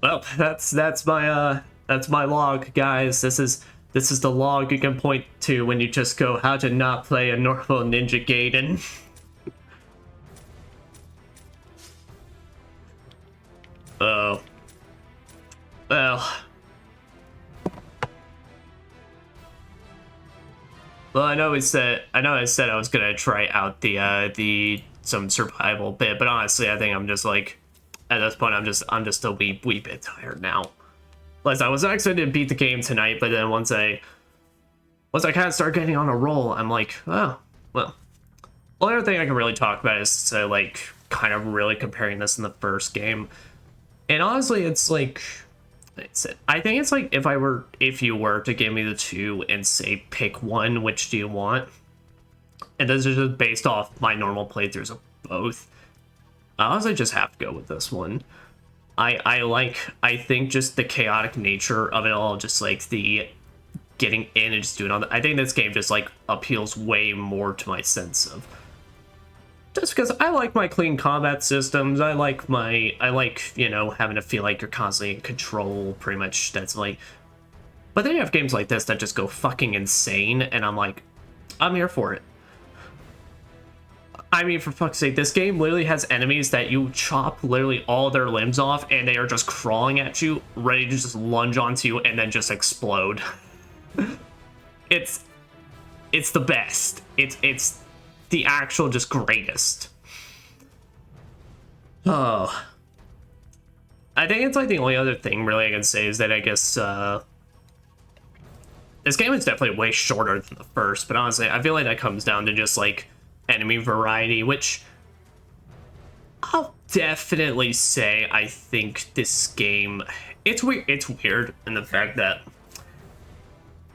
Well, that's my log, guys. This is the log you can point to when you just go how to not play a normal Ninja Gaiden. Oh. Well. Well, I know I said I was gonna try out the some survival bit, but honestly, I think I'm just like, at this point, I'm just a wee bit tired now. Plus, I was excited to beat the game tonight, but then once I kind of start getting on a roll, I'm like, oh, well. The other thing I can really talk about is like kind of really comparing this in the first game. And honestly, it's like, I think it's like if you were to give me the two and say pick one, which do you want? And this is just based off my normal playthroughs of both. I honestly just have to go with this one. I think just the chaotic nature of it all, just like the getting in and just doing all that. I think this game just like appeals way more to my sense of, just because I like my clean combat systems. I like, you know, having to feel like you're constantly in control, pretty much. That's like, but then you have games like this that just go fucking insane, and I'm like, I'm here for it. I mean, for fuck's sake, this game literally has enemies that you chop literally all their limbs off, and they are just crawling at you, ready to just lunge onto you, and then just explode. It's the best. It's the actual just greatest. Oh. I think it's like the only other thing really I can say is that I guess, this game is definitely way shorter than the first, but honestly, I feel like that comes down to just like enemy variety, which I'll definitely say I think this game, it's weird in the fact that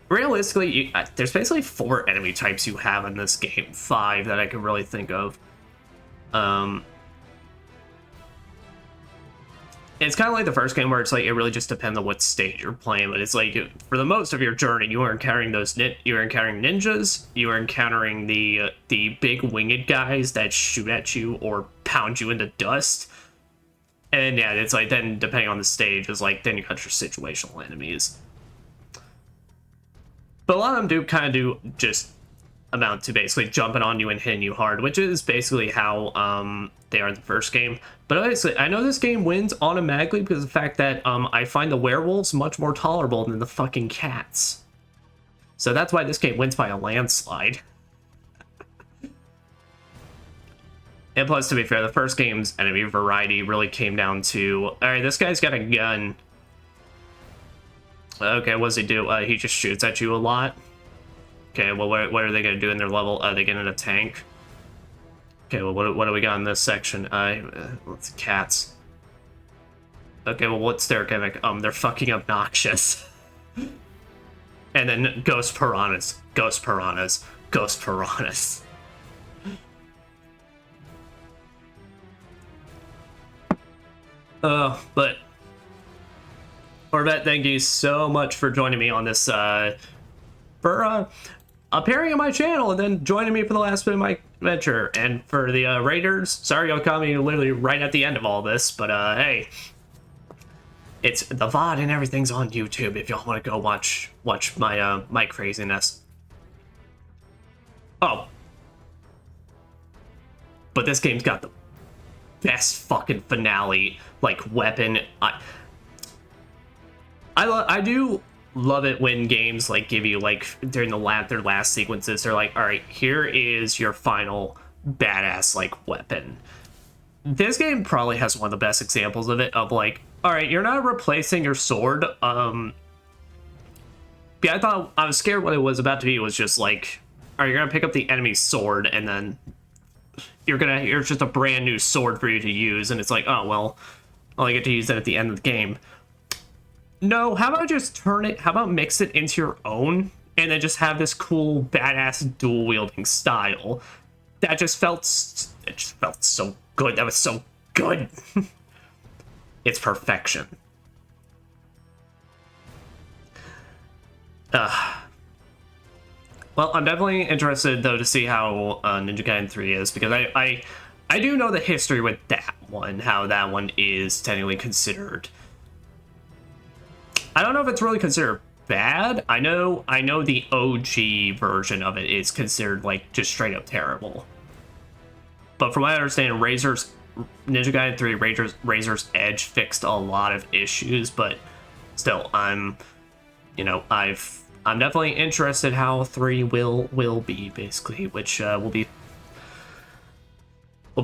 realistically, there's basically 4 enemy types you have in this game, 5 that I can really think of. It's kind of like the first game where it's like it really just depends on what stage you're playing, but it's like for the most of your journey you are encountering ninjas, you are encountering the big winged guys that shoot at you or pound you into dust, and yeah, it's like then depending on the stage is like then you got your situational enemies. But a lot of them do kind of do just amount to basically jumping on you and hitting you hard, which is basically how they are in the first game. But obviously, I know this game wins automatically because of the fact that I find the werewolves much more tolerable than the fucking cats. So that's why this game wins by a landslide. And plus, to be fair, the first game's enemy variety really came down to, alright, this guy's got a gun. Okay, what does he do? He just shoots at you a lot. Okay, well, what are they going to do in their level? They get in a tank. Okay, well, what do we got in this section? Let's cats. Okay, well, what's their gimmick? They're fucking obnoxious. And then ghost piranhas, ghost piranhas, ghost piranhas. But Orvet, thank you so much for joining me on this, for appearing on my channel and then joining me for the last bit of my adventure. And for the raiders, sorry y'all caught me literally right at the end of all this, but hey, it's the VOD and everything's on YouTube if y'all want to go watch my my craziness. Oh, but this game's got the best fucking finale like weapon. I do love it when games like give you like during their last sequences, they're like, all right, here is your final badass like weapon. This game probably has one of the best examples of it, of like, all right, you're not replacing your sword. Yeah, I was scared what it was about to be was just like, all right, you're gonna pick up the enemy's sword and then here's just a brand new sword for you to use, and it's like, oh well, I'll get to use that at the end of the game. No, how about just how about mix it into your own, and then just have this cool, badass, dual-wielding style. That just felt so good. That was so good. It's perfection. Well, I'm definitely interested, though, to see how Ninja Gaiden 3 is, because I do know the history with that one, how that one is technically considered... I don't know if it's really considered bad. I know the OG version of it is considered like just straight up terrible. But from what I understand, Ninja Gaiden 3 Razor's Edge fixed a lot of issues, but still, I'm definitely interested how 3 will be basically, which we'll be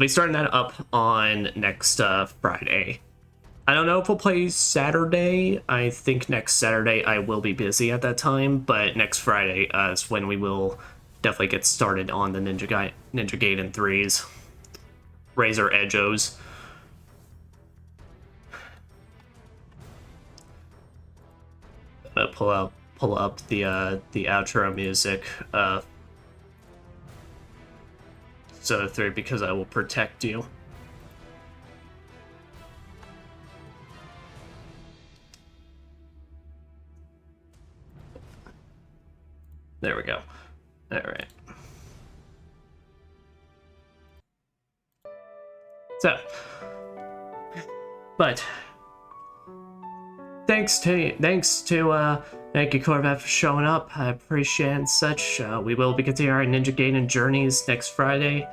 starting that up on next Friday. I don't know if we'll play Saturday. I think next Saturday I will be busy at that time, but next Friday is when we will definitely get started on the Ninja Gaiden 3's Razor Edgeos. Pull up the outro music. So 3, because I will protect you. So, but thanks to thank you, Corvette, for showing up. I appreciate it and such. We will be continuing our Ninja Gaiden journeys next Friday,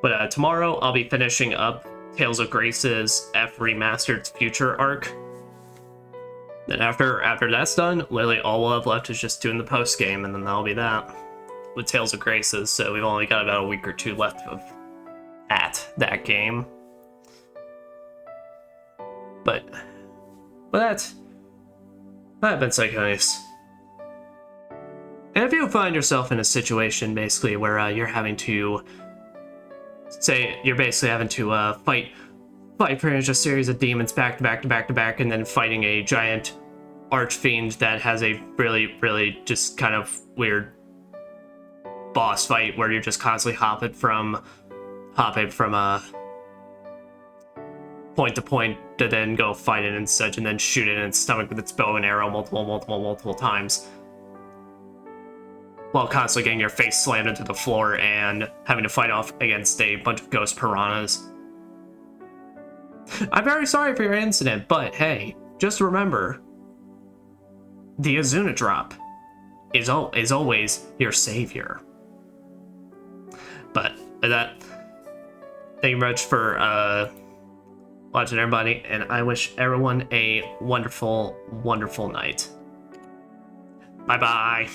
but tomorrow I'll be finishing up Tales of Grace's F Remastered's Future arc. Then after that's done, literally all we'll have left is just doing the post game, and then that'll be that with Tales of Grace's. So we've only got about a week or two left of that game. But that's I've been Psychonis. And if you find yourself in a situation basically where you're having to fight pretty much a series of demons back to back to back to back, and then fighting a giant archfiend that has a really just kind of weird boss fight where you're just constantly hopping from point to point to then go fight it and such, and then shoot it in its stomach with its bow and arrow multiple times, while constantly getting your face slammed into the floor and having to fight off against a bunch of ghost piranhas. I'm very sorry for your incident, but hey, just remember, the Azuna drop is always your savior. But with that, thank you very much for watching, everybody, and I wish everyone a wonderful, wonderful night. Bye-bye.